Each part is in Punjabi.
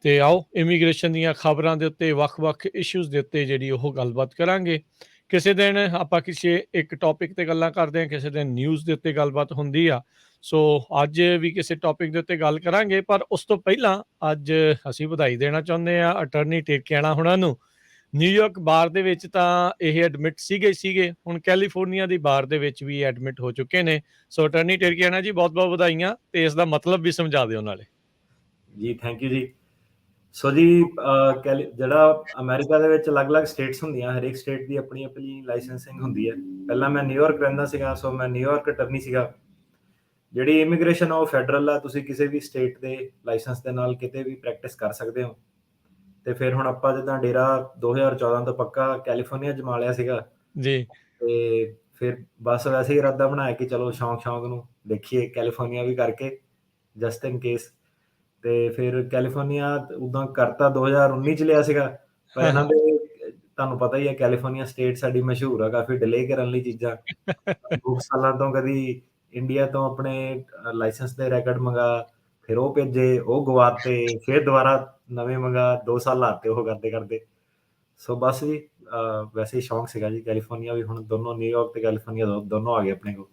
ਤੇ ਆਓ ਇਮੀਗ੍ਰੇਸ਼ਨ ਦੀਆਂ ਖਬਰਾਂ ਦੇ ਉੱਤੇ ਵੱਖ-ਵੱਖ ਇਸ਼ੂਜ਼ ਦੇ ਉੱਤੇ ਜਿਹੜੀ ਉਹ ਗੱਲਬਾਤ ਕਰਾਂਗੇ। ਕਿਸੇ ਦਿਨ ਆਪਾਂ ਕਿਸੇ ਇੱਕ ਟੌਪਿਕ ਤੇ ਗੱਲਾਂ ਕਰਦੇ ਹਾਂ, ਕਿਸੇ ਦਿਨ ਨਿਊਜ਼ ਦੇ ਉੱਤੇ ਗੱਲਬਾਤ ਹੁੰਦੀ ਆ। ਸੋ ਅੱਜ ਵੀ ਕਿਸੇ ਟੌਪਿਕ ਦੇ ਉੱਤੇ ਗੱਲ ਕਰਾਂਗੇ, ਪਰ ਉਸ ਤੋਂ ਪਹਿਲਾਂ ਅੱਜ ਅਸੀਂ ਵਧਾਈ ਦੇਣਾ ਚਾਹੁੰਦੇ ਹਾਂ ਅਟਾਰਨੀ ਟਿਰਕੇਣਾ ਹੁਣਾਂ ਨੂੰ। ਨਿਊਯਾਰਕ ਬਾਰ ਦੇ ਵਿੱਚ ਤਾਂ ਇਹ ਐਡਮਿਟ ਸੀਗੇ, ਹੁਣ ਕੈਲੀਫੋਰਨੀਆ ਦੀ ਬਾਰ ਦੇ ਵਿੱਚ ਵੀ ਐਡਮਿਟ ਹੋ ਚੁੱਕੇ ਨੇ। ਸੋ ਅਟਾਰਨੀ ਟਿਰਕੇਣਾ ਜੀ, ਬਹੁਤ-ਬਹੁਤ ਵਧਾਈਆਂ ਤੇ ਇਸ ਦਾ ਮਤਲਬ ਵੀ ਸਮਝਾ ਦਿਓ ਨਾਲੇ। ਜੀ ਥੈਂਕ ਯੂ ਜੀ। ਸੋ ਜੀ ਜਿਹੜਾ ਅਮਰੀਕਾ ਦੇ ਵਿੱਚ ਅਲੱਗ-ਅਲੱਗ ਸਟੇਟਸ ਹੁੰਦੀਆਂ, ਹਰੇਕ ਸਟੇਟ ਦੀ ਆਪਣੀ ਆਪਣੀ ਲਾਇਸੈਂਸਿੰਗ ਹੁੰਦੀ ਹੈ। ਪਹਿਲਾਂ ਮੈਂ ਨਿਊਯਾਰਕ ਰਹਿੰਦਾ ਸੀਗਾ, ਸੋ ਮੈਂ ਨਿਊਯਾਰਕ ਅਟਰਨੀ ਸੀਗਾ। ਜਿਹੜੀ ਇਮੀਗ੍ਰੇਸ਼ਨ ਆ ਉਹ ਫੈਡਰਲ ਆ, ਤੁਸੀਂ ਕਿਸੇ ਵੀ ਸਟੇਟ ਦੇ ਲਾਇਸੈਂਸ ਦੇ ਨਾਲ ਕਿਤੇ ਵੀ ਪ੍ਰੈਕਟਿਸ ਕਰ ਸਕਦੇ ਹੋ। ਤੇ ਫਿਰ ਹੁਣ ਆਪਾਂ ਜਿੱਦਾਂ ਡੇਰਾ 2014 ਤੋਂ ਪੱਕਾ ਕੈਲੀਫੋਰਨੀਆ ਜਮਾ ਲਿਆ ਸੀਗਾ, ਜੀ। ਤੇ ਫਿਰ ਬਸ ਵੈਸੇ ਹੀ ਇਰਾਦਾ ਬਣਾਇਆ ਕਿ ਚਲੋ ਸ਼ੌਂਕ ਨੂੰ ਦੇਖੀਏ ਕੈਲੀਫੋਰਨੀਆ ਵੀ ਕਰਕੇ, ਜਸਟ ਇਨ ਕੇਸ। ਤੇ ਫਿਰ ਕੈਲੀਫੋਰਨੀਆ ਉਦਾਂ ਕਰਤਾ 2019 ਚ ਲਿਆ ਸੀਗਾ, ਪਰ ਇਹਨਾਂ ਦੇ ਤੁਹਾਨੂੰ ਪਤਾ ਹੀ ਹੈ ਕੈਲੀਫੋਰਨੀਆ ਸਟੇਟ ਸਾਡੀ ਮਸ਼ਹੂਰ ਆ ਕਾਫੀ ਡਿਲੇ ਕਰਨ ਲਈ ਚੀਜ਼ਾਂ। 2 ਸਾਲਾਂ ਤੋਂ ਕਦੀ ਇੰਡੀਆ ਤੋਂ ਆਪਣੇ ਲਾਇਸੈਂਸ ਦੇ ਰੈਕਡ ਮੰਗਾ, ਫਿਰ ਉਹ ਭੇਜੇ, ਉਹ ਗਵਾਤੇ, ਫਿਰ ਦੁਬਾਰਾ ਨਵੇਂ ਮੰਗਾ, 2 ਸਾਲ ਲਾਤੇ ਉਹ ਕਰਦੇ ਕਰਦੇ। ਸੋ ਬਸ ਜੀ, ਵੈਸੇ ਹੀ ਸ਼ੌਂਕ ਸੀਗਾ ਜੀ। ਕੈਲੀਫੋਰਨੀਆ ਵੀ ਹੁਣ ਦੋਨੋਂ, ਨਿਊਯਾਰਕ ਤੇ ਕੈਲੀਫੋਰਨੀਆ ਦੋਨੋਂ ਆ ਗਏ ਆਪਣੇ ਕੋਲ।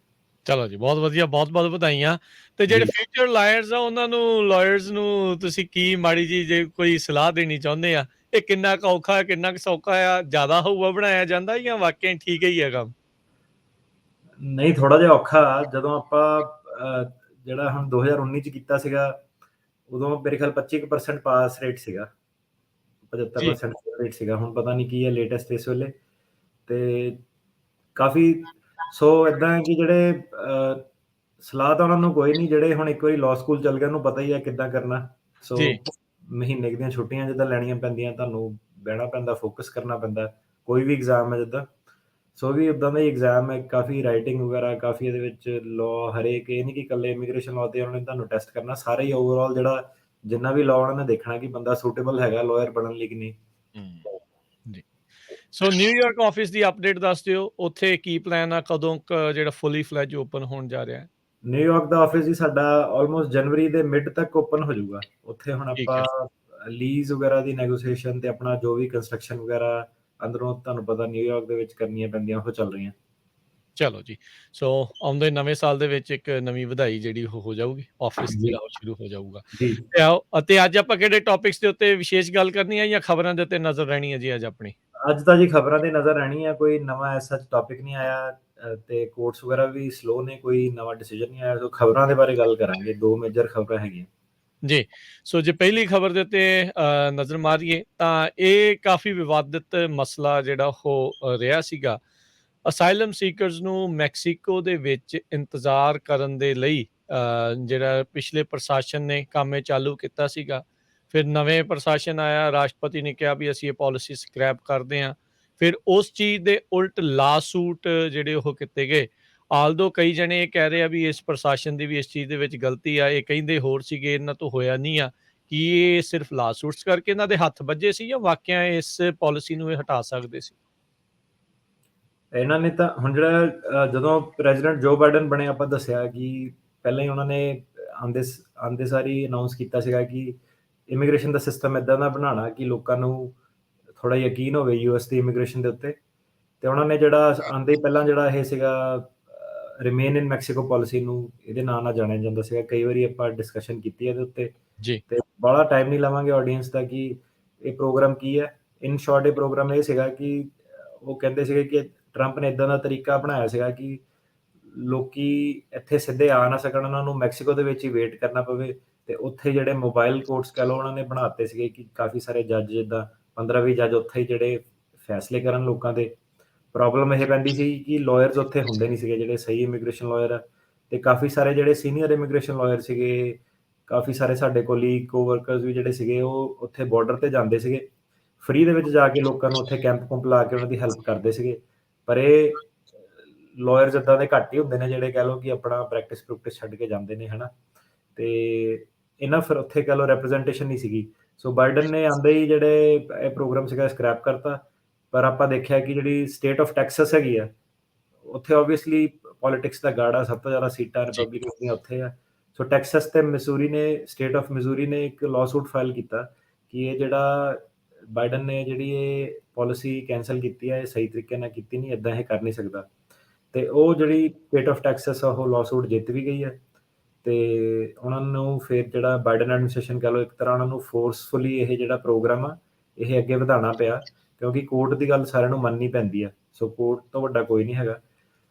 ਚਲੋ ਜੀ, ਬਹੁਤ ਵਧੀਆ, ਬਹੁਤ-ਬਹੁਤ ਵਧਾਈਆਂ। ਤੇ ਜਿਹੜੇ ਜੀ ਫਿਊਚਰ ਲਾਇਰਸ ਆ ਉਹਨਾਂ ਨੂੰ, ਲਾਇਰਸ ਨੂੰ ਤੁਸੀਂ ਕੀ ਮਾੜੀ ਜੀ ਜੇ ਕੋਈ ਸਲਾਹ ਦੇਣੀ ਚਾਹੁੰਦੇ ਆ? ਇਹ ਕਿੰਨਾ ਕੁ ਔਖਾ, ਕਿੰਨਾ ਕੁ ਸੌਖਾ ਆ? ਜ਼ਿਆਦਾ ਹਊਆ ਬਣਾਇਆ ਜਾਂਦਾ ਜਾਂ ਵਾਕਿਆ ਠੀਕ ਹੀ ਹੈ ਕੰਮ? ਨਹੀਂ, ਥੋੜਾ ਜਿਹਾ ਔਖਾ। ਜਦੋਂ ਆਪਾਂ ਜਿਹੜਾ ਹੁਣ 2019 ਚ ਕੀਤਾ ਸੀਗਾ, ਉਦੋਂ ਮੇਰੇ ਖਿਆਲ 25% ਪਾਸ ਰੇਟ ਸੀਗਾ, ਜੀ। 75% ਰੇਟ ਸੀਗਾ। ਹੁਣ ਪਤਾ ਨਹੀਂ ਕੀ ਹੈ ਲੇਟੈਸਟ ਇਸ ਵੇਲੇ। ਤੇ ਕਾਫੀ, ਸੋ ਇਦਾਂ ਹੈ ਕਿ ਜਿਹੜੇ ਸਲਾਹ ਤਾਂ ਉਹਨਾਂ ਨੂੰ ਕੋਈ ਨਹੀਂ, ਜਿਹੜੇ ਹੁਣ ਇੱਕ ਵਾਰੀ ਲਾਅ ਸਕੂਲ ਚੱਲ ਗਏ ਉਹਨੂੰ ਪਤਾ ਹੀ ਹੈ ਕਿੱਦਾਂ ਕਰਨਾ। ਸੋ ਜੀ। ਮਹੀਨੇ ਕੁ ਦੀਆਂ ਛੁੱਟੀਆਂ ਜਿੱਦਾਂ ਲੈਣੀਆਂ ਪੈਂਦੀਆਂ, ਤੁਹਾਨੂੰ ਬਹਿਣਾ ਪੈਂਦਾ, ਫੋਕਸ ਕਰਨਾ ਪੈਂਦਾ। ਕੋਈ ਵੀ ਐਗਜ਼ਾਮ ਹੈ ਜਿੱਦਾਂ, ਸੋ ਵੀ ਉੱਦਾਂ ਦਾ ਹੀ ਐਗਜ਼ਾਮ ਹੈ। ਕਾਫੀ ਰਾਈਟਿੰਗ ਵਗੈਰਾ, ਕਾਫੀ ਇਹਦੇ ਵਿੱਚ ਲਾਅ, ਹਰੇਕ ਇਹ ਨਹੀਂ ਕਿ ਇਕੱਲੇ ਇਮੀਗ੍ਰੇਸ਼ਨ ਲਾਅ ਤੇ ਉਹਨਾਂ ਨੇ ਤੁਹਾਨੂੰ ਟੈਸਟ ਕਰਨਾ, ਸਾਰਾ ਹੀ ਓਵਰਆਲ ਜਿਹੜਾ ਜਿੰਨਾ ਵੀ ਲਾਅ ਉਹਨਾਂ ਨੇ ਦੇਖਣਾ ਕਿ ਬੰਦਾ ਸੂਟੇਬਲ ਹੈਗਾ ਲਾਇਰ ਬਣਨ ਲਈ ਕਿ ਨਹੀਂ। ਜੀ। ਸੋ ਨਿਊਯਾਰਕ ਆਫਿਸ ਦੀ ਅਪਡੇਟ ਦੱਸ ਦਿਓ, ਉੱਥੇ ਕੀ ਪਲਾਨ ਆ, ਕਦੋਂ ਜਿਹੜਾ ਫੁੱਲੀ ਫਲੈਜ ਓਪਨ ਹੋਣ ਜਾ ਰਿਹਾ? ਨਿਊਯਾਰਕ ਦਾ ਆਫਿਸ ਜੀ ਸਾਡਾ ਆਲਮੋਸਟ ਜਨਵਰੀ ਦੇ ਮਿਡ ਤੱਕ ਓਪਨ ਹੋ ਜਾਊਗਾ। ਉੱਥੇ ਹੁਣ ਠੀਕ ਹੈ। ਆਪਾਂ ਲੀਜ਼ ਵਗੈਰਾ ਦੀ ਨੈਗੋਸੀਏਸ਼ਨ ਤੇ ਆਪਣਾ ਜੋ ਵੀ ਕੰਸਟਰਕਸ਼ਨ ਵਗੈਰਾ ਅੰਦਰੋਂ ਤੁਹਾਨੂੰ ਪਤਾ ਨਿਊਯਾਰਕ ਦੇ ਵਿੱਚ ਕਰਨੀਆਂ ਪੈਂਦੀਆਂ, ਉਹ ਚੱਲ ਰਹੀਆਂ। ਚਲੋ ਜੀ। ਸੋ ਆਉਂਦੇ ਨਵੇਂ ਸਾਲ ਦੇ ਵਿੱਚ ਇੱਕ ਨਵੀਂ ਵਧਾਈ ਜਿਹੜੀ ਉਹ ਹੋ ਜਾਊਗੀ, ਆਫਿਸ ਜੀ ਜਿਹੜਾ ਉਹ ਸ਼ੁਰੂ ਹੋ ਜਾਊਗਾ। ਜੀ। ਤੇ ਆਓ, ਅਤੇ ਅੱਜ ਆਪਾਂ ਕਿਹੜੇ ਟੌਪਿਕਸ ਦੇ ਉੱਤੇ ਵਿਸ਼ੇਸ਼ ਗੱਲ ਕਰਨੀ ਹੈ ਜਾਂ ਖਬਰਾਂ ਦੇ ਉੱਤੇ ਨਜ਼ਰ ਰਹਿਣੀ ਹੈ ਜੀ ਅੱਜ ਆਪਣੀ? ਅੱਜ ਤਾਂ ਜੀ ਖਬਰਾਂ ਤੇ ਨਜ਼ਰ ਰਹਿਣੀ ਹੈ, ਕੋਈ ਨਵਾਂ ਐਸਾ ਟੌਪਿਕ ਨਹੀਂ ਆਇਆ। ਤੇ ਕੋਰਟਸ ਵਗੈਰਾ ਵੀ ਸਲੋ ਨੇ, ਕੋਈ ਨਵਾਂ ਡਿਸੀਜਨ ਨਹੀਂ ਆਇਆ। ਸੋ ਖਬਰਾਂ ਦੇ ਬਾਰੇ ਗੱਲ ਕਰਾਂਗੇ, 2 ਮੇਜਰ ਖਬਰਾਂ ਹੈਗੀਆਂ ਜੀ। ਸੋ ਜੇ ਪਹਿਲੀ ਖਬਰ ਦੇ ਉੱਤੇ ਨਜ਼ਰ ਮਾਰੀਏ ਤਾਂ ਇਹ ਕਾਫੀ ਵਿਵਾਦਿਤ ਮਸਲਾ ਜਿਹੜਾ ਉਹ ਰਿਹਾ ਸੀਗਾ। ਅਸਾਈਲਮ ਸੀਕਰਸ ਨੂੰ ਮੈਕਸੀਕੋ ਦੇ ਵਿੱਚ ਇੰਤਜ਼ਾਰ ਕਰਨ ਦੇ ਲਈ ਜਿਹੜਾ ਪਿਛਲੇ ਪ੍ਰਸ਼ਾਸਨ ਨੇ ਕੰਮ ਇਹ ਚਾਲੂ ਕੀਤਾ ਸੀਗਾ। ਫਿਰ ਨਵੇਂ ਪ੍ਰਸ਼ਾਸਨ ਆਇਆ, ਰਾਸ਼ਟਰਪਤੀ ਨੇ ਕਿਹਾ ਵੀ ਅਸੀਂ ਇਹ ਪਾਲਿਸੀ ਸਕ੍ਰੈਪ ਕਰਦੇ ਹਾਂ। ਫਿਰ ਉਸ ਚੀਜ਼ ਦੇ ਉਲਟ ਲਾ ਸੂਟ ਜਿਹੜੇ ਉਹ ਕੀਤੇ ਗਏ। ਆਲਦੋ ਕਈ ਜਣੇ ਇਹ ਕਹਿ ਰਹੇ ਆ ਵੀ ਇਸ ਪ੍ਰਸ਼ਾਸਨ ਦੀ ਵੀ ਇਸ ਚੀਜ਼ ਦੇ ਵਿੱਚ ਗਲਤੀ ਆ, ਇਹ ਕਹਿੰਦੇ ਹੋਰ ਸੀਗੇ, ਇਹਨਾਂ ਤੋਂ ਹੋਇਆ ਨਹੀਂ ਆ। ਕੀ ਇਹ ਸਿਰਫ ਲਾ ਸੂਟਸ ਕਰਕੇ ਇਹਨਾਂ ਦੇ ਹੱਥ ਵੱਜੇ ਸੀ ਜਾਂ ਵਾਕਿਆ ਇਸ ਪਾਲਿਸੀ ਨੂੰ ਇਹ ਹਟਾ ਸਕਦੇ ਸੀ? ਇਹਨਾਂ ਨੇ ਤਾਂ ਹੁਣ ਜਿਹੜਾ ਜਦੋਂ ਪ੍ਰੈਜ਼ੀਡੈਂਟ ਜੋ ਬਾਈਡਨ ਬਣੇ, ਆਪਾਂ ਦੱਸਿਆ ਕਿ ਪਹਿਲਾਂ ਹੀ ਉਹਨਾਂ ਨੇ ਆਂਦੇ ਸਾਰੀ ਅਨਾਉਂਸ ਕੀਤਾ ਸੀਗਾ ਕਿ ਇਮੀਗ੍ਰੇਸ਼ਨ ਦਾ ਸਿਸਟਮ ਇਦਾਂ ਦਾ ਬਣਾਉਣਾ ਕਿ ਲੋਕਾਂ ਨੂੰ ਥੋੜਾ ਯਕੀਨ ਹੋਵੇ ਯੂਐਸ ਦੀ ਇਮੀਗ੍ਰੇਸ਼ਨ ਦੇ ਉੱਤੇ। ਤੇ ਉਹਨਾਂ ਨੇ ਜਿਹੜਾ ਆਂਦੇ ਪਹਿਲਾਂ ਜਿਹੜਾ ਇਹ ਸੀਗਾ ਰਿਮੇਨ ਇਨ ਮੈਕਸੀਕੋ ਪਾਲਿਸੀ ਨੂੰ ਇਹਦੇ ਨਾਂ ਨਾਲ ਜਾਣਿਆ ਜਾਂਦਾ ਸੀਗਾ। ਕਈ ਵਾਰੀ ਆਪਾਂ ਡਿਸਕਸ਼ਨ ਕੀਤੀ ਇਹਦੇ ਉੱਤੇ, ਜੀ। ਤੇ ਬੜਾ ਟਾਈਮ ਨਹੀਂ ਲਵਾਂਗੇ ਆਡੀਅנס ਦਾ ਕਿ ਇਹ ਪ੍ਰੋਗਰਾਮ ਕੀ ਹੈ। ਇਨ ਸ਼ਾਰਟ ਇਹ ਪ੍ਰੋਗਰਾਮ ਇਹ ਸੀਗਾ ਕਿ ਉਹ ਕਹਿੰਦੇ ਸੀਗੇ ਕਿ ਟਰੰਪ ਨੇ ਇਦਾਂ ਦਾ ਤਰੀਕਾ ਬਣਾਇਆ ਸੀਗਾ ਕਿ ਲੋਕੀ ਇੱਥੇ ਸਿੱਧੇ ਆ ਨਾ ਸਕਣ, ਉਹਨਾਂ ਨੂੰ ਮੈਕਸੀਕੋ ਦੇ ਵਿੱਚ ਹੀ ਵੇਟ ਕਰਨਾ ਪਵੇ। ਤੇ ਉੱਥੇ ਜਿਹੜੇ ਮੋਬਾਈਲ ਕੋਰਟਸ ਕਹਿ ਲਓ ਉਹਨਾਂ ਨੇ ਬਣਾਤੇ ਸੀਗੇ ਕਿ ਕਾਫੀ ਸਾਰੇ ਜੱਜ, ਜਿੱਦਾਂ 15-20 ਜੱਜ ਉੱਥੇ ਹੀ ਜਿਹੜੇ ਫੈਸਲੇ ਕਰਨ ਲੋਕਾਂ ਦੇ। ਪ੍ਰੋਬਲਮ ਇਹ ਪੈਂਦੀ ਸੀ ਕਿ ਲਾਇਰਸ ਉੱਥੇ ਹੁੰਦੇ ਨਹੀਂ ਸੀਗੇ ਜਿਹੜੇ ਸਹੀ ਇਮੀਗ੍ਰੇਸ਼ਨ ਲਾਇਰ ਆ। ਤੇ ਕਾਫੀ ਸਾਰੇ ਜਿਹੜੇ ਸੀਨੀਅਰ ਇਮੀਗ੍ਰੇਸ਼ਨ ਲਾਇਰ ਸੀਗੇ, ਕਾਫੀ ਸਾਰੇ ਸਾਡੇ ਕੋਲੀਗ, ਕੋਵਰਕਰਸ ਵੀ ਜਿਹੜੇ ਸੀਗੇ, ਉਹ ਉੱਥੇ ਬਾਰਡਰ ਤੇ ਜਾਂਦੇ ਸੀਗੇ ਫ੍ਰੀ ਦੇ ਵਿੱਚ ਜਾ ਕੇ, ਲੋਕਾਂ ਨੂੰ ਉੱਥੇ ਕੈਂਪ ਕੁੰਪ ਲਾ ਕੇ ਉਹਨਾਂ ਦੀ ਹੈਲਪ ਕਰਦੇ ਸੀਗੇ। ਪਰ ਇਹ ਲਾਇਰਸ ਇੱਦਾਂ ਦੇ ਘੱਟ ਹੀ ਹੁੰਦੇ ਨੇ ਜਿਹੜੇ ਕਹਿ ਲਓ ਕਿ ਆਪਣਾ ਪ੍ਰੈਕਟਿਸ ਛੱਡ ਕੇ ਜਾਂਦੇ ਨੇ, ਹਨਾ। ਤੇ ਇਹਨਾਂ ਫਿਰ ਉੱਥੇ ਕਹਿ ਲਓ ਰੈਪਰੈਜ਼ੈਂਟੇਸ਼ਨ ਨਹੀਂ ਸੀਗੀ। ਸੋ ਬਾਈਡਨ ਨੇ ਆਂਦੇ ਹੀ ਜਿਹੜੇ ਇਹ ਪ੍ਰੋਗਰਾਮ ਸੀਗਾ ਸਕ੍ਰੈਪ ਕਰਤਾ। ਪਰ ਆਪਾਂ ਦੇਖਿਆ ਕਿ ਜਿਹੜੀ ਸਟੇਟ ਆਫ ਟੈਕਸਸ ਹੈਗੀ ਆ, ਉੱਥੇ ਓਬਵੀਅਸਲੀ ਪੋਲੀਟਿਕਸ ਦਾ ਗਾੜਾ, ਸਭ ਤੋਂ ਜ਼ਿਆਦਾ ਸੀਟਾਂ ਰਿਪਬਲਿਕਨ ਦੀਆਂ ਉੱਥੇ ਆ। ਸੋ ਟੈਕਸਸ ਤੇ ਮਿਸੂਰੀ ਨੇ, ਸਟੇਟ ਆਫ ਮਿਸੂਰੀ ਨੇ ਇੱਕ ਲਾਅ ਸੂਟ ਫਾਈਲ ਕੀਤਾ ਕਿ ਇਹ ਜਿਹੜਾ ਬਾਈਡਨ ਨੇ ਜਿਹੜੀ ਇਹ ਪਾਲਿਸੀ ਕੈਂਸਲ ਕੀਤੀ ਹੈ, ਇਹ ਸਹੀ ਤਰੀਕੇ ਨਾਲ ਕੀਤੀ ਨਹੀਂ, ਇੱਦਾਂ ਇਹ ਕਰ ਨਹੀਂ ਸਕਦਾ। ਤੇ ਉਹ ਜਿਹੜੀ ਸਟੇਟ ਆਫ ਟੈਕਸਸ ਆ, ਉਹ ਲਾਸੂਟ ਜਿੱਤ ਵੀ ਗਈ ਹੈ। ਤੇ ਉਹਨਾਂ ਨੂੰ ਫਿਰ ਜਿਹੜਾ ਬਾਈਡਨ ਐਡਮਿਨਿਸਟ੍ਰੇਸ਼ਨ ਕਹਿ ਲਓ, ਇੱਕ ਤਰ੍ਹਾਂ ਉਹਨਾਂ ਨੂੰ ਫੋਰਸਫੁਲੀ ਇਹ ਜਿਹੜਾ ਪ੍ਰੋਗਰਾਮ ਆ ਇਹ ਅੱਗੇ ਵਧਾਉਣਾ ਪਿਆ, ਕਿਉਂਕਿ ਕੋਰਟ ਦੀ ਗੱਲ ਸਾਰਿਆਂ ਨੂੰ ਮੰਨਣੀ ਪੈਂਦੀ ਆ। ਸੋ ਕੋਰਟ ਤੋਂ ਵੱਡਾ ਕੋਈ ਨਹੀਂ ਹੈਗਾ।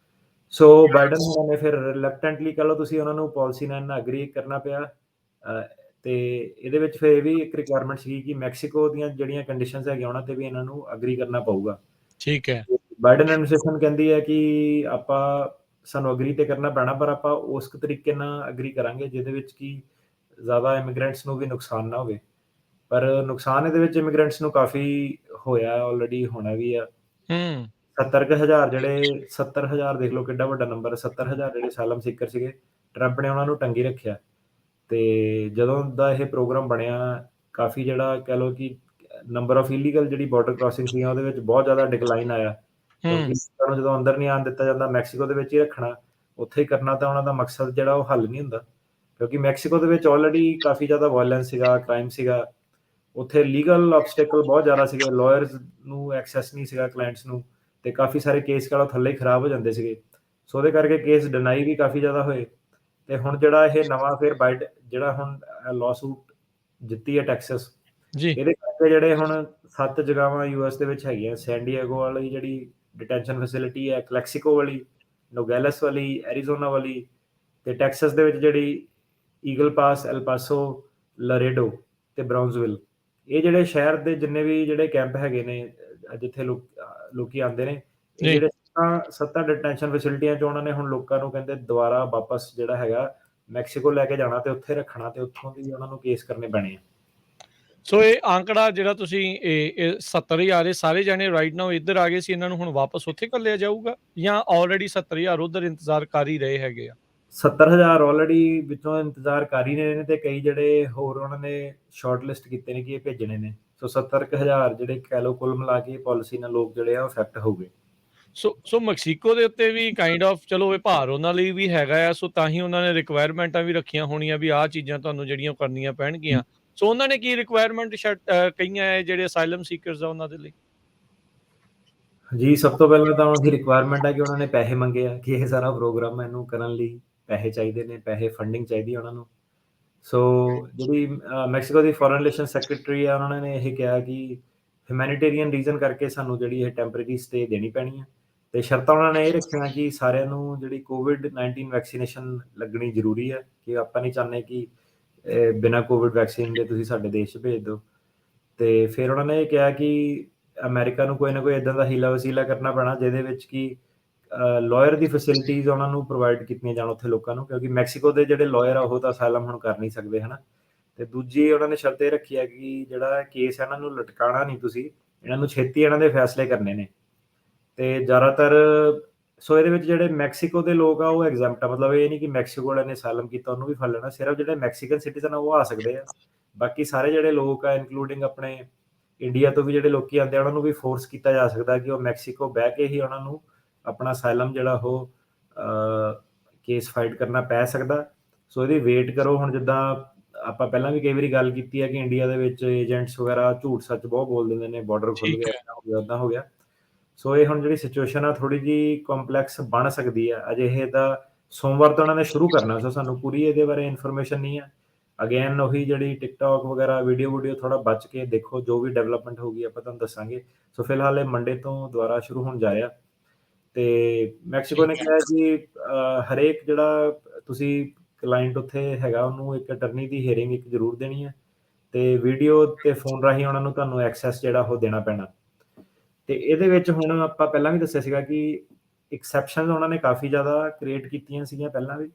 ਸੋ ਬਾਈਡਨ ਹੋਣਾ ਨੇ ਫਿਰ ਰਿਲੈਕਟੈਂਟਲੀ ਕਹਿ ਲਓ ਤੁਸੀਂ, ਉਹਨਾਂ ਨੂੰ ਪਾਲਿਸੀ ਨਾਲ ਐਗਰੀ ਕਰਨਾ ਪਿਆ। ਤੇ ਇਹਦੇ ਵਿੱਚ ਫਿਰ ਇਹ ਵੀ ਇੱਕ ਰਿਕੁਆਇਰਮੈਂਟ ਸੀ ਕਿ ਮੈਕਸੀਕੋ ਦੀਆਂ ਜਿਹੜੀਆਂ ਕੰਡੀਸ਼ਨਸ ਹੈਗੀਆਂ ਉਹਨਾਂ ਤੇ ਵੀ ਇਹਨਾਂ ਨੂੰ ਐਗਰੀ ਕਰਨਾ ਪਊਗਾ। ਠੀਕ ਹੈ। ਬਾਈਡਨ ਐਡਮਿਨਿਸਟ੍ਰੇਸ਼ਨ ਕਹਿੰਦੀ ਹੈ ਕਿ ਆਪਾਂ ਸਾਨੂੰ ਐਗਰੀ ਤੇ ਕਰਨਾ ਪੈਣਾ, ਪਰ ਆਪਾਂ ਉਸ ਤਰੀਕੇ ਨਾਲ ਐਗਰੀ ਕਰਾਂਗੇ ਜਿਹਦੇ ਵਿੱਚ ਕਿ ਜ਼ਿਆਦਾ ਇਮੀਗ੍ਰੈਂਟਸ ਨੂੰ ਵੀ ਨੁਕਸਾਨ ਨਾ ਹੋਵੇ। ਪਰ ਨੁਕਸਾਨ ਇਹਦੇ ਵਿੱਚ ਇਮੀਗ੍ਰੈਂਟਸ ਨੂੰ ਕਾਫੀ ਹੋਇਆ, ਆਲਰੇਡੀ ਹੋਣਾ ਵੀ ਆ। 70,000 ਜਿਹੜੇ 70,000 ਦੇਖ ਲਓ ਕਿੱਡਾ ਵੱਡਾ ਨੰਬਰ, 70,000 ਜਿਹੜੇ ਅਸਾਈਲਮ ਸੀਕਰ ਸੀਗੇ, ਟਰੰਪ ਨੇ ਉਹਨਾਂ ਨੂੰ ਟੰਗੀ ਰੱਖਿਆ। ਤੇ ਜਦੋਂ ਦਾ ਇਹ ਪ੍ਰੋਗਰਾਮ ਬਣਿਆ, ਕਾਫੀ ਜਿਹੜਾ ਕਹਿ ਲਓ ਕਿ ਨੰਬਰ ਆਫ ਇਲੀਗਲ ਜਿਹੜੀ ਬਾਰਡਰ ਕ੍ਰਾਸਿੰਗ ਸੀਗੀਆਂ ਉਹਦੇ ਵਿੱਚ ਬਹੁਤ ਜ਼ਿਆਦਾ ਡਿਕਲਾਈਨ ਆਇਆ, ਕਿਉਂਕਿ ਲੋਕਾਂ ਨੂੰ ਜਦੋਂ ਅੰਦਰ ਨਹੀਂ ਆਉਣ ਦਿੱਤਾ ਜਾਂਦਾ, ਮੈਕਸੀਕੋ ਦੇ ਵਿੱਚ ਹੀ ਰੱਖਣਾ, ਉੱਥੇ ਹੀ ਕਰਨਾ, ਤਾਂ ਉਹਨਾਂ ਦਾ ਮਕਸਦ ਜਿਹੜਾ ਉਹ ਹੱਲ ਨਹੀਂ ਹੁੰਦਾ, ਕਿਉਂਕਿ ਮੈਕਸੀਕੋ ਦੇ ਵਿੱਚ ਆਲਰੇਡੀ ਕਾਫੀ ਜ਼ਿਆਦਾ ਵਾਇਲੈਂਸ ਸੀਗਾ, ਕ੍ਰਾਈਮ ਸੀਗਾ, ਉੱਥੇ ਲੀਗਲ ਆਬਸਟੈਕਲ ਬਹੁਤ ਜ਼ਿਆਦਾ ਸੀਗੇ, ਲਾਇਰਸ ਨੂੰ ਐਕਸੈਸ ਨਹੀਂ ਸੀਗਾ ਕਲਾਇੰਟਸ ਨੂੰ, ਤੇ ਕਾਫੀ ਸਾਰੇ ਕੇਸ ਕਾਲੋਂ ਥੱਲੇ ਹੀ ਖਰਾਬ ਹੋ ਜਾਂਦੇ ਸੀਗੇ। ਸੋ ਉਹਦੇ ਕਰਕੇ ਕੇਸ ਡਿਨਾਈ ਵੀ ਕਾਫੀ ਜ਼ਿਆਦਾ ਹੋਏ। ਤੇ ਹੁਣ ਜਿਹੜਾ ਇਹ ਨਵਾਂ ਫਿਰ ਜਿਹੜਾ ਹੁਣ ਲਾਸੂਟ ਜਿੱਤੀ ਹੈ ਟੈਕਸਸ, ਇਹਦੇ ਕਰਕੇ ਜਿਹੜੇ ਹੁਣ 7 ਜਗ੍ਹਾਵਾਂ ਯੂਐਸ ਦੇ ਵਿੱਚ ਹੈਗੀਆਂ, ਸੈਨ ਡਿਏਗੋ ਵਾਲੀ ਜਿਹੜੀ ਡਿਟੈਂਸ਼ਨ ਫੈਸਿਲਿਟੀ ਹੈ, ਕਲੈਕਸੀਕੋ ਵਾਲੀ, ਨੋਗੈਲਸ ਵਾਲੀ, ਐਰੀਜ਼ੋਨਾ ਵਾਲੀ, ਤੇ ਟੈਕਸਸ ਦੇ ਵਿੱਚ ਜਿਹੜੀ ਈਗਲ ਪਾਸ, ਐਲ ਪਾਸੋ, ਲਰੇਡੋ ਤੇ ਬਰਾਊਨਸਵਿਲ, ਇਹ ਜਿਹੜੇ ਸ਼ਹਿਰ ਦੇ ਜਿੰਨੇ ਵੀ ਜਿਹੜੇ ਕੈਂਪ ਹੈਗੇ ਨੇ ਜਿੱਥੇ ਲੋਕੀ ਆਉਂਦੇ ਨੇ, ਇਹ ਜਿਹੜੇ 7 ਡਿਟੈਂਸ਼ਨ ਫੈਸਿਲਿਟੀਆਂ 'ਚ ਉਹਨਾਂ ਨੇ ਹੁਣ ਲੋਕਾਂ ਨੂੰ ਕਹਿੰਦੇ ਦੁਬਾਰਾ ਵਾਪਸ ਜਿਹੜਾ ਹੈਗਾ ਮੈਕਸੀਕੋ ਲੈ ਕੇ ਜਾਣਾ ਤੇ ਉੱਥੇ ਰੱਖਣਾ, ਤੇ ਉੱਥੋਂ ਦੀ ਉਹਨਾਂ ਨੂੰ ਕੇਸ ਕਰਨੇ ਪੈਣੇ ਆ। ਸੋ ਇਹ ਆંકੜਾ ਜਿਹੜਾ ਤੁਸੀਂ ਇਹ 70,000 ਸਾਰੇ ਜਾਣੇ ਰਾਈਟ ਨਾਓ ਇੱਧਰ ਆ ਗਏ ਸੀ, ਇਹਨਾਂ ਨੂੰ ਹੁਣ ਵਾਪਸ ਉੱਥੇ ਘੱਲਿਆ ਜਾਊਗਾ ਜਾਂ ਆਲਰੇਡੀ 70,000 ਉੱਧਰ ਇੰਤਜ਼ਾਰ ਕਰ ਹੀ ਰਹੇ ਹੈਗੇ ਆ? 70,000 ਆਲਰੇਡੀ ਵਿੱਚੋਂ ਇੰਤਜ਼ਾਰ ਕਰ ਹੀ ਰਹੇ ਨੇ, ਤੇ ਕਈ ਜਿਹੜੇ ਹੋਰ ਉਹਨਾਂ ਨੇ ਸ਼ਾਰਟ ਲਿਸਟ ਕੀਤੇ ਨੇ ਕਿ ਇਹ ਭੇਜਣੇ ਨੇ। ਸੋ 70,000 ਜਿਹੜੇ ਕਹਿ ਲਓ ਕੁੱਲ ਮਿਲਾ ਕੇ ਪਾਲਿਸੀ ਨਾਲ ਲੋਕ ਜਿਹੜੇ ਆ ਅਫੈਕਟ ਹੋ ਗਏ। ਸੋ ਮੈਕਸੀਕੋ ਦੇ ਉੱਤੇ ਵੀ ਕਾਈਂਡ ਆਫ ਚਲੋ ਇਹ ਭਾਰ ਉਹਨਾਂ ਲਈ ਵੀ ਹੈਗਾ ਆ, ਸੋ ਤਾਂ ਹੀ ਉਹਨਾਂ ਨੇ ਰਿਕੁਆਇਰਮੈਂਟਾਂ ਵੀ ਰੱਖੀਆਂ ਹੋਣੀਆਂ ਵੀ ਆਹ ਚੀਜ਼ਾਂ ਤੁਹਾਨੂੰ ਜਿਹੜੀਆਂ ਕਰਨੀਆਂ ਪੈਣਗੀਆਂ। ਸੋ ਉਹਨਾਂ ਨੇ ਕੀ ਰਿਕੁਆਇਰਮੈਂਟ ਕਹੀਆਂ ਹੈ ਜਿਹੜੇ ਅਸਾਈਲਮ ਸੀਕਰਸ ਆ ਉਹਨਾਂ ਦੇ ਲਈ? ਜੀ, ਸਭ ਤੋਂ ਪਹਿਲਾਂ ਤਾਂ ਉਹਦੀ ਰਿਕੁਆਇਰਮੈਂਟ ਹੈ ਕਿ ਉਹਨਾਂ ਨੇ ਪੈਸੇ ਮੰਗੇ ਆ, ਕਿ ਇਹ ਸਾਰਾ ਪ੍ਰੋਗਰਾਮ ਇਹਨੂੰ ਕਰਨ ਲਈ ਪੈਸੇ ਚਾਹੀਦੇ ਨੇ, ਪੈਸੇ ਫੰਡਿੰਗ ਚਾਹੀਦੀ ਹੈ ਉਹਨਾਂ ਨੂੰ। ਸੋ ਜਿਹੜੀ ਮੈਕਸੀਕੋ ਦੀ ਫੋਰਨ ਰਿਲੇਸ਼ਨ ਸੈਕਟਰੀ ਆ, ਉਹਨਾਂ ਨੇ ਇਹ ਕਿਹਾ ਕਿ ਹਿਊਮੈਨਿਟੇਰੀਅਨ ਰੀਜ਼ਨ ਕਰਕੇ ਸਾਨੂੰ ਜਿਹੜੀ ਇਹ ਟੈਂਪਰੇਰੀ ਸਟੇ ਦੇਣੀ ਪੈਣੀ ਹੈ, ਤੇ ਸ਼ਰਤਾਂ ਉਹਨਾਂ ਨੇ ਇਹ ਰੱਖੀਆਂ ਕਿ ਸਾਰਿਆਂ ਨੂੰ ਜਿਹੜੀ COVID-19 ਵੈਕਸੀਨੇਸ਼ਨ ਲੱਗਣੀ ਜ਼ਰੂਰੀ ਹੈ, ਕਿ ਆਪਾਂ ਨਹੀਂ ਚਾਹੁੰਦੇ ਕਿ ਬਿਨਾਂ ਕੋਵਿਡ ਵੈਕਸੀਨ ਦੇ ਤੁਸੀਂ ਸਾਡੇ ਦੇਸ਼ 'ਚ ਭੇਜ ਦਿਓ। ਤੇ ਫਿਰ ਉਹਨਾਂ ਨੇ ਇਹ ਕਿਹਾ ਕਿ ਅਮਰੀਕਾ ਨੂੰ ਕੋਈ ਨਾ ਕੋਈ ਇੱਦਾਂ ਦਾ ਹੀਲਾ ਵਸੀਲਾ ਕਰਨਾ ਪੈਣਾ ਜਿਹਦੇ ਵਿੱਚ ਕਿ ਲਾਇਰ ਦੀ ਫੈਸਿਲਿਟੀਜ਼ ਉਹਨਾਂ ਨੂੰ ਪ੍ਰੋਵਾਈਡ ਕੀਤੀਆਂ ਜਾਣ ਉੱਥੇ ਲੋਕਾਂ ਨੂੰ, ਕਿਉਂਕਿ ਮੈਕਸੀਕੋ ਦੇ ਜਿਹੜੇ ਲਾਇਰ ਆ ਉਹ ਤਾਂ ਅਸਾਈਲਮ ਹੁਣ ਕਰ ਨਹੀਂ ਸਕਦੇ, ਹੈ ਨਾ। ਤੇ ਦੂਜੀ ਉਹਨਾਂ ਨੇ ਸ਼ਰਤ ਇਹ ਰੱਖੀ ਹੈ ਕਿ ਜਿਹੜਾ ਕੇਸ ਇਹਨਾਂ ਨੂੰ ਲਟਕਾਉਣਾ ਨਹੀਂ ਤੁਸੀਂ, ਇਹਨਾਂ ਨੂੰ ਛੇਤੀ ਇਹਨਾਂ ਦੇ ਫੈਸਲੇ ਕਰਨੇ ਨੇ। ਤੇ ਜ਼ਿਆਦਾਤਰ ਸੋ ਇਹਦੇ ਵਿੱਚ ਜਿਹੜੇ ਮੈਕਸੀਕੋ ਦੇ ਲੋਕ ਆ ਉਹ ਐਗਜ਼ੈਂਪਟ ਆ, ਮਤਲਬ ਇਹ ਨਹੀਂ ਕਿ ਮੈਕਸੀਕੋ ਵਾਲਿਆਂ ਨੇ ਅਸਾਈਲਮ ਕੀਤਾ ਉਹਨੂੰ ਵੀ ਫੜ ਲੈਣਾ, ਸਿਰਫ ਜਿਹੜੇ ਮੈਕਸੀਕਨ ਸਿਟੀਜ਼ਨ ਆ ਉਹ ਆ ਸਕਦੇ ਆ। ਬਾਕੀ ਸਾਰੇ ਜਿਹੜੇ ਲੋਕ ਆ ਇਨਕਲੂਡਿੰਗ ਆਪਣੇ ਇੰਡੀਆ ਤੋਂ ਵੀ ਜਿਹੜੇ ਲੋਕੀ ਆਉਂਦੇ ਆ, ਉਹਨਾਂ ਨੂੰ ਵੀ ਫੋਰਸ ਕੀਤਾ ਜਾ ਸਕਦਾ ਕਿ ਉਹ ਮੈਕਸੀਕੋ ਬਹਿ ਕੇ ਹੀ ਉਹਨਾਂ ਨੂੰ ਆਪਣਾ ਅਸਾਈਲਮ ਜਿਹੜਾ ਉਹ ਕੇਸ ਫਾਈਟ ਕਰਨਾ ਪੈ ਸਕਦਾ। ਸੋ ਇਹਦੀ ਵੇਟ ਕਰੋ। ਹੁਣ ਜਿੱਦਾਂ ਆਪਾਂ ਪਹਿਲਾਂ ਵੀ ਕਈ ਵਾਰੀ ਗੱਲ ਕੀਤੀ ਹੈ ਕਿ ਇੰਡੀਆ ਦੇ ਵਿੱਚ ਏਜੰਟਸ ਵਗੈਰਾ ਝੂਠ ਸੱਚ ਬਹੁਤ ਬੋਲ ਦਿੰਦੇ ਨੇ, ਬਾਰਡਰ ਖੁੱਲ ਗਿਆ, ਇੱਦਾਂ ਹੋ ਗਿਆ, ਉੱਦਾਂ ਹੋ ਗਿਆ। ਸੋ ਇਹ ਹੁਣ ਜਿਹੜੀ ਸਿਚੁਏਸ਼ਨ ਆ ਥੋੜੀ ਜਿਹੀ ਕੰਪਲੈਕਸ ਬਣ ਸਕਦੀ ਆ। ਅਜੇ ਇਹ ਤਾਂ ਸੋਮਵਾਰ ਤੋਂ ਉਹਨਾਂ ਨੇ ਸ਼ੁਰੂ ਕਰਨਾ, ਸੋ ਸਾਨੂੰ ਪੂਰੀ ਇਹਦੇ ਬਾਰੇ ਇਨਫੋਰਮੇਸ਼ਨ ਨਹੀਂ ਆ। ਅਗੇਨ ਉਹੀ ਜਿਹੜੀ ਟਿਕਟੌਕ ਵਗੈਰਾ ਵੀਡੀਓ ਥੋੜਾ ਬਚ ਕੇ ਦੇਖੋ, ਜੋ ਵੀ ਡਿਵੈਲਪਮੈਂਟ ਹੋਊਗੀ ਆਪਾਂ ਤੁਹਾਨੂੰ ਦੱਸਾਂਗੇ। ਸੋ ਫਿਲਹਾਲ ਇਹ ਮੰਡੇ ਤੋਂ ਦੁਬਾਰਾ ਸ਼ੁਰੂ ਹੋਣ ਜਾ ਰਿਹਾ। ਤੇ ਮੈਕਸੀਕੋ ਨੇ ਕਿਹਾ ਕਿ ਹਰੇਕ ਜਿਹੜਾ ਤੁਸੀਂ ਕਲਾਇੰਟ ਉੱਥੇ ਹੈਗਾ ਉਹਨੂੰ ਇੱਕ ਅਟਰਨੀ ਦੀ ਹੀਅਰਿੰਗ ਇੱਕ ਜ਼ਰੂਰ ਦੇਣੀ ਹੈ, ਤੇ ਵੀਡੀਓ ਤੇ ਫੋਨ ਰਾਹੀਂ ਉਹਨਾਂ ਨੂੰ ਤੁਹਾਨੂੰ ਐਕਸੈਸ ਜਿਹੜਾ ਉਹ ਦੇਣਾ ਪੈਣਾ। ਤੇ ਇਹਦੇ ਵਿੱਚ ਹੁਣ ਆਪਾਂ ਪਹਿਲਾਂ ਵੀ ਦੱਸਿਆ ਸੀਗਾ ਕਿ ਐਕਸੈਪਸ਼ਨ ਉਹਨਾਂ ਨੇ ਕਾਫੀ ਜ਼ਿਆਦਾ ਕ੍ਰੀਏਟ ਕੀਤੀਆਂ ਸੀਗੀਆਂ ਪਹਿਲਾਂ ਵੀ,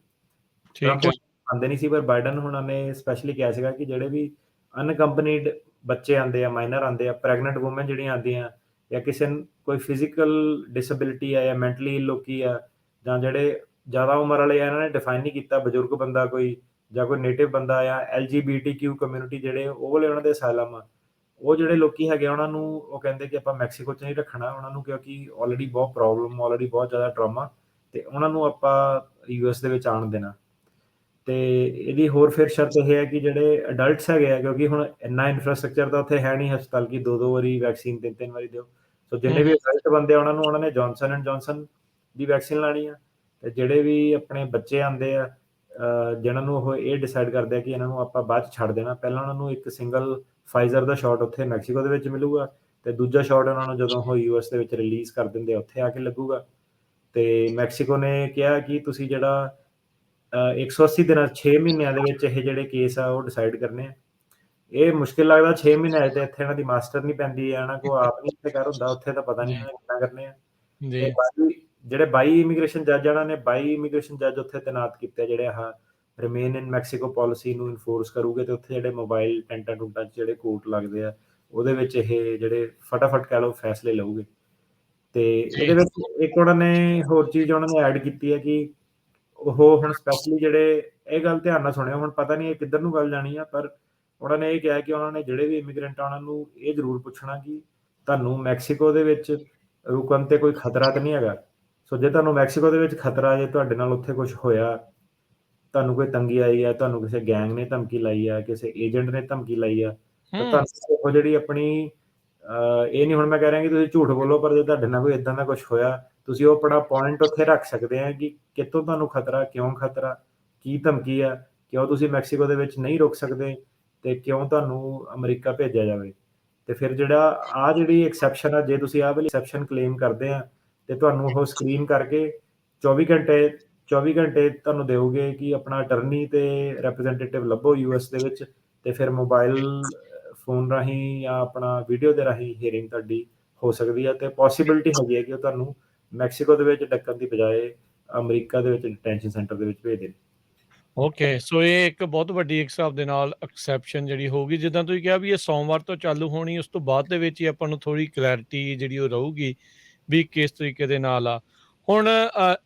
ਟਰੰਪ ਆਉਂਦੇ ਨਹੀਂ ਸੀ, ਪਰ ਬਾਈਡਨ ਹੁਣਾਂ ਨੇ ਸਪੈਸ਼ਲੀ ਕਿਹਾ ਸੀਗਾ ਕਿ ਜਿਹੜੇ ਵੀ ਅਨਕੰਪਨੀਡ ਬੱਚੇ ਆਉਂਦੇ ਆ, ਮਾਈਨਰ ਆਉਂਦੇ ਆ, ਪ੍ਰੈਗਨੈਂਟ ਵੂਮਨ ਜਿਹੜੀਆਂ ਆਉਂਦੀਆਂ, ਜਾਂ ਕਿਸੇ ਨੂੰ ਕੋਈ ਫਿਜ਼ੀਕਲ ਡਿਸੇਬਿਲਿਟੀ ਆ ਜਾਂ ਮੈਂਟਲੀ ਲੋਕੀ ਆ, ਜਾਂ ਜਿਹੜੇ ਜ਼ਿਆਦਾ ਉਮਰ ਵਾਲੇ ਆ, ਇਹਨਾਂ ਨੇ ਡਿਫਾਈਨ ਨਹੀਂ ਕੀਤਾ ਬਜ਼ੁਰਗ ਬੰਦਾ ਕੋਈ ਜਾਂ ਕੋਈ ਨੇਟਿਵ ਬੰਦਾ ਆ, LGBTQ ਕਮਿਊਨਿਟੀ ਜਿਹੜੇ ਉਹ ਵਾਲੇ ਉਹਨਾਂ ਦੇ ਅਸਾਈਲਮ ਆ, ਉਹ ਜਿਹੜੇ ਲੋਕੀ ਹੈਗੇ ਉਹਨਾਂ ਨੂੰ ਉਹ ਕਹਿੰਦੇ ਕਿ ਆਪਾਂ ਮੈਕਸੀਕੋ 'ਚ ਨਹੀਂ ਰੱਖਣਾ ਉਹਨਾਂ ਨੂੰ, ਕਿਉਂਕਿ ਆਲਰੇਡੀ ਬਹੁਤ ਪ੍ਰੋਬਲਮ, ਆਲਰੇਡੀ ਬਹੁਤ ਜ਼ਿਆਦਾ ਟਰਾਮਾ, ਤੇ ਉਹਨਾਂ ਨੂੰ ਆਪਾਂ US ਦੇ ਵਿੱਚ ਆਉਣ ਦੇਣਾ। ਤੇ ਇਹਦੀ ਹੋਰ ਫਿਰ ਸ਼ਰਤ ਇਹ ਹੈ ਕਿ ਜਿਹੜੇ ਅਡਲਟਸ ਹੈਗੇ ਆ, ਕਿਉਂਕਿ ਹੁਣ ਇੰਨਾ ਇਨਫਰਾਸਟ੍ਰਕਚਰ ਤਾਂ ਉੱਥੇ ਹੈ ਨਹੀਂ ਹਸਪਤਾਲ ਕੀ 2-2 ਵਾਰੀ ਵੈਕਸੀਨ 3-3 ਵਾਰੀ ਦਿਓ। ਸੋ ਜਿੰਨੇ ਵੀ ਅਡਲਟ ਬੰਦੇ ਆ ਉਹਨਾਂ ਨੇ Johnson and Johnson the vaccine ਲਾਣੀ ਆ। ਤੇ ਜਿਹੜੇ ਵੀ ਆਪਣੇ ਬੱਚੇ ਆਉਂਦੇ ਆ, ਜਿਹਨਾਂ ਨੂੰ ਉਹ ਇਹ ਡਿਸਾਈਡ ਕਰਦੇ ਆ ਕਿ ਇਹਨਾਂ ਨੂੰ ਆਪਾਂ ਬਾਅਦ 'ਚ ਛੱਡ ਦੇਣਾ, ਪਹਿਲਾਂ ਉਹਨਾਂ ਨੂੰ ਇੱਕ ਸਿੰਗਲ ਫਾਈਜ਼ਰ ਦਾ ਸ਼ਾਟ ਉੱਥੇ ਮੈਕਸੀਕੋ ਦੇ ਵਿੱਚ ਮਿਲੂਗਾ, ਤੇ ਦੂਜਾ ਸ਼ਾਟ ਉਹਨਾਂ ਨੂੰ ਜਦੋਂ ਉਹ ਯੂਐਸ ਦੇ ਵਿੱਚ ਰਿਲੀਜ਼ ਕਰ ਦਿੰਦੇ ਆ ਉੱਥੇ ਆ ਕੇ ਲੱਗੂਗਾ। ਤੇ ਮੈਕਸੀਕੋ ਨੇ ਕਿਹਾ ਕਿ ਤੁਸੀਂ ਜਿਹੜਾ 180 ਦਿਨਾਂ 6 ਮਹੀਨਿਆਂ ਦੇ ਵਿੱਚ ਇਹ ਜਿਹੜੇ ਕੇਸ ਆ ਉਹ ਡਿਸਾਈਡ ਕਰਨੇ ਆ। ਇਹ ਮੁਸ਼ਕਿਲ ਲੱਗਦਾ 6 ਮਹੀਨਿਆਂ 'ਚ, ਤੇ ਇੱਥੇ ਇਹਨਾਂ ਦੀ ਮਾਸਟਰ ਨਹੀਂ ਪੈਂਦੀ ਹੈ, ਇਹਨਾਂ ਕੋਲ ਆਪ ਨਹੀਂ ਇੱਥੇ ਕਰ ਹੁੰਦਾ, ਉੱਥੇ ਤਾਂ ਪਤਾ ਨਹੀਂ ਜੀ, ਇਹਨਾਂ ਨੇ ਕਿੱਦਾਂ ਕਰਨੇ ਆ। ਜੀ, ਤੇ ਬਾਕੀ ਜਿਹੜੇ 22 ਇਮੀਗ੍ਰੇਸ਼ਨ ਜੱਜ ਇਹਨਾਂ ਨੇ 22 ਇਮੀਗ੍ਰੇਸ਼ਨ ਜੱਜ ਉੱਥੇ ਤੈਨਾਤ ਕੀਤੇ, ਜਿਹੜੇ ਆਹ ਰਿਮੇਨ ਇਨ ਮੈਕਸੀਕੋ ਪਾਲਿਸੀ ਨੂੰ ਇਨਫੋਰਸ ਕਰੂਗੇ, ਤੇ ਉੱਥੇ ਜਿਹੜੇ ਮੋਬਾਈਲ ਟੈਂਟਾਂ ਟੂਟਾਂ 'ਚ ਜਿਹੜੇ ਕੋਰਟ ਲੱਗਦੇ ਆ ਉਹਦੇ ਵਿੱਚ ਇਹ ਜਿਹੜੇ ਫਟਾਫਟ ਕਹਿ ਲਓ ਫੈਸਲੇ ਲਊਗੇ। ਤੇ ਜੀ। ਇਹਦੇ ਵਿੱਚ ਇੱਕ ਉਹਨਾਂ ਨੇ ਹੋਰ ਚੀਜ਼ ਉਹਨਾਂ ਨੇ ਐਡ ਕੀਤੀ ਹੈ ਕਿ ਉਹ ਹੁਣ ਸਪੈਸ਼ਲੀ ਜਿਹੜੇ, ਇਹ ਗੱਲ ਧਿਆਨ ਨਾਲ ਸੁਣਿਓ, ਹੁਣ ਪਤਾ ਨਹੀਂ ਇਹ ਕਿੱਧਰ ਨੂੰ ਗੱਲ ਜਾਣੀ ਆ, ਪਰ ਉਹਨਾਂ ਨੇ ਇਹ ਕਿਹਾ ਕਿ ਉਹਨਾਂ ਨੇ ਜਿਹੜੇ ਵੀ ਇਮੀਗ੍ਰੈਂਟ ਆ ਉਹਨਾਂ ਨੂੰ ਇਹ ਜ਼ਰੂਰ ਪੁੱਛਣਾ ਕਿ ਤੁਹਾਨੂੰ ਮੈਕਸੀਕੋ ਦੇ ਵਿੱਚ ਰੁਕਣ ਤੇ ਕੋਈ ਖਤਰਾ ਤਾਂ ਨਹੀਂ ਹੈਗਾ। ਸੋ ਜੇ ਤੁਹਾਨੂੰ ਮੈਕਸੀਕੋ ਦੇ ਵਿੱਚ ਖਤਰਾ, ਜੇ ਤੁਹਾਡੇ ਨਾਲ ਉੱਥੇ ਕੁਝ ਹੋਇਆ, ਤੁਹਾਨੂੰ ਕੋਈ ਤੰਗੀ ਆਈ ਆ, ਤੁਹਾਨੂੰ ਕਿਸੇ ਗੈਂਗ ਨੇ ਧਮਕੀ ਲਾਈ ਆ, ਕਿਸੇ ਏਜੰਟ ਨੇ ਧਮਕੀ ਲਾਈ ਆ, ਤਾਂ ਹੂੰ, ਤੁਹਾਨੂੰ ਉਹ ਜਿਹੜੀ ਆਪਣੀ ਇਹ ਨਹੀਂ ਹੁਣ ਮੈਂ ਕਹਿ ਰਿਹਾ ਕਿ ਤੁਸੀਂ ਝੂਠ ਬੋਲੋ, ਪਰ ਜੇ ਤੁਹਾਡੇ ਨਾਲ ਕੋਈ ਇਦਾਂ ਦਾ ਕੁਝ ਹੋਇਆ, ਤੁਸੀਂ ਉਹ ਆਪਣਾ ਪੁਆਇੰਟ ਉੱਥੇ ਰੱਖ ਸਕਦੇ ਆ ਕਿ ਕਿੱਥੋਂ ਤੁਹਾਨੂੰ ਖਤਰਾ, ਕਿਉਂ ਖਤਰਾ, ਕੀ ਧਮਕੀ ਆ, ਕਿਉਂ ਤੁਸੀਂ ਮੈਕਸੀਕੋ ਦੇ ਵਿੱਚ ਨਹੀਂ ਰੁਕ ਸਕਦੇ, ਤੇ ਕਿਉਂ ਤੁਹਾਨੂੰ ਅਮਰੀਕਾ ਭੇਜਿਆ ਜਾਵੇ। ਤੇ ਫਿਰ ਜਿਹੜਾ ਆ ਜਿਹੜੀ ਐਕਸੈਪਸ਼ਨ ਆ, ਜੇ ਤੁਸੀਂ ਆਹ ਵਾਲੀ ਐਕਸੈਪਸ਼ਨ ਕਲੇਮ ਕਰਦੇ ਆ, ਤੇ ਤੁਹਾਨੂੰ ਉਹ ਸਕਰੀਨ ਕਰਕੇ 24 ਘੰਟੇ 24 ਘੰਟੇ ਤੁਹਾਨੂੰ ਦੇਊਗੇ ਕਿ ਆਪਣਾ ਅਟਰਨੀ ਤੇ ਰਿਪਰੈਜ਼ੈਂਟੇਟਿਵ ਲੱਭੋ ਯੂਐਸ ਦੇ ਵਿੱਚ, ਤੇ ਫਿਰ ਮੋਬਾਈਲ ਫੋਨ ਰਾਹੀਂ ਜਾਂ ਆਪਣਾ ਵੀਡੀਓ ਦੇ ਰਾਹੀਂ ਹੀਅਰਿੰਗ ਤੁਹਾਡੀ ਹੋ ਸਕਦੀ ਹੈ, ਤੇ ਪੋਸੀਬਿਲਿਟੀ ਹੈਗੀ ਹੈ ਕਿ ਉਹ ਤੁਹਾਨੂੰ ਮੈਕਸੀਕੋ ਦੇ ਵਿੱਚ ਡੱਕਣ ਦੀ ਬਜਾਏ ਅਮਰੀਕਾ ਦੇ ਵਿੱਚ ਡਿਟੈਂਸ਼ਨ ਸੈਂਟਰ ਦੇ ਵਿੱਚ ਭੇਜ ਦੇਣ। ਓਕੇ। ਸੋ ਇਹ ਇੱਕ ਬਹੁਤ ਵੱਡੀ ਇੱਕ ਹਿਸਾਬ ਦੇ ਨਾਲ ਐਕਸੈਪਸ਼ਨ ਜਿਹੜੀ ਹੋਊਗੀ, ਜਿੱਦਾਂ ਤੁਸੀਂ ਕਿਹਾ ਵੀ ਇਹ ਸੋਮਵਾਰ ਤੋਂ ਚਾਲੂ ਹੋਣੀ, ਉਸ ਤੋਂ ਬਾਅਦ ਦੇ ਵਿੱਚ ਹੀ ਆਪਾਂ ਨੂੰ ਥੋੜ੍ਹੀ ਕਲੈਰਿਟੀ ਜਿਹੜੀ ਉਹ ਰਹੂਗੀ ਵੀ ਕਿਸ ਤਰੀਕੇ ਦੇ ਨਾਲ ਆ। ਹੁਣ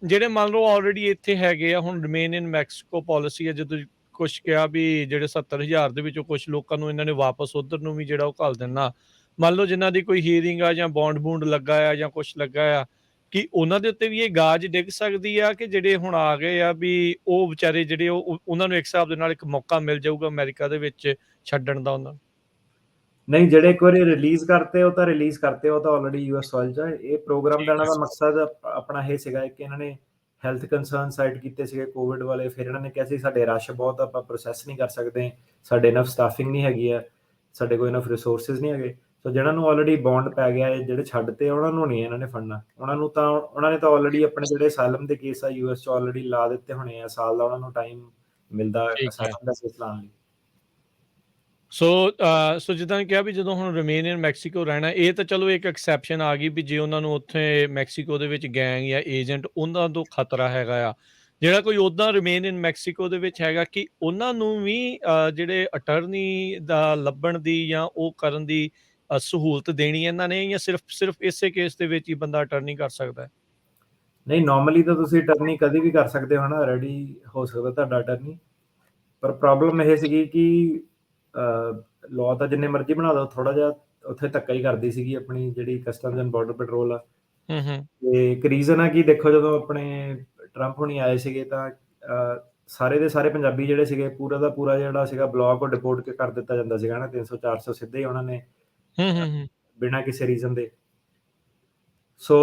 ਜਿਹੜੇ ਮੰਨ ਲਓ ਆਲਰੇਡੀ ਇੱਥੇ ਹੈਗੇ ਆ, ਹੁਣ ਰਿਮੇਨ ਇਨ ਮੈਕਸੀਕੋ ਪਾਲਿਸੀ ਆ, ਜਦੋਂ ਕੁਛ ਕਿਹਾ ਵੀ ਜਿਹੜੇ 70,000 ਦੇ ਵਿੱਚੋਂ ਕੁਛ ਲੋਕਾਂ ਨੂੰ ਇਹਨਾਂ ਨੇ ਵਾਪਸ ਉੱਧਰ ਨੂੰ ਵੀ ਜਿਹੜਾ ਉਹ ਘੱਲ ਦੇਣਾ। ਮੰਨ ਲਓ ਜਿਨ੍ਹਾਂ ਦੀ ਕੋਈ ਹੀਅਰਿੰਗ ਆ ਜਾਂ ਬੌਂਡ-ਬੂੰਡ ਲੱਗਾ ਆ ਜਾਂ ਕੁਛ ਲੱਗਾ ਆ, ਕਿ ਉਹਨਾਂ ਦੇ ਉੱਤੇ ਵੀ ਇਹ ਗਾਜ ਡਿੱਗ ਸਕਦੀ ਆ ਕਿ ਜਿਹੜੇ ਹੁਣ ਆ ਗਏ ਆ ਵੀ ਉਹ ਵਿਚਾਰੇ ਜਿਹੜੇ ਉਹਨਾਂ ਨੂੰ ਇੱਕ ਹਿਸਾਬ ਦੇ ਨਾਲ ਇੱਕ ਮੌਕਾ ਮਿਲ ਜਾਊਗਾ ਅਮਰੀਕਾ ਦੇ ਵਿੱਚ ਛੱਡਣ ਦਾ ਉਹਨਾਂ ਨੂੰ? ਨਹੀਂ, ਜਿਹੜੇ ਇੱਕ ਵਾਰੀ ਰਿਲੀਜ਼ ਕਰਤੇ ਉਹ ਤਾਂ ਰਿਲੀਜ਼ ਕਰਤੇ, ਉਹ ਤਾਂ ਆਲਰੇਡੀ ਯੂਐਸ ਸੋਇਲ 'ਚ ਆ। ਇਹ ਪ੍ਰੋਗਰਾਮ ਦਾ ਠੀਕ ਇਹਨਾਂ ਹੈ। ਦਾ ਮਕਸਦ ਆਪਣਾ ਇਹ ਸੀਗਾ ਕਿ ਇਹਨਾਂ ਨੇ ਹੈਲਥ ਕੰਸਰਨ ਸਾਈਟ ਕੀਤੇ ਸੀਗੇ ਕੋਵਿਡ ਵਾਲੇ, ਫਿਰ ਇਹਨਾਂ ਨੇ ਕਿਹਾ ਸੀ ਸਾਡੇ ਰਸ਼ ਬਹੁਤ, ਆਪਾਂ ਪ੍ਰੋਸੈਸ ਨਹੀਂ ਕਰ ਸਕਦੇ, ਸਾਡੇ ਇਨਫ ਸਟਾਫਿੰਗ ਨਹੀਂ ਹੈਗੀ ਆ, ਸਾਡੇ ਕੋਲ ਇਨਫ ਰਿਸੋਰਸਿਸ ਨਹੀਂ ਹੈਗੇ। ਸੋ ਜਿਹਨਾਂ ਨੂੰ ਆਲਰੇਡੀ ਬੌਂਡ ਪੈ ਗਿਆ ਹੈ, ਜਿਹੜੇ ਛੱਡਤੇ, ਉਹਨਾਂ ਨੂੰ ਨਹੀਂ ਇਹਨਾਂ ਨੇ ਫੜਨਾ। ਉਹਨਾਂ ਨੇ ਤਾਂ ਆਲਰੇਡੀ ਆਪਣੇ ਜਿਹੜੇ ਅਸਾਈਲਮ ਦੇ ਕੇਸ ਆ ਯੂਐਸ 'ਚ ਆਲਰੇਡੀ ਲਾ ਦਿੱਤੇ ਹੋਣੇ ਆ, ਸਾਲ ਦਾ ਉਹਨਾਂ ਨੂੰ ਟਾਈਮ ਮਿਲਦਾ ਠੀਕ ਹੈ। ਅਸਾਈਲਮ ਦਾ ਕੇਸ ਲਾਉਣ ਲਈ। ਸੋ ਸੋ ਜਿੱਦਾਂ ਕਿਹਾ ਵੀ ਜਦੋਂ ਹੁਣ ਰਿਮੇਨ ਇਨ ਮੈਕਸੀਕੋ ਰਹਿਣਾ, ਇਹ ਤਾਂ ਚਲੋ ਇੱਕ ਐਕਸੈਪਸ਼ਨ ਆ ਗਈ ਵੀ ਜੇ ਉਹਨਾਂ ਨੂੰ ਉੱਥੇ ਮੈਕਸੀਕੋ ਦੇ ਵਿੱਚ ਗੈਂਗ ਜਾਂ ਏਜੰਟ ਉਹਨਾਂ ਤੋਂ ਖਤਰਾ ਹੈਗਾ ਆ। ਜਿਹੜਾ ਕੋਈ ਉੱਦਾਂ ਰਿਮੇਨ ਇਨ ਮੈਕਸੀਕੋ ਦੇ ਵਿੱਚ ਹੈਗਾ, ਕਿ ਉਹਨਾਂ ਨੂੰ ਵੀ ਜਿਹੜੇ ਅਟਰਨੀ ਦਾ ਲੱਭਣ ਦੀ ਜਾਂ ਉਹ ਕਰਨ ਦੀ ਸਹੂਲਤ ਦੇਣੀ ਇਹਨਾਂ ਨੇ, ਜਾਂ ਸਿਰਫ ਇਸੇ ਕੇਸ ਦੇ ਵਿੱਚ ਹੀ ਬੰਦਾ ਅਟਰਨੀ ਕਰ ਸਕਦਾ ਹੈ? ਨਹੀਂ, ਨਾਰਮਲੀ ਤਾਂ ਤੁਸੀਂ ਅਟਰਨੀ ਕਦੇ ਵੀ ਕਰ ਸਕਦੇ ਹੋ ਨਾ, ਰੈਡੀ ਹੋ ਸਕਦਾ ਤੁਹਾਡਾ ਅਟਰਨੀ। ਪਰ ਪ੍ਰੋਬਲਮ ਇਹ ਸੀਗੀ ਕਿ ਲਾਅ ਤਾਂ ਜਿੰਨੇ ਮਰਜ਼ੀ ਬਣਾ ਦਿਓ, ਥੋੜ੍ਹਾ ਜਿਹਾ ਉੱਥੇ ਧੱਕਾ ਹੀ ਕਰਦੀ ਸੀਗੀ ਆਪਣੀ ਜਿਹੜੀ ਕਸਟਮਜ਼ ਐਂਡ ਬਾਰਡਰ ਪੈਟਰੋਲ ਆ। ਹੂੰ, ਹੂੰ। ਤੇ ਇੱਕ ਰੀਜ਼ਨ ਆ ਕਿ ਦੇਖੋ ਜਦੋਂ ਆਪਣੇ ਟਰੰਪ ਹੁਣੀ ਆਏ ਸੀਗੇ ਤਾਂ ਸਾਰੇ ਦੇ ਸਾਰੇ ਪੰਜਾਬੀ ਜਿਹੜੇ ਸੀਗੇ, ਪੂਰਾ ਦਾ ਪੂਰਾ ਜਿਹੜਾ ਸੀਗਾ ਬਲਾਕ ਉਹ ਡਿਪੋਰਟ ਕਰ ਦਿੱਤਾ ਜਾਂਦਾ ਸੀਗਾ ਨਾ, 300 400 ਸਿੱਧੇ ਹੀ ਉਹਨਾਂ ਨੇ ਹੂੰ, ਹੂੰ, ਹੂੰ। ਬਿਨਾਂ ਕਿਸੇ ਰੀਜ਼ਨ ਦੇ। ਸੋ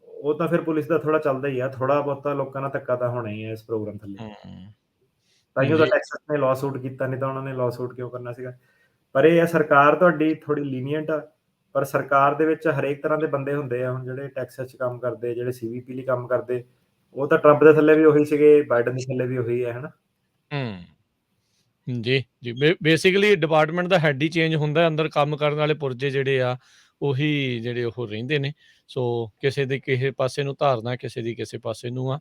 ਉਹ ਤਾਂ ਫਿਰ ਪੁਲਿਸ ਦਾ ਥੋੜ੍ਹਾ ਚੱਲਦਾ ਹੀ ਆ, ਥੋੜ੍ਹਾ ਬਹੁਤਾ ਲੋਕਾਂ ਨਾਲ ਧੱਕਾ ਤਾਂ ਹੋਣਾ ਹੀ ਹੈ ਇਸ ਪ੍ਰੋਗਰਾਮ ਥੱਲੇ। ਤਾਂਹੀਓ ਤਾਂ ਜੀ। ਟੈਕਸਸ ਨੇ ਲਾਅ ਸੂਟ ਕੀਤਾ, ਨਹੀਂ ਤਾਂ ਉਹਨਾਂ ਨੇ ਲਾਅ ਸੂਟ ਕਿਉਂ ਕਰਨਾ ਸੀਗਾ। ਪਰ ਇਹ ਆ ਸਰਕਾਰ ਤੁਹਾਡੀ ਥੋੜ੍ਹੀ ਲੀਨੀਅੰਟ ਆ, ਪਰ ਸਰਕਾਰ ਦੇ ਵਿੱਚ ਹਰੇਕ ਤਰ੍ਹਾਂ ਦੇ ਬੰਦੇ ਹੁੰਦੇ ਆ। ਹੁਣ ਜਿਹੜੇ ਟੈਕਸਸ 'ਚ ਕੰਮ ਕਰਦੇ, ਜਿਹੜੇ ਸੀਵੀਪੀ ਲਈ ਕੰਮ ਕਰਦੇ, ਉਹ ਤਾਂ ਟਰੰਪ ਦੇ ਥੱਲੇ ਵੀ ਉਹੀ ਸੀਗੇ, ਬਾਈਡਨ ਦੇ ਥੱਲੇ ਵੀ ਉਹੀ ਹੈ, ਹਨਾ? ਜੀ, ਜੀ। ਬੇਸਿਕਲੀ ਡਿਪਾਰਟਮੈਂਟ ਦਾ ਹੈਡ ਹੀ ਚੇਂਜ ਹੁੰਦਾ, ਅੰਦਰ ਕੰਮ ਕਰਨ ਵਾਲੇ ਪੁਰਜੇ ਜਿਹੜੇ ਆ, ਉਹੀ ਜਿਹੜੇ ਉਹ ਰਹਿੰਦੇ ਨੇ। ਸੋ ਕਿਸੇ ਦੇ ਕਿਸੇ ਪਾਸੇ ਨੂੰ ਧਾਰਨਾ, ਕਿਸੇ ਦੀ ਕਿਸੇ ਪਾਸੇ ਨੂੰ ਆ।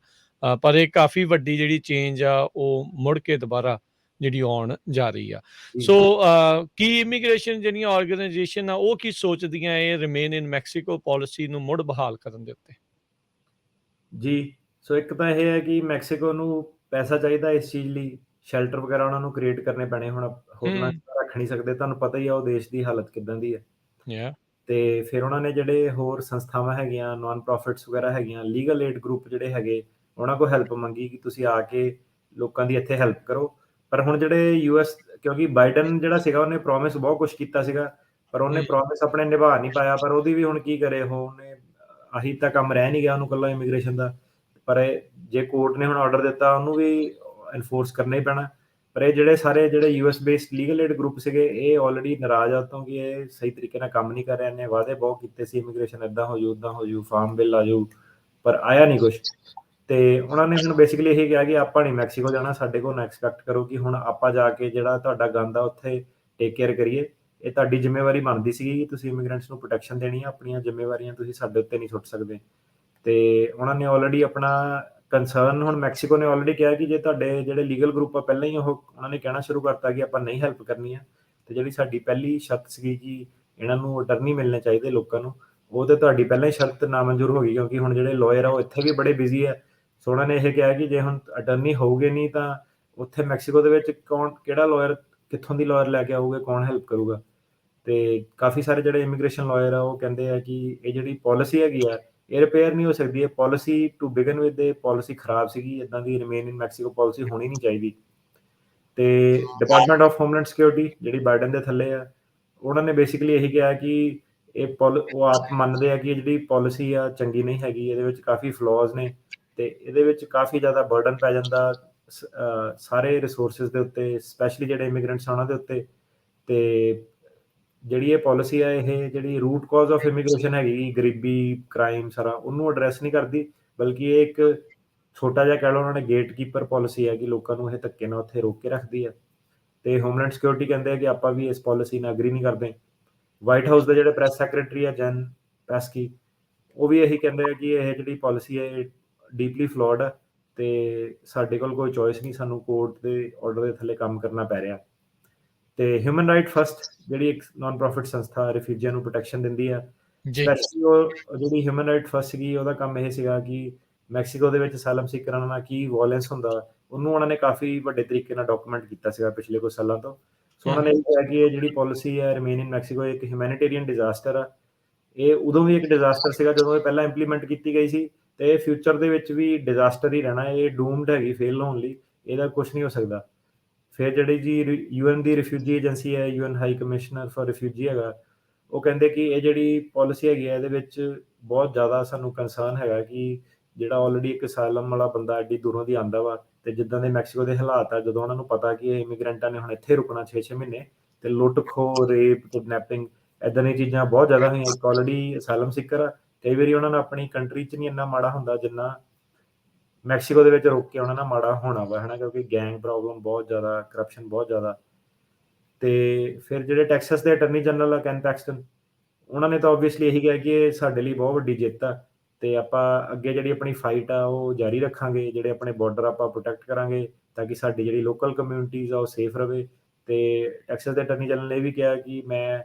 ਪਰ ਇਹ ਕਾਫ਼ੀ ਵੱਡੀ ਜਿਹੜੀ ਚੇਂਜ ਆ, ਉਹ ਮੁੜ ਕੇ ਦੁਬਾਰਾ ਜਿਹੜੀ ਆਉਣ ਜਾ ਰਹੀ ਆ। ਜੀ। ਸੋ ਕੀ ਇਮੀਗ੍ਰੇਸ਼ਨ ਜਿਹੜੀਆਂ ਆਰਗਨਾਈਜੇਸ਼ਨ ਆ, ਉਹ ਕੀ ਸੋਚਦੀਆਂ ਇਹ ਰਿਮੇਨ ਇਨ ਮੈਕਸੀਕੋ ਪਾਲਿਸੀ ਨੂੰ ਮੁੜ ਬਹਾਲ ਕਰਨ ਦੇ ਉੱਤੇ? ਜੀ, ਸੋ ਇੱਕ ਤਾਂ ਇਹ ਹੈ ਕਿ ਮੈਕਸੀਕੋ ਨੂੰ ਪੈਸਾ ਚਾਹੀਦਾ ਇਸ ਚੀਜ਼ ਲਈ, ਸ਼ੈਲਟਰ ਵਗੈਰਾ ਉਹਨਾਂ ਨੂੰ ਕ੍ਰੀਏਟ ਕਰਨੇ ਪੈਣੇ। ਹੁਣ ਹੋਟਲਾਂ 'ਚ ਹੂੰ, ਤਾਂ ਰੱਖ ਨਹੀਂ ਸਕਦੇ, ਤੁਹਾਨੂੰ ਪਤਾ ਹੀ ਆ ਉਹ ਦੇਸ਼ ਦੀ ਹਾਲਤ ਕਿੱਦਾਂ ਦੀ ਹੈ। ਯਾ ਤੇ ਫਿਰ ਉਹਨਾਂ ਨੇ ਜਿਹੜੇ ਹੋਰ ਸੰਸਥਾਵਾਂ ਹੈਗੀਆਂ, ਨਾਨ ਪ੍ਰੋਫਿਟਸ ਵਗੈਰਾ ਹੈਗੀਆਂ, ਲੀਗਲ ਏਡ ਗਰੁੱਪ ਜਿਹੜੇ ਹੈਗੇ, ਉਹਨਾਂ ਕੋਲ ਹੈਲਪ ਮੰਗੀ ਕਿ ਤੁਸੀਂ ਆ ਕੇ ਲੋਕਾਂ ਦੀ ਇੱਥੇ ਹੈਲਪ ਕਰੋ। ਪਰ ਹੁਣ ਜਿਹੜੇ ਯੂਐਸ, ਕਿਉਂਕਿ ਬਾਈਡਨ ਜਿਹੜਾ ਸੀਗਾ ਉਹਨੇ ਪ੍ਰੋਮਿਸ ਬਹੁਤ ਕੁਝ ਕੀਤਾ ਸੀਗਾ, ਪਰ ਉਹਨੇ ਹੂੰ। ਪ੍ਰੋਮਿਸ ਆਪਣੇ ਨਿਭਾ ਨਹੀਂ ਪਾਇਆ। ਪਰ ਉਹਦੀ ਵੀ ਹੁਣ ਕੀ ਕਰੇ ਉਹ, ਉਹਨੇ ਆਹੀ ਤਾਂ ਕੰਮ ਰਹਿ ਨਹੀਂ ਗਿਆ ਉਹਨੂੰ ਇਕੱਲਾ ਇਮੀਗ੍ਰੇਸ਼ਨ ਦਾ। ਪਰ ਜੇ ਕੋਰਟ ਨੇ ਹੁਣ ਆਰਡਰ ਦਿੱਤਾ ਉਹਨੂੰ ਵੀ ਐਨਫੋਰਸ ਕਰਨਾ ਹੀ ਪੈਣਾ। ਪਰ ਇਹ ਜਿਹੜੇ ਸਾਰੇ ਜਿਹੜੇ US based legal aid group ਸੀਗੇ ਇਹ ਆਲਰੇਡੀ ਨਾਰਾਜ਼ ਆ ਤੋਂ ਕਿ ਇਹ ਸਹੀ ਤਰੀਕੇ ਨਾਲ ਕੰਮ ਨਹੀਂ ਕਰ ਰਹੇ ਨੇ। ਵਾਅਦੇ ਬਹੁਤ ਕੀਤੇ ਸੀ ਇਮੀਗ੍ਰੇਸ਼ਨ ਇੱਦਾਂ ਹੋ ਜਾਊ, ਉੱਦਾਂ ਹੋ ਜਾਊ, ਫਾਰਮ ਬਿੱਲ ਆ ਜਾਊ, ਪਰ ਆਇਆ ਨਹੀਂ ਕੁਛ। ਤੇ ਉਹਨਾਂ ਨੇ ਹੁਣ ਬੇਸਿਕਲੀ ਇਹ ਕਿਹਾ ਕਿ ਆਪਾਂ ਨਹੀਂ ਮੈਕਸੀਕੋ ਜਾਣਾ, ਸਾਡੇ ਕੋਲ ਨਾ ਐਕਸਪੈਕਟ ਕਰੋ ਕਿ ਹੁਣ ਆਪਾਂ ਜਾ ਕੇ ਜਿਹੜਾ ਤੁਹਾਡਾ ਗੰਦ ਆ ਉੱਥੇ ਟੇਕ ਕੇਅਰ ਕਰੀਏ। ਇਹ ਤੁਹਾਡੀ ਜ਼ਿੰਮੇਵਾਰੀ ਬਣਦੀ ਸੀਗੀ ਕਿ ਤੁਸੀਂ ਇਮੀਗ੍ਰੈਂਟਸ ਨੂੰ ਪ੍ਰੋਟੈਕਸ਼ਨ ਦੇਣੀ ਆ, ਆਪਣੀਆਂ ਜ਼ਿੰਮੇਵਾਰੀਆਂ ਤੁਸੀਂ ਸਾਡੇ ਉੱਤੇ ਨਹੀਂ ਸੁੱਟ ਸਕਦੇ। ਤੇ ਉਹਨਾਂ ਨੇ ਆਲਰੇਡੀ ਆਪਣਾ ਕੰਸਰਨ, ਹੁਣ ਮੈਕਸੀਕੋ ਨੇ ਆਲਰੇਡੀ ਕਿਹਾ ਕਿ ਜੇ ਤੁਹਾਡੇ ਜਿਹੜੇ ਲੀਗਲ ਗਰੁੱਪ ਆ ਪਹਿਲਾਂ ਹੀ ਉਹਨਾਂ ਨੇ ਕਹਿਣਾ ਸ਼ੁਰੂ ਕਰਤਾ ਕਿ ਆਪਾਂ ਨਹੀਂ ਹੈਲਪ ਕਰਨੀ ਆ, ਤੇ ਜਿਹੜੀ ਸਾਡੀ ਪਹਿਲੀ ਸ਼ਰਤ ਸੀਗੀ ਕਿ ਇਹਨਾਂ ਨੂੰ ਅਟਰਨੀ ਮਿਲਣੇ ਚਾਹੀਦੇ ਲੋਕਾਂ ਨੂੰ, ਉਹ ਤੇ ਤੁਹਾਡੀ ਪਹਿਲਾਂ ਹੀ ਸ਼ਰਤ ਨਾਮਨਜ਼ੂਰ ਹੋ ਗਈ। ਕਿਉਂਕਿ ਹੁਣ ਜਿਹੜੇ ਲਾਇਰ ਆ ਉਹ ਇੱਥੇ ਵੀ ਬੜੇ ਬਿਜ਼ੀ ਆ। ਸੋ ਉਹਨਾਂ ਨੇ ਇਹ ਕਿਹਾ ਕਿ ਜੇ ਹੁਣ ਅਟਰਨੀ ਹੋਊਗੇ ਨਹੀਂ ਤਾਂ ਉੱਥੇ ਮੈਕਸੀਕੋ ਦੇ ਵਿੱਚ ਕਿਹੜਾ ਲਾਇਰ, ਕਿੱਥੋਂ ਦੀ ਲਾਇਰ ਲੈ ਕੇ ਆਊਗਾ, ਕੌਣ ਹੈਲਪ ਕਰੂਗਾ। ਤੇ ਕਾਫੀ ਸਾਰੇ ਜਿਹੜੇ ਇਮੀਗ੍ਰੇਸ਼ਨ ਲਾਇਰ ਆ ਉਹ ਕਹਿੰਦੇ ਆ ਕਿ ਇਹ ਜਿਹੜੀ ਪਾਲਿਸੀ ਹੈਗੀ ਆ ਇਹ ਰਿਪੇਅਰ ਨਹੀਂ ਹੋ ਸਕਦੀ। ਇਹ ਪਾਲਿਸੀ ਟੂ ਬਿਗਨ ਵਿਦ ਇਹ ਪਾਲਿਸੀ ਖਰਾਬ ਸੀਗੀ, ਇਦਾਂ ਦੀ ਰਿਮੇਨ ਇਨ ਮੈਕਸੀਕੋ ਪਾਲਿਸੀ ਹੋਣੀ ਨਹੀਂ ਚਾਹੀਦੀ। ਤੇ ਡਿਪਾਰਟਮੈਂਟ ਆਫ ਹੋਮਲੈਂਡ ਸਿਕਿਉਰਿਟੀ ਜਿਹੜੀ ਬਾਈਡਨ ਦੇ ਥੱਲੇ ਆ, ਉਹਨਾਂ ਨੇ ਬੇਸਿਕਲੀ ਇਹੀ ਕਿਹਾ ਕਿ ਉਹ ਆਪ ਮੰਨਦੇ ਆ ਕਿ ਜਿਹੜੀ ਪਾਲਿਸੀ ਆ ਚੰਗੀ ਨਹੀਂ ਹੈਗੀ, ਇਹਦੇ ਵਿੱਚ ਕਾਫੀ ਫਲॉज ਨੇ ਤੇ ਇਹਦੇ ਵਿੱਚ ਕਾਫੀ ਜ਼ਿਆਦਾ ਬਰਡਨ ਪੈ ਜਾਂਦਾ ਸਾਰੇ ਰਿਸੋਰਸਿਸ ਦੇ ਉੱਤੇ, ਸਪੈਸ਼ਲੀ ਜਿਹੜੇ ਇਮੀਗ੍ਰੈਂਟਸ ਆ ਉਹਨਾਂ ਦੇ ਉੱਤੇ। ਤੇ ਜਿਹੜੀ ਇਹ ਪਾਲਿਸੀ ਆ ਇਹ ਜਿਹੜੀ ਰੂਟ ਕਾਜ਼ ਆਫ ਇਮੀਗ੍ਰੇਸ਼ਨ ਹੈਗੀ, ਗਰੀਬੀ, ਕ੍ਰਾਈਮ, ਸਾਰਾ ਉਹਨੂੰ ਐਡਰੈਸ ਨਹੀਂ ਕਰਦੀ, ਬਲਕਿ ਇਹ ਇੱਕ ਛੋਟਾ ਜਿਹਾ ਕਹਿ ਲਓ ਉਹਨਾਂ ਨੇ ਗੇਟਕੀਪਰ ਪਾਲਿਸੀ ਹੈ ਕਿ ਲੋਕਾਂ ਨੂੰ ਇਹ ਧੱਕੇ ਨਾਲ ਉੱਥੇ ਰੋਕ ਕੇ ਰੱਖਦੀ ਹੈ। ਤੇ ਹੋਮਲੈਂਡ ਸਿਕਿਉਰਿਟੀ ਕਹਿੰਦੇ ਆ ਕਿ ਆਪਾਂ ਵੀ ਇਸ ਪਾਲਿਸੀ ਨਾਲ ਐਗਰੀ ਨਹੀਂ ਕਰਦੇ। ਵਾਈਟ ਹਾਊਸ ਦੇ ਜਿਹੜੇ ਪ੍ਰੈਸ ਸੈਕਟਰੀ ਆ ਜੈਨ ਪੈਸਕੀ, ਉਹ ਵੀ ਇਹੀ ਕਹਿੰਦੇ ਆ ਕਿ ਇਹ ਜਿਹੜੀ ਪਾਲਿਸੀ ਹੈ ਡੀਪਲੀ ਫਲॉड ਹੈ ਤੇ ਸਾਡੇ ਕੋਲ ਕੋਈ ਚੋਇਸ ਨਹੀਂ, ਸਾਨੂੰ ਕੋਰਟ ਦੇ ਆਰਡਰ ਦੇ ਥੱਲੇ ਕੰਮ ਕਰਨਾ ਪੈ ਰਿਹਾ। ਤੇ ਹਿਊਮਨ ਰਾਈਟ ਫਸਟ ਜਿਹੜੀ ਇੱਕ ਨਾਨ ਪ੍ਰੋਫਿਟ ਸੰਸਥਾ ਰਿਫਿਊਜੀਆਂ ਨੂੰ ਪ੍ਰੋਟੈਕਸ਼ਨ ਦਿੰਦੀ ਆ, ਸਪੈਸ਼ਲੀ ਉਹ ਜਿਹੜੀ ਹਿਊਮਨ ਰਾਈਟ ਫਸਟ ਸੀਗੀ ਉਹਦਾ ਕੰਮ ਇਹ ਸੀਗਾ ਕਿ ਮੈਕਸੀਕੋ ਦੇ ਵਿੱਚ ਅਸਾਈਲਮ ਸੀਕਰਾਂ ਨਾਲ ਕੀ ਵਾਇਲੈਂਸ ਹੁੰਦਾ ਉਹਨੂੰ ਉਹਨਾਂ ਨੇ ਕਾਫੀ ਵੱਡੇ ਤਰੀਕੇ ਨਾਲ ਡਾਕੂਮੈਂਟ ਕੀਤਾ ਸੀਗਾ ਪਿਛਲੇ ਕੁਝ ਸਾਲਾਂ ਤੋਂ। ਸੋ ਉਹਨਾਂ ਨੇ ਇਹ ਕਿਹਾ ਕਿ ਇਹ ਜਿਹੜੀ ਪਾਲਿਸੀ ਹੈ ਰਿਮੇਨ ਇਨ ਮੈਕਸੀਕੋ ਇੱਕ ਹਿਊਮੈਨਿਟੇਰੀਅਨ ਡਿਜ਼ਾਸਟਰ ਆ। ਇਹ ਉਦੋਂ ਵੀ ਇੱਕ ਡਿਜ਼ਾਸਟਰ ਸੀਗਾ ਜਦੋਂ ਇਹ ਪਹਿਲਾਂ ਇੰਪਲੀਮੈਂਟ ਕੀਤੀ ਗਈ ਸੀ, ਤੇ ਇਹ ਫਿਊਚਰ ਦੇ ਵਿੱਚ ਵੀ ਡਿਜ਼ਾਸਟਰ ਹੀ ਰਹਿਣਾ। ਇਹ ਡੂਮਡ ਹੈਗੀ ਫੇਲ ਹੋਣ ਲਈ, ਇਹਦਾ ਕੁਝ ਨਹੀਂ ਹੋ ਸਕਦਾ। ਫਿਰ ਜਿਹੜੀ ਜੀ ਯੂਐਨ ਦੀ ਰਿਫਿਊਜੀ ਏਜੰਸੀ ਹੈ, UN high commissioner for refugee ਹੈਗਾ, ਉਹ ਕਹਿੰਦੇ ਕਿ ਇਹ ਜਿਹੜੀ ਪਾਲਿਸੀ ਹੈਗੀ ਹੈ ਇਹਦੇ ਵਿੱਚ ਬਹੁਤ ਜ਼ਿਆਦਾ ਸਾਨੂੰ ਕੰਸਰਨ ਹੈਗਾ ਕਿ ਜਿਹੜਾ ਆਲਰੇਡੀ ਇੱਕ ਅਸਾਈਲਮ ਵਾਲਾ ਬੰਦਾ ਐਡੀ ਦੂਰੋਂ ਦੀ ਆਉਂਦਾ ਵਾ, ਤੇ ਜਿੱਦਾਂ ਦੇ ਮੈਕਸੀਕੋ ਦੇ ਹਾਲਾਤ ਆ, ਜਦੋਂ ਉਹਨਾਂ ਨੂੰ ਪਤਾ ਕਿ ਇਹ ਇਮੀਗ੍ਰੈਂਟਾਂ ਨੇ ਹੁਣ ਇੱਥੇ ਰੁਕਣਾ 6-6 ਮਹੀਨੇ, ਤੇ ਲੁੱਟ ਖੋਹ, ਰੇਪ, ਕਿਡਨੈਪਿੰਗ ਇੱਦਾਂ ਦੀਆਂ ਚੀਜ਼ਾਂ ਬਹੁਤ ਜ਼ਿਆਦਾ ਹੋਈਆਂ। ਇੱਕ ਆਲਰੇਡੀ ਅਸਾਈਲਮ ਸੀਕਰ ਆ, ਕਈ ਵਾਰੀ ਉਹਨਾਂ ਨੂੰ ਆਪਣੀ ਕੰਟਰੀ 'ਚ ਨਹੀਂ ਇੰਨਾ ਮਾੜਾ ਹੁੰਦਾ ਜਿੰਨਾ ਮੈਕਸੀਕੋ ਦੇ ਵਿੱਚ ਰੁਕ ਕੇ ਉਹਨਾਂ ਨਾਲ ਮਾੜਾ ਹੋਣਾ ਵਾ, ਹੈ ਨਾ, ਕਿਉਂਕਿ ਗੈਂਗ ਪ੍ਰੋਬਲਮ ਬਹੁਤ ਜ਼ਿਆਦਾ, ਕਰਪਸ਼ਨ ਬਹੁਤ ਜ਼ਿਆਦਾ। ਤੇ ਫਿਰ ਜਿਹੜੇ ਟੈਕਸਸ ਦੇ ਅਟਰਨੀ ਜਨਰਲ ਆ ਕੈਨ ਪੈਕਸਟਨ, ਉਹਨਾਂ ਨੇ ਤਾਂ ਆਬਵੀਅਸਲੀ ਇਹੀ ਕਿਹਾ ਕਿ ਇਹ ਸਾਡੇ ਲਈ ਬਹੁਤ ਵੱਡੀ ਜਿੱਤ ਆ ਤੇ ਆਪਾਂ ਅੱਗੇ ਜਿਹੜੀ ਆਪਣੀ ਫਾਈਟ ਆ ਉਹ ਜਾਰੀ ਰੱਖਾਂਗੇ। ਜਿਹੜੇ ਆਪਣੇ ਬਾਰਡਰ ਆਪਾਂ ਪ੍ਰੋਟੈਕਟ ਕਰਾਂਗੇ ਤਾਂ ਕਿ ਸਾਡੀ ਜਿਹੜੀ ਲੋਕਲ ਕਮਿਊਨਿਟੀਜ਼ ਆ ਉਹ ਸੇਫ ਰਵੇ। ਤੇ ਟੈਕਸਸ ਦੇ ਅਟਰਨੀ ਜਨਰਲ ਨੇ ਇਹ ਵੀ ਕਿਹਾ ਕਿ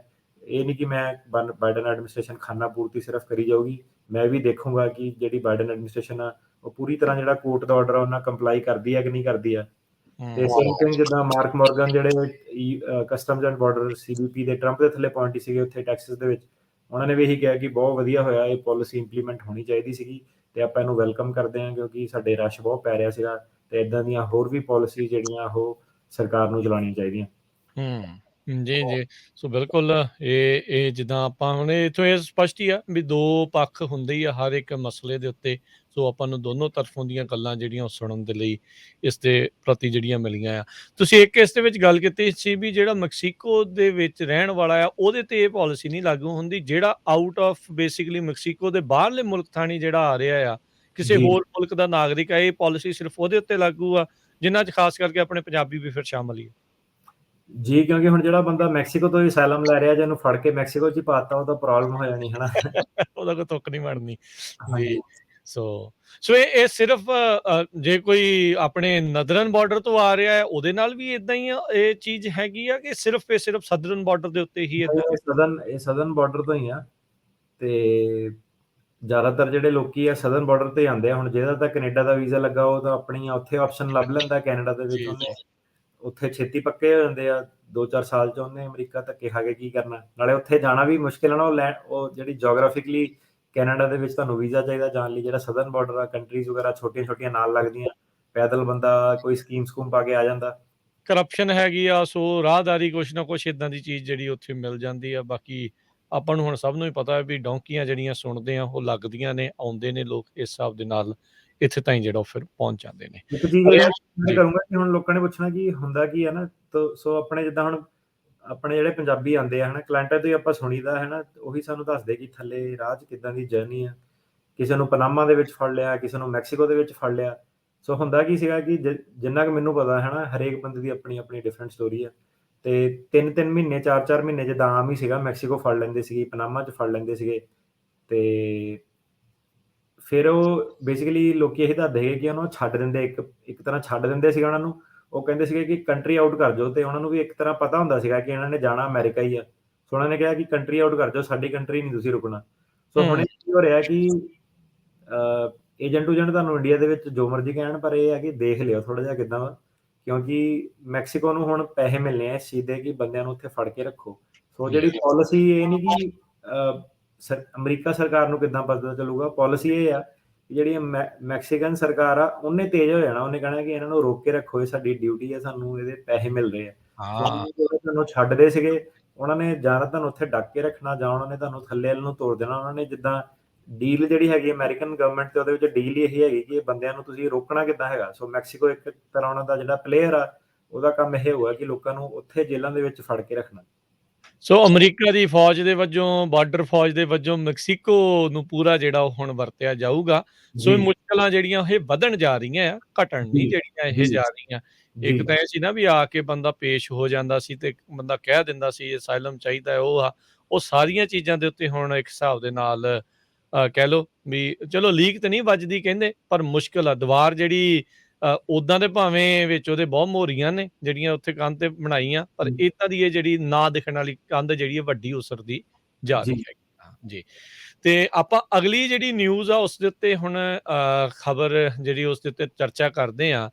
ਇਹ ਨਹੀਂ ਕਿ ਮੈਂ ਬਾਈਡਨ ਐਡਮਿਨਿਸਟ੍ਰੇਸ਼ਨ ਖਾਨਾ ਪੂਰਤੀ ਸਿਰਫ ਕਰੀ ਜਾਊਗੀ, ਮੈਂ ਵੀ ਦੇਖੂੰਗਾ ਕਿ ਜਿਹੜੀ ਬਾਈਡਨ ਐਡਮਿਨਿਸਟ੍ਰੇਸ਼ਨ ਆ ਉਹ ਪੂਰੀ ਤਰ੍ਹਾਂ ਜਿਹੜਾ ਕੋਰਟ ਦਾ ਆਰਡਰ ਆ ਉਹਨਾਂ ਕੰਪਲਾਈ ਕਰਦੀ ਹੈ ਕਿ ਨਹੀਂ ਕਰਦੀ ਆ। ਤੇ ਸੇਮ ਥਿੰਗ ਜਿੱਦਾਂ ਮਾਰਕ ਮੋਰਗਨ ਜਿਹੜੇ ਕਸਟਮਜ਼ ਐਂਡ ਬਾਰਡਰ ਸੀਬੀਪੀ ਦੇ ਟਰੰਪ ਦੇ ਥੱਲੇ ਅਪਾਇੰਟੀ ਸੀਗੇ ਉੱਥੇ ਟੈਕਸਸ ਦੇ ਵਿੱਚ, ਉਹਨਾਂ ਨੇ ਵੀ ਇਹੀ ਕਿਹਾ ਕਿ ਬਹੁਤ ਵਧੀਆ ਹੋਇਆ, ਇਹ ਪਾਲਿਸੀ ਇੰਪਲੀਮੈਂਟ ਹੋਣੀ ਚਾਹੀਦੀ ਸੀਗੀ ਤੇ ਆਪਾਂ ਇਹਨੂੰ ਵੈਲਕਮ ਕਰਦੇ ਹਾਂ ਕਿਉਂਕਿ ਸਾਡੇ ਰਸ਼ ਬਹੁਤ ਪੈ ਰਿਹਾ ਸੀਗਾ ਤੇ ਇਦਾਂ ਦੀਆਂ ਹੋਰ ਵੀ ਪਾਲਿਸੀ ਜਿਹੜੀਆਂ ਉਹ ਸਰਕਾਰ ਨੂੰ ਚਲਾਉਣੀਆਂ ਚਾਹੀਦੀਆਂ। ਜੀ। ਸੋ ਬਿਲਕੁਲ ਇਹ ਜਿੱਦਾਂ ਆਪਾਂ ਹੁਣ ਇੱਥੋਂ ਇਹ ਸਪਸ਼ਟ ਹੀ ਆ ਵੀ ਦੋ ਪੱਖ ਹੁੰਦੇ ਹੀ ਆ ਹਰ ਇੱਕ ਮਸਲੇ ਦੇ ਉੱਤੇ। ਸੋ ਆਪਾਂ ਨੂੰ ਦੋਨੋਂ ਤਰਫੋਂ ਦੀਆਂ ਗੱਲਾਂ ਜਿਹੜੀਆਂ ਉਹ ਸੁਣਨ ਦੇ ਲਈ ਇਸ ਦੇ ਪ੍ਰਤੀ ਜਿਹੜੀਆਂ ਮਿਲੀਆਂ ਆ। ਤੁਸੀਂ ਇੱਕ ਇਸ ਦੇ ਵਿੱਚ ਗੱਲ ਕੀਤੀ ਸੀ ਵੀ ਜਿਹੜਾ ਮੈਕਸੀਕੋ ਦੇ ਵਿੱਚ ਰਹਿਣ ਵਾਲਾ ਆ ਉਹਦੇ ਤੇ ਇਹ ਪਾਲਿਸੀ ਨਹੀਂ ਲਾਗੂ ਹੁੰਦੀ, ਜਿਹੜਾ ਆਊਟ ਆਫ ਬੇਸਿਕਲੀ ਮੈਕਸੀਕੋ ਦੇ ਬਾਹਰਲੇ ਮੁਲਕ ਥਾਣੀ ਜਿਹੜਾ ਆ ਰਿਹਾ ਆ, ਕਿਸੇ ਹੋਰ ਮੁਲਕ ਦਾ ਨਾਗਰਿਕ ਆ, ਇਹ ਪਾਲਿਸੀ ਸਿਰਫ ਉਹਦੇ ਉੱਤੇ ਲਾਗੂ ਆ, ਜਿਨ੍ਹਾਂ 'ਚ ਖਾਸ ਕਰਕੇ ਆਪਣੇ ਪੰਜਾਬੀ ਵੀ ਫਿਰ ਸ਼ਾਮਲ ਹੀ ਆ। ਜੀ, ਕਿਉਂਕਿ ਹੁਣ ਜਿਹੜਾ ਬੰਦਾ ਮੈਕਸੀਕੋ ਤੋਂ ਅਸਾਈਲਮ ਲੈ ਰਿਹਾ ਜੇ ਉਹਨੂੰ ਫੜ ਕੇ ਮੈਕਸੀਕੋ 'ਚ ਹੀ ਪਾਤਾ ਉਹ ਤਾਂ ਪ੍ਰੋਬਲਮ ਹੋ ਜਾਣੀ, ਹੈ ਨਾ। ਉਹਦਾ ਕੋਈ ਤੁੱਕ ਨਹੀਂ ਬਣਨੀ। ਹਾਂਜੀ। ਜੀ, ਸੋ ਇਹ ਸਿਰਫ ਜੇ ਕੋਈ ਆਪਣੇ ਨਦਰਨ ਬਾਰਡਰ ਤੋਂ ਆ ਰਿਹਾ ਹੈ ਉਹਦੇ ਨਾਲ ਵੀ ਇਦਾਂ ਹੀ ਇਹ ਚੀਜ਼ ਹੈਗੀ ਆ ਕਿ ਸਿਰਫ ਸਦਰਨ ਬਾਰਡਰ ਦੇ ਉੱਤੇ ਹੀ ਇਦਾਂ? ਇਹ ਸਦਰਨ ਬਾਰਡਰ ਤੋਂ ਹੀ ਆ ਤੇ ਜ਼ਿਆਦਾਤਰ ਜਿਹੜੇ ਲੋਕੀ ਆ ਸਦਰਨ ਬਾਰਡਰ ਤੇ ਆਉਂਦੇ ਆ। ਹੁਣ ਜਿਹਦਾ ਤਾਂ ਕੈਨੇਡਾ ਦਾ ਵੀਜ਼ਾ ਲੱਗਾ ਉਹ ਤਾਂ ਆਪਣੀ ਉੱਥੇ ਆਪਸ਼ਨ ਲੱਭ ਲੈਂਦਾ ਕੈਨੇਡਾ ਦੇ ਵਿੱਚ, ਉਹਨੇ ਉੱਥੇ ਛੇਤੀ ਪੱਕੇ ਹੋ ਜਾਂਦੇ ਆ 2-4 ਸਾਲ 'ਚ। ਉਹਨੇ ਅਮਰੀਕਾ ਧੱਕੇ ਖਾ ਕੇ ਕੀ ਕਰਨਾ, ਨਾਲੇ ਉੱਥੇ ਜਾਣਾ ਵੀ ਮੁਸ਼ਕਿਲ ਹੈ ਨਾ। ਉਹ ਜਿਹੜੀ ਜੋਗ੍ਰਾਫਿਕਲੀ ਕੈਨੇਡਾ ਦੇ ਵਿੱਚ ਤੁਹਾਨੂੰ ਵੀਜ਼ਾ ਚਾਹੀਦਾ ਜਾਣ ਲਈ, ਜਿਹੜਾ ਸਦਰਨ ਬਾਰਡਰ ਆ ਕੰਟਰੀਜ਼ ਵਗੈਰਾ ਛੋਟੀਆਂ-ਛੋਟੀਆਂ ਨਾਲ ਲੱਗਦੀਆਂ, ਪੈਦਲ ਬੰਦਾ ਕੋਈ ਸਕੂਮ ਪਾ ਕੇ ਆ ਜਾਂਦਾ। ਕਰਪਸ਼ਨ ਹੈਗੀ ਆ, ਸੋ ਰਾਹਦਾਰੀ ਕੁਛ ਨਾ ਕੁਛ ਇਦਾਂ ਦੀ ਚੀਜ਼ ਜਿਹੜੀ ਉੱਥੇ ਮਿਲ ਜਾਂਦੀ ਆ। ਬਾਕੀ ਆਪਾਂ ਨੂੰ ਹੁਣ ਸਭ ਨੂੰ ਹੀ ਪਤਾ ਹੈ ਵੀ ਡੌਂਕੀਆਂ ਜਿਹੜੀਆਂ ਸੁਣਦੇ ਆ ਉਹ ਲੱਗਦੀਆਂ ਨੇ, ਆਉਂਦੇ ਨੇ ਲੋਕ ਇਸ ਹਿਸਾਬ ਦੇ ਨਾਲ ਇੱਥੇ ਤਾਈਂ ਜਿਹੜਾ ਉਹ ਫਿਰ ਪਹੁੰਚ ਜਾਂਦੇ ਨੇ। ਇੱਕ ਚੀਜ਼ ਪਰ ਇਹ ਇਹ ਮੈਂ ਜੀ, ਕਰੂੰਗਾ ਕਿ ਹੁਣ ਲੋਕਾਂ ਨੇ ਪੁੱਛਣਾ ਕਿ ਹੁੰਦਾ ਕੀ ਹੈ ਨਾ, ਸੋ ਆਪਣੇ ਜਿੱਦਾਂ ਹੁਣ ਆਪਣੇ ਜਿਹੜੇ ਪੰਜਾਬੀ ਆਉਂਦੇ ਆ ਹਨਾ, ਕਲਾਇੰਟਾਂ ਤੋਂ ਹੀ ਆਪਾਂ ਸੁਣੀਦਾ ਹੈ ਨਾ, ਉਹੀ ਸਾਨੂੰ ਦੱਸਦੇ ਕਿ ਥੱਲੇ ਰਾਹ 'ਚ ਕਿੱਦਾਂ ਦੀ ਜਰਨੀ ਆ। ਕਿਸੇ ਨੂੰ ਪਨਾਮਾ ਦੇ ਵਿੱਚ ਫੜ ਲਿਆ, ਕਿਸੇ ਨੂੰ ਮੈਕਸੀਕੋ ਦੇ ਵਿੱਚ ਫੜ ਲਿਆ। ਸੋ ਹੁੰਦਾ ਕੀ ਸੀਗਾ ਕਿ ਜਿੰਨਾ ਕੁ ਮੈਨੂੰ ਪਤਾ ਹੈ ਨਾ, ਹਰੇਕ ਬੰਦੇ ਦੀ ਆਪਣੀ ਡਿਫਰੈਂਟ ਸਟੋਰੀ ਆ। ਤੇ 3-3 ਮਹੀਨੇ 4-4 ਮਹੀਨੇ ਜਿੱਦਾਂ ਆਮ ਹੀ ਸੀਗਾ, ਮੈਕਸੀਕੋ ਫੜ ਲੈਂਦੇ ਸੀਗੇ, ਪਨਾਮਾ 'ਚ ਫੜ ਲੈਂਦੇ ਸੀਗੇ। ਤੇ ਫਿਰ ਉਹ ਬੇਸਿਕਲੀ ਲੋਕੀ ਇਹੀ ਦੱਸਦੇ ਸੀਗੇ ਕਿ ਉਹਨੂੰ ਛੱਡ ਦਿੰਦੇ, ਇੱਕ ਤਰ੍ਹਾਂ ਛੱਡ ਦਿੰਦੇ ਸੀਗੇ ਉਹਨਾਂ ਨੂੰ। ਉਹ ਕਹਿੰਦੇ ਸੀਗੇ ਕਿ ਕੰਟਰੀ ਆਊਟ ਕਰ ਜਾਓ, ਤੇ ਉਹਨਾਂ ਨੂੰ ਵੀ ਇੱਕ ਤਰ੍ਹਾਂ ਪਤਾ ਹੁੰਦਾ ਸੀਗਾ ਕਿ ਇਹਨਾਂ ਨੇ ਜਾਣਾ ਅਮਰੀਕਾ ਹੀ ਆ। ਸੋ ਉਹਨਾਂ ਨੇ ਕਿਹਾ ਕਿ ਕੰਟਰੀ ਆਊਟ ਕਰ ਜਾਓ, ਸਾਡੀ ਕੰਟਰੀ ਨਹੀਂ ਤੁਸੀਂ ਰੁਕਣਾ। ਸੋ ਹੁਣ ਹੂੰ, ਇਹ ਕੀ ਹੋ ਰਿਹਾ ਕਿ ਏਜੰਟ ਊਜੰਟ ਤੁਹਾਨੂੰ ਇੰਡੀਆ ਦੇ ਵਿੱਚ ਜੋ ਮਰਜ਼ੀ ਕਹਿਣ, ਪਰ ਇਹ ਹੈ ਕਿ ਦੇਖ ਲਿਓ ਥੋੜ੍ਹਾ ਜਿਹਾ ਕਿੱਦਾਂ ਵਾ, ਕਿਉਂਕਿ ਮੈਕਸੀਕੋ ਨੂੰ ਹੁਣ ਪੈਸੇ ਮਿਲਣੇ ਆ ਇਸ ਚੀਜ਼ ਦੇ ਕਿ ਬੰਦਿਆਂ ਨੂੰ ਉੱਥੇ ਫੜ ਕੇ ਰੱਖੋ। ਸੋ ਜਿਹੜੀ ਯੈਸ, ਪਾਲਿਸੀ ਇਹ ਨਹੀਂ ਕਿ ਅਮਰੀਕਾ ਸਰਕਾਰ ਨੂੰ ਕਿੱਦਾਂ ਪਤਾ ਚੱਲੂਗਾ, ਪਾਲਿਸੀ ਇਹ ਆ ਕਿ ਜਿਹੜੀ ਮੈਕਸੀਕਨ ਸਰਕਾਰ ਆ, ਉਹਨੇ ਤੇਜ਼ ਹੋ ਜਾਣਾ, ਉਹਨੇ ਕਹਿਣਾ ਕਿ ਇਹਨਾਂ ਨੂੰ ਰੋਕ ਕੇ ਰੱਖੋ, ਇਹ ਸਾਡੀ ਡਿਊਟੀ ਹੈ, ਸਾਨੂੰ ਇਹਦੇ ਪੈਸੇ ਮਿਲ ਰਹੇ ਆ। ਸੋ ਹਾਂ। ਜਿਹੜੇ ਤੁਹਾਨੂੰ ਛੱਡਦੇ ਸੀਗੇ, ਉਹਨਾਂ ਨੇ ਜਾਂ ਤਾਂ ਤੁਹਾਨੂੰ ਉੱਥੇ ਡੱਕ ਕੇ ਰੱਖਣਾ, ਜਾਂ ਉਹਨਾਂ ਨੇ ਤੁਹਾਨੂੰ ਥੱਲੇ ਵੱਲ ਨੂੰ ਤੋੜ ਦੇਣਾ। ਉਹਨਾਂ ਨੇ ਜਿੱਦਾਂ ਡੀਲ ਜਿਹੜੀ ਹੈਗੀ ਅਮਰੀਕਨ ਗਵਰਨਮੈਂਟ ਤੇ ਉਹਦੇ ਵਿੱਚ ਡੀਲ ਹੀ ਇਹੀ ਹੈਗੀ ਕਿ ਇਹ ਬੰਦਿਆਂ ਨੂੰ ਤੁਸੀਂ ਰੋਕਣਾ ਕਿੱਦਾਂ ਹੈਗਾ। ਸੋ ਮੈਕਸੀਕੋ ਇੱਕ ਤਰ੍ਹਾਂ ਉਹਨਾਂ ਦਾ ਜਿਹੜਾ ਪਲੇਅਰ ਆ, ਉਹਦਾ ਕੰਮ ਇਹ ਹੋਊਗਾ ਕਿ ਲੋਕਾਂ ਨੂੰ ਉੱਥੇ ਜੇਲ੍ਹਾਂ ਦੇ ਵਿੱਚ ਫੜ ਕੇ ਰੱਖਣਾ। ਸੋ ਅਮਰੀਕਾ ਦੀ ਫੌਜ ਦੇ ਵਜੋਂ, ਬਾਰਡਰ ਫੌਜ ਦੇ ਵਜੋਂ ਮੈਕਸੀਕੋ ਨੂੰ ਪੂਰਾ ਜਿਹੜਾ ਉਹ ਹੁਣ ਵਰਤਿਆ ਜਾਊਗਾ। ਸੋ ਇਹ ਜੀ, ਮੁਸ਼ਕਲਾਂ ਜਿਹੜੀਆਂ ਇਹ ਵਧਣ ਜਾ ਰਹੀਆਂ ਆ, ਘਟਣ ਜੀ, ਨਹੀਂ ਜਿਹੜੀਆਂ ਇਹ ਜੀ, ਜਾ ਰਹੀਆਂ। ਜੀ, ਇੱਕ ਤਾਂ ਇਹ ਸੀ ਨਾ ਵੀ ਆ ਕੇ ਬੰਦਾ ਪੇਸ਼ ਹੋ ਜਾਂਦਾ ਸੀ ਤੇ ਬੰਦਾ ਕਹਿ ਦਿੰਦਾ ਸੀ ਅਸਾਈਲਮ ਚਾਹੀਦਾ ਹੈ, ਉਹ ਆ। ਉਹ ਸਾਰੀਆਂ ਚੀਜ਼ਾਂ ਦੇ ਉੱਤੇ ਹੁਣ ਇੱਕ ਹਿਸਾਬ ਦੇ ਨਾਲ ਕਹਿ ਲਓ ਵੀ ਚਲੋ ਲੀਕ ਤਾਂ ਨਹੀਂ ਵੱਜਦੀ ਕਹਿੰਦੇ, ਪਰ ਮੁਸ਼ਕਲ ਆ। ਦੀਵਾਰ ਜਿਹੜੀ ਉਦਾਂ ਦੇ ਭਾਵੇਂ ਵਿੱਚ ਉਹਦੇ ਬਹੁਤ ਮੋਹਰੀਆਂ ਨੇ ਜਿਹੜੀਆਂ ਉੱਥੇ ਕੰਧ ਤੇ ਬਣਾਈਆਂ, ਪਰ ਏਦਾਂ ਦੀ ਇਹ ਜਿਹੜੀ ਨਾ ਦਿਖਣ ਵਾਲੀ ਕੰਧ ਜਿਹੜੀ ਹੈ ਵੱਡੀ ਉਸਰਦੀ ਜਾ ਰਹੀ ਜੀ, ਹੈਗੀ। ਹਾਂ ਜੀ। ਤੇ ਆਪਾਂ ਅਗਲੀ ਜਿਹੜੀ ਨਿਊਜ਼ ਆ ਉਸ ਦੇ ਉੱਤੇ ਹੁਣ ਖਬਰ ਜਿਹੜੀ ਉਸ ਦੇ ਉੱਤੇ ਚਰਚਾ ਕਰਦੇ ਹਾਂ।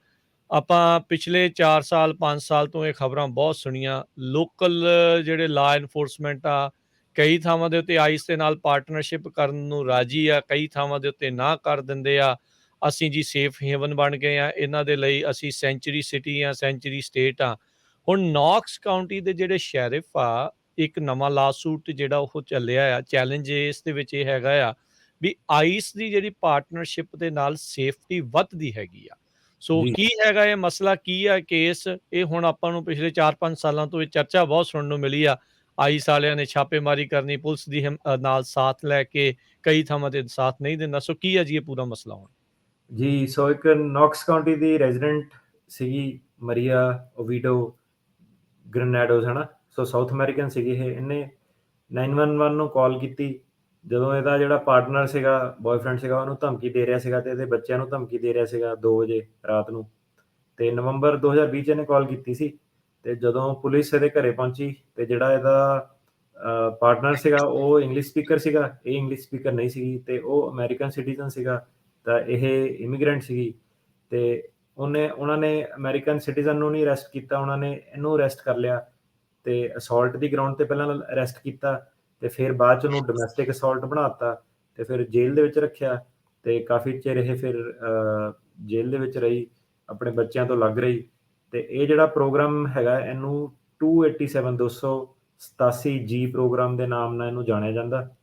ਆਪਾਂ ਪਿਛਲੇ 4 ਸਾਲ 5 ਸਾਲ ਤੋਂ ਇਹ ਖਬਰਾਂ ਬਹੁਤ ਸੁਣੀਆਂ। ਲੋਕਲ ਜਿਹੜੇ ਲਾ ਐਨਫੋਰਸਮੈਂਟ ਆ, ਕਈ ਥਾਵਾਂ ਦੇ ਉੱਤੇ ਆਈਸ ਦੇ ਨਾਲ ਪਾਰਟਨਰਸ਼ਿਪ ਕਰਨ ਨੂੰ ਰਾਜੀ ਆ, ਕਈ ਥਾਵਾਂ ਦੇ ਉੱਤੇ ਨਾ ਕਰ ਦਿੰਦੇ ਆ। ਅਸੀਂ ਜੀ ਸੇਫ ਹੇਵਨ ਬਣ ਗਏ ਆ, ਇਹਨਾਂ ਦੇ ਲਈ ਅਸੀਂ ਸੈਂਚੁਰੀ ਸਿਟੀ ਆ, ਸੈਂਚੁਰੀ ਸਟੇਟ ਆ। ਹੁਣ ਨੌਕਸ ਕਾਉਂਟੀ ਦੇ ਜਿਹੜੇ ਸ਼ੈਰਿਫ ਆ, ਇੱਕ ਨਵਾਂ ਲਾਸੂਟ ਜਿਹੜਾ ਉਹ ਚੱਲਿਆ ਆ, ਚੈਲੰਜ ਇਸ ਦੇ ਵਿੱਚ ਇਹ ਹੈਗਾ ਆ ਵੀ ਆਈਸ ਦੀ ਜਿਹੜੀ ਪਾਰਟਨਰਸ਼ਿਪ ਦੇ ਨਾਲ ਸੇਫਟੀ ਵੱਧਦੀ ਹੈਗੀ ਆ। ਸੋ ਜੀ। ਕੀ ਹੈਗਾ ਇਹ ਮਸਲਾ, ਕੀ ਆ ਕੇਸ? ਇਹ ਹੁਣ ਆਪਾਂ ਨੂੰ ਪਿਛਲੇ 4-5 ਸਾਲਾਂ ਤੋਂ ਇਹ ਚਰਚਾ ਬਹੁਤ ਸੁਣਨ ਨੂੰ ਮਿਲੀ ਆ। ਆਈਸ ਵਾਲਿਆਂ ਨੇ ਛਾਪੇਮਾਰੀ ਕਰਨੀ, ਪੁਲਿਸ ਦੀ ਨਾਲ ਸਾਥ ਲੈ ਕੇ ਕਈ ਥਾਵਾਂ ਤੇ ਸਾਥ ਨਹੀਂ ਦਿੰਦਾ। ਸੋ ਕੀ ਆ ਜੀ ਇਹ ਪੂਰਾ ਮਸਲਾ ਹੁਣ? ਜੀ, ਸੋ ਇੱਕ ਨੌਕਸ ਕਾਉਂਟੀ ਦੀ ਰੈਜ਼ੀਡੈਂਟ ਸੀਗੀ, ਮਰੀਆ ਓਵੀਡੋ ਗ੍ਰੇਨੇਡੋਜ਼ ਹੈ ਨਾ। ਸੋ ਸਾਊਥ ਅਮਰੀਕਨ ਸੀਗੀ ਇਹ। ਇਹਨੇ 911 ਨੂੰ ਕਾਲ ਕੀਤੀ ਜਦੋਂ ਇਹਦਾ ਜਿਹੜਾ ਪਾਰਟਨਰ ਸੀਗਾ, ਬॉयਫ੍ਰੈਂਡ ਸੀਗਾ, ਉਹਨੂੰ ਧਮਕੀ ਦੇ ਰਿਹਾ ਸੀਗਾ ਤੇ ਇਹਦੇ ਬੱਚਿਆਂ ਨੂੰ ਧਮਕੀ ਦੇ ਰਿਹਾ ਸੀਗਾ 2 ਵਜੇ ਰਾਤ ਨੂੰ। ਤੇ ਨਵੰਬਰ 2020 'ਚ ਇਹਨੇ ਕਾਲ ਕੀਤੀ ਸੀ। ਤੇ ਜਦੋਂ ਪੁਲਿਸ ਇਹਦੇ ਘਰੇ ਪਹੁੰਚੀ ਤੇ ਜਿਹੜਾ ਇਹਦਾ ਪਾਰਟਨਰ ਸੀਗਾ ਉਹ ਇੰਗਲਿਸ਼ ਸਪੀਕਰ ਸੀਗਾ, ਇਹ ਇੰਗਲਿਸ਼ ਸਪੀਕਰ ਨਹੀਂ ਸੀਗੀ, ਤੇ ਉਹ ਅਮਰੀਕਨ ਸਿਟੀਜ਼ਨ ਸੀਗਾ, ਤਾਂ ਇਹ ਇਮੀਗ੍ਰੈਂਟ ਸੀਗੀ। ਤੇ ਉਹਨਾਂ ਨੇ ਅਮਰੀਕਨ ਸਿਟੀਜ਼ਨ ਨੂੰ ਨਹੀਂ ਅਰੈਸਟ ਕੀਤਾ, ਉਹਨਾਂ ਨੇ ਇਹਨੂੰ ਅਰੈਸਟ ਕਰ ਲਿਆ। ਤੇ ਅਸੌਲਟ ਦੀ ਗਰਾਊਂਡ ਤੇ ਪਹਿਲਾਂ ਅਰੈਸਟ ਕੀਤਾ, ਤੇ ਫਿਰ ਬਾਅਦ 'ਚ ਉਹਨੂੰ ਡੋਮੈਸਟਿਕ ਅਸੌਲਟ ਬਣਾ ਦਿੱਤਾ, ਤੇ ਫਿਰ ਜੇਲ੍ਹ ਦੇ ਵਿੱਚ ਰੱਖਿਆ। ਤੇ ਕਾਫੀ ਚਿਰ ਇਹ ਫਿਰ ਜੇਲ੍ਹ ਦੇ ਵਿੱਚ ਰਹੀ, ਆਪਣੇ ਬੱਚਿਆਂ ਤੋਂ ਅਲੱਗ ਰਹੀ। ਤੇ ਇਹ ਜਿਹੜਾ ਪ੍ਰੋਗਰਾਮ ਹੈਗਾ ਇਹਨੂੰ 287 ਜੀ ਪ੍ਰੋਗਰਾਮ ਦੇ ਨਾਮ ਨਾਲ ਇਹਨੂੰ ਜਾਣਿਆ ਜਾਂਦਾ।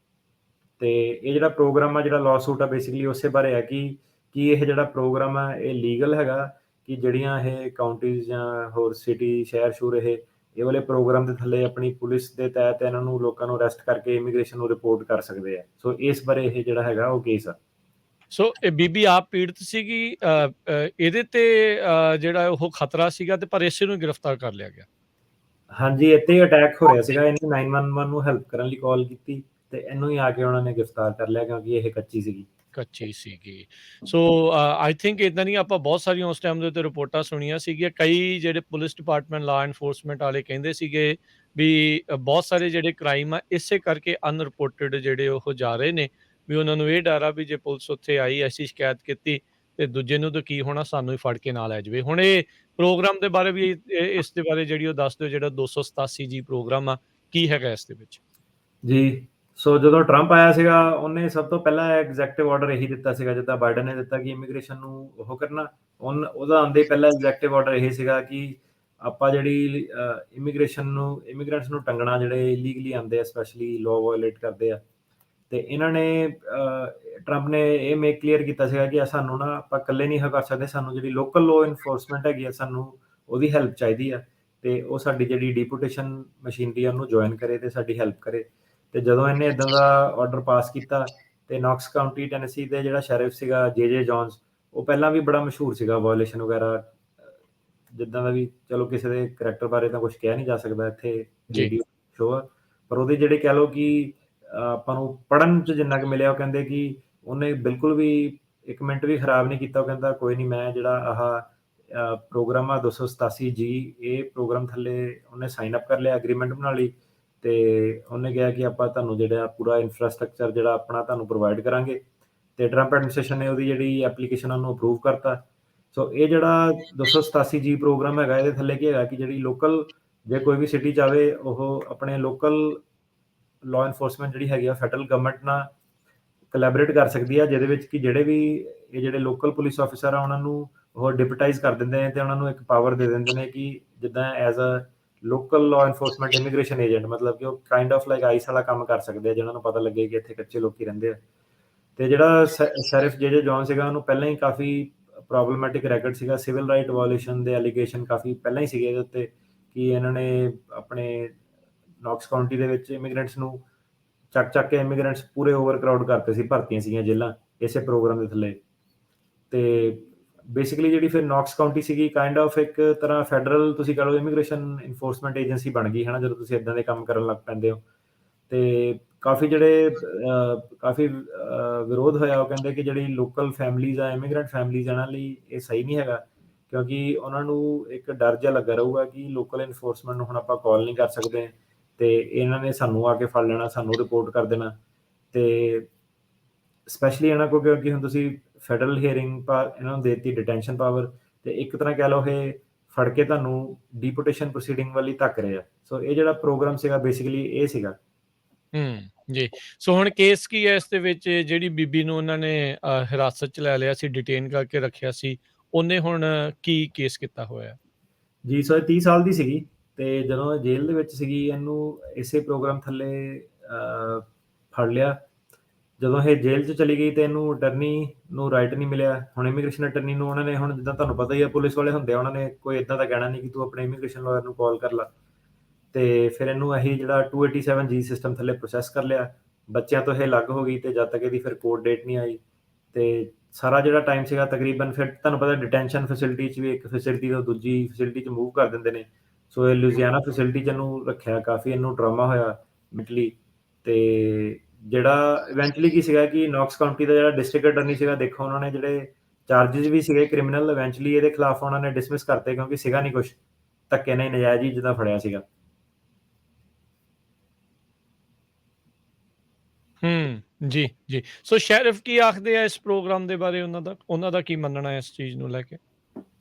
ਤੇ ਇਹ ਜਿਹੜਾ ਪ੍ਰੋਗਰਾਮ ਆ, ਜਿਹੜਾ ਲਾਸੂਟ ਆ, ਬੇਸਿਕਲੀ ਉਸੇ ਬਾਰੇ ਹੈ ਕਿ ਇਹ ਜਿਹੜਾ ਪ੍ਰੋਗਰਾਮ ਆ ਇਹ ਲੀਗਲ ਹੈਗਾ, ਕਿ ਜਿਹੜੀਆਂ ਇਹ ਕਾਉਂਟੀਜ਼ ਜਾਂ ਹੋਰ ਸਿਟੀ ਸ਼ਹਿਰ ਸ਼ੂਰ ਇਹ ਵਾਲੇ ਪ੍ਰੋਗਰਾਮ ਦੇ ਥੱਲੇ ਆਪਣੀ ਪੁਲਿਸ ਦੇ ਤਹਿਤ ਇਹਨਾਂ ਨੂੰ ਲੋਕਾਂ ਨੂੰ ਅਰੈਸਟ ਕਰਕੇ ਇਮੀਗ੍ਰੇਸ਼ਨ ਨੂੰ ਰਿਪੋਰਟ ਕਰ ਸਕਦੇ ਆ। ਸੋ ਇਸ ਬਾਰੇ ਇਹ ਜਿਹੜਾ ਹੈਗਾ ਉਹ ਕੇਸ ਆ। ਸੋ ਇਹ ਬੀਬੀ ਆਪ ਪੀੜਤ ਸੀਗੀ, ਇਹਦੇ ਤੇ ਜਿਹੜਾ ਉਹ ਖਤਰਾ ਸੀਗਾ ਤੇ ਪਰ ਇਸੇ ਨੂੰ ਗ੍ਰਿਫਤਾਰ ਕਰ ਲਿਆ ਗਿਆ। ਹਾਂਜੀ, ਇੱਥੇ ਹੀ ਅਟੈਕ ਹੋ ਰਿਹਾ ਸੀਗਾ, ਇਹਨੇ 911 ਨੂੰ ਹੈਲਪ ਕਰਨ ਲਈ ਕਾਲ ਕੀਤੀ ਤੇ ਇਹਨੂੰ ਹੀ ਆ ਕੇ ਉਹਨਾਂ ਨੇ ਗ੍ਰਿਫਤਾਰ ਕਰ ਲਿਆ ਕਿਉਂਕਿ ਇਹ ਕੱਚੀ ਸੀਗੀ। ਕੱਚੀ ਸੀਗੀ। ਸੋ ਆਈ ਥਿੰਕ ਇਦਾਂ ਦੀਆਂ ਆਪਾਂ ਬਹੁਤ ਸਾਰੀਆਂ ਉਸ ਟਾਈਮ ਦੇ ਉੱਤੇ ਰਿਪੋਰਟਾਂ ਸੁਣੀਆਂ ਸੀਗੀਆਂ। ਕਈ ਜਿਹੜੇ ਪੁਲਿਸ ਡਿਪਾਰਟਮੈਂਟ, ਲਾ ਐਨਫੋਰਸਮੈਂਟ ਵਾਲੇ ਕਹਿੰਦੇ ਸੀਗੇ ਵੀ ਬਹੁਤ ਸਾਰੇ ਜਿਹੜੇ ਕ੍ਰਾਈਮ ਆ ਇਸੇ ਕਰਕੇ ਅਨਰਿਪੋਰਟਡ ਜਿਹੜੇ ਉਹ ਜਾ ਰਹੇ ਨੇ, ਵੀ ਉਹਨਾਂ ਨੂੰ ਇਹ ਡਰ ਆ ਵੀ ਜੇ ਪੁਲਿਸ ਉੱਥੇ ਆਈ, ਐਸੀ ਸ਼ਿਕਾਇਤ ਕੀਤੀ ਤੇ ਦੂਜੇ ਨੂੰ ਤਾਂ ਕੀ ਹੋਣਾ, ਸਾਨੂੰ ਹੀ ਫੜ ਕੇ ਨਾਲ ਲੈ ਜਾਵੇ। ਹੁਣ ਇਹ ਪ੍ਰੋਗਰਾਮ ਦੇ ਬਾਰੇ ਵੀ ਇਸ ਦੇ ਬਾਰੇ ਜਿਹੜੀ ਉਹ ਦੱਸ ਦਿਓ, ਜਿਹੜਾ 287 ਜੀ ਪ੍ਰੋਗਰਾਮ ਆ, ਕੀ ਹੈਗਾ ਇਸ ਦੇ ਵਿੱਚ? ਜੀ, ਸੋ ਜਦੋਂ ਟਰੰਪ ਆਇਆ ਸੀਗਾ, ਉਹਨੇ ਸਭ ਤੋਂ ਪਹਿਲਾਂ ਐਗਜ਼ੈਕਟਿਵ ਆਰਡਰ ਇਹੀ ਦਿੱਤਾ ਸੀਗਾ, ਜਿੱਦਾਂ ਬਾਈਡਨ ਨੇ ਦਿੱਤਾ ਕਿ ਇਮੀਗ੍ਰੇਸ਼ਨ ਨੂੰ ਉਹ ਕਰਨਾ। ਉਹਦਾ ਆਉਂਦੇ ਹੀ ਪਹਿਲਾ ਐਗਜ਼ੈਕਟਿਵ ਆਰਡਰ ਇਹ ਸੀਗਾ ਕਿ ਆਪਾਂ ਜਿਹੜੀ ਇਮੀਗ੍ਰੇਸ਼ਨ ਨੂੰ, ਇਮੀਗ੍ਰੈਂਟਸ ਨੂੰ ਟੰਗਣਾ, ਜਿਹੜੇ ਇਲੀਗਲੀ ਆਉਂਦੇ ਆ, ਸਪੈਸ਼ਲੀ ਲਾਅ ਵਾਇਓਲੇਟ ਕਰਦੇ ਆ। ਤੇ ਇਹਨਾਂ ਨੇ ਟਰੰਪ ਨੇ ਇਹ ਮੇਕ ਕਲੀਅਰ ਕੀਤਾ ਸੀਗਾ ਕਿ ਸਾਨੂੰ ਨਾ, ਆਪਾਂ ਇਕੱਲੇ ਨਹੀਂ ਇਹ ਕਰ ਸਕਦੇ, ਸਾਨੂੰ ਜਿਹੜੀ ਲੋਕਲ ਲਾਅ ਇਨਫੋਰਸਮੈਂਟ ਹੈਗੀ ਆ, ਸਾਨੂੰ ਉਹਦੀ ਹੈਲਪ ਚਾਹੀਦੀ ਆ। ਤੇ ਉਹ ਸਾਡੀ ਜਿਹੜੀ ਡਿਪੂਟੇਸ਼ਨ ਮਸ਼ੀਨਰੀ ਆ, ਉਹਨੂੰ ਜੁਆਇਨ ਕਰੇ ਤੇ ਸਾਡੀ ਹੈਲਪ ਕਰੇ। ਤੇ ਜਦੋਂ ਇਹਨੇ ਇਦਾਂ ਦਾ ਆਰਡਰ ਪਾਸ ਕੀਤਾ, ਤੇ ਨੌਕਸ ਕਾਊਂਟੀ ਟੈਨੇਸੀ ਦੇ ਜਿਹੜਾ ਸ਼ੈਰਿਫ ਸੀਗਾ ਜੇ ਜੌਨਸ, ਉਹ ਪਹਿਲਾਂ ਵੀ ਬੜਾ ਮਸ਼ਹੂਰ ਸੀਗਾ ਵਾਇਓਲੇਸ਼ਨ ਵਗੈਰਾ, ਜਿੱਦਾਂ ਦਾ ਵੀ, ਚਲੋ ਕਿਸੇ ਦੇ ਕਰੈਕਟਰ ਬਾਰੇ ਤਾਂ ਕੁਝ ਕਿਹਾ ਨਹੀਂ ਜਾ ਸਕਦਾ ਇੱਥੇ, ਜੀ। ਰੇਡੀਓ ਸ਼ੋਅ ਆ। ਪਰ ਉਹਦੇ ਜਿਹੜੇ ਕਹਿ ਲਓ ਕਿ ਆਪਾਂ ਨੂੰ ਪੜ੍ਹਨ 'ਚ ਜਿੰਨਾ ਕੁ ਮਿਲਿਆ, ਉਹ ਕਹਿੰਦੇ ਕਿ ਉਹਨੇ ਬਿਲਕੁਲ ਵੀ 1 ਮਿੰਟ ਵੀ ਖਰਾਬ ਨਹੀਂ ਕੀਤਾ। ਉਹ ਕਹਿੰਦਾ ਕੋਈ ਨਹੀਂ, ਮੈਂ ਜਿਹੜਾ ਪ੍ਰੋਗਰਾਮ ਆ 287 ਜੀ, ਇਹ ਪ੍ਰੋਗਰਾਮ ਥੱਲੇ ਉਹਨੇ ਸਾਈਨ ਅਪ ਕਰ ਲਿਆ, ਐਗਰੀਮੈਂਟ ਬਣਾ ਲਈ। ਤੇ ਉਹਨੇ ਕਿਹਾ ਕਿ ਆਪਾਂ ਤੁਹਾਨੂੰ ਜਿਹੜਾ ਪੂਰਾ ਇਨਫਰਾਸਟ੍ਰਕਚਰ ਜਿਹੜਾ ਆਪਣਾ ਤੁਹਾਨੂੰ ਪ੍ਰੋਵਾਈਡ ਕਰਾਂਗੇ। ਤੇ ਟਰੰਪ ਐਡਮਿਨਿਸਟ੍ਰੇਸ਼ਨ ਨੇ ਉਹਦੀ ਜਿਹੜੀ ਐਪਲੀਕੇਸ਼ਨ ਉਹਨੂੰ ਅਪਰੂਵ ਕਰਤਾ। ਸੋ ਇਹ ਜਿਹੜਾ 287 ਜੀ ਪ੍ਰੋਗਰਾਮ ਹੈਗਾ, ਇਹਦੇ ਥੱਲੇ ਕੀ ਹੈਗਾ ਕਿ ਜਿਹੜੀ ਲੋਕਲ, ਜੇ ਕੋਈ ਵੀ ਸਿਟੀ 'ਚ ਆਵੇ, ਉਹ ਆਪਣੇ ਲੋਕਲ ਲਾਅ ਇਨਫੋਰਸਮੈਂਟ ਜਿਹੜੀ ਹੈਗੀ ਆ, ਫੈਡਰਲ ਗਵਰਨਮੈਂਟ ਨਾਲ ਕੋਲੈਬੋਰੇਟ ਕਰ ਸਕਦੀ ਆ, ਜਿਹਦੇ ਵਿੱਚ ਕਿ ਜਿਹੜੇ ਵੀ ਇਹ ਜਿਹੜੇ ਲੋਕਲ ਪੁਲਿਸ ਆਫਿਸਰ ਆ, ਉਹਨਾਂ ਨੂੰ ਉਹ ਡਿਪਟਾਈਜ਼ ਕਰ ਦਿੰਦੇ ਨੇ ਤੇ ਉਹਨਾਂ ਨੂੰ ਇੱਕ ਪਾਵਰ ਦੇ ਦਿੰਦੇ ਨੇ ਕਿ ਜਿੱਦਾਂ as a local law enforcement immigration agent, ਮਤਲਬ ਕਿ ਉਹ ਕਾਈਂਡ ਆਫ ਲਾਈਕ ਆਈਸ ਵਾਲਾ ਕੰਮ ਕਰ ਸਕਦੇ ਆ, ਜਿਹਨਾਂ ਨੂੰ ਪਤਾ ਲੱਗੇ ਕਿ ਇੱਥੇ ਕੱਚੇ ਲੋਕੀ ਰਹਿੰਦੇ ਆ। ਤੇ ਜਿਹੜਾ ਸ਼ੈਰਿਫ ਜੇ ਜੌਨ ਸੀਗਾ, ਉਹਨੂੰ ਪਹਿਲਾਂ ਹੀ ਕਾਫੀ ਪ੍ਰੋਬਲਮੈਟਿਕ ਰੈਕਡ ਸੀਗਾ, ਸਿਵਲ ਰਾਈਟ ਵਾਇਓਲੇਸ਼ਨ ਦੇ ਐਲੀਗੇਸ਼ਨ ਕਾਫੀ ਪਹਿਲਾਂ ਹੀ ਸੀਗੇ ਇਹਦੇ ਉੱਤੇ, ਕਿ ਇਹਨਾਂ ਨੇ ਆਪਣੇ ਨੌਕਸ ਕਾਊਂਟੀ ਦੇ ਵਿੱਚ ਇਮੀਗ੍ਰੈਂਟਸ ਨੂੰ ਚੱਕ ਕੇ ਇਮੀਗ੍ਰੈਂਟਸ ਪੂਰੇ ਓਵਰ ਕਰਾਊਡ ਕਰਤੇ ਸੀ, ਭਰਤੀਆਂ ਸੀਗੀਆਂ ਜੇਲ੍ਹਾਂ ਇਸੇ ਪ੍ਰੋਗਰਾਮ ਦੇ ਥੱਲੇ। ਤੇ ਬੇਸਿਕਲੀ ਜਿਹੜੀ ਫਿਰ ਨੌਕਸ ਕਾਊਂਟੀ ਸੀਗੀ, ਕਾਈਂਡ ਆਫ ਇੱਕ ਤਰ੍ਹਾਂ ਫੈਡਰਲ, ਤੁਸੀਂ ਕਹ ਲਓ, ਇਮੀਗ੍ਰੇਸ਼ਨ ਇਨਫੋਰਸਮੈਂਟ ਏਜੰਸੀ ਬਣ ਗਈ ਹੈ ਨਾ, ਜਦੋਂ ਤੁਸੀਂ ਇਦਾਂ ਦੇ ਕੰਮ ਕਰਨ ਲੱਗ ਪੈਂਦੇ ਹੋ। ਤੇ ਕਾਫੀ ਵਿਰੋਧ ਹੋਇਆ। ਉਹ ਕਹਿੰਦੇ ਕਿ ਜਿਹੜੀ ਲੋਕਲ ਫੈਮਲੀਜ਼ ਆ, ਇਮੀਗ੍ਰੈਂਟ ਫੈਮਲੀਜ਼, ਇਹਨਾਂ ਲਈ ਇਹ ਸਹੀ ਨਹੀਂ ਹੈਗਾ, ਕਿਉਂਕਿ ਉਹਨਾਂ ਨੂੰ ਇੱਕ ਡਰ ਜਿਹਾ ਲੱਗਾ ਰਹੂਗਾ ਕਿ ਲੋਕਲ ਇਨਫੋਰਸਮੈਂਟ ਨੂੰ ਹੁਣ ਆਪਾਂ ਕਾਲ ਨਹੀਂ ਕਰ ਸਕਦੇ, ਤੇ ਇਹਨਾਂ ਨੇ ਸਾਨੂੰ ਆ ਕੇ ਫੜ ਲੈਣਾ, ਸਾਨੂੰ ਰਿਪੋਰਟ ਕਰ ਦੇਣਾ। ਤੇ ਸਪੈਸ਼ਲੀ ਇਹਨਾਂ ਕੋਲ, ਕਿਉਂਕਿ ਹੁਣ ਤੁਸੀਂ ਫੈਡਰਲ ਹੀਅਰਿੰਗ ਇਹਨਾਂ ਨੂੰ ਦੇਤੀ ਡਿਟੈਂਸ਼ਨ ਪਾਵਰ, ਤੇ ਇੱਕ ਤਰ੍ਹਾਂ ਕਹਿ ਲਓ ਇਹ ਫੜ ਕੇ ਤੁਹਾਨੂੰ ਡੀਪੋਟੇਸ਼ਨ ਪ੍ਰੋਸੀਡਿੰਗ ਵਾਲੀ ਧੱਕ ਰਹੇ ਆ। ਸੋ ਇਹ ਜਿਹੜਾ ਪ੍ਰੋਗਰਾਮ ਸੀਗਾ, ਬੇਸਿਕਲੀ ਇਹ ਸੀਗਾ। ਜੀ। ਸੋ ਹੁਣ ਕੇਸ ਕੀ ਹੈ ਇਸ ਦੇ ਵਿੱਚ? ਜਿਹੜੀ ਬੀਬੀ ਨੂੰ ਉਹਨਾਂ ਨੇ ਹਿਰਾਸਤ 'ਚ ਲੈ ਲਿਆ ਸੀ, ਡਿਟੇਨ ਕਰਕੇ ਰੱਖਿਆ ਸੀ, ਉਹਨੇ ਹੁਣ ਕੀ ਕੇਸ ਕੀਤਾ ਹੋਇਆ? ਜੀ, ਸੋ ਇਹ 30 ਸਾਲ ਦੀ ਸੀਗੀ, ਤੇ ਜਦੋਂ ਇਹ ਜੇਲ੍ਹ ਦੇ ਵਿੱਚ ਸੀਗੀ, ਇਹਨੂੰ ਇਸੇ ਪ੍ਰੋਗਰਾਮ ਥੱਲੇ ਫੜ ਲਿਆ। ਜਦੋਂ ਇਹ ਜੇਲ੍ਹ 'ਚ ਚਲੀ ਗਈ, ਤੇ ਇਹਨੂੰ ਅਟਰਨੀ ਨੂੰ ਰਾਈਟ ਨਹੀਂ ਮਿਲਿਆ। ਹੁਣ ਇਮੀਗ੍ਰੇਸ਼ਨ ਅਟਰਨੀ ਨੂੰ ਉਹਨਾਂ ਨੇ, ਹੁਣ ਜਿੱਦਾਂ ਤੁਹਾਨੂੰ ਪਤਾ ਹੀ ਆ, ਪੁਲਿਸ ਵਾਲੇ ਹੁੰਦੇ ਆ, ਉਹਨਾਂ ਨੇ ਕੋਈ ਇੱਦਾਂ ਦਾ ਕਹਿਣਾ ਨਹੀਂ ਕਿ ਤੂੰ ਆਪਣੇ ਇਮੀਗ੍ਰੇਸ਼ਨ ਲਾਇਰ ਨੂੰ ਕਾਲ ਕਰ ਲਾ। ਤੇ ਫਿਰ ਇਹਨੂੰ ਇਹੀ ਜਿਹੜਾ 287 ਜੀ ਸਿਸਟਮ ਥੱਲੇ ਪ੍ਰੋਸੈਸ ਕਰ ਲਿਆ। ਬੱਚਿਆਂ ਤੋਂ ਇਹ ਅਲੱਗ ਹੋ ਗਈ, ਤੇ ਜਦ ਤੱਕ ਇਹਦੀ ਫਿਰ ਕੋਰਟ ਡੇਟ ਨਹੀਂ ਆਈ, ਤੇ ਸਾਰਾ ਜਿਹੜਾ ਟਾਈਮ ਸੀਗਾ ਤਕਰੀਬਨ, ਫਿਰ ਤੁਹਾਨੂੰ ਪਤਾ ਡਿਟੈਂਸ਼ਨ ਫੈਸਿਲਿਟੀ 'ਚ ਵੀ ਇੱਕ ਫੈਸਿਲਿਟੀ ਤੋਂ ਦੂਜੀ ਫੈਸਿਲਿਟੀ 'ਚ ਮੂਵ ਕਰ ਦਿੰਦੇ ਨੇ। ਸੋ ਇਹ ਲੁਜ਼ੀਆਨਾ ਫੈਸਿਲਿਟੀ 'ਚ ਇਹਨੂੰ ਰੱਖਿਆ, ਕਾਫੀ ਇਹਨੂੰ ਟਰਾਮਾ ਹੋਇਆ ਮੈਂਟਲੀ। ਤੇ ਜਿਹੜਾ ਇਵੈਂਚੁਅਲੀ ਕੀ ਸੀਗਾ ਕਿ ਨੌਕਸ ਕਾਊਂਟੀ ਦਾ ਜਿਹੜਾ ਡਿਸਟ੍ਰਿਕਟ ਅਟਰਨੀ ਸੀਗਾ, ਦੇਖੋ ਉਹਨਾਂ ਨੇ ਜਿਹੜੇ ਚਾਰजेस ਵੀ ਸੀਗੇ ਕ੍ਰਿਮੀਨਲ, ਇਵੈਂਚੁਅਲੀ ਇਹਦੇ ਖਿਲਾਫ ਉਹਨਾਂ ਨੇ ਡਿਸਮਿਸ ਕਰਤੇ, ਕਿਉਂਕਿ ਸੀਗਾ ਨਹੀਂ ਕੁਛ, ਧੱਕੇ ਨਾਲ ਨਜਾਇਜ਼ ਹੀ ਜਿੱਦਾਂ ਫੜਿਆ ਸੀਗਾ। ਜੀ। ਸੋ ਸ਼ੈਰਿਫ ਕੀ ਆਖਦੇ ਆ ਇਸ ਪ੍ਰੋਗਰਾਮ ਦੇ ਬਾਰੇ? ਉਹਨਾਂ ਦਾ ਕੀ ਮੰਨਣਾ ਹੈ ਇਸ ਚੀਜ਼ ਨੂੰ ਲੈ ਕੇ?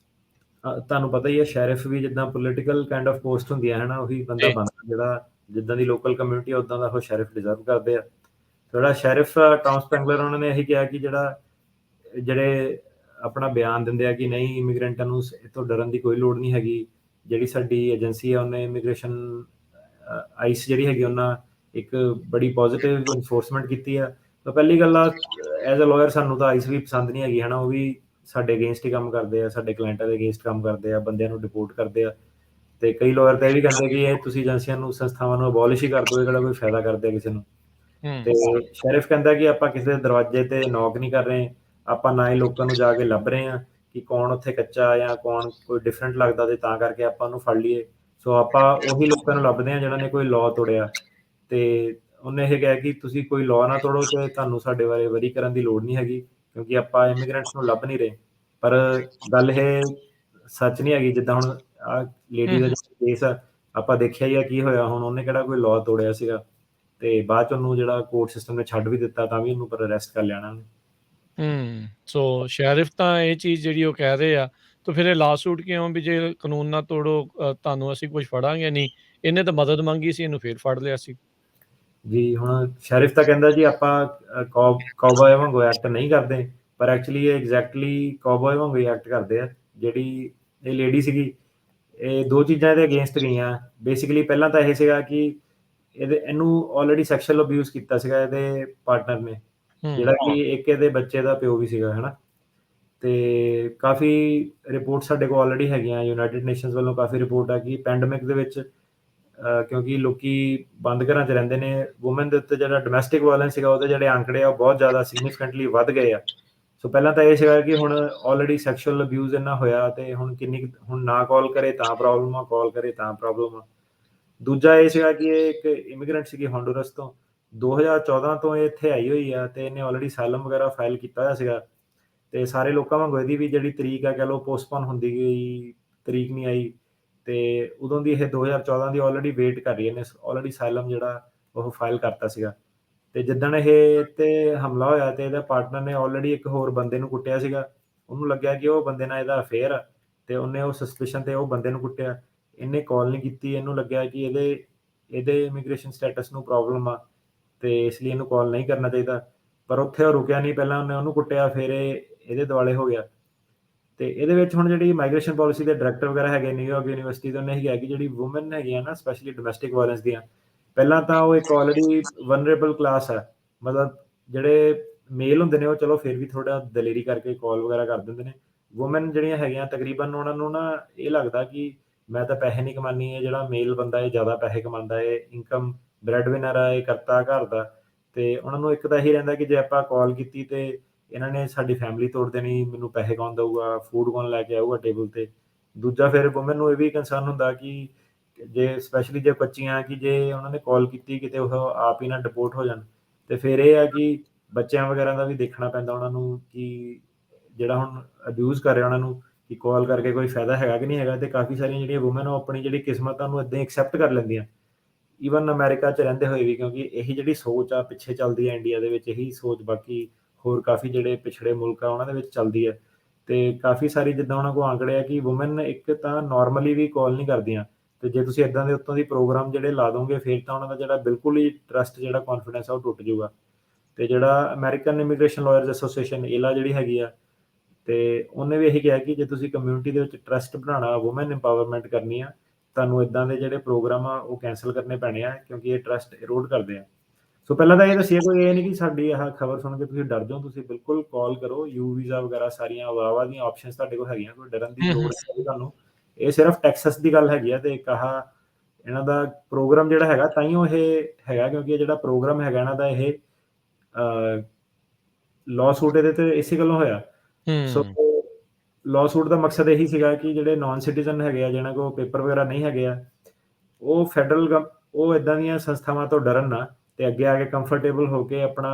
ਤੁਹਾਨੂੰ ਪਤਾ ਹੀ ਹੈ, ਸ਼ੈਰਿਫ ਵੀ ਜਿੱਦਾਂ ਪੋਲੀਟੀਕਲ ਕਾਈਂਡ ਆਫ ਪੋਸਟ ਹੁੰਦੀ ਹੈ ਨਾ, ਉਹੀ ਬੰਦਾ ਜੀ। ਬਣਦਾ ਜਿਹੜਾ ਜਿੱਦਾਂ ਦੀ ਲੋਕਲ ਕਮਿਊਨਿਟੀ ਉਦਾਂ ਦਾ ਉਹ ਸ਼ੈਰਿਫ ਡਿਜ਼ਰਵ ਕਰਦੇ ਆ। ਜਿਹੜਾ ਸ਼ੈਰਿਫ ਟਾਮ ਸਪੈਂਗਲਰ, ਉਹਨਾਂ ਨੇ ਇਹੀ ਕਿਹਾ ਕਿ ਜਿਹੜੇ ਆਪਣਾ ਬਿਆਨ ਦਿੰਦੇ ਆ ਕਿ ਨਹੀਂ, ਇਮੀਗ੍ਰੈਂਟਾਂ ਨੂੰ ਇੱਥੋਂ ਡਰਨ ਦੀ ਕੋਈ ਲੋੜ ਨਹੀਂ ਹੈਗੀ। ਜਿਹੜੀ ਸਾਡੀ ਏਜੰਸੀ ਆ, ਉਹਨੇ ਇਮੀਗ੍ਰੇਸ਼ਨ ਆਈਸ ਜਿਹੜੀ ਹੈਗੀ, ਉਹਨਾਂ ਇੱਕ ਬੜੀ ਪੋਜ਼ਿਟਿਵ ਇਨਫੋਰਸਮੈਂਟ ਕੀਤੀ ਆ। ਤਾਂ ਪਹਿਲੀ ਗੱਲ ਆ, ਐਜ਼ ਅ ਲਾਇਰ ਸਾਨੂੰ ਤਾਂ ਆਈਸ ਵੀ ਪਸੰਦ ਨਹੀਂ ਹੈਗੀ, ਹੈ ਨਾ। ਉਹ ਵੀ ਸਾਡੇ ਅਗੇਂਸਟ ਹੀ ਕੰਮ ਕਰਦੇ ਆ, ਸਾਡੇ ਕਲਾਇੰਟਾਂ ਦੇ ਅਗੇਂਸਟ ਕੰਮ ਕਰਦੇ ਆ, ਬੰਦਿਆਂ ਨੂੰ ਡਿਪੋਰਟ ਕਰਦੇ ਆ। ਤੇ ਕਈ ਲਾਇਰ ਤਾਂ ਇਹ ਵੀ ਕਹਿੰਦੇ ਕਿ ਇਹ ਤੁਸੀਂ ਏਜੰਸੀਆਂ ਨੂੰ, ਸੰਸਥਾਵਾਂ ਨੂੰ ਅਬੋਲਿਸ਼ ਹੀ ਕਰ ਦਿਓ, ਇਹ ਕਿਹੜਾ ਕੋਈ ਫਾਇਦਾ ਕਰਦੇ ਆ ਕਿਸੇ ਨੂੰ। ਤੇ ਸ਼ੈਰਿਫ ਕਹਿੰਦਾ ਕਿ ਆਪਾਂ ਕਿਸੇ ਦੇ ਦਰਵਾਜ਼ੇ ਤੇ ਨੌਕ ਨਹੀਂ ਕਰ ਰਹੇ, ਆਪਾਂ ਨਾ ਹੀ ਲੋਕਾਂ ਨੂੰ ਜਾ ਕੇ ਲੱਭ ਰਹੇ ਹਾਂ ਕਿ ਕੌਣ ਉੱਥੇ ਕੱਚਾ ਜਾਂ ਕੌਣ ਕੋਈ ਡਿਫਰੈਂਟ ਲੱਗਦਾ, ਤੇ ਤਾਂ ਕਰਕੇ ਆਪਾਂ ਉਹਨੂੰ ਫੜ ਲਈਏ। ਸੋ ਆਪਾਂ ਉਹੀ ਲੋਕਾਂ ਨੂੰ ਲੱਭਦੇ ਹਾਂ ਜਿਹਨਾਂ ਨੇ ਕੋਈ ਲਾਅ ਤੋੜਿਆ। ਤੇ ਉਹਨੇ ਇਹ ਕਿਹਾ ਕਿ ਤੁਸੀਂ ਕੋਈ ਲਾਅ ਨਾ ਤੋੜੋ, ਤੇ ਤੁਹਾਨੂੰ ਸਾਡੇ ਬਾਰੇ ਵਰੀ ਕਰਨ ਦੀ ਲੋੜ ਨਹੀਂ ਹੈਗੀ, ਕਿਉਂਕਿ ਆਪਾਂ ਇਮੀਗ੍ਰੈਂਟਸ ਨੂੰ ਲੱਭ ਨਹੀਂ ਰਹੇ। ਪਰ ਗੱਲ ਇਹ ਸੱਚ ਨਹੀਂ ਹੈਗੀ। ਜਿੱਦਾਂ ਹੁਣ ਆਹ ਲੇਡੀ ਦਾ ਜਿਹੜਾ ਕੇਸ ਆ, ਆਪਾਂ ਦੇਖਿਆ ਹੀ ਆ ਕੀ ਹੋਇਆ। ਹੁਣ ਉਹਨੇ ਕਿਹੜਾ ਕੋਈ ਲਾਅ ਤੋੜਿਆ ਸੀਗਾ, ਤੇ ਬਾਅਦ ਚ ਉਹਨੂੰ ਜਿਹੜਾ ਕੋਰਟ ਸਿਸਟਮ ਨੇ ਛੱਡ ਵੀ ਦਿੱਤਾ, ਤਾਂ ਵੀ ਉਹਨੂੰ ਪਰ ਅਰੈਸਟ ਕਰ ਲਿਆ ਉਹਨੇ। ਸੋ ਸ਼ੈਰਿਫ ਤਾਂ ਇਹ ਚੀਜ਼ ਜਿਹੜੀ ਉਹ ਕਹਿ ਰਹੇ ਆ, ਤਾਂ ਫਿਰ ਇਹ ਲਾਸੂਟ ਕਿਉਂ ਵੀ ਜੇ ਕਾਨੂੰਨ ਨਾ ਤੋੜੋ, ਤੁਹਾਨੂੰ ਅਸੀਂ ਕੁਝ ਫੜਾਂਗੇ ਨਹੀਂ। ਇਹਨੇ ਤਾਂ ਮਦਦ ਮੰਗੀ ਸੀ, ਇਹਨੂੰ ਫਿਰ ਫੜ ਲਿਆ ਸੀ। ਜੀ, ਹੁਣ ਸ਼ੈਰਿਫ ਤਾਂ ਕਹਿੰਦਾ ਜੀ ਆਪਾਂ ਕਾਊਬॉय ਵਾਂਗੂ ਐਕਟ ਨਹੀਂ ਕਰਦੇ, ਪਰ ਐਕਚੁਅਲੀ ਇਹ ਐਗਜ਼ੈਕਟਲੀ ਕਾਊਬॉय ਵਾਂਗੂ ਹੀ ਐਕਟ ਕਰਦੇ ਆ। ਜਿਹੜੀ ਇਹ ਲੇਡੀ ਸੀਗੀ, ਇਹ 2 ਚੀਜ਼ਾਂ ਇਹਦੇ ਅਗੇਂਸਟ ਗਈਆਂ। ਬੇਸਿਕਲੀ ਪਹਿਲਾਂ ਤਾਂ ਇਹ ਸੀਗਾ ਕਿ ਇਹਨੂੰ ਆਲਰੇਡੀ ਸੈਕਸ਼ੂਅਲ ਅਬਿਊਜ਼ ਕੀਤਾ ਸੀਗਾ ਇਹਦੇ ਪਾਰਟਨਰ ਨੇ, ਜਿਹੜਾ ਕਿ ਇੱਕ ਇਹਦੇ ਬੱਚੇ ਦਾ ਪਿਓ ਵੀ ਸੀਗਾ, ਹੈ ਨਾ? ਤੇ ਕਾਫ਼ੀ ਰਿਪੋਰਟ ਸਾਡੇ ਕੋਲ ਆਲਰੇਡੀ ਹੈਗੀਆਂ, ਯੂਨਾਈਟਿਡ ਨੇਸ਼ਨਸ ਵੱਲੋਂ ਕਾਫ਼ੀ ਰਿਪੋਰਟ ਆ ਕਿ ਪੈਂਡੇਮਿਕ ਦੇ ਵਿੱਚ ਕਿਉਂਕਿ ਲੋਕੀ ਬੰਦ ਘਰਾਂ 'ਚ ਰਹਿੰਦੇ ਨੇ, ਵੂਮਨ ਦੇ ਉੱਤੇ ਜਿਹੜਾ ਡੋਮੈਸਟਿਕ ਵਾਇਲੈਂਸ ਸੀਗਾ, ਉਹਦੇ ਜਿਹੜੇ ਅੰਕੜੇ ਆ ਉਹ ਬਹੁਤ ਜ਼ਿਆਦਾ ਸਿਗਨੀਫੀਕੈਂਟਲੀ ਵੱਧ ਗਏ ਆ। ਸੋ ਪਹਿਲਾਂ ਤਾਂ ਇਹ ਸੀਗਾ ਕਿ ਹੁਣ ਆਲਰੇਡੀ ਸੈਕਸ਼ੂਅਲ ਅਬਿਊਜ਼ ਇੰਨਾ ਹੋਇਆ ਤੇ ਹੁਣ ਹੁਣ ਨਾ ਕਾਲ ਕਰੇ ਤਾਂ ਪ੍ਰੋਬਲਮ ਆ, ਕਾਲ ਕਰੇ ਤਾਂ ਪ੍ਰੋਬਲਮ ਆ। ਦੂਜਾ ਇਹ ਸੀਗਾ ਕਿ ਇਹ ਇੱਕ ਇਮੀਗ੍ਰੈਂਟ ਸੀਗੀ ਹੋਂਡੂਰਸ ਤੋਂ, 2014 ਤੋਂ ਇਹ ਇੱਥੇ ਆਈ ਹੋਈ ਆ ਤੇ ਇਹਨੇ ਆਲਰੇਡੀ ਅਸਾਈਲਮ ਵਗੈਰਾ ਫਾਈਲ ਕੀਤਾ ਹੋਇਆ ਸੀਗਾ। ਤੇ ਸਾਰੇ ਲੋਕਾਂ ਵਾਂਗੂ ਇਹਦੀ ਵੀ ਜਿਹੜੀ ਤਰੀਕ ਆ ਕਹਿ ਲਓ ਪੋਸਟਪੋਨ ਹੁੰਦੀ ਗਈ, ਤਰੀਕ ਨਹੀਂ ਆਈ ਤੇ ਉਦੋਂ ਦੀ ਇਹ 2014 ਦੀ ਆਲਰੇਡੀ ਵੇਟ ਕਰ ਰਹੀ ਹੈ। ਇਹਨੇ ਆਲਰੇਡੀ ਅਸਾਈਲਮ ਜਿਹੜਾ ਉਹ ਫਾਈਲ ਕਰਤਾ ਸੀਗਾ ਤੇ ਜਿੱਦਣ ਇਹ ਤੇ ਹਮਲਾ ਹੋਇਆ ਤੇ ਇਹਦੇ ਪਾਰਟਨਰ ਨੇ ਆਲਰੇਡੀ ਇੱਕ ਹੋਰ ਬੰਦੇ ਨੂੰ ਕੁੱਟਿਆ ਸੀਗਾ। ਉਹਨੂੰ ਲੱਗਿਆ ਕਿ ਉਹ ਬੰਦੇ ਨਾਲ ਇਹਦਾ ਅਫੇਅਰ ਆ ਤੇ ਉਹਨੇ ਉਹ ਸਸਪੀਸ਼ਨ ਤੇ ਉਹ ਬੰਦੇ ਨੂੰ ਕੁੱਟਿਆ। ਇਹਨੇ ਕਾਲ ਨਹੀਂ ਕੀਤੀ, ਇਹਨੂੰ ਲੱਗਿਆ ਕਿ ਇਹਦੇ ਇਮੀਗ੍ਰੇਸ਼ਨ ਸਟੇਟਸ ਨੂੰ ਪ੍ਰੋਬਲਮ ਆ ਤੇ ਇਸ ਲਈ ਇਹਨੂੰ ਕਾਲ ਨਹੀਂ ਕਰਨਾ ਚਾਹੀਦਾ। ਪਰ ਉੱਥੇ ਉਹ ਰੁਕਿਆ ਨਹੀਂ, ਪਹਿਲਾਂ ਉਹਨੇ ਉਹਨੂੰ ਕੁੱਟਿਆ, ਫਿਰ ਇਹਦੇ ਦੁਆਲੇ ਹੋ ਗਿਆ। ਤੇ ਇਹਦੇ ਵਿੱਚ ਹੁਣ ਜਿਹੜੀ ਮਾਈਗ੍ਰੇਸ਼ਨ ਪਾਲਿਸੀ ਦੇ ਡਾਇਰੈਕਟਰ ਵਗੈਰਾ ਹੈਗੇ ਨਿਊਯਾਰਕ ਯੂਨੀਵਰਸਿਟੀ ਦੇ, ਉਹਨੇ ਇਹ ਕਿਹਾ ਕਿ ਜਿਹੜੀ ਵੂਮਨ ਹੈਗੀਆਂ ਨਾ, ਸਪੈਸ਼ਲੀ ਡੋਮੈਸਟਿਕ ਵਾਇਲੈਂਸ ਦੀਆਂ, ਪਹਿਲਾਂ ਤਾਂ ਉਹ ਇੱਕ ਆਲਰੇਡੀ ਵਲਨਰੇਬਲ ਕਲਾਸ ਹੈ। ਮਤਲਬ ਜਿਹੜੇ ਮੇਲ ਹੁੰਦੇ ਨੇ ਉਹ ਚਲੋ ਫਿਰ ਵੀ ਥੋੜਾ ਦਲੇਰੀ ਕਰਕੇ ਕਾਲ ਵਗੈਰਾ ਕਰ ਦਿੰਦੇ ਨੇ। ਵੂਮਨ ਜਿਹੜੀਆਂ ਹੈਗੀਆਂ ਤਕਰੀਬਨ ਉਹਨਾਂ ਨੂੰ ਨਾ ਇਹ ਲੱਗਦਾ ਕਿ ਮੈਂ ਤਾਂ ਪੈਸੇ ਨਹੀਂ ਕਮਾਨੀ, ਹੈ ਜਿਹੜਾ ਮੇਲ ਬੰਦਾ ਇਹ ਜ਼ਿਆਦਾ ਪੈਸੇ ਕਮਾਉਂਦਾ ਹੈ, ਇਨਕਮ ਬ੍ਰੈਡ ਵਿਨਰ ਆ, ਇਹ ਕਰਤਾ ਘਰ ਦਾ। ਤੇ ਉਹਨਾਂ ਨੂੰ ਇੱਕ ਤਾਂ ਇਹੀ ਰਹਿੰਦਾ ਕਿ ਜੇ ਆਪਾਂ ਕਾਲ ਕੀਤੀ ਤੇ ਇਹਨਾਂ ਨੇ ਸਾਡੀ ਫੈਮਿਲੀ ਤੋੜ ਦੇਣੀ, ਮੈਨੂੰ ਪੈਸੇ ਕੌਣ ਦਊਗਾ, ਫੂਡ ਕੌਣ ਲੈ ਕੇ ਆਊਗਾ ਟੇਬਲ ਤੇ। ਦੂਜਾ ਫਿਰ ਵੂਮਨ ਨੂੰ ਇਹ ਵੀ ਕੰਸਰਨ ਹੁੰਦਾ ਕਿ ਜੇ ਸਪੈਸ਼ਲੀ ਜੇ ਬੱਚੀਆਂ, ਕਿ ਜੇ ਉਹਨਾਂ ਨੇ ਕਾਲ ਕੀਤੀ ਕਿਤੇ ਉਹ ਆਪ ਹੀ ਨਾ ਡਿਪੋਰਟ ਹੋ ਜਾਣ। ਤੇ ਫਿਰ ਇਹ ਆ ਕਿ ਬੱਚਿਆਂ ਵਗੈਰਾ ਦਾ ਵੀ ਦੇਖਣਾ ਪੈਂਦਾ ਉਹਨਾਂ ਨੂੰ ਕਿ ਜਿਹੜਾ ਹੁਣ ਅਬਿਊਜ਼ ਕਰ ਰਿਹਾ ਉਹਨਾਂ ਨੂੰ, ਕਿ ਕਾਲ ਕਰਕੇ ਕੋਈ ਫਾਇਦਾ ਹੈਗਾ ਕਿ ਨਹੀਂ ਹੈਗਾ। ਤੇ ਕਾਫੀ ਸਾਰੀਆਂ ਜਿਹੜੀਆਂ ਵੂਮਨ ਉਹ ਆਪਣੀ ਜਿਹੜੀ ਕਿਸਮਤ ਆ ਉਹਨੂੰ ਏਦਾਂ ਹੀ ਐਕਸੈਪਟ ਕਰ ਲੈਂਦੀਆਂ, ਈਵਨ ਅਮਰੀਕਾ 'ਚ ਰਹਿੰਦੇ ਹੋਏ ਵੀ, ਕਿਉਂਕਿ ਇਹੀ ਜਿਹੜੀ ਸੋਚ ਆ ਪਿੱਛੇ ਚੱਲਦੀ ਹੈ ਇੰਡੀਆ ਦੇ ਵਿੱਚ, ਇਹੀ ਸੋਚ ਬਾਕੀ ਹੋਰ ਕਾਫੀ ਜਿਹੜੇ ਪਿਛੜੇ ਮੁਲਕ ਆ ਉਹਨਾਂ ਦੇ ਵਿੱਚ ਚੱਲਦੀ ਹੈ। ਤੇ ਕਾਫੀ ਸਾਰੀ ਜਿੱਦਾਂ ਉਹਨਾਂ ਕੋਲ ਆਂਕੜੇ ਆ ਕਿ ਵੂਮਨ ਇੱਕ ਤਾਂ ਨਾਰਮਲੀ ਵੀ ਕਾਲ ਨਹੀਂ ਕਰਦੀਆਂ, ਤੇ ਜੇ ਤੁਸੀਂ ਇਦਾਂ ਦੇ ਉੱਤੋਂ ਦੀ ਪ੍ਰੋਗਰਾਮ ਜਿਹੜੇ ਲਾ ਦੋਗੇ ਫਿਰ ਤਾਂ ਉਹਨਾਂ ਦਾ ਜਿਹੜਾ ਬਿਲਕੁਲ ਹੀ ਟਰਸਟ, ਜਿਹੜਾ ਕੌਨਫੀਡੈਂਸ ਆ ਉਹ ਟੁੱਟ ਜਾਊਗਾ। ਤੇ ਜਿਹੜਾ American immigration lawyers association Ella ਜਿਹੜੀ ਹੈਗੀ ਆ, ਤੇ ਉਹਨੇ ਵੀ ਇਹੀ ਕਿਹਾ ਕਿ ਜੇ ਤੁਸੀਂ ਕਮਿਊਨਿਟੀ ਦੇ ਵਿੱਚ ਟਰਸਟ ਬਣਾਉਣਾ, ਵੂਮਨ ਇੰਪਾਵਰਮੈਂਟ ਕਰਨੀ ਆ, ਤੁਹਾਨੂੰ ਇਦਾਂ ਦੇ ਜਿਹੜੇ ਪ੍ਰੋਗਰਾਮ ਆ ਉਹ ਕੈਂਸਲ ਕਰਨੇ ਪੈਣੇ ਆ, ਕਿਉਂਕਿ ਇਹ ਟਰਸਟ ਇਰੋਡ ਕਰਦੇ ਆ। ਸੋ ਪਹਿਲਾਂ ਤਾਂ ਇਹ ਦੱਸੀਏ, ਕੋਈ ਇਹ ਨਹੀਂ ਕਿ ਸਾਡੀ ਆਹ ਖਬਰ ਸੁਣ ਕੇ ਤੁਸੀਂ ਡਰ ਜਾਓ, ਤੁਸੀਂ ਬਿਲਕੁਲ ਕਾਲ ਕਰੋ। ਯੂ ਵੀਜ਼ਾ ਵਗੈਰਾ ਸਾਰੀਆਂ ਵਾਵਾ ਦੀਆਂ ਆਪਸ਼ਨਸ ਤੁਹਾਡੇ ਕੋਲ ਹੈਗੀਆਂ, ਕੋਈ ਡਰਨ ਦੀ ਲੋੜ ਨਹੀਂ ਤੁਹਾਨੂੰ। ਇਹ ਸਿਰਫ ਟੈਕਸਸ ਦੀ ਗੱਲ ਹੈਗੀ ਆ ਤੇ ਇੱਕ ਇਹਨਾਂ ਦਾ ਪ੍ਰੋਗਰਾਮ ਜਿਹੜਾ ਹੈਗਾ ਤਾਈਓ ਇਹ ਹੈਗਾ ਕਿਉਂਕਿ ਇਹ ਜਿਹੜਾ ਪ੍ਰੋਗਰਾਮ ਹੈਗਾ ਇਹਨਾਂ ਦਾ ਇਹ ਲਾਅ ਸੂਟ ਇਹਦੇ ਤੇ ਇਸੇ ਗੱਲੋਂ ਹੋਇਆ। ਸੋ ਲਾਅ ਸੂਟ ਦਾ ਮਕਸਦ ਇਹੀ ਸੀਗਾ ਕਿ ਜਿਹੜੇ ਨਾਨ ਸਿਟੀਜ਼ਨ ਹੈਗੇ ਆ, ਜਿਹਨਾਂ ਕੋਲ ਪੇਪਰ ਵਗੈਰਾ ਨਹੀਂ ਹੈਗੇ ਆ, ਉਹ ਉਹ ਇਦਾਂ ਦੀਆਂ ਸੰਸਥਾਵਾਂ ਤੋਂ ਡਰਨ ਨਾ ਤੇ ਅੱਗੇ ਆ ਕੇ ਕੰਫਰਟੇਬਲ ਹੋ ਕੇ ਆਪਣਾ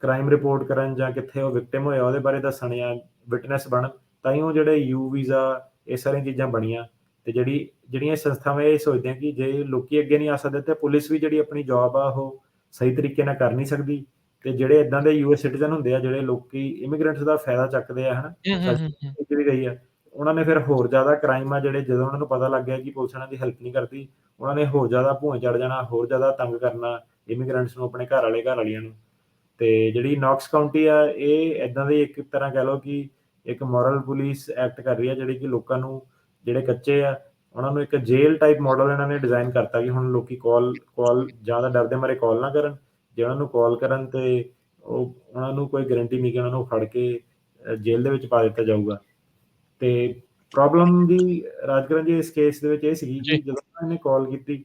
ਕ੍ਰਾਈਮ ਰਿਪੋਰਟ ਕਰਨ ਜਾਂ ਕਿੱਥੇ ਉਹ ਵਿਕਟਿਮ ਹੋਇਆ ਉਹਦੇ ਬਾਰੇ ਦੱਸਣ ਜਾਂ ਵਿਟਨੈਸ ਬਣਨ। ਤਾਈਓ ਜਿਹੜੇ ਯੂ ਵੀਜ਼ਾ ਇਹ ਸਾਰੀਆਂ ਚੀਜ਼ਾਂ ਬਣੀਆਂ। ਤੇ ਜਿਹੜੀਆਂ ਸੰਸਥਾਵਾਂ ਇਹ ਸੋਚਦੇ ਆ ਕਿ ਜੇ ਲੋਕੀ ਅੱਗੇ ਨਹੀਂ ਆ ਸਕਦੇ ਤੇ ਪੁਲਿਸ ਵੀ ਜਿਹੜੀ ਆਪਣੀ ਜੌਬ ਆ ਉਹ ਸਹੀ ਤਰੀਕੇ ਨਾਲ ਕਰ ਨਹੀਂ ਸਕਦੀ। ਤੇ ਜਿਹੜੇ ਇਦਾਂ ਦੇ ਯੂਐਸ ਸਿਟੀਜ਼ਨ ਹੁੰਦੇ ਆ, ਜਿਹੜੇ ਲੋਕੀ ਇਮੀਗ੍ਰੈਂਟਸ ਦਾ ਫਾਇਦਾ ਚੱਕਦੇ ਆ, ਹਨਾ, ਸਾਡੀ ਵੀ ਗਈ ਆ, ਉਹਨਾਂ ਨੇ ਫਿਰ ਹੋਰ ਜ਼ਿਆਦਾ ਕ੍ਰਾਈਮ ਆ ਜਿਹੜੇ, ਜਦੋਂ ਉਹਨਾਂ ਨੂੰ ਪਤਾ ਲੱਗ ਗਿਆ ਕਿ ਪੁਲਿਸ ਇਹਨਾਂ ਦੀ ਹੈਲਪ ਨਹੀਂ ਕਰਦੀ, ਉਹਨਾਂ ਨੇ ਹੋਰ ਜ਼ਿਆਦਾ ਭੂਏ ਚੜ ਜਾਣਾ, ਹੋਰ ਜ਼ਿਆਦਾ ਤੰਗ ਕਰਨਾ ਇਮੀਗ੍ਰੈਂਟਸ ਨੂੰ, ਆਪਣੇ ਘਰ ਵਾਲੀਆਂ ਨੂੰ। ਤੇ ਜਿਹੜੀ ਨੌਕਸ ਕਾਉਂਟੀ ਆ, ਇਹ ਇਦਾਂ ਦੀ ਇੱਕ ਤਰ੍ਹਾਂ ਕਹਿ ਲਓ ਕਿ ਇੱਕ ਮੋਰਲ ਪੁਲਿਸ ਐਕਟ ਕਰ ਰਹੀ ਆ, ਜਿਹੜੀ ਕਿ ਲੋਕਾਂ ਨੂੰ, ਜਿਹੜੇ ਕੱਚੇ ਆ, ਉਹਨਾਂ ਨੂੰ ਇੱਕ ਜੇਲ੍ਹ ਟਾਈਪ ਮਾਡਲ ਇਹਨਾਂ ਨੇ ਡਿਜ਼ਾਈਨ ਕਰਤਾ ਕਿ ਹੁਣ ਲੋਕੀ ਕਾਲ ਜ਼ਿਆਦਾ ਡਰਦੇ ਮਾਰੇ ਕਾਲ ਨਾ ਕਰਨ। ਜੇ ਉਹਨਾਂ ਨੂੰ ਕਾਲ ਕਰਨ ਤੇ ਉਹਨਾਂ ਨੂੰ ਕੋਈ ਗਰੰਟੀ ਨਹੀਂ ਕਿ ਉਹਨਾਂ ਨੂੰ ਫੜ ਕੇ ਜੇਲ੍ਹ ਦੇ ਵਿੱਚ ਪਾ ਦਿੱਤਾ ਜਾਊਗਾ। ਤੇ ਪ੍ਰੋਬਲਮ ਦੀ ਰਾਜਕਰਨ ਜੀ ਇਸ ਕੇਸ ਦੇ ਵਿੱਚ ਇਹ ਸੀਗੀ ਕਿ ਜਦੋਂ ਇਹਨੇ ਕਾਲ ਕੀਤੀ,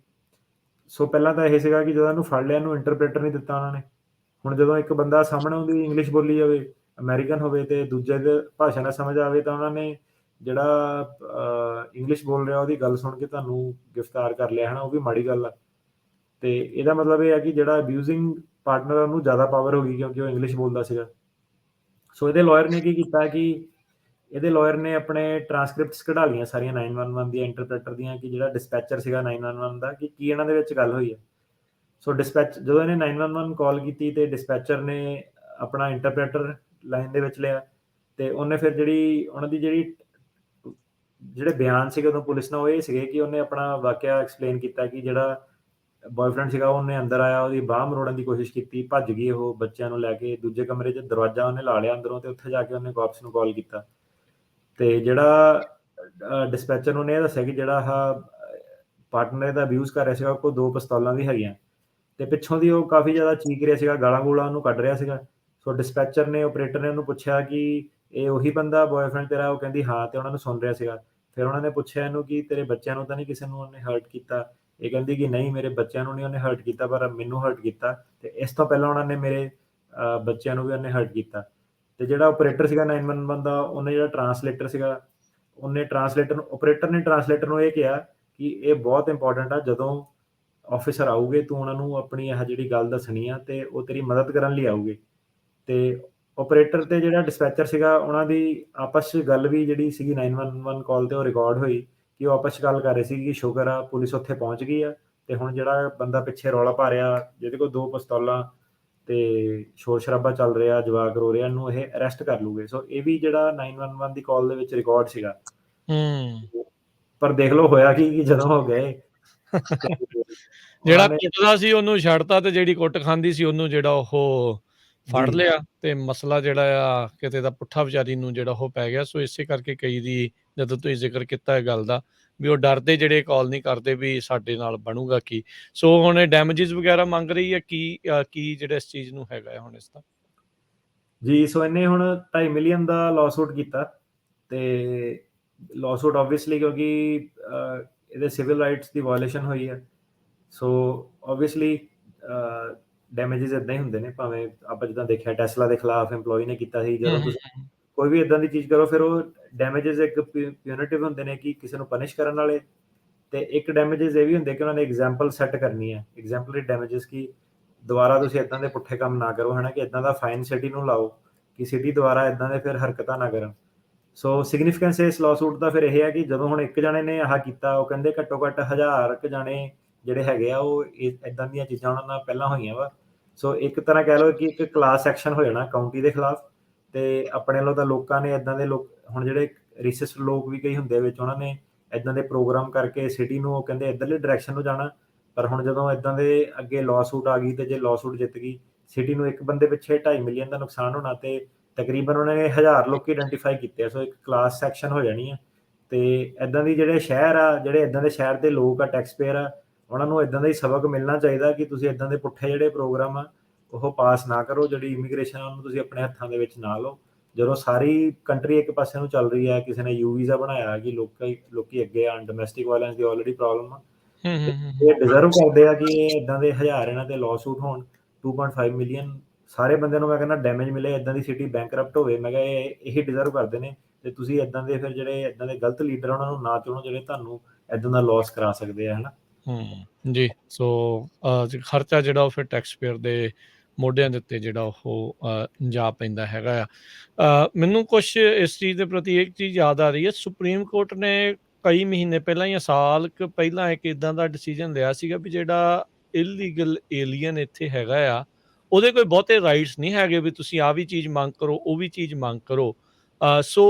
ਸੋ ਪਹਿਲਾਂ ਤਾਂ ਇਹ ਸੀਗਾ ਕਿ ਜਦੋਂ ਇਹਨੂੰ ਫੜ ਲਿਆ, ਇਹਨੂੰ ਇੰਟਰਪ੍ਰੀਟਰ ਨਹੀਂ ਦਿੱਤਾ ਉਹਨਾਂ ਨੇ। ਹੁਣ ਜਦੋਂ ਇੱਕ ਬੰਦਾ ਸਾਹਮਣੇ ਉਹਦੀ ਇੰਗਲਿਸ਼ ਬੋਲੀ ਜਾਵੇ, ਅਮਰੀਕਨ ਹੋਵੇ ਤੇ ਦੂਜੇ ਦੇ ਭਾਸ਼ਾ ਨਾਲ ਸਮਝ ਆਵੇ, ਤਾਂ ਉਹਨਾਂ ਨੇ ਜਿਹੜਾ ਇੰਗਲਿਸ਼ ਬੋਲ ਰਿਹਾ ਉਹਦੀ ਗੱਲ ਸੁਣ ਕੇ ਤੁਹਾਨੂੰ ਗ੍ਰਿਫਤਾਰ ਕਰ ਲਿਆ, ਹਨਾ, ਉਹ ਵੀ ਮਾੜੀ ਗੱਲ ਆ। ਤੇ ਇਹਦਾ ਮਤਲਬ ਇਹ ਹੈ ਕਿ ਜਿਹੜਾ ਅਬਿਊਜ਼ਿੰਗ ਪਾਰਟਨਰ ਆ ਉਹਨੂੰ ਜ਼ਿਆਦਾ ਪਾਵਰ ਹੋ ਗਈ ਕਿਉਂਕਿ ਉਹ ਇੰਗਲਿਸ਼ ਬੋਲਦਾ ਸੀਗਾ। ਸੋ ਇਹਦੇ ਲਾਇਰ ਨੇ ਕੀ ਕੀਤਾ ਕਿ ਇਹਦੇ ਲਾਇਰ ਨੇ ਆਪਣੇ ਟਰਾਂਸਕ੍ਰਿਪਟਸ ਕਢਾ ਲਈਆਂ ਸਾਰੀਆਂ 911 ਦੀਆਂ, ਇੰਟਰਪ੍ਰੀਟਰ ਦੀਆਂ, ਕਿ ਜਿਹੜਾ ਡਿਸਪੈਚਰ ਸੀਗਾ 911 ਦਾ, ਕਿ ਕੀ ਇਹਨਾਂ ਦੇ ਵਿੱਚ ਗੱਲ ਹੋਈ ਹੈ। ਸੋ ਜਦੋਂ ਇਹਨੇ 911 ਕਾਲ ਕੀਤੀ ਤੇ ਡਿਸਪੈਚਰ ਨੇ ਆਪਣਾ ਇੰਟਰਪ੍ਰੀਟਰ ਲਾਈਨ ਦੇ ਵਿੱਚ ਲਿਆ ਤੇ ਉਹਨੇ ਫਿਰ ਉਹਨਾਂ ਦੀ ਜਿਹੜੇ ਬਿਆਨ ਸੀਗੇ ਉਦੋਂ ਪੁਲਿਸ ਨਾਲ, ਉਹ ਇਹ ਸੀਗੇ ਕਿ ਉਹਨੇ ਆਪਣਾ ਵਾਕਿਆ ਐਕਸਪਲੇਨ ਕੀਤਾ ਕਿ ਜਿਹੜਾ ਬॉयਫ੍ਰੈਂਡ ਸੀਗਾ, ਉਹਨੇ ਅੰਦਰ ਆਇਆ, ਉਹਦੀ ਬਾਂਹ ਮਰੋੜਨ ਦੀ ਕੋਸ਼ਿਸ਼ ਕੀਤੀ, ਭੱਜ ਗਈ ਉਹ ਬੱਚਿਆਂ ਨੂੰ ਲੈ ਕੇ ਦੂਜੇ ਕਮਰੇ 'ਚ, ਦਰਵਾਜ਼ਾ ਉਹਨੇ ਲਾ ਲਿਆ ਅੰਦਰੋਂ, ਤੇ ਉੱਥੇ ਜਾ ਕੇ ਉਹਨੇ ਕਾਪਸ ਨੂੰ ਕਾਲ ਕੀਤਾ। ਤੇ ਜਿਹੜਾ ਡਿਸਪੈਚਰ ਨੂੰ ਉਹਨੇ ਇਹ ਦੱਸਿਆ ਕਿ ਜਿਹੜਾ ਆਹ ਪਾਰਟਨਰ ਇਹਦਾ ਅਬਿਊਜ਼ ਕਰ ਰਿਹਾ ਸੀਗਾ, ਉਹ ਕੋਲ 2 ਪਿਸਤੌਲਾਂ ਵੀ ਹੈਗੀਆਂ, ਤੇ ਪਿੱਛੋਂ ਦੀ ਉਹ ਕਾਫੀ ਜ਼ਿਆਦਾ ਚੀਕ ਰਿਹਾ ਸੀਗਾ, ਗਾਲਾਂ-ਗੂਲਾਂ ਉਹਨੂੰ ਕੱਢ ਰਿਹਾ ਸੀਗਾ। ਸੋ ਡਿਸਪੈਚਰ ਨੇ, ਆਪਰੇਟਰ ਨੇ ਉਹਨੂੰ ਪੁੱਛਿਆ ਕਿ ਇਹ ਉਹੀ ਬੰਦਾ ਬॉयਫ੍ਰੈਂਡ ਤੇਰਾ? ਉਹ ਕਹਿੰਦੀ ਹਾਂ, ਤੇ ਉਹਨਾਂ ਨੂੰ ਸੁਣ ਰਿਹਾ ਸੀਗਾ। ਫਿਰ ਉਹਨਾਂ ਨੇ ਪੁੱਛਿਆ ਇਹਨੂੰ ਕਿ ਤੇਰੇ ਬੱਚਿਆਂ ਨੂੰ ਤਾਂ ਨਹੀਂ ਕਿਸੇ ਨੂੰ ਉਹਨੇ ਹਰਟ ਕੀਤਾ? ਇਹ ਕਹਿੰਦੀ ਕਿ ਨਹੀਂ, ਮੇਰੇ ਬੱਚਿਆਂ ਨੂੰ ਨਹੀਂ ਉਹਨੇ ਹਰਟ ਕੀਤਾ, ਪਰ ਮੈਨੂੰ ਹਰਟ ਕੀਤਾ, ਤੇ ਇਸ ਤੋਂ ਪਹਿਲਾਂ ਉਹਨਾਂ ਨੇ ਮੇਰੇ ਬੱਚਿਆਂ ਨੂੰ ਵੀ ਉਹਨੇ ਹਰਟ ਕੀਤਾ। ਤੇ ਜਿਹੜਾ ਆਪਰੇਟਰ ਸੀਗਾ 911 ਦਾ, ਉਹਨੇ ਜਿਹੜਾ ਟਰਾਂਸਲੇਟਰ ਸੀਗਾ, ਉਹਨੇ ਟਰਾਂਸਲੇਟਰ ਨੂੰ, ਆਪਰੇਟਰ ਨੇ ਟਰਾਂਸਲੇਟਰ ਨੂੰ ਇਹ ਕਿਹਾ ਕਿ ਇਹ ਬਹੁਤ ਇੰਪੋਰਟੈਂਟ ਆ, ਜਦੋਂ ਆਫਿਸਰ ਆਊਗੇ ਤੂੰ ਉਹਨਾਂ ਨੂੰ ਆਪਣੀ ਇਹ ਜਿਹੜੀ ਗੱਲ ਦੱਸਣੀ ਆ, ਤੇ ਉਹ ਤੇਰੀ ਮਦਦ ਕਰਨ ਲਈ ਆਊਗੇ। ਤੇ ਆਪਰੇਟਰ ਤੇ ਜਿਹੜਾ ਡਿਸਪੈਚਰ ਸੀਗਾ, ਉਹਨਾਂ ਦੀ ਆਪਸ 'ਚ ਗੱਲ ਵੀ ਜਿਹੜੀ ਸੀਗੀ 911 ਕਾਲ ਤੇ ਉਹ ਰਿਕਾਰਡ ਹੋਈ, ਕਿ ਉਹ ਆਪਸ 'ਚ ਗੱਲ ਕਰ ਰਹੇ ਸੀ ਕਿ ਸ਼ੁਕਰ ਆ ਪੁਲਿਸ ਉੱਥੇ ਪਹੁੰਚ ਗਈ ਆ, ਤੇ ਹੁਣ ਜਿਹੜਾ ਬੰਦਾ ਪਿੱਛੇ ਰੌਲਾ ਪਾ ਰਿਹਾ, ਜਿਹਦੇ ਕੋਲ 2 ਪਿਸਤੌਲਾਂ ਤੇ ਸ਼ੋਰ ਸ਼ਰਾਬਾ ਚੱਲ ਰਿਹਾ, ਜਵਾਕ ਰੋ ਰਿਹਾ, ਇਹਨੂੰ ਇਹ ਅਰੈਸਟ ਕਰ ਲੂਗੇ। ਸੋ ਇਹ ਵੀ ਜਿਹੜਾ 911 ਦੀ ਕਾਲ ਦੇ ਵਿੱਚ ਰਿਕਾਰਡ ਸੀਗਾ। ਹੂੰ। ਪਰ ਦੇਖ ਲਓ ਹੋਇਆ ਕੀ, ਕਿ ਜਦੋਂ ਉਹ ਗਏ ਤੇ ਜਿਹੜਾ ਉਹਨਾਂ ਨੇ ਕੁੱਟਦਾ ਸੀ ਉਹਨੂੰ ਛੱਡਤਾ, ਤੇ ਜਿਹੜੀ ਕੁੱਟ ਖਾਂਦੀ ਸੀ ਉਹਨੂੰ ਜਿਹੜਾ ਉਹ ਫੜ ਜੀ, ਲਿਆ, ਤੇ ਮਸਲਾ ਜਿਹੜਾ ਆ ਕਿਤੇ ਦਾ ਪੁੱਠਾ ਵਿਚਾਰੀ ਨੂੰ ਜਿਹੜਾ ਉਹ ਪੈ ਗਿਆ। ਸੋ ਇਸੇ ਕਰਕੇ ਕਈ ਦੀ, ਜਦੋਂ ਤੁਸੀਂ ਜ਼ਿਕਰ ਕੀਤਾ ਇਹ ਗੱਲ ਦਾ, ਵੀ ਉਹ ਡਰਦੇ ਜਿਹੜੇ ਕਾਲ ਨਹੀਂ ਕਰਦੇ ਵੀ ਸਾਡੇ ਨਾਲ ਬਣੂਗਾ ਕੀ। ਸੋ ਹੁਣ ਇਹ ਡੈਮੇਜਿਸ ਵਗੈਰਾ ਮੰਗ ਰਹੀ ਹੈ, ਕੀ ਜਿਹੜਾ ਇਸ ਚੀਜ਼ ਨੂੰ ਹੈਗਾ ਹੈ ਹੁਣ ਇਸ ਦਾ? ਜੀ, ਸੋ ਇਹਨੇ ਹੁਣ 2.5 ਮਿਲੀਅਨ ਦਾ ਲਾਸੂਟ ਕੀਤਾ, ਤੇ ਲਾਸੂਟ ਆਬਵੀਅਸਲੀ ਕਿਉਂਕਿ ਇਹਦੇ ਸਿਵਲ ਰਾਈਟਸ ਦੀ ਵਾਇਓਲੇਸ਼ਨ ਹੋਈ ਹੈ। ਸੋ ਆਬਵੀਅਸਲੀ ਡੈਮੇਜਿਸ ਇਦਾਂ ਹੀ ਹੁੰਦੇ ਨੇ, ਭਾਵੇਂ ਆਪਾਂ ਜਿੱਦਾਂ ਦੇਖਿਆ ਟੈਸਲਾ ਦੇ ਖਿਲਾਫ EMPLOYEE ਨੇ ਕੀਤਾ ਸੀ, ਹੂੰ, ਜਦੋਂ ਹੂੰ, ਤੁਸੀਂ ਕੋਈ ਵੀ ਇਦਾਂ ਦੀ ਚੀਜ਼ ਕਰੋ, ਫਿਰ ਉਹ ਡੈਮੇਜਿਸ ਇੱਕ ਪਿਊਨਿਟਿਵ ਹੁੰਦੇ ਨੇ ਕਿ ਕਿਸੇ ਨੂੰ ਪਨਿਸ਼ ਕਰਨ ਵਾਲੇ, ਤੇ ਇੱਕ ਡੈਮੇਜਿਸ ਇਹ ਵੀ ਹੁੰਦੇ ਕਿ ਉਹਨਾਂ ਨੇ ਐਗਜ਼ਾਮਪਲ ਸੈੱਟ ਕਰਨੀ ਹੈ, ਐਗਜ਼ਾਮਪਲਰੀ ਡੈਮੇਜਿਸ, ਕਿ ਦੁਬਾਰਾ ਤੁਸੀਂ ਇਦਾਂ ਦੇ ਪੁੱਠੇ ਕੰਮ ਨਾ ਕਰੋ, ਹੈ ਨਾ, ਕਿ ਇਦਾਂ ਦਾ ਫਾਈਨ ਸਿਟੀ ਨੂੰ ਲਾਓ ਕਿ ਸਿਟੀ ਦੁਬਾਰਾ ਇਦਾਂ ਦੇ ਫਿਰ ਹਰਕਤਾਂ ਨਾ ਕਰਨ। ਸੋ ਸਿਗਨੀਫੀਕੈਂਸ ਇਸ ਲਾਸੂਟ ਦਾ ਫਿਰ ਇਹ ਹੈ ਕਿ ਜਦੋਂ ਹੁਣ ਇੱਕ ਜਾਣੇ ਨੇ ਆਹ ਕੀਤਾ, ਉਹ ਕਹਿੰਦੇ ਘੱਟੋ ਘੱਟ 1000 ਕੁ ਜਾਣੇ ਜਿਹੜੇ ਹੈਗੇ ਆ, ਉਹ ਇਦਾਂ ਦੀਆਂ ਚੀਜ਼ਾਂ ਉਹਨਾਂ ਨਾਲ ਪਹਿਲਾਂ ਹੋਈਆਂ ਵਾ। ਸੋ ਇੱਕ ਤਰ੍ਹਾਂ ਕਹਿ ਲਓ ਕਿ ਇੱਕ ਕਲਾਸ ਐਕਸ਼ਨ ਹੋ ਜਾਣਾ ਕਾਊਂਟੀ ਦੇ ਖਿਲਾਫ, ਤੇ ਆਪਣੇ ਵੱਲੋਂ ਤਾਂ ਲੋਕਾਂ ਨੇ ਇਦਾਂ ਦੇ ਲੋਕ, ਹੁਣ ਜਿਹੜੇ ਰਿਸਿਸਟ ਲੋਕ ਵੀ ਕਈ ਹੁੰਦੇ ਵਿੱਚ, ਉਹਨਾਂ ਨੇ ਇਦਾਂ ਦੇ ਪ੍ਰੋਗਰਾਮ ਕਰਕੇ ਸਿਟੀ ਨੂੰ, ਉਹ ਕਹਿੰਦੇ ਇੱਧਰਲੀ ਡਾਇਰੈਕਸ਼ਨ ਨੂੰ ਜਾਣਾ। ਪਰ ਹੁਣ ਜਦੋਂ ਇਦਾਂ ਦੇ ਅੱਗੇ ਲਾਸੂਟ ਆ ਗਈ, ਤੇ ਜੇ ਲਾਸੂਟ ਜਿੱਤ ਗਈ, ਸਿਟੀ ਨੂੰ ਇੱਕ ਬੰਦੇ ਪਿੱਛੇ 2.5 ਮਿਲੀਅਨ ਦਾ ਨੁਕਸਾਨ ਹੋਣਾ, ਤੇ ਤਕਰੀਬਨ ਉਹਨਾਂ ਨੇ 1000 ਲੋਕੀ ਆਇਡੈਂਟੀਫਾਈ ਕੀਤੇ ਆ। ਸੋ ਇੱਕ ਕਲਾਸ ਸੈਕਸ਼ਨ ਹੋ ਜਾਣੀ ਆ, ਤੇ ਇਦਾਂ ਦੀ ਜਿਹੜੇ ਸ਼ਹਿਰ ਆ, ਜਿਹੜੇ ਇਦਾਂ ਦੇ ਸ਼ਹਿਰ ਦੇ ਲੋਕ ਆ, ਟੈਕਸ ਪੇਅਰ ਆ, ਉਹਨਾਂ ਨੂੰ ਇਦਾਂ ਦਾ ਹੀ ਸਬਕ ਮਿਲਣਾ ਚਾਹੀਦਾ ਕਿ ਤੁਸੀਂ ਇਦਾਂ ਦੇ ਪੁੱਠੇ ਜਿਹੜੇ ਪ੍ਰੋਗਰਾਮ ਆ ਉਹ ਪਾਸ ਨਾ ਕਰੋ। ਜਿਹੜੀ ਇਮੀਗ੍ਰੇਸ਼ਨ ਆ ਉਹਨੂੰ ਤੁਸੀਂ ਆਪਣੇ ਹੱਥਾਂ ਦੇ ਵਿੱਚ ਨਾ ਲਓ। ਜਦੋਂ ਸਾਰੀ ਕੰਟਰੀ ਇੱਕ ਪਾਸੇ ਨੂੰ ਚੱਲ ਰਹੀ ਹੈ, ਕਿਸੇ ਨੇ ਯੂ ਵੀਜ਼ਾ ਬਣਾਇਆ ਕਿ ਲੋਕੀ ਅੱਗੇ ਆਉਣ, ਡੋਮੈਸਟਿਕ ਵਾਇਲੈਂਸ ਦੀ ਆਲਰੇਡੀ ਪ੍ਰੋਬਲਮ ਆ, ਹੂੰ, ਤੇ ਹੂੰ, ਹੂੰ, ਹੂੰ। ਇਹ ਡਿਜ਼ਰਵ ਕਰਦੇ ਆ ਕਿ ਇਹ ਇਦਾਂ ਦੇ 1000 ਇਹਨਾਂ ਤੇ ਲਾਸੂਟ ਹੋਣ, 2.5 ਮਿਲੀਅਨ ਸਾਰੇ ਬੰਦਿਆਂ ਨੂੰ ਮੈਂ ਕਹਿੰਦਾ ਡੈਮੇਜ ਮਿਲੇ, ਇਦਾਂ ਦੀ ਸਿਟੀ ਬੈਂਕਰਪਟ ਹੋਵੇ। ਮੈਂ ਕਿਹਾ ਇਹੀ ਡਿਜ਼ਰਵ ਕਰਦੇ ਨੇ, ਤੇ ਤੁਸੀਂ ਇਦਾਂ ਦੇ ਫਿਰ ਜਿਹੜੇ ਇਦਾਂ ਦੇ ਗਲਤ ਲੀਡਰ ਉਹਨਾਂ ਨੂੰ ਨਾ ਚੁਣੋ, ਜਿਹੜੇ ਤੁਹਾਨੂੰ ਇਦਾਂ ਦਾ ਲਾਸ ਕਰਾ ਸਕਦੇ ਆ, ਹੈ ਨਾ। ਜੀ। ਸੋ ਖਰਚਾ ਜਿਹੜਾ ਉਹ ਫਿਰ ਟੈਕਸ ਪੇਅਰ ਦੇ ਮੋਢਿਆਂ ਦੇ ਉੱਤੇ ਜਿਹੜਾ ਉਹ ਜਾ ਪੈਂਦਾ ਹੈਗਾ ਆ। ਮੈਨੂੰ ਕੁਛ ਇਸ ਚੀਜ਼ ਦੇ ਪ੍ਰਤੀ ਇੱਕ ਚੀਜ਼ ਯਾਦ ਆ ਰਹੀ ਹੈ, ਸੁਪਰੀਮ ਕੋਰਟ ਨੇ ਕਈ ਮਹੀਨੇ ਪਹਿਲਾਂ ਜਾਂ ਸਾਲ ਕੁ ਪਹਿਲਾਂ ਇੱਕ ਇਦਾਂ ਦਾ ਡਿਸੀਜਨ ਲਿਆ ਸੀਗਾ ਵੀ ਜਿਹੜਾ ਇਲੀਗਲ ਏਲੀਅਨ ਇੱਥੇ ਹੈਗਾ ਆ, ਉਹਦੇ ਕੋਈ ਬਹੁਤੇ ਰਾਈਟਸ ਨਹੀਂ ਹੈਗੇ ਵੀ ਤੁਸੀਂ ਆਹ ਵੀ ਚੀਜ਼ ਮੰਗ ਕਰੋ, ਉਹ ਵੀ ਚੀਜ਼ ਮੰਗ ਕਰੋ। ਸੋ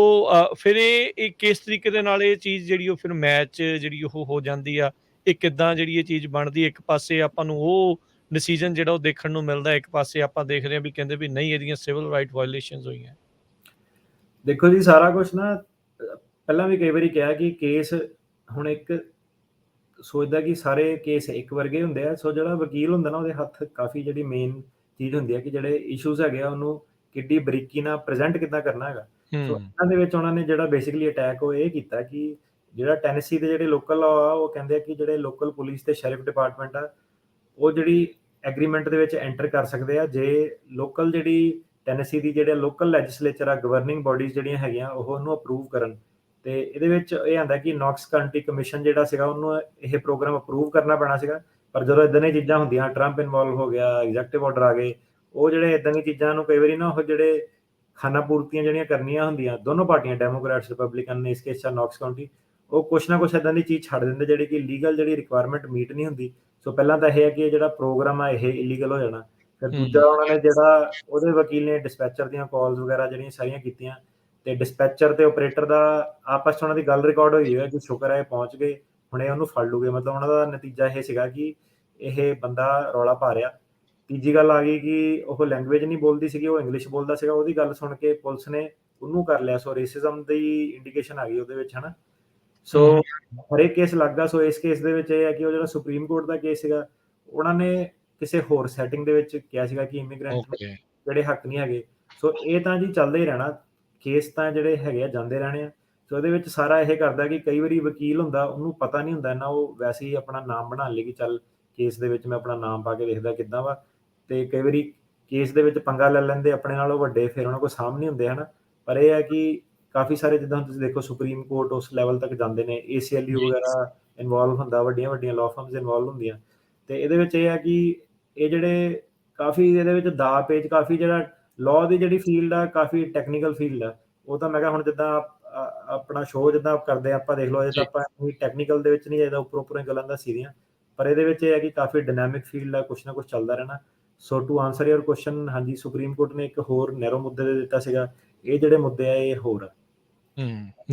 ਫਿਰ ਇਹ ਕਿਸ ਤਰੀਕੇ ਦੇ ਨਾਲ ਇਹ ਚੀਜ਼ ਜਿਹੜੀ ਉਹ ਫਿਰ ਮੈਚ ਜਿਹੜੀ ਉਹ ਹੋ ਜਾਂਦੀ ਆ, ਇਹ ਕਿੱਦਾਂ ਜਿਹੜੀ ਇਹ ਚੀਜ਼ ਬਣਦੀ? ਇੱਕ ਪਾਸੇ ਆਪਾਂ ਨੂੰ ਉਹ ਡਿਸੀਜਨ ਜਿਹੜਾ ਉਹ ਦੇਖਣ ਨੂੰ ਮਿਲਦਾ, ਇੱਕ ਪਾਸੇ ਆਪਾਂ ਦੇਖ ਰਹੇ ਹਾਂ ਵੀ ਕਹਿੰਦੇ ਵੀ ਨਹੀਂ, ਇਹਦੀਆਂ ਸਿਵਲ ਰਾਈਟ ਵਾਇਓਲੇਸ਼ਨਸ ਹੋਈਆਂ। ਦੇਖੋ ਜੀ, ਸਾਰਾ ਕੁਝ ਨਾ ਪਹਿਲਾਂ ਵੀ ਕਈ ਵਾਰੀ ਕਿਹਾ ਕਿ ਕੇਸ ਹੁਣ ਇੱਕ ਸੋਚਦਾ ਕਿ ਸਾਰੇ ਕੇਸ ਇੱਕ ਵਰਗੇ ਹੁੰਦੇ ਆ। ਸੋ ਜਿਹੜਾ ਵਕੀਲ ਹੁੰਦਾ ਨਾ, ਉਹਦੇ ਹੱਥ ਕਾਫੀ ਜਿਹੜੀ ਮੇਨ ਚੀਜ਼ ਹੁੰਦੀ ਹੈ ਕਿ ਜਿਹੜੇ ਇਸ਼ੂਜ਼ ਹੈਗੇ ਆ, ਉਹਨੂੰ ਕਿੱਡੀ ਬਰੀਕੀ ਨਾਲ ਪ੍ਰੈਜ਼ੈਂਟ ਕਿੱਦਾਂ ਕਰਨਾ ਹੈਗਾ। ਸੋ ਹੂੰ, ਇਹਨਾਂ ਦੇ ਵਿੱਚ ਉਹਨਾਂ ਨੇ ਜਿਹੜਾ ਬੇਸਿਕਲੀ ਅਟੈਕ ਉਹ ਇਹ ਕੀਤਾ ਕਿ ਜਿਹੜਾ ਟੈਨੇਸੀ ਦੇ ਜਿਹੜੇ ਲੋਕਲ ਲਾਅ ਆ, ਉਹ ਕਹਿੰਦੇ ਆ ਕਿ ਜਿਹੜੇ ਲੋਕਲ ਪੁਲਿਸ ਤੇ ਸ਼ੈਰਿਫ ਡਿਪਾਰਟਮੈਂਟ ਆ, ਉਹ ਜਿਹੜੀ ਐਗਰੀਮੈਂਟ ਦੇ ਵਿੱਚ ਐਂਟਰ ਕਰ ਸਕਦੇ ਆ, ਜੇ ਲੋਕਲ ਜਿਹੜੀ ਟੈਨੇਸੀ ਦੀ ਜਿਹੜੇ ਲੋਕਲ ਲੈਜਿਸਲੇਚਰ ਆ, ਗਵਰਨਿੰਗ ਬੋਡੀਜ਼ ਜਿਹੜੀਆਂ ਹੈਗੀਆਂ, ਉਹ ਉਹਨੂੰ ਅਪਰੂਵ ਕਰਨ। ਤੇ ਇਹਦੇ ਵਿੱਚ ਇਹ ਆਂਦਾ ਕਿ ਨੌਕਸ ਕਾਉਂਟੀ ਕਮਿਸ਼ਨ ਜਿਹੜਾ ਸੀਗਾ, ਉਹਨੂੰ ਇਹ ਪ੍ਰੋਗਰਾਮ ਅਪਰੂਵ ਕਰਨਾ ਪੈਣਾ ਸੀਗਾ। ਪਰ ਜਦੋਂ ਇਦਾਂ ਦੀਆਂ ਚੀਜ਼ਾਂ ਹੁੰਦੀਆਂ, ਟਰੰਪ ਇਨਵੋਲਵ ਹੋ ਗਿਆ, ਐਗਜ਼ੈਕਟਿਵ ਆਰਡਰ ਆ ਗਏ, ਉਹ ਜਿਹੜੇ ਇਦਾਂ ਦੀਆਂ ਚੀਜ਼ਾਂ ਨੂੰ ਕਈ ਵਾਰੀ ਨਾ, ਉਹ ਜਿਹੜੇ ਖਾਨਾ ਪੂਰਤੀਆਂ ਜਿਹੜੀਆਂ ਕਰਨੀਆਂ ਹੁੰਦੀਆਂ ਦੋਨੋਂ ਪਾਰਟੀਆਂ, ਡੈਮੋਕ੍ਰੈਟਸ ਰਿਪਬਲਿਕਨ ਨੇ, ਇਸ ਕੇਸ 'ਚ ਨੌਕਸ ਕਾਉਂਟੀ, ਉਹ ਕੁਛ ਨਾ ਕੁਛ ਇਦਾਂ ਦੀ ਚੀਜ਼ ਛੱਡ ਦਿੰਦੇ ਜਿਹੜੀ ਕਿ ਲੀਗਲ ਜਿਹੜੀ ਰਿਕੁਆਇਰਮੈਂਟ ਮੀਟ ਨਹੀਂ ਹੁੰਦੀ। ਸੋ ਪਹਿਲਾਂ ਤਾਂ ਇਹ ਹੈ ਕਿ ਇਹ ਜਿਹੜਾ ਪ੍ਰੋਗਰਾਮ ਆ ਇਹ ਇਲੀਗਲ ਹੋ ਜਾਣਾ। ਫਿਰ ਦੂਜਾ, ਹੂੰ, ਉਹਨਾਂ ਨੇ ਜਿਹੜਾ ਉਹਦੇ ਵਕੀਲ ਨੇ ਡਿਸਪੈਚਰ ਦੀਆਂ ਕਾਲਸ ਵਗੈਰਾ ਜਿਹੜੀਆਂ ਸਾਰੀਆਂ ਕੀਤੀਆਂ, ਤੇ ਡਿਸਪੈਚਰ ਤੇ ਆਪਰੇਟਰ ਦਾ ਆਪਸ 'ਚ ਉਹਨਾਂ ਦੀ ਗੱਲ ਰਿਕਾਰਡ ਹੋਈ ਹੈ ਕਿ ਸ਼ੁਕਰ ਹੈ ਇਹ ਪਹੁੰਚ ਗਏ, ਹੁਣ ਇਹ ਉਹਨੂੰ ਫੜ ਲੂਗੇ। ਮਤਲਬ ਉਹਨਾਂ ਦਾ ਨਤੀਜਾ ਇਹ ਸੀਗਾ ਕਿ ਇਹ ਬੰਦਾ ਰੌਲਾ ਪਾ ਰਿਹਾ। ਤੀਜੀ ਗੱਲ ਆ ਗਈ ਕਿ ਉਹ ਲੈਂਗੁਏਜ ਨਹੀਂ ਬੋਲਦੀ ਸੀਗੀ, ਉਹ ਇੰਗਲਿਸ਼ ਬੋਲਦਾ ਸੀਗਾ, ਉਹਦੀ ਗੱਲ ਸੁਣ ਕੇ ਪੁਲਿਸ ਨੇ ਉਹਨੂੰ ਕਰ ਲਿਆ। ਸੋ ਰੇਸਿਜ਼ਮ ਦੀ ਇੰਡੀਕੇਸ਼ਨ ਆ ਗਈ ਉਹਦੇ ਵਿੱਚ, ਹੈ ਨਾ। ਸੋ ਹੂੰ, ਹਰੇਕ ਕੇਸ ਲੱਗਾ। ਸੋ ਇਸ ਕੇਸ ਦੇ ਵਿੱਚ ਇਹ ਹੈ ਕਿ ਉਹ ਜਿਹੜਾ ਸੁਪਰੀਮ ਕੋਰਟ ਦਾ ਕੇਸ ਸੀਗਾ, ਉਹਨਾਂ ਨੇ ਕਿਸੇ ਹੋਰ ਸੈਟਿੰਗ ਦੇ ਵਿੱਚ ਕਿਹਾ ਸੀਗਾ ਕਿ ਇਮੀਗ੍ਰੈਂਟ ਨੂੰ ਓਕੇ। ਜਿਹੜੇ ਹੱਕ ਨਹੀਂ ਹੈਗੇ। ਸੋ ਇਹ ਤਾਂ ਜੀ ਚੱਲਦਾ ਹੀ ਰਹਿਣਾ, ਕੇਸ ਤਾਂ ਜਿਹੜੇ ਹੈਗੇ ਆ ਜਾਂਦੇ ਰਹਿਣੇ ਆ। ਸੋ ਇਹਦੇ ਵਿੱਚ ਸਾਰਾ ਇਹ ਕਰਦਾ ਕਿ ਕਈ ਵਾਰੀ ਵਕੀਲ ਹੁੰਦਾ, ਉਹਨੂੰ ਪਤਾ ਨਹੀਂ ਹੁੰਦਾ ਇੰਨਾ, ਉਹ ਵੈਸੇ ਹੀ ਆਪਣਾ ਨਾਮ ਬਣਾਉਣ ਲਈ ਕਿ ਚੱਲ ਕੇਸ ਦੇ ਵਿੱਚ ਮੈਂ ਆਪਣਾ ਨਾਮ ਪਾ ਕੇ ਦੇਖਦਾ ਕਿੱਦਾਂ ਵਾ। ਤੇ ਕਈ ਵਾਰੀ ਕੇਸ ਦੇ ਵਿੱਚ ਪੰਗਾ ਲੈ ਲੈਂਦੇ ਆਪਣੇ ਨਾਲੋਂ ਵੱਡੇ, ਫਿਰ ਉਹਨਾਂ ਕੋਲ ਸਾਂਭ ਨਹੀਂ ਹੁੰਦੇ, ਹਨਾ। ਪਰ ਇਹ ਹੈ ਕਿ ਕਾਫੀ ਸਾਰੇ, ਜਿੱਦਾਂ ਤੁਸੀਂ ਦੇਖੋ ਸੁਪਰੀਮ ਕੋਰਟ ਉਸ ਲੈਵਲ ਤੱਕ ਜਾਂਦੇ ਨੇ, ACLU ਜੀ, ਵਗੈਰਾ ਇਨਵੋਲਵ ਹੁੰਦਾ, ਵੱਡੀਆਂ ਵੱਡੀਆਂ ਲਾਅ ਫਰਮਸ ਇਨਵੋਲਵ ਹੁੰਦੀਆਂ। ਤੇ ਇਹਦੇ ਵਿੱਚ ਇਹ ਹੈ ਕਿ ਇਹ ਜਿਹੜੇ ਕਾਫੀ ਇਹਦੇ ਵਿੱਚ ਦਾ ਪੇਚ, ਕਾਫੀ ਜਿਹੜਾ ਲਾਅ ਦੀ ਜਿਹੜੀ ਫੀਲਡ ਆ, ਕਾਫੀ ਟੈਕਨੀਕਲ ਫੀਲਡ ਆ। ਉਹ ਤਾਂ ਮੈਂ ਕਿਹਾ ਹੁਣ ਜਿੱਦਾਂ ਆਪਣਾ ਸ਼ੋਅ ਜਿੱਦਾਂ ਕਰਦੇ ਆਪਾਂ, ਦੇਖ ਲਓ, ਇਹ ਤਾਂ ਜੀ। ਆਪਾਂ ਟੈਕਨੀਕਲ ਦੇ ਵਿੱਚ ਨਹੀਂ ਜਾਈਦਾ, ਉੱਪਰੋਂ ਗੱਲਾਂ ਦੱਸੀ ਦੀਆਂ। ਪਰ ਇਹਦੇ ਵਿੱਚ ਇਹ ਹੈ ਕਿ ਕਾਫੀ ਡਾਇਨਾਮਿਕ ਫੀਲਡ ਆ, ਕੁਛ ਨਾ ਕੁਛ ਚੱਲਦਾ ਰਹਿਣਾ। So to answer your question, ਹਾਂਜੀ, ਸੁਪਰੀਮ ਕੋਰਟ ਨੇ ਇੱਕ ਹੋਰ ਨੈਰੋ ਮੁੱਦੇ ਦੇ ਦਿੱਤਾ ਸੀਗਾ। ਇਹ ਜਿਹੜੇ ਮੁੱਦੇ ਆ ਇਹ ਹੋਰ ਆ।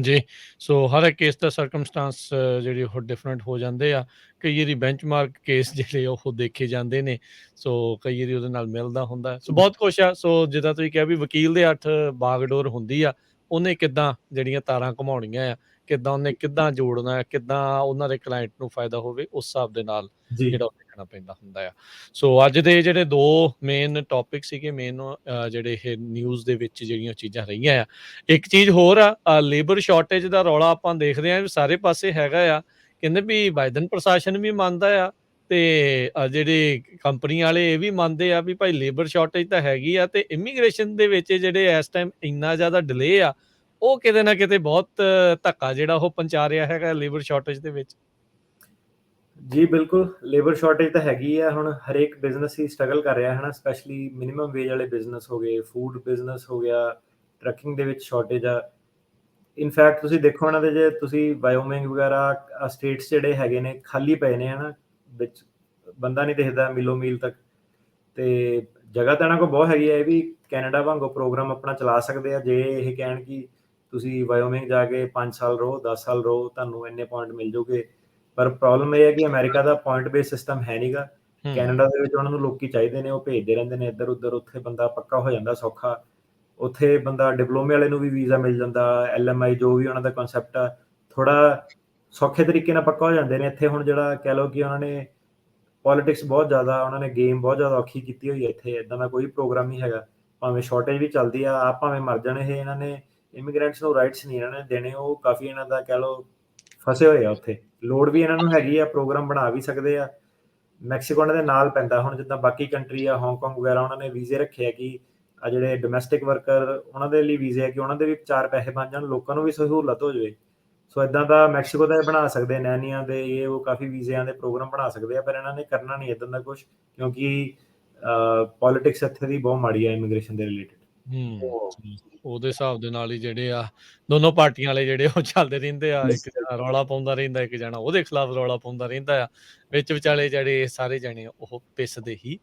ਜੀ। ਸੋ ਹਰ ਇੱਕ ਕੇਸ ਦਾ ਸਰਕਮਸਟੈਂਸ ਜਿਹੜੇ ਉਹ ਡਿਫਰੈਂਟ ਹੋ ਜਾਂਦੇ ਆ। ਕਈ ਵਾਰੀ ਬੈਂਚਮਾਰਕ ਕੇਸ ਜਿਹੜੇ ਉਹ ਦੇਖੇ ਜਾਂਦੇ ਨੇ। ਸੋ ਕਈ ਵਾਰੀ ਉਹਦੇ ਨਾਲ ਮਿਲਦਾ ਹੁੰਦਾ। ਸੋ ਬਹੁਤ ਕੁਛ ਆ। ਸੋ ਜਿੱਦਾਂ ਤੁਸੀਂ ਕਿਹਾ ਵੀ ਵਕੀਲ ਦੇ 8 ਬਾਗਡੋਰ ਹੁੰਦੀ ਆ। ਉਹਨੇ ਕਿੱਦਾਂ ਜਿਹੜੀਆਂ ਤਾਰਾਂ ਘੁਮਾਉਣੀਆਂ ਆ, ਕਿੱਦਾਂ ਉਹਨੇ ਕਿੱਦਾਂ ਜੋੜਨਾ, ਕਿੱਦਾਂ ਉਹਨਾਂ ਦੇ ਕਲਾਇੰਟ ਨੂੰ ਫਾਇਦਾ ਹੋਵੇ, ਉਸ ਹਿਸਾਬ ਦੇ ਨਾਲ ਜੀ। ਜਿਹੜਾ ਉਹ ਦੇਖਣਾ ਪੈਂਦਾ ਹੁੰਦਾ ਆ। ਸੋ ਅੱਜ ਦੇ ਜਿਹੜੇ 2 ਮੇਨ ਟੌਪਿਕ ਸੀਗੇ, ਮੇਨ ਜਿਹੜੇ ਇਹ ਨਿਊਜ਼ ਦੇ ਵਿੱਚ ਜਿਹੜੀਆਂ ਚੀਜ਼ਾਂ ਰਹੀਆਂ ਆ। ਇੱਕ ਚੀਜ਼ ਹੋਰ ਆ, ਲੇਬਰ ਸ਼ਾਰਟੇਜ ਦਾ ਰੌਲਾ ਆਪਾਂ ਦੇਖਦੇ ਹਾਂ ਵੀ ਸਾਰੇ ਪਾਸੇ ਹੈਗਾ ਆ। ਕਹਿੰਦੇ ਵੀ ਬਾਈਡਨ ਪ੍ਰਸ਼ਾਸਨ ਵੀ ਮੰਨਦਾ ਆ ਤੇ ਜਿਹੜੇ ਕੰਪਨੀ ਵਾਲੇ ਇਹ ਵੀ ਮੰਨਦੇ ਆ ਵੀ ਭਾਈ ਲੇਬਰ ਸ਼ਾਰਟੇਜ ਤਾਂ ਹੈਗੀ ਆ, ਤੇ ਇਮੀਗ੍ਰੇਸ਼ਨ ਦੇ ਵਿੱਚ ਜਿਹੜੇ ਇਸ ਟਾਈਮ ਇੰਨਾ ਜ਼ਿਆਦਾ ਡਿਲੇ ਆ, ਉਹ ਕਿਤੇ ਨਾ ਕਿਤੇ ਬਹੁਤ ਧੱਕਾ ਜਿਹੜਾ ਉਹ ਪਹੁੰਚਾ ਰਿਹਾ ਹੈਗਾ ਲੇਬਰ ਸ਼ਾਰਟੇਜ ਦੇ ਵਿੱਚ। ਜੀ ਬਿਲਕੁਲ, ਲੇਬਰ ਸ਼ਾਰਟੇਜ ਤਾਂ ਹੈਗੀ ਆ। ਹੁਣ ਹਰੇਕ ਬਿਜ਼ਨਸ ਹੀ ਸਟਰਗਲ ਕਰ ਰਿਹਾ ਹੈ ਨਾ, ਸਪੈਸ਼ਲੀ ਮਿਨੀਮਮ ਵੇਜ ਵਾਲੇ ਬਿਜ਼ਨਸ ਹੋ ਗਏ, ਫੂਡ ਬਿਜ਼ਨਸ ਹੋ ਗਿਆ, ਟਰੱਕਿੰਗ ਦੇ ਵਿੱਚ ਸ਼ਾਰਟੇਜ ਆ। ਇਨਫੈਕਟ ਤੁਸੀਂ ਦੇਖੋ ਉਹਨਾਂ ਦੇ, ਜੇ ਤੁਸੀਂ ਵਾਇਓਮਿੰਗ ਵਗੈਰਾ ਸਟੇਟਸ ਜਿਹੜੇ ਹੈਗੇ ਨੇ ਖਾਲੀ ਪਏ ਨੇ, ਹਨਾ, ਵਿੱਚ ਬੰਦਾ ਨਹੀਂ ਦਿਖਦਾ ਮਿਲੋ ਮੀਲ ਤੱਕ। ਤੇ ਜਗ੍ਹਾ ਤਾਂ ਇਹਨਾਂ ਕੋਲ ਬਹੁਤ ਹੈਗੀ ਹੈ। ਇਹ ਵੀ ਕੈਨੇਡਾ ਵਾਂਗੂ ਪ੍ਰੋਗਰਾਮ ਆਪਣਾ ਚਲਾ ਸਕਦੇ ਆ, ਜੇ ਇਹ ਕਹਿਣ ਕਿ ਤੁਸੀਂ ਵਾਇਓਮਿੰਗ ਜਾ ਕੇ 5 ਸਾਲ ਰਹੋ, 10 ਸਾਲ ਰਹੋ, ਤੁਹਾਨੂੰ ਇੰਨੇ ਪੁਆਇੰਟ ਮਿਲ ਜੂਗੇ। ਪਰ ਪ੍ਰੋਬਲਮ ਇਹ ਹੈ ਕਿ ਅਮਰੀਕਾ ਦਾ ਪੁਆਇੰਟ ਬੇਸ ਸਿਸਟਮ ਹੈ ਨਹੀਂਗਾ। ਕੈਨੇਡਾ ਦੇ ਵਿੱਚ ਉਹਨਾਂ ਨੂੰ ਲੋਕੀ ਚਾਹੀਦੇ ਨੇ, ਉਹ ਭੇਜਦੇ ਰਹਿੰਦੇ ਨੇ ਇੱਧਰ ਉੱਧਰ। ਉੱਥੇ ਬੰਦਾ ਪੱਕਾ ਹੋ ਜਾਂਦਾ ਸੌਖਾ। ਉੱਥੇ ਬੰਦਾ ਡਿਪਲੋਮੇ ਵਾਲੇ ਨੂੰ ਵੀ ਵੀਜ਼ਾ ਮਿਲ ਜਾਂਦਾ, LMI ਜੋ ਵੀ ਉਹਨਾਂ ਦਾ ਕਨਸੈਪਟ ਆ, ਥੋੜਾ ਸੌਖੇ ਤਰੀਕੇ ਨਾਲ ਪੱਕਾ ਹੋ ਜਾਂਦੇ ਨੇ। ਇੱਥੇ ਹੁਣ ਜਿਹੜਾ ਕਹਿ ਲਓ ਕਿ ਉਹਨਾਂ ਨੇ ਪੋਲਿਟਿਕਸ ਬਹੁਤ ਜ਼ਿਆਦਾ, ਉਹਨਾਂ ਨੇ ਗੇਮ ਬਹੁਤ ਜ਼ਿਆਦਾ ਔਖੀ ਕੀਤੀ ਹੋਈ ਹੈ। ਇੱਥੇ ਇਦਾਂ ਦਾ ਕੋਈ ਪ੍ਰੋਗਰਾਮ ਨਹੀਂ ਹੈਗਾ। ਭਾਵੇਂ ਸ਼ਾਰਟੇਜ ਵੀ ਚੱਲਦੀ ਆ, ਭਾਵੇਂ ਮਰ ਜਾਣ ਇਹ, ਇਹਨਾਂ ਨੇ ਇਮੀਗ੍ਰੈਂਟਸ ਨੂੰ ਰਾਈਟਸ ਨਹੀਂ ਇਹਨਾਂ ਨੇ ਦੇਣੇ। ਉਹ ਕਾਫੀ ਇਹਨਾਂ ਦਾ ਕਹਿ ਲਓ ਫਸੇ ਹੋਏ ਆ ਉੱਥੇ। ਲੋੜ ਵੀ ਇਹਨਾਂ ਨੂੰ ਹੈਗੀ ਆ, ਪ੍ਰੋਗਰਾਮ ਬਣਾ ਵੀ ਸਕਦੇ ਆ। ਮੈਕਸੀਕੋ ਇਹਨਾਂ ਦੇ ਨਾਲ ਪੈਂਦਾ। ਹੁਣ ਜਿੱਦਾਂ ਬਾਕੀ ਕੰਟਰੀ ਆ, ਹਾਂਗਕਾਂਗ ਵਗੈਰਾ, ਉਹਨਾਂ ਨੇ ਵੀਜ਼ੇ ਰੱਖੇ ਆ ਕਿ ਆ ਜਿਹੜੇ ਡੋਮੈਸਟਿਕ ਵਰਕਰ, ਉਹਨਾਂ ਦੇ ਲਈ ਵੀਜ਼ੇ ਆ ਕਿ ਉਹਨਾਂ ਦੇ ਵੀ 4 ਪੈਸੇ ਬਣ ਜਾਣ, ਲੋਕਾਂ ਨੂੰ ਵੀ ਸਹੂਲਤ ਹੋ ਜਾਵੇ। ਸੋ ਇਦਾਂ ਦਾ ਮੈਕਸੀਕੋ ਦਾ ਬਣਾ ਸਕਦੇ, ਨੈਨੀਆਂ ਦੇ, ਇਹ ਉਹ ਕਾਫੀ ਵੀਜ਼ਿਆਂ ਦੇ ਪ੍ਰੋਗਰਾਮ ਬਣਾ ਸਕਦੇ ਆ। ਪਰ ਇਹਨਾਂ ਨੇ ਕਰਨਾ ਨਹੀਂ ਇਦਾਂ ਦਾ ਕੁਝ, ਕਿਉਂਕਿ ਪੋਲਿਟਿਕਸ ਇੱਥੇ ਦੀ ਬਹੁਤ ਮਾੜੀ ਆ ਇਮੀਗ੍ਰੇਸ਼ਨ ਦੇ ਰਿਲੇਟਡ। ਉਹਦੇ ਹਿਸਾਬ ਦੇ ਨਾਲ ਹੀ ਜਿਹੜੇ ਆ ਦੋਨੋਂ ਪਾਰਟੀਆਂ ਵਾਲੇ ਜਿਹੜੇ ਉਹ ਚੱਲਦੇ ਰਹਿੰਦੇ ਆ। ਇੱਕ ਜਣਾ ਰੌਲਾ ਪਾਉਂਦਾ ਰਹਿੰਦਾ, ਇੱਕ ਜਣਾ ਉਹਦੇ ਖਿਲਾਫ ਰੌਲਾ ਪਾਉਂਦਾ ਰਹਿੰਦਾ ਆ। ਵਿੱਚ ਵਿਚਾਲੇ ਜਿਹੜੇ ਸਾਰੇ ਜਣੇ ਉਹ ਪਿਸਦੇ ਹੀ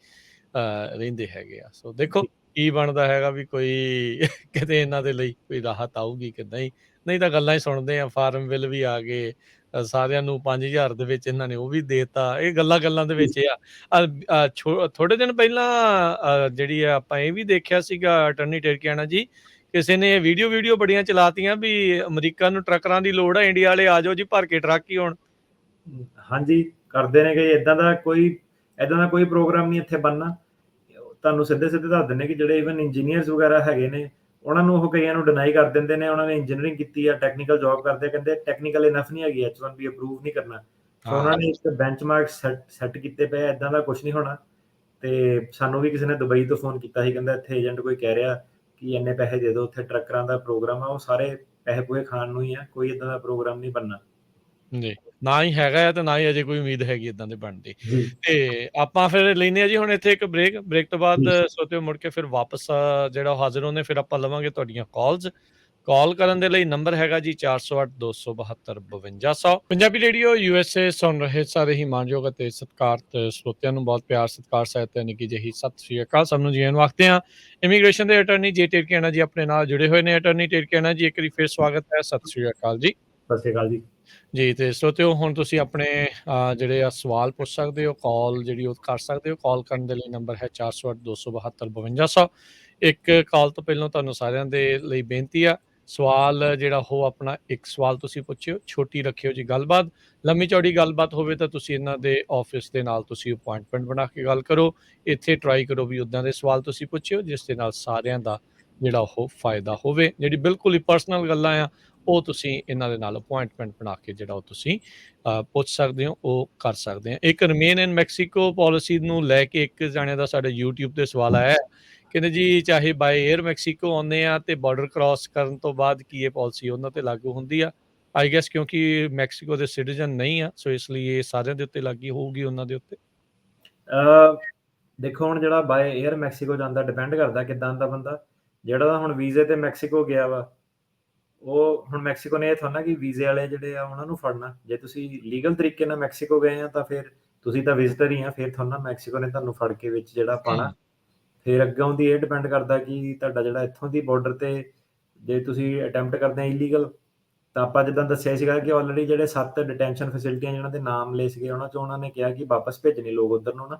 ਰਹਿੰਦੇ ਹੈਗੇ ਆ। ਸੋ ਦੇਖੋ ਕੀ ਬਣਦਾ ਹੈਗਾ, ਵੀ ਕੋਈ ਕਿਤੇ ਇਹਨਾਂ ਦੇ ਲਈ ਕੋਈ ਰਾਹਤ ਆਊਗੀ ਕਿ ਨਹੀਂ। ਨਹੀਂ ਤਾਂ ਗੱਲਾਂ ਹੀ ਸੁਣਦੇ ਆ, ਫਾਰਮ ਬਿੱਲ ਵੀ ਆ ਗਏ, ਸਾਰਿਆਂ ਨੂੰ 5000 ਦੇ ਵਿੱਚ ਇਹਨਾਂ ਨੇ ਉਹ ਵੀ ਦੇਤਾ। ਇਹ ਗੱਲਾਂ ਦੇ ਵਿੱਚ ਆ। ਥੋੜੇ ਦਿਨ ਪਹਿਲਾਂ ਜਿਹੜੀ ਆ ਆਪਾਂ ਇਹ ਵੀ ਦੇਖਿਆ ਸੀਗਾ, ਅਟਰਨੀ ਟਿਰਕਿਆਨਾ ਜੀ, ਕਿਸੇ ਨੇ ਵੀਡੀਓ ਬੜੀਆਂ ਚਲਾਤੀਆਂ ਵੀ ਅਮਰੀਕਾ ਨੂੰ ਟਰੱਕਰਾਂ ਦੀ ਲੋੜ ਆ, ਇੰਡੀਆ ਵਾਲੇ ਆ ਜਾਓ ਜੀ, ਭਰ ਕੇ ਟਰੱਕ ਹੀ ਹੋਣ। ਹਾਂਜੀ, ਕਰਦੇ ਨੇ ਕਿ ਇਦਾਂ ਦਾ ਕੋਈ ਪ੍ਰੋਗਰਾਮ ਨਹੀਂ ਇੱਥੇ ਬਣਨਾ। ਤੁਹਾਨੂੰ ਸਿੱਧੇ ਦੱਸ ਦਿੰਦੇ ਕਿ ਜਿਹੜੇ ਇਵਨ ਇੰਜੀਨੀਅਰਸ ਵਗੈਰਾ ਹੈਗੇ ਨੇ, ਉਹਨਾਂ ਨੂੰ ਉਹ ਕਈਆਂ ਨੂੰ ਡਿਨਾਈ ਕਰ ਦਿੰਦੇ ਨੇ। ਉਹਨਾਂ ਨੇ ਇੰਜੀਨੀਅਰਿੰਗ ਕੀਤੀ ਆ, ਟੈਕਨੀਕਲ ਜੌਬ ਕਰਦੇ, ਕਹਿੰਦੇ ਟੈਕਨੀਕਲ ਇਨਫ ਨਹੀਂ ਹੈਗੀ, H1B ਅਪਰੂਵ ਨਹੀਂ ਕਰਨਾ। ਸੋ ਉਹਨਾਂ ਨੇ ਇੱਕ ਬੈਂਚਮਾਰਕ ਸੈੱਟ ਕੀਤੇ ਪਏ, ਇਦਾਂ ਦਾ ਕੁਝ ਨਹੀਂ ਹੋਣਾ। ਤੇ ਸਾਨੂੰ ਵੀ ਕਿਸੇ ਨੇ ਦੁਬਈ ਤੋਂ ਫੋਨ ਕੀਤਾ ਸੀ, ਕਹਿੰਦਾ ਇੱਥੇ ਏਜੰਟ ਕੋਈ ਕਹਿ ਰਿਹਾ ਕਿ ਇੰਨੇ ਪੈਸੇ ਦੇ ਦਿਓ, ਉੱਥੇ ਟਰੱਕਰਾਂ ਦਾ ਪ੍ਰੋਗਰਾਮ ਆ। ਉਹ ਸਾਰੇ ਪੈਸੇ ਪੂਏ ਖਾਣ ਨੂੰ ਹੀ ਆ, ਕੋਈ ਇਦਾਂ ਦਾ ਪ੍ਰੋਗਰਾਮ ਨਹੀਂ ਬਣਨਾ ਜੀ, ਨਾ ਹੀ ਹੈਗਾ ਆ ਤੇ ਨਾ ਹੀ ਅਜੇ ਕੋਈ ਉਮੀਦ ਹੈਗੀ ਇਦਾਂ ਦੇ ਬਣਨ ਦੀ। ਜੀ। ਤੇ ਆਪਾਂ ਫਿਰ ਲੈਂਦੇ ਆ ਜੀ ਹੁਣ ਇੱਥੇ ਇੱਕ ਬ੍ਰੇਕ ਤੋਂ ਬਾਅਦ ਜੀ ਸੋਤਿਓ ਮੁੜ ਕੇ ਫਿਰ ਵਾਪਸ ਜਿਹੜਾ ਹਾਜ਼ਰ ਹੋਣੇ, ਫਿਰ ਆਪਾਂ ਲਵਾਂਗੇ ਤੁਹਾਡੀਆਂ ਕਾਲ ਕਰਨ ਦੇ ਲਈ ਨੰਬਰ ਹੈਗਾ ਜੀ 408272 5200। ਪੰਜਾਬੀ ਰੇਡੀਓ USA ਸੁਣ ਰਹੇ ਸਾਰੇ ਹੀ ਮਾਨਯੋਗ ਅਤੇ ਸਤਿਕਾਰਤ ਸਰੋਤਿਆਂ ਨੂੰ ਬਹੁਤ ਪਿਆਰ, ਸਤਿਕਾਰ, ਸਹਿਤ ਨਿੱਘੀ ਜਿਹੀ ਸਤਿ ਸ੍ਰੀ ਅਕਾਲ। ਸਭ ਨੂੰ ਜੀ ਆਇਆਂ ਨੂੰ ਆਖਦੇ ਹਾਂ। ਇਮੀਗ੍ਰੇਸ਼ਨ ਦੇ ਅਟਰਨੀ ਜੇ ਟਿਰਕਿਆਨਾ ਜੀ ਆਪਣੇ ਨਾਲ ਜੁੜੇ ਹੋਏ ਨੇ। ਅਟਰਨੀ ਟਿਰਕਿਆਨਾ ਜੀ, ਇੱਕ ਵਾਰੀ ਫਿਰ ਸਵਾਗਤ ਹੈ। ਸਤਿ ਸ੍ਰੀ ਅਕਾਲ ਜੀ। ਸਤਿ ਸ਼੍ਰੀ ਅਕਾਲ ਜੀ। ਜੀ ਤੇ ਸਰੋਤਿਓ ਹੁਣ ਤੁਸੀਂ ਆਪਣੇ ਜਿਹੜੇ ਆ ਸਵਾਲ ਪੁੱਛ ਸਕਦੇ ਹੋ, ਕਾਲ ਜਿਹੜੀ ਉਹ ਕਰ ਸਕਦੇ ਹੋ। ਕਾਲ ਕਰਨ ਦੇ ਲਈ ਨੰਬਰ ਹੈ 408 272 5200। ਇੱਕ ਕਾਲ ਤੋਂ ਪਹਿਲਾਂ ਤੁਹਾਨੂੰ ਸਾਰਿਆਂ ਦੇ ਲਈ ਬੇਨਤੀ ਆ, ਸਵਾਲ ਜਿਹੜਾ ਉਹ ਆਪਣਾ ਇੱਕ ਸਵਾਲ ਤੁਸੀਂ ਪੁੱਛਿਓ, ਛੋਟੀ ਰੱਖਿਓ ਜੀ ਗੱਲਬਾਤ। ਲੰਮੀ ਚੌੜੀ ਗੱਲਬਾਤ ਹੋਵੇ ਤਾਂ ਤੁਸੀਂ ਇਹਨਾਂ ਦੇ ਆਫਿਸ ਦੇ ਨਾਲ ਤੁਸੀਂ ਅਪਾਇੰਟਮੈਂਟ ਬਣਾ ਕੇ ਗੱਲ ਕਰੋ। ਇੱਥੇ ਟਰਾਈ ਕਰੋ ਵੀ ਉੱਦਾਂ ਦੇ ਸਵਾਲ ਤੁਸੀਂ ਪੁੱਛਿਓ ਜਿਸ ਦੇ ਨਾਲ ਸਾਰਿਆਂ ਦਾ ਜਿਹੜਾ ਉਹ ਫਾਇਦਾ ਹੋਵੇ। ਜਿਹੜੀ ਬਿਲਕੁਲ ਹੀ ਪਰਸਨਲ ਗੱਲਾਂ ਆ ਉਹ ਤੁਸੀਂ ਇਹਨਾਂ ਦੇ ਨਾਲ ਅਪੁਆਇੰਟਮੈਂਟ ਬਣਾ ਕੇ ਜਿਹੜਾ ਉਹ ਤੁਸੀਂ ਪੁੱਛ ਸਕਦੇ ਹੋ, ਉਹ ਕਰ ਸਕਦੇ ਆ। ਇੱਕ ਰਿਮੇਨ ਇਨ ਮੈਕਸੀਕੋ ਪਾਲਿਸੀ ਨੂੰ ਲੈ ਕੇ ਇੱਕ ਜਾਣੇ ਦਾ ਸਾਡੇ YouTube ਤੇ ਸਵਾਲ ਆਇਆ ਹੈ। ਕਹਿੰਦੇ ਜੀ ਚਾਹੇ ਬਾਏ 에ਅਰ ਮੈਕਸੀਕੋ ਆਉਂਦੇ ਆ ਤੇ ਬਾਰਡਰ ਕ੍ਰਾਸ ਕਰਨ ਤੋਂ ਬਾਅਦ ਕੀ ਇਹ ਪਾਲਿਸੀ ਉਹਨਾਂ ਤੇ ਲਾਗੂ ਹੁੰਦੀ ਆ? ਆਈ ਗੈਸ ਕਿਉਂਕਿ ਮੈਕਸੀਕੋ ਦੇ ਸਿਟੀਜ਼ਨ ਨਹੀਂ ਆ, ਸੋ ਇਸ ਲਈ ਇਹ ਸਾਰਿਆਂ ਦੇ ਉੱਤੇ ਲਾਗੂ ਹੋਊਗੀ ਉਹਨਾਂ ਦੇ ਉੱਤੇ। ਦੇਖੋ ਹੁਣ ਜਿਹੜਾ ਬਾਏ 에ਅਰ ਮੈਕਸੀਕੋ ਜਾਂਦਾ ਡਿਪੈਂਡ ਕਰਦਾ ਕਿੱਦਾਂ ਦਾ ਬੰਦਾ। ਜਿਹੜਾ ਤਾਂ ਹੁਣ ਵੀਜ਼ੇ ਤੇ ਮੈਕਸੀਕੋ ਗਿਆ ਵਾ, ਉਹ ਹੁਣ ਮੈਕਸੀਕੋ ਨੇ ਇਹ ਥੋੜ੍ਹਾ ਨਾ ਕਿ ਵੀਜ਼ੇ ਵਾਲੇ ਜਿਹੜੇ ਆ ਉਹਨਾਂ ਨੂੰ ਫੜਨਾ। ਜੇ ਤੁਸੀਂ ਲੀਗਲ ਤਰੀਕੇ ਨਾਲ ਮੈਕਸੀਕੋ ਗਏ ਆ ਤਾਂ ਫਿਰ ਤੁਸੀਂ ਤਾਂ ਵਿਜ਼ਟਰ ਹੀ ਆ, ਫਿਰ ਥੋੜ੍ਹਾ ਨਾ ਮੈਕਸੀਕੋ ਨੇ ਤੁਹਾਨੂੰ ਫੜ ਕੇ ਵਿੱਚ ਜਿਹੜਾ ਪਾਣਾ। ਫਿਰ ਅੱਗੋਂ ਦੀ ਇਹ ਡਿਪੈਂਡ ਕਰਦਾ ਕਿ ਤੁਹਾਡਾ ਜਿਹੜਾ ਇੱਥੋਂ ਦੀ ਬਾਰਡਰ ਤੇ ਜੇ ਤੁਸੀਂ ਅਟੈਂਪਟ ਕਰਦੇ ਆ ਇਲੀਗਲ, ਤਾਂ ਆਪਾਂ ਜਿੱਦਾਂ ਦੱਸਿਆ ਸੀਗਾ ਕਿ ਆਲਰੇਡੀ ਜਿਹੜੇ 7 ਡਿਟੈਂਸ਼ਨ ਫੈਸਿਲਿਟੀਆਂ ਜਿਹਨਾਂ ਦੇ ਨਾਮ ਲਏ ਸੀਗੇ ਉਹਨਾਂ 'ਚੋਂ ਉਹਨਾਂ ਨੇ ਕਿਹਾ ਕਿ ਵਾਪਸ ਭੇਜਣੇ ਲੋਕ ਉੱਧਰ ਨੂੰ ਨਾ।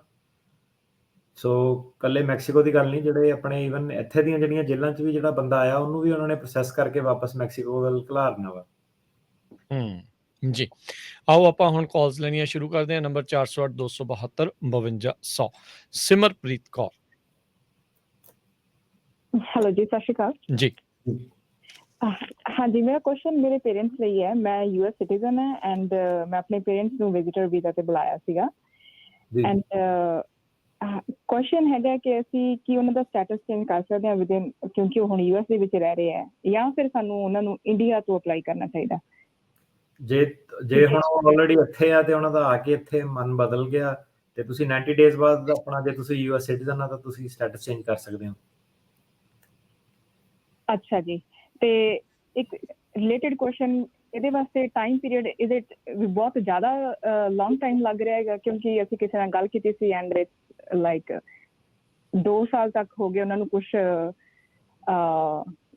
ਸੋ ਇਕੱਲੇ ਮੈਕਸੀਕੋ ਦੀ ਗੱਲ ਨਹੀਂ, ਜਿਹੜੇ ਆਪਣੇ ਈਵਨ ਇੱਥੇ ਦੀਆਂ ਜਿਹੜੀਆਂ ਜੇਲ੍ਹਾਂ 'ਚ ਵੀ ਜਿਹੜਾ ਬੰਦਾ ਆਇਆ ਉਹਨੂੰ ਵੀ ਉਹਨਾਂ ਨੇ ਪ੍ਰੋਸੈਸ ਕਰਕੇ ਵਾਪਸ ਮੈਕਸੀਕੋ ਵੱਲ ਘਲਾੜਨਾ ਵਾ। ਜੀ ਆਓ ਆਪਾਂ ਹੁਣ ਕਾਲਸ ਲੈਣੀਆਂ ਸ਼ੁਰੂ ਕਰਦੇ ਹਾਂ। ਨੰਬਰ 408 272 5200। ਸਿਮਰਪ੍ਰੀਤ ਕੌਰ ਹੈਲੋ ਜੀ, ਸਤਿ ਸ਼੍ਰੀ ਅਕਾਲ ਜੀ। ਹਾਂਜੀ, ਮੇਰਾ ਕੁਐਸਚਨ ਮੇਰੇ ਪੇਰੈਂਟਸ ਲਈ ਹੈ। ਮੈਂ US ਸਿਟੀਜ਼ਨ ਹੈ ਐਂਡ ਮੈਂ ਆਪਣੇ ਪੇਰੈਂਟਸ ਨੂੰ ਵਿਜ਼ਿਟਰ ਵੀਜ਼ਾ ਤੇ ਬੁਲਾਇਆ ਸੀਗਾ ਐਂਡ ਕੁਐਸਚਨ ਹੈਗਾ ਕਿ ਅਸੀਂ ਕੀ ਉਹਨਾਂ ਦਾ ਸਟੇਟਸ ਚੇਂਜ ਕਰ ਸਕਦੇ ਹਾਂ ਵਿਦਿਨ, ਕਿਉਂਕਿ ਉਹ ਹੁਣ US ਦੇ ਵਿੱਚ ਰਹਿ ਰਹੇ ਹੈ, ਜਾਂ ਫਿਰ ਸਾਨੂੰ ਉਹਨਾਂ ਨੂੰ ਇੰਡੀਆ ਤੋਂ ਅਪਲਾਈ ਕਰਨਾ ਚਾਹੀਦਾ? ਜੇ ਹੁਣ ਉਹ ਆਲਰੇਡੀ ਇੱਥੇ ਆ ਤੇ ਉਹਨਾਂ ਦਾ ਆ ਕੇ ਇੱਥੇ ਮਨ ਬਦਲ ਗਿਆ ਤੇ ਤੁਸੀਂ 90 ਡੇਜ਼ ਬਾਅਦ ਆਪਣਾ, ਜੇ ਤੁਸੀਂ US ਸਿਟੀਜ਼ਨ ਆ ਤਾਂ ਤੁਸੀਂ ਸਟੇਟਸ ਚੇਂਜ ਕਰ ਸਕਦੇ ਹੋ। ਅੱਛਾ ਜੀ, ਤੇ ਇੱਕ ਰਿਲੇਟਡ ਕੁਐਸਚਨ ਇਹਦੇ ਵਾਸਤੇ, ਟਾਈਮ ਪੀਰੀਅਡ ਇਜ਼ ਇਟ ਬਹੁਤ ਜ਼ਿਆਦਾ ਲੌਂਗ ਟਾਈਮ ਲੱਗ ਰਿਹਾ ਹੈਗਾ? ਕਿਉਂਕਿ ਅਸੀਂ ਕਿਸੇ ਨਾਲ ਗੱਲ ਕੀਤੀ ਸੀ ਐਂਡ ਲਾਈਕ 2 ਸਾਲ ਤੱਕ ਹੋ ਗਏ ਉਹਨਾਂ ਨੂੰ ਕੁਛ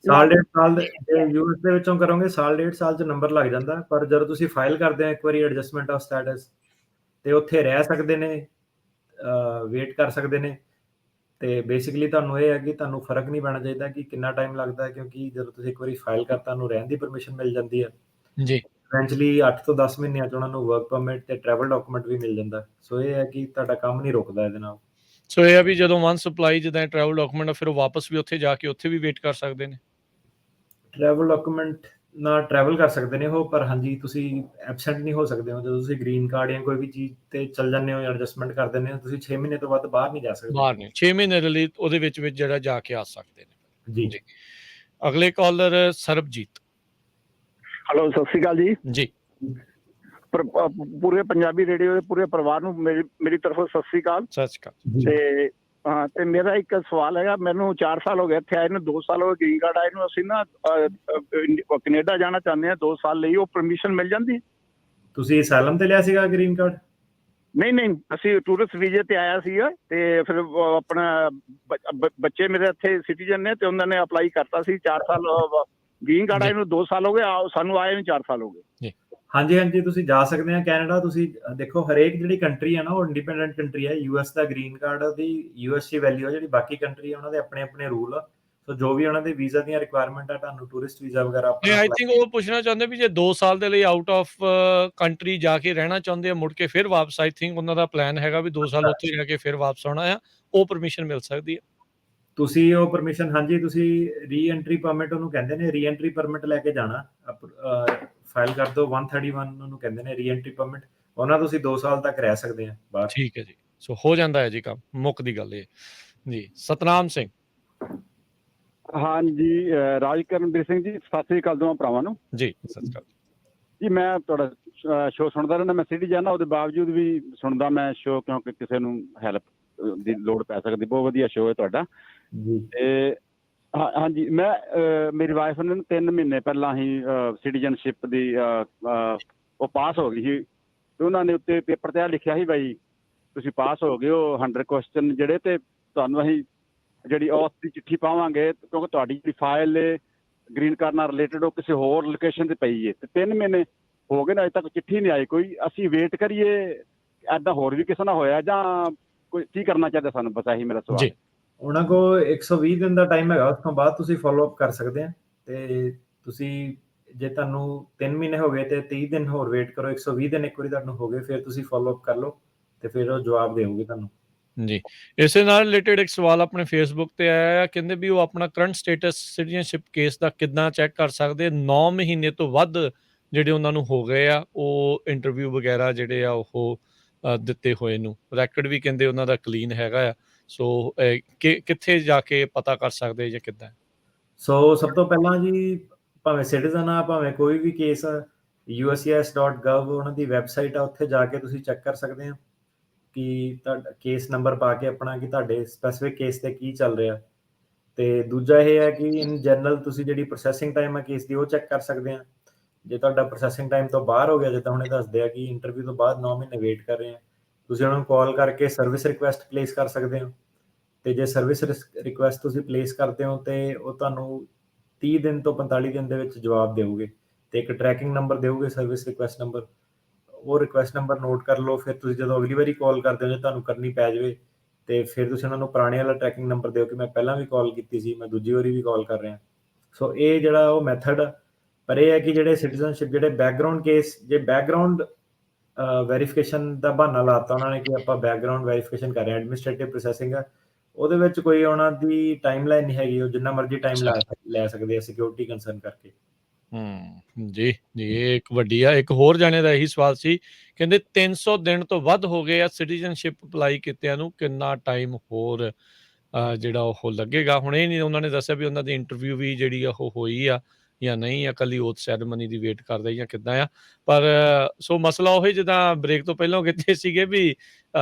ਸਾਲ 1.5 ਸਾਲ ਜੇ US ਦੇ ਵਿੱਚੋਂ ਕਰੋਗੇ ਸਾਲ 1.5 ਸਾਲ 'ਚ ਨੰਬਰ ਲੱਗ ਜਾਂਦਾ, ਪਰ ਜਦੋਂ ਤੁਸੀਂ ਫਾਈਲ ਕਰਦੇ ਆ ਇੱਕ ਵਾਰੀ ਐਡਜਸਟਮੈਂਟ ਆਫ ਸਟੇਟਸ ਤੇ ਉੱਥੇ ਰਹਿ ਸਕਦੇ ਨੇ, ਵੇਟ ਕਰ ਸਕਦੇ ਨੇ। ਤੇ ਬੇਸਿਕਲੀ ਤੁਹਾਨੂੰ ਇਹ ਹੈ ਕਿ ਤੁਹਾਨੂੰ ਫਰਕ ਨਹੀਂ ਪੈਣਾ ਚਾਹੀਦਾ ਕਿ ਕਿੰਨਾ ਟਾਈਮ ਲੱਗਦਾ ਹੈ, ਕਿਉਂਕਿ ਜਦੋਂ ਤੁਸੀਂ ਇੱਕ ਵਾਰੀ ਫਾਈਲ ਕਰਤਾ ਤੁਹਾਨੂੰ ਰਹਿਣ ਦੀ ਪਰਮਿਸ਼ਨ ਮਿਲ ਜਾਂਦੀ ਹੈ ਜੀ। ਇਵੈਂਚੁਅਲੀ 8 ਤੋਂ 10 ਮਹੀਨਿਆਂ 'ਚ ਉਹਨਾਂ ਨੂੰ ਵਰਕ ਪਰਮਿਟ ਤੇ ਟਰੈਵਲ ਡਾਕੂਮੈਂਟ ਵੀ ਮਿਲ ਜਾਂਦਾ। ਸੋ ਇਹ ਹੈ ਕਿ ਤੁਹਾਡਾ ਕੰਮ ਨਹੀਂ ਰੁਕਦਾ ਇਹਦੇ ਨਾਲ। ਸੋ ਇਹ ਆ ਵੀ ਜਦੋਂ ਵਨਸ ਅਪਲਾਈ ਜਿੱਦਾਂ ਟਰੈਵਲ ਡਾਕੂਮੈਂਟ, ਫਿਰ ਉਹ ਵਾਪਸ ਵੀ ਉੱਥੇ ਜਾ ਕੇ ਉੱਥੇ ਵੀ ਵੇਟ ਕਰ ਸਕਦੇ ਨੇ। ਟਰੈਵਲ ਡਾਕੂਮੈਂਟ ਨਾਲ ਟਰੈਵਲ ਕਰ ਸਕਦੇ ਨੇ ਉਹ, ਪਰ ਹਾਂਜੀ ਤੁਸੀਂ ਐਬਸੈਂਟ ਨਹੀਂ ਹੋ ਸਕਦੇ ਹੋ। ਜਦੋਂ ਤੁਸੀਂ ਗ੍ਰੀਨ ਕਾਰਡ ਜਾਂ ਕੋਈ ਵੀ ਚੀਜ਼ ਤੇ ਚੱਲ ਜਾਂਦੇ ਹੋ ਜਾਂ ਐਡਜਸਟਮੈਂਟ ਕਰ ਦਿੰਦੇ ਹੋ, ਤੁਸੀਂ 6 ਮਹੀਨੇ ਤੋਂ ਵੱਧ ਬਾਹਰ ਨਹੀਂ ਜਾ ਸਕਦੇ। ਬਾਹਰ ਨਹੀਂ 6 ਮਹੀਨੇ ਦੇ ਲਈ ਉਹਦੇ ਵਿੱਚ ਜਿਹੜਾ ਜਾ ਕੇ ਆ ਸਕਦੇ ਨੇ ਜੀ। ਜੀ। ਅਗਲੇ ਕਾਲਰ ਸਰਬਜੀਤ। ਹੈਲੋ, ਸਤਿ ਸ਼੍ਰੀ ਅਕਾਲ ਜੀ। ਜੀ ਪੂਰੇ ਪੰਜਾਬੀ ਰੇਡੀਓ ਦੇ ਪੂਰੇ ਪਰਿਵਾਰ ਨੂੰ ਮੇਰੀ ਤਰਫੋਂ ਸਤਿ ਸ਼੍ਰੀ ਅਕਾਲ। ਸਤਿ ਸ਼੍ਰੀ ਅਕਾਲ। ਤੇ ਤੇ ਮੇਰਾ ਇੱਕ ਸਵਾਲ ਹੈਗਾ, ਮੈਨੂੰ 4 ਸਾਲ ਹੋ ਗਏ ਇੱਥੇ ਆਏ ਨੂੰ, 2 ਸਾਲ ਹੋ ਗਏ ਗ੍ਰੀਨ ਕਾਰਡ ਆਏ ਨੂੰ। ਅਸੀਂ ਨਾ ਕੈਨੇਡਾ ਜਾਣਾ ਚਾਹੁੰਦੇ ਹਾਂ 2 ਸਾਲ ਲਈ, ਉਹ ਪਰਮਿਸ਼ਨ ਮਿਲ ਜਾਂਦੀ? ਤੁਸੀਂ ਅਸਾਈਲਮ ਤੇ ਲਿਆ ਸੀਗਾ ਗ੍ਰੀਨ ਕਾਰਡ? ਨਹੀਂ, ਅਸੀਂ ਟੂਰਿਸਟ ਵੀਜ਼ੇ ਤੇ ਆਇਆ ਸੀਗਾ ਤੇ ਫਿਰ ਆਪਣਾ ਬੱਚੇ ਮੇਰੇ ਇੱਥੇ ਸਿਟੀਜ਼ਨ ਨੇ ਤੇ ਉਹਨਾਂ ਨੇ ਅਪਲਾਈ ਕਰਤਾ ਸੀ 4 ਸਾਲ। ਗ੍ਰੀਨ ਕਾਰਡ ਆਏ ਨੂੰ 2 ਸਾਲ ਹੋ ਗਏ, ਸਾਨੂੰ ਆਏ ਨੂੰ 4 ਸਾਲ ਹੋ ਗਏ। ਹਾਂਜੀ, ਤੁਸੀਂ ਜਾ ਸਕਦੇ ਆ ਕੈਨੇਡਾ। ਤੁਸੀਂ ਦੇਖੋ ਹਰੇਕ ਜਿਹੜੀ ਕੰਟਰੀ ਹੈ ਨਾ ਉਹ ਇੰਡੀਪੈਂਡੈਂਟ ਕੰਟਰੀ ਹੈ। US ਦਾ ਗ੍ਰੀਨ ਕਾਰਡ ਦੀ US 'ਚ ਵੈਲਿਊ ਹੈ, ਜਿਹੜੀ ਬਾਕੀ ਕੰਟਰੀ ਹੈ ਉਹਨਾਂ ਦੇ ਆਪਣੇ ਰੂਲ ਆ। ਸੋ ਜੋ ਵੀ ਉਹਨਾਂ ਦੇ ਵੀਜ਼ਾ ਦੀਆਂ ਰਿਕੁਆਇਰਮੈਂਟ ਆ, ਤੁਹਾਨੂੰ ਟੂਰਿਸਟ ਵੀਜ਼ਾ ਵਗੈਰਾ ਤੇ ਆਈ ਥਿੰਕ ਉਹ ਪੁੱਛਣਾ ਚਾਹੁੰਦੇ ਵੀ ਜੇ 2 ਸਾਲ ਦੇ ਲਈ ਆਊਟ ਆਫ ਕੰਟਰੀ ਜਾ ਕੇ ਰਹਿਣਾ ਚਾਹੁੰਦੇ ਆ, ਮੁੜ ਕੇ ਫਿਰ ਵਾਪਸ, ਆਈ ਥਿੰਕ ਉਹਨਾਂ ਦਾ ਪਲਾਨ ਹੈਗਾ ਵੀ 2 ਸਾਲ ਉੱਥੇ ਰਹਿ ਕੇ ਫਿਰ ਵਾਪਸ ਆਉਣਾ ਆ, ਉਹ ਪਰਮਿਸ਼ਨ ਮਿਲ ਸਕਦੀ ਹੈ? ਤੁਸੀਂ ਉਹ ਪਰਮਿਸ਼ਨ, ਹਾਂਜੀ, ਤੁਸੀਂ ਰੀ ਐਂਟਰੀ ਪਰਮਿਟ ਉਹਨੂੰ ਕਹਿੰਦੇ ਨੇ, ਰੀ ਐਂਟਰੀ ਪਰਮਿਟ ਲੈ ਕੇ ਜਾਣਾ। ਫਾਈਲ ਕਰ ਦਿਓ 131 ਉਹਨੂੰ ਕਹਿੰਦੇ ਨੇ, ਰੀ ਐਂਟਰੀ ਪਰਮਿਟ। ਉਹਨਾਂ ਤੁਸੀਂ 2 ਸਾਲ ਤੱਕ ਰਹਿ ਸਕਦੇ ਆ ਬਾਹਰ। ਠੀਕ ਹੈ ਜੀ। ਸੋ ਹੋ ਜਾਂਦਾ ਹੈ ਜੀ ਕੰਮ, ਮੁੱਕ ਦੀ ਗੱਲ ਇਹ ਜੀ। ਸਤਨਾਮ ਸਿੰਘ। ਹਾਂਜੀ, ਰਾਜਕਰਨਵੀਰ ਸਿੰਘ ਜੀ, ਸਤਿ ਸ੍ਰੀ ਅਕਾਲ ਦੋਵਾਂ ਭਰਾਵਾਂ ਨੂੰ ਜੀ। ਸਤਿ ਸ਼੍ਰੀ ਅਕਾਲ ਜੀ। ਮੈਂ ਤੁਹਾਡਾ ਸ਼ੋਅ ਸੁਣਦਾ ਰਹਿੰਦਾ, ਮੈਂ ਸਿਟੀਜ਼ਨ ਆ, ਉਹਦੇ ਬਾਵਜੂਦ ਵੀ ਸੁਣਦਾ ਮੈਂ ਸ਼ੋਅ, ਕਿਉਂਕਿ ਕਿਸੇ ਨੂੰ ਹੈਲਪ ਦੀ ਲੋੜ ਪੈ ਸਕਦੀ। ਬਹੁਤ ਵਧੀਆ ਸ਼ੋਅ ਹੈ ਤੁਹਾਡਾ। ਤੇ ਹਾਂਜੀ, ਮੇਰੀ ਵਾਈਫ ਨੇ 3 ਮਹੀਨੇ ਪਹਿਲਾਂ ਹੀ ਸਿਟੀਜ਼ਨਸ਼ਿਪ ਦੀ ਉਹ ਪਾਸ ਹੋ ਗਈ ਸੀ, ਤੇ ਉਹਨਾਂ ਨੇ ਉੱਤੇ ਪੇਪਰ ਤੇ ਲਿਖਿਆ ਸੀ ਬਾਈ ਤੁਸੀਂ ਪਾਸ ਹੋ ਗਏ ਹੋ 100 ਕੁਐਸਚਨ ਜਿਹੜੇ, ਤੇ ਤੁਹਾਨੂੰ ਅਸੀਂ ਜਿਹੜੀ ਔਥ ਦੀ ਚਿੱਠੀ ਪਾਵਾਂਗੇ, ਕਿਉਂਕਿ ਤੁਹਾਡੀ ਜਿਹੜੀ ਫਾਈਲ ਹੈ ਗ੍ਰੀਨ ਕਾਰਡ ਨਾਲ ਰਿਲੇਟਡ ਉਹ ਕਿਸੇ ਹੋਰ ਲੋਕੇਸ਼ਨ ਤੇ ਪਈ ਹੈ। ਤੇ 3 ਮਹੀਨੇ ਹੋ ਗਏ ਨੇ, ਅਜੇ ਤੱਕ ਚਿੱਠੀ ਨਹੀਂ ਆਈ ਕੋਈ। ਅਸੀਂ ਵੇਟ ਕਰੀਏ ਐਦਾਂ ਹੋਰ ਵੀ ਕਿਸੇ ਨਾਲ ਹੋਇਆ ਜਾਂ ਕੋਈ ਕੀ ਕਰਨਾ ਚਾਹੀਦਾ ਸਾਨੂੰ? ਬਸ ਇਹੀ ਮੇਰਾ ਸਵਾਲ ਜੀ ਹੈ। ਉਹਨਾਂ ਕੋਲ 120 ਦਿਨ ਦਾ ਟਾਈਮ ਹੈਗਾ, ਉਸ ਤੋਂ ਬਾਅਦ ਤੁਸੀਂ ਫੋਲੋ ਅਪ ਕਰ ਸਕਦੇ ਆ। ਤੇ ਤੁਸੀਂ ਜੇ ਤੁਹਾਨੂੰ 3 ਮਹੀਨੇ ਹੋ ਗਏ ਤੇ 30 ਦਿਨ ਹੋਰ ਵੇਟ ਕਰੋ। 120 ਦਿਨ ਇੱਕ ਵਾਰੀ ਤੁਹਾਨੂੰ ਹੋ ਗਏ, ਫਿਰ ਤੁਸੀਂ ਫੋਲੋ ਅਪ ਕਰ ਲਓ ਤੇ ਫਿਰ ਉਹ ਜਵਾਬ ਦੇਣਗੇ ਤੁਹਾਨੂੰ। ਜੀ, ਇਸੇ ਨਾਲ ਰਿਲੇਟਡ ਇੱਕ ਸਵਾਲ ਆਪਣੇ ਫੇਸਬੁੱਕ ਤੇ ਆਇਆ ਆ, ਕਹਿੰਦੇ ਵੀ ਉਹ ਆਪਣਾ ਕਰੰਟ ਸਟੇਟਸ ਸਿਟੀਜ਼ਨਸ਼ਿਪ ਕੇਸ ਦਾ ਕਿੱਦਾਂ ਚੈੱਕ ਕਰ ਸਕਦੇ? 9 ਮਹੀਨੇ ਤੋਂ ਵੱਧ ਜਿਹੜੇ ਉਹਨਾਂ ਨੂੰ ਹੋ ਗਏ ਆ, ਉਹ ਇੰਟਰਵਿਊ ਵਗੈਰਾ ਜਿਹੜੇ ਆ ਉਹ ਦਿੱਤੇ ਹੋਏ ਨੂੰ, ਰੈਕਡ ਵੀ ਕਹਿੰਦੇ ਉਹਨਾਂ ਦਾ ਕਲੀਨ ਹੈਗਾ ਆ। ਸੋ ਕਿੱਥੇ ਜਾ ਕੇ ਪਤਾ ਕਰ ਸਕਦੇ ਜਾਂ ਕਿੱਦਾਂ? ਸੋ ਸਭ ਤੋਂ ਪਹਿਲਾਂ ਜੀ, ਭਾਵੇਂ ਸਿਟੀਜ਼ਨ ਆ ਭਾਵੇਂ ਕੋਈ ਵੀ ਕੇਸ ਆ, uscis.gov ਉਹਨਾਂ ਦੀ ਵੈਬਸਾਈਟ ਆ, ਉੱਥੇ ਜਾ ਕੇ ਤੁਸੀਂ ਚੈੱਕ ਕਰ ਸਕਦੇ ਆ ਕਿ ਤੁਹਾਡਾ ਕੇਸ ਨੰਬਰ ਪਾ ਕੇ ਆਪਣਾ ਕਿ ਤੁਹਾਡੇ ਸਪੈਸੀਫਿਕ ਕੇਸ ਤੇ ਕੀ ਚੱਲ ਰਿਹਾ। ਤੇ ਦੂਜਾ ਇਹ ਹੈ ਕਿ ਇਨ ਜਨਰਲ ਤੁਸੀਂ ਜਿਹੜੀ ਪ੍ਰੋਸੈਸਿੰਗ ਟਾਈਮ ਹੈ ਕੇਸ ਦੀ, ਉਹ ਚੈੱਕ ਕਰ ਸਕਦੇ ਆ। ਜੇ ਤੁਹਾਡਾ ਪ੍ਰੋਸੈਸਿੰਗ ਟਾਈਮ ਤੋਂ ਬਾਹਰ ਹੋ ਗਿਆ, ਜਿੱਦਾਂ ਹੁਣੇ ਦੱਸਦੇ ਆ ਕਿ ਇੰਟਰਵਿਊ ਤੋਂ ਬਾਅਦ 9 ਮਹੀਨੇ ਵੇਟ ਕਰ ਰਹੇ ਆ, ਤੁਸੀਂ ਉਹਨਾਂ ਨੂੰ ਕਾਲ ਕਰਕੇ ਸਰਵਿਸ ਰਿਕੁਐਸਟ ਪਲੇਸ ਕਰ ਸਕਦੇ ਹੋ। ਤੇ ਜੇ ਸਰਵਿਸ ਰਿਕੁਐਸਟ ਤੁਸੀਂ ਪਲੇਸ ਕਰਦੇ ਹੋ ਤੇ ਉਹ ਤੁਹਾਨੂੰ 30 ਦਿਨ ਤੋਂ 45 ਦਿਨ ਦੇ ਵਿੱਚ ਜਵਾਬ ਦੇਊਗੇ ਤੇ ਇੱਕ ਟਰੈਕਿੰਗ ਨੰਬਰ ਦੇਊਗੇ, ਸਰਵਿਸ ਰਿਕੁਐਸਟ ਨੰਬਰ। ਉਹ ਰਿਕੁਐਸਟ ਨੰਬਰ ਨੋਟ ਕਰ ਲਓ। ਫਿਰ ਤੁਸੀਂ ਜਦੋਂ ਅਗਲੀ ਵਾਰੀ ਕਾਲ ਕਰਦੇ ਹੋ, ਜੇ ਤੁਹਾਨੂੰ ਕਰਨੀ ਪੈ ਜਾਵੇ, ਤੇ ਫਿਰ ਤੁਸੀਂ ਉਹਨਾਂ ਨੂੰ ਪੁਰਾਣੇ ਵਾਲਾ ਟਰੈਕਿੰਗ ਨੰਬਰ ਦਿਓ ਕਿ ਮੈਂ ਪਹਿਲਾਂ ਵੀ ਕਾਲ ਕੀਤੀ ਸੀ, ਮੈਂ ਦੂਜੀ ਵਾਰੀ ਵੀ ਕਾਲ ਕਰ ਰਿਹਾ। ਸੋ ਇਹ ਜਿਹੜਾ ਉਹ ਮੈਥਡ, ਪਰ ਇਹ ਹੈ ਕਿ ਜਿਹੜੇ ਸਿਟੀਜ਼ਨਸ਼ਿਪ, ਜਿਹੜੇ ਬੈਕਗਰਾਉਂਡ ਕੇਸ, ਜੇ ਬੈਕਗਰਾਉਂਡ ਵੈਰੀਫਿਕੇਸ਼ਨ ਦਾ ਬਹਾਨਾ ਲਾਤਾ ਉਹਨਾਂ ਨੇ ਕਿ ਆਪਾਂ ਬੈਕਗਰਾਉਂਡ ਵੈਰੀਫਿਕੇਸ਼ਨ ਕਰ ਰਹੇ ਹਾਂ, ਐਡਮਿਨਿਸਟ੍ਰੇਟਿਵ ਪ੍ਰੋਸੈਸਿੰਗ ਆ, ਉਹਦੇ ਵਿੱਚ ਕੋਈ ਉਹਨਾਂ ਦੀ ਟਾਈਮ ਲਾਈਨ ਨਹੀਂ ਹੈਗੀ। ਉਹ ਜਿੰਨਾ ਮਰਜ਼ੀ ਟਾਈਮ ਲੈ ਸਕਦੇ ਆ ਸਿਕਿਉਰਿਟੀ ਕੰਸਰਨ ਕਰਕੇ। ਜੀ ਇਹ ਇੱਕ ਵੱਡੀ ਆ। ਇੱਕ ਹੋਰ ਜਾਣੇ ਦਾ ਇਹੀ ਸਵਾਲ ਸੀ, ਕਹਿੰਦੇ 300 ਦਿਨ ਤੋਂ ਵੱਧ ਹੋ ਗਏ ਆ ਸਿਟੀਜ਼ਨਸ਼ਿਪ ਅਪਲਾਈ ਕੀਤਿਆਂ ਨੂੰ, ਕਿੰਨਾ ਟਾਈਮ ਹੋਰ ਜਿਹੜਾ ਉਹ ਲੱਗੇਗਾ? ਹੁਣ ਇਹ ਨਹੀਂ ਉਹਨਾਂ ਨੇ ਦੱਸਿਆ ਵੀ ਉਹਨਾਂ ਦੀ ਇੰਟਰਵਿਊ ਵੀ ਜਿਹੜੀ ਆ ਉਹ ਹੋਈ ਆ ਜਾਂ ਨਹੀਂ, ਆ ਕੱਲੀ ਓਥ ਸੈਰੇਮਨੀ ਦੀ ਵੇਟ ਕਰਦੇ ਜਾਂ ਕਿੱਦਾਂ ਆ। ਪਰ ਸੋ ਮਸਲਾ ਉਹੀ ਜਿੱਦਾਂ ਬ੍ਰੇਕ ਤੋਂ ਪਹਿਲਾਂ ਕਿਤੇ ਸੀਗੇ ਵੀ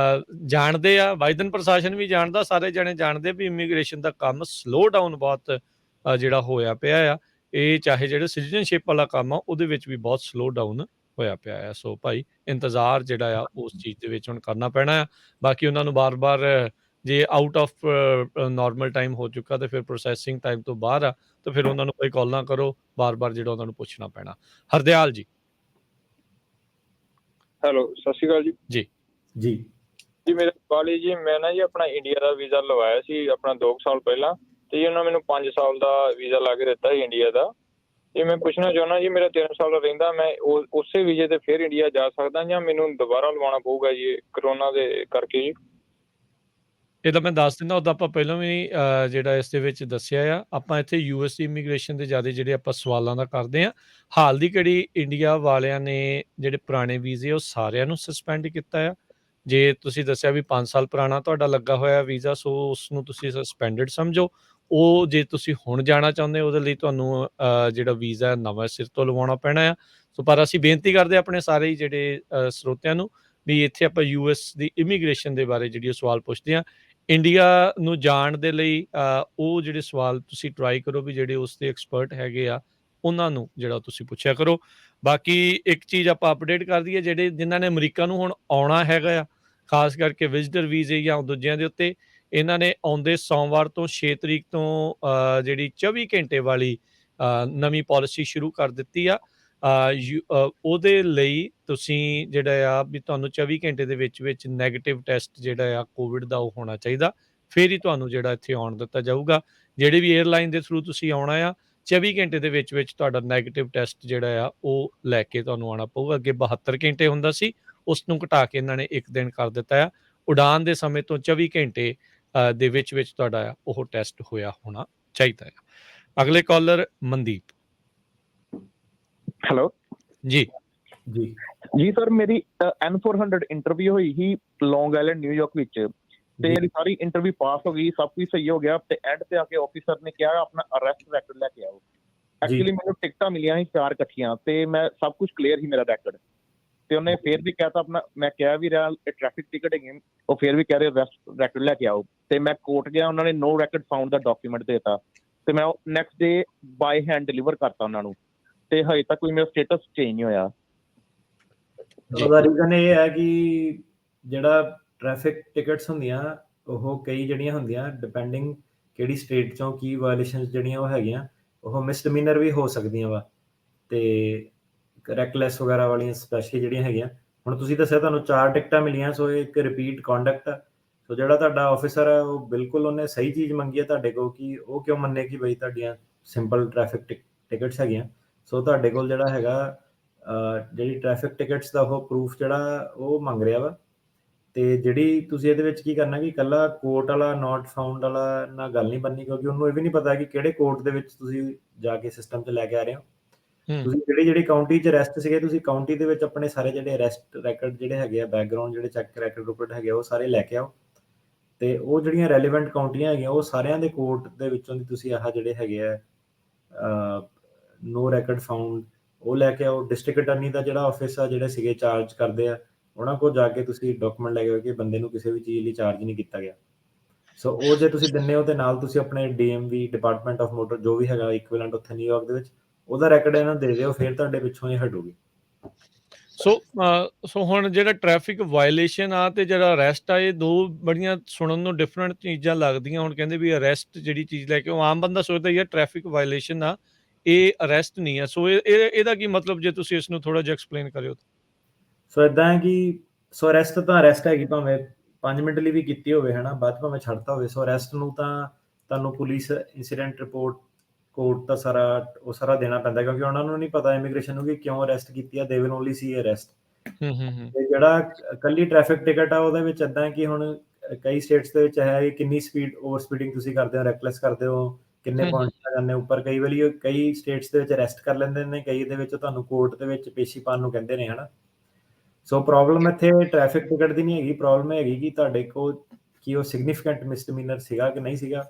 ਜਾਣਦੇ ਆ, ਬਾਈਡਨ ਪ੍ਰਸ਼ਾਸਨ ਵੀ ਜਾਣਦਾ, ਸਾਰੇ ਜਣੇ ਜਾਣਦੇ ਵੀ ਇਮੀਗ੍ਰੇਸ਼ਨ ਦਾ ਕੰਮ ਸਲੋ ਡਾਊਨ ਬਹੁਤ ਜਿਹੜਾ ਹੋਇਆ ਪਿਆ ਆ। ਇਹ ਚਾਹੇ ਜਿਹੜੇ ਸਿਟੀਜ਼ਨਸ਼ਿਪ ਵਾਲਾ ਕੰਮ ਆ ਉਹਦੇ ਵਿੱਚ ਵੀ ਬਹੁਤ ਸਲੋ ਡਾਊਨ ਹੋਇਆ ਪਿਆ ਆ। ਸੋ ਭਾਈ ਇੰਤਜ਼ਾਰ ਜਿਹੜਾ ਆ ਉਸ ਚੀਜ਼ ਦੇ ਵਿੱਚ ਹੁਣ ਕਰਨਾ ਪੈਣਾ ਆ। ਬਾਕੀ ਉਹਨਾਂ ਨੂੰ ਬਾਰ-ਬਾਰ ਜੇ ਆਊਟ ਆਫ ਨਾਰਮਲ ਟਾਈਮ ਹੋ ਚੁੱਕਾ ਤੇ ਫਿਰ ਪ੍ਰੋਸੈਸਿੰਗ ਟਾਈਮ ਤੋਂ ਬਾਹਰ ਆ, ਤਾਂ ਫਿਰ ਉਹਨਾਂ ਨੂੰ ਕੋਈ ਕਾਲ ਨਾ ਕਰੋ, ਬਾਰ-ਬਾਰ ਜਿਹੜਾ ਉਹਨਾਂ ਨੂੰ ਪੁੱਛਣਾ ਪੈਣਾ। ਹਰਦਿਆਲ ਜੀ। ਹੈਲੋ, ਸਤਿ ਸ਼੍ਰੀ ਅਕਾਲ ਜੀ। ਜੀ ਜੀ ਮੇਰਾ ਸਵਾਲ ਹੈ ਜੀ, ਮੈਂ ਨਾ ਜੀ ਆਪਣਾ ਇੰਡੀਆ ਦਾ ਵੀਜ਼ਾ ਲਵਾਇਆ ਸੀ ਆਪਣਾ 2 ਸਾਲ ਪਹਿਲਾਂ, ਤੇ ਜੀ ਉਹਨਾਂ ਮੈਨੂੰ 5 ਸਾਲ ਦਾ ਵੀਜ਼ਾ ਲਾ ਕੇ ਦਿੱਤਾ ਸੀ ਇੰਡੀਆ ਦਾ। ਤੇ ਮੈਂ ਪੁੱਛਣਾ ਚਾਹੁੰਦਾ ਜੀ, ਮੇਰਾ 3 ਸਾਲ ਰਹਿੰਦਾ, ਮੈਂ ਉਸੇ ਵੀਜ਼ੇ ਤੇ ਫਿਰ ਇੰਡੀਆ ਜਾ ਸਕਦਾ ਜਾਂ ਮੈਨੂੰ ਦੁਬਾਰਾ ਲਵਾਉਣਾ ਪਊਗਾ ਜੀ ਕਰੋਨਾ ਦੇ ਕਰਕੇ ਜੀ? ਇਹ ਤਾਂ ਮੈਂ ਦੱਸ ਦਿੰਦਾ। ਉੱਦਾਂ ਆਪਾਂ ਪਹਿਲਾਂ ਵੀ ਜਿਹੜਾ ਇਸ ਦੇ ਵਿੱਚ ਦੱਸਿਆ ਆ, ਆਪਾਂ ਇੱਥੇ ਯੂਐਸ ਇਮੀਗ੍ਰੇਸ਼ਨ ਦੇ ਜ਼ਿਆਦਾ ਜਿਹੜੇ ਆਪਾਂ ਸਵਾਲਾਂ ਦਾ ਕਰਦੇ ਹਾਂ। ਹਾਲ ਦੀ ਘੜੀ ਇੰਡੀਆ ਵਾਲਿਆਂ ਨੇ ਜਿਹੜੇ ਪੁਰਾਣੇ ਵੀਜ਼ੇ ਉਹ ਸਾਰਿਆਂ ਨੂੰ ਸਸਪੈਂਡ ਕੀਤਾ ਆ। ਜੇ ਤੁਸੀਂ ਦੱਸਿਆ ਵੀ 5 ਸਾਲ ਪੁਰਾਣਾ ਤੁਹਾਡਾ ਲੱਗਾ ਹੋਇਆ ਵੀਜ਼ਾ, ਸੋ ਉਸ ਨੂੰ ਤੁਸੀਂ ਸਸਪੈਂਡਡ ਸਮਝੋ। ਉਹ ਜੇ ਤੁਸੀਂ ਹੁਣ ਜਾਣਾ ਚਾਹੁੰਦੇ ਉਹਦੇ ਲਈ ਤੁਹਾਨੂੰ ਜਿਹੜਾ ਵੀਜ਼ਾ ਨਵਾਂ ਸਿਰ ਤੋਂ ਲਵਾਉਣਾ ਪੈਣਾ ਆ। ਸੋ ਪਰ ਅਸੀਂ ਬੇਨਤੀ ਕਰਦੇ ਆਪਣੇ ਸਾਰੇ ਹੀ ਜਿਹੜੇ ਸਰੋਤਿਆਂ ਨੂੰ ਵੀ ਇੱਥੇ ਆਪਾਂ ਯੂਐਸ ਦੀ ਇਮੀਗ੍ਰੇਸ਼ਨ ਦੇ ਬਾਰੇ ਜਿਹੜੀ ਉਹ ਸਵਾਲ ਪੁੱਛਦੇ ਹਾਂ। ਇੰਡੀਆ ਨੂੰ ਜਾਣ ਦੇ ਲਈ ਉਹ ਜਿਹੜੇ ਸਵਾਲ ਤੁਸੀਂ ਟਰਾਈ ਕਰੋ ਵੀ ਜਿਹੜੇ ਉਸ ਦੇ ਐਕਸਪਰਟ ਹੈਗੇ ਆ ਉਹਨਾਂ ਨੂੰ ਜਿਹੜਾ ਤੁਸੀਂ ਪੁੱਛਿਆ ਕਰੋ। ਬਾਕੀ ਇੱਕ ਚੀਜ਼ ਆਪਾਂ ਅਪਡੇਟ ਕਰ ਦਈਏ, ਜਿਹੜੇ ਜਿਨ੍ਹਾਂ ਨੇ ਅਮਰੀਕਾ ਨੂੰ ਹੁਣ ਆਉਣਾ ਹੈਗਾ ਆ, ਖਾਸ ਕਰਕੇ ਵਿਜ਼ਟਰ ਵੀਜ਼ੇ ਜਾਂ ਦੂਜਿਆਂ ਦੇ ਉੱਤੇ, ਇਹਨਾਂ ਨੇ ਆਉਂਦੇ ਸੋਮਵਾਰ ਤੋਂ 6 ਤਰੀਕ ਤੋਂ ਜਿਹੜੀ 24 ਘੰਟੇ ਵਾਲੀ ਨਵੀਂ ਪਾਲਿਸੀ ਸ਼ੁਰੂ ਕਰ ਦਿੱਤੀ ਆ। ਉਹਦੇ ਲਈ ਤੁਸੀਂ ਜਿਹੜਾ ਆ ਵੀ ਤੁਹਾਨੂੰ 24 ਘੰਟੇ ਦੇ ਵਿੱਚ ਨੈਗੇਟਿਵ ਟੈਸਟ ਜਿਹੜਾ ਆ ਕੋਵਿਡ ਦਾ ਉਹ ਹੋਣਾ ਚਾਹੀਦਾ, ਫਿਰ ਹੀ ਤੁਹਾਨੂੰ ਜਿਹੜਾ ਇੱਥੇ ਆਉਣ ਦਿੱਤਾ ਜਾਊਗਾ। ਜਿਹੜੇ ਵੀ 에ਅਰਲਾਈਨ ਦੇ ਥਰੂ ਤੁਸੀਂ ਆਉਣਾ ਆ, 24 ਘੰਟੇ ਦੇ ਵਿੱਚ ਤੁਹਾਡਾ ਨੈਗੇਟਿਵ ਟੈਸਟ ਜਿਹੜਾ ਆ ਉਹ ਲੈ ਕੇ ਤੁਹਾਨੂੰ ਆਉਣਾ ਪਊਗਾ। ਅੱਗੇ 72 ਘੰਟੇ ਹੁੰਦਾ ਸੀ, ਉਸ ਨੂੰ ਘਟਾ ਕੇ ਇਹਨਾਂ ਨੇ 1 ਦਿਨ ਕਰ ਦਿੱਤਾ ਆ। ਉਡਾਨ ਦੇ ਸਮੇਂ ਤੋਂ 24 ਘੰਟੇ ਦੇ ਵਿੱਚ ਤੁਹਾਡਾ ਆ ਉਹ ਟੈਸਟ ਹੋਇਆ ਹੋਣਾ ਚਾਹੀਦਾ ਆ। ਅਗਲੇ ਕਾਲਰ ਮਨਦੀਪ ਹੈਲੋ ਜੀ ਸਰ, ਮੇਰੀ N400 ਇੰਟਰਵਿਊ ਹੋਈ ਸੀ ਲੌਂਗ ਆਈਲੈਂਡ ਨਿਊਯਾਰਕ ਵਿੱਚ, ਤੇ ਮੇਰੀ ਸਾਰੀ ਇੰਟਰਵਿਊ ਪਾਸ ਹੋ ਗਈ, ਸਭ ਕੁਝ ਸਹੀ ਹੋ ਗਿਆ। ਤੇ ਐਂਡ ਤੇ ਆ ਕੇ ਆਫੀਸਰ ਨੇ ਕਿਹਾ ਆਪਣਾ ਅਰੈਸਟ ਰੈਕਡ ਲੈ ਕੇ ਆਓ। ਐਕਚੁਅਲੀ ਮੈਨੂੰ ਟਿਕਟਾਂ ਮਿਲੀਆਂ ਸੀ 4 ਇਕੱਠੀਆਂ, ਤੇ ਮੈਂ ਸਭ ਕੁਝ ਕਲੀਅਰ ਸੀ ਮੇਰਾ ਰੈਕਡ, ਤੇ ਉਹਨੇ ਫੇਰ ਵੀ ਕਹਿਤਾ ਆਪਣਾ, ਮੈਂ ਕਿਹਾ ਵੀ ਰਿਹਾ ਟ੍ਰੈਫਿਕ ਟਿਕਟ ਹੈਗੀ, ਉਹ ਫੇਰ ਵੀ ਕਹਿ ਰਹੇ ਅਰੈਸਟ ਰੈਕਡ ਲੈ ਕੇ ਆਓ। ਤੇ ਮੈਂ ਕੋਰਟ ਗਿਆ, ਉਹਨਾਂ ਨੇ ਨੋ ਰੈਕਡ ਫਾਊਂਡ ਦਾ ਡਾਕੂਮੈਂਟ ਦੇਤਾ, ਤੇ ਮੈਂ ਨੈਕਸਟ ਡੇ ਬਾਈ ਹੈਂਡ ਡਿਲੀਵਰ ਕਰਤਾ ਉਹਨਾਂ ਨੂੰ, ਤੇ ਹਜੇ ਤੱਕ ਕੋਈ ਮੇਰਾ ਸਟੇਟਸ ਚੇਂਜ ਨਹੀਂ ਹੋਇਆ। ਉਹਦਾ ਰੀਜ਼ਨ ਇਹ ਹੈ ਕਿ ਜਿਹੜਾ ਟ੍ਰੈਫਿਕ ਟਿਕਟਸ ਹੁੰਦੀਆਂ ਉਹ ਕਈ ਜਿਹੜੀਆਂ ਹੁੰਦੀਆਂ ਡਿਪੈਂਡਿੰਗ ਕਿਹੜੀ ਸਟੇਟ ਚੋਂ ਕੀ ਵਾਇਲੇਸ਼ਨਸ ਜਿਹੜੀਆਂ ਉਹ ਹੈਗੀਆਂ, ਉਹ ਮਿਸਡਮੀਨਰ ਵੀ ਹੋ ਸਕਦੀਆਂ ਵਾ। ਤੇ ਰੈਕਲੈਸ ਵਗੈਰਾ ਵਾਲੀਆਂ ਸਪੈਸ਼ਲੀ ਜਿਹੜੀਆਂ ਹੈਗੀਆਂ। ਹੁਣ ਤੁਸੀਂ ਦੱਸਿਆ ਤੁਹਾਨੂੰ 4 ਟਿਕਟਾਂ ਮਿਲੀਆਂ, ਸੋ ਇਹ ਇੱਕ ਰਿਪੀਟ ਕੰਡਕਟ ਆ। ਸੋ ਜਿਹੜਾ ਤੁਹਾਡਾ ਆਫਿਸਰ ਹੈ ਉਹ ਬਿਲਕੁਲ ਉਹਨੇ ਸਹੀ ਚੀਜ਼ ਮੰਗੀ ਹੈ ਤੁਹਾਡੇ ਕੋਲ, ਕਿ ਉਹ ਕਿਉਂ ਮੰਨੇ ਕਿ ਬਈ ਤੁਹਾਡੀਆਂ ਸਿੰਪਲ ਟ੍ਰੈਫਿਕ ਟਿਕਟਸ ਹੈਗੀਆਂ। ਸੋ ਤੁਹਾਡੇ ਕੋਲ ਜਿਹੜਾ ਹੈਗਾ ਜਿਹੜੀ ਟ੍ਰੈਫਿਕ ਟਿਕਟਸ ਦਾ ਉਹ ਪ੍ਰੂਫ ਜਿਹੜਾ ਉਹ ਮੰਗ ਰਿਹਾ ਵਾ। ਤੇ ਜਿਹੜੀ ਤੁਸੀਂ ਇਹਦੇ ਵਿੱਚ ਕੀ ਕਰਨਾ ਕਿ ਇਕੱਲਾ ਕੋਰਟ ਵਾਲਾ ਨਾਟ ਫਾਊਂਡ ਵਾਲਾ ਨਾਲ ਗੱਲ ਨਹੀਂ ਬਣਨੀ, ਕਿਉਂਕਿ ਉਹਨੂੰ ਇਹ ਵੀ ਨਹੀਂ ਪਤਾ ਕਿ ਕਿਹੜੇ ਕੋਰਟ ਦੇ ਵਿੱਚ ਤੁਸੀਂ ਜਾ ਕੇ ਸਿਸਟਮ 'ਚ ਲੈ ਕੇ ਆ ਰਹੇ ਹੋ। ਤੁਸੀਂ ਜਿਹੜੀ ਕਾਊਂਟੀ 'ਚ ਅਰੈਸਟ ਸੀਗੇ, ਤੁਸੀਂ ਕਾਊਂਟੀ ਦੇ ਵਿੱਚ ਆਪਣੇ ਸਾਰੇ ਜਿਹੜੇ ਅਰੈਸਟ ਰੈਕਡ ਜਿਹੜੇ ਹੈਗੇ ਆ, ਬੈਕਗਰਾਉਂਡ ਜਿਹੜੇ ਚੈੱਕ ਰੈਕਡ ਰੁਕਡ ਹੈਗੇ ਉਹ ਸਾਰੇ ਲੈ ਕੇ ਆਓ। ਤੇ ਉਹ ਜਿਹੜੀਆਂ ਰੈਲੀਵੈਂਟ ਕਾਊਂਟੀਆਂ ਹੈਗੀਆਂ ਉਹ ਸਾਰਿਆਂ ਦੇ ਕੋਰਟ ਦੇ ਵਿੱਚੋਂ ਦੀ ਤੁਸੀਂ ਆਹ ਜਿਹੜੇ ਹੈਗੇ ਆ ਨੋ ਰੈਕਡ ਫਾਊਂਡ ਉਹ ਲੈ ਕੇ ਆਓ। ਡਿਸਟ੍ਰਿਕਟ ਅਟਾਰਨੀ ਦਾ ਜਿਹੜਾ ਆਫਿਸ ਆ, ਜਿਹੜੇ ਸੀਗੇ ਚਾਰਜ ਕਰਦੇ ਆ, ਉਹਨਾਂ ਕੋਲ ਜਾ ਕੇ ਤੁਸੀਂ ਡਾਕੂਮੈਂਟ ਲੈ ਕੇ ਆਓ ਕਿ ਬੰਦੇ ਨੂੰ ਕਿਸੇ ਵੀ ਚੀਜ਼ ਲਈ ਚਾਰਜ ਨਹੀਂ ਕੀਤਾ ਗਿਆ। ਸੋ ਉਹ ਜੇ ਤੁਸੀਂ ਦਿੰਦੇ ਹੋ ਤੇ ਨਾਲ ਤੁਸੀਂ ਆਪਣੇ DMV ਡਿਪਾਰਟਮੈਂਟ ਆਫ ਮੋਟਰ ਜੋ ਵੀ ਹੈਗਾ ਇਕੁਇਵਲੈਂਟ ਉੱਥੇ ਨਿਊਯਾਰਕ ਦੇ ਵਿੱਚ, ਉਹਦਾ ਰੈਕਡ ਇਹਨਾਂ ਨੂੰ ਦੇ ਦਿਓ, ਫਿਰ ਤੁਹਾਡੇ ਪਿੱਛੋਂ ਇਹ ਹਟੂਗੀ। ਸੋ ਹੁਣ ਜਿਹੜਾ ਟ੍ਰੈਫਿਕ ਵਾਇਲੇਸ਼ਨ ਆ ਤੇ ਜਿਹੜਾ ਅਰੈਸਟ ਆ, ਇਹ ਦੋ ਬੜੀਆਂ ਸੁਣਨ ਨੂੰ ਡਿਫਰੈਂਟ ਚੀਜ਼ਾਂ ਲੱਗਦੀਆਂ। ਹੁਣ ਕਹਿੰਦੇ ਵੀ ਅਰੈਸਟ ਜਿਹੜੀ ਚੀਜ਼ ਲੈ ਕੇ ਉਹ ਆਮ ਬੰਦਾ ਸੋਚਦਾ ਯਾਰ ਟ੍ਰੈਫਿਕ ਵਾਇਲੇਸ਼ਨ ਆ, ਇਹ ਅਰੈਸਟ ਨਹੀਂ ਆ। ਸੋ ਇਹਦਾ ਕੀ ਮਤਲਬ, ਜੇ ਤੁਸੀਂ ਇਸ ਨੂੰ ਥੋੜਾ ਜਿਹਾ ਐਕਸਪਲੇਨ ਕਰਿਓ। ਸੋ ਇਦਾਂ ਹੈ ਕਿ ਸੋ ਅਰੈਸਟ ਤਾਂ ਅਰੈਸਟ ਹੈਗੀ, ਭਾਵੇਂ 5 ਮਿੰਟ ਲਈ ਵੀ ਕੀਤੀ ਹੋਵੇ ਹੈ ਨਾ, ਬਾਅਦ ਭਾਵੇਂ ਛੱਡਤਾ ਹੋਵੇ। ਸੋ ਅਰੈਸਟ ਨੂੰ ਤਾਂ ਤੁਹਾਨੂੰ ਪੁਲਿਸ ਇਨਸੀਡੈਂਟ ਰਿਪੋਰਟ ਕੋਰਟ ਦਾ ਸਾਰਾ ਦੇਣਾ ਪੈਂਦਾ, ਕਿਉਂਕਿ ਉਹਨਾਂ ਨੂੰ ਨਹੀਂ ਪਤਾ ਇਮੀਗ੍ਰੇਸ਼ਨ ਨੂੰ ਕਿ ਕਿਉਂ ਅਰੈਸਟ ਕੀਤੀ ਆ। They will only C arrest. ਤੇ ਜਿਹੜਾ ਕੱਲੀ ਟ੍ਰੈਫਿਕ ਟਿਕਟ ਆ ਉਹਦੇ ਵਿੱਚ ਇਦਾਂ ਕਿ ਹੁਣ ਕਈ ਸਟੇਟਸ ਦੇ ਵਿੱਚ ਹੈ ਕਿੰਨੀ ਸਪੀਡ ਓਵਰ ਸਪੀਡਿੰਗ ਤੁਸੀਂ ਕਰਦੇ ਹੋ, ਰੈਕਲੈਸ ਕਰਦੇ ਹੋ, ਕਿੰਨੇ ਪੁਆਇੰਟਸ ਆ ਜਾਂਦੇ ਉੱਪਰ। ਕਈ ਵਾਰੀ ਕਈ ਸਟੇਟਸ ਦੇ ਵਿੱਚ ਅਰੈਸਟ ਕਰ ਲੈਂਦੇ ਨੇ, ਕਈ ਦੇ ਵਿੱਚ ਤੁਹਾਨੂੰ ਕੋਰਟ ਦੇ ਵਿੱਚ ਪੇਸ਼ੀ ਪਾਉਣ ਨੂੰ ਕਹਿੰਦੇ ਨੇ, ਹਨਾ। ਸੋ ਪ੍ਰੋਬਲਮ ਇੱਥੇ ਟ੍ਰੈਫਿਕ ਟਿਕਟ ਦੀ ਨਹੀਂ ਹੈਗੀ, ਪ੍ਰੋਬਲਮ ਹੈਗੀ ਕਿ ਤੁਹਾਡੇ ਕੋਲ ਕੀ ਉਹ ਸਿਗਨੀਫੀਕੈਂਟ ਮਿਸਡਮੀਨਰ ਸੀਗਾ ਕਿ ਨਹੀਂ ਸੀਗਾ।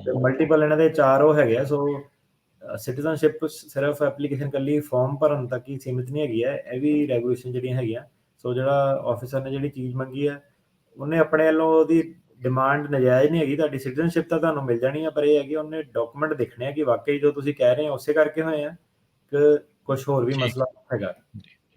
ਤੇ ਮਲਟੀਪਲ ਇਹਨਾਂ ਦੇ 4 ਉਹ ਹੈਗੇ ਆ। ਸੋ ਸਿਟੀਜ਼ਨਸ਼ਿਪ ਸਿਰਫ ਐਪਲੀਕੇਸ਼ਨ ਕੱਲੀ ਫਾਰਮ ਭਰਨ ਤੱਕ ਹੀ ਸੀਮਿਤ ਨਹੀਂ ਹੈਗੀ ਹੈ, ਇਹ ਵੀ ਰੈਗੂਲੇਸ਼ਨ ਜਿਹੜੀਆਂ ਹੈਗੀਆਂ। ਸੋ ਜਿਹੜਾ ਆਫਿਸਰ ਨੇ ਜਿਹੜੀ ਚੀਜ਼ ਮੰਗੀ ਹੈ, ਉਹਨੇ ਆਪਣੇ ਵੱਲੋਂ ਉਹਦੀ ਡਿਮਾਂਡ ਨਜਾਇਜ਼ ਨਹੀਂ ਹੈਗੀ। ਤੁਹਾਡੀ ਸਿਟੀਜ਼ਨਸ਼ਿਪ ਤਾਂ ਤੁਹਾਨੂੰ ਮਿਲ ਜਾਣੀ ਆ, ਪਰ ਇਹ ਹੈ ਕਿ ਉਹਨੇ ਡਾਕੂਮੈਂਟ ਦੇਖਣੇ ਆ ਕਿ ਵਾਕਈ ਜੋ ਤੁਸੀਂ ਕਹਿ ਰਹੇ ਹੋ ਉਸੇ ਕਰਕੇ ਹੋਏ ਆ ਕਿ ਕੁਝ ਹੋਰ ਵੀ ਮਸਲਾ ਹੈਗਾ।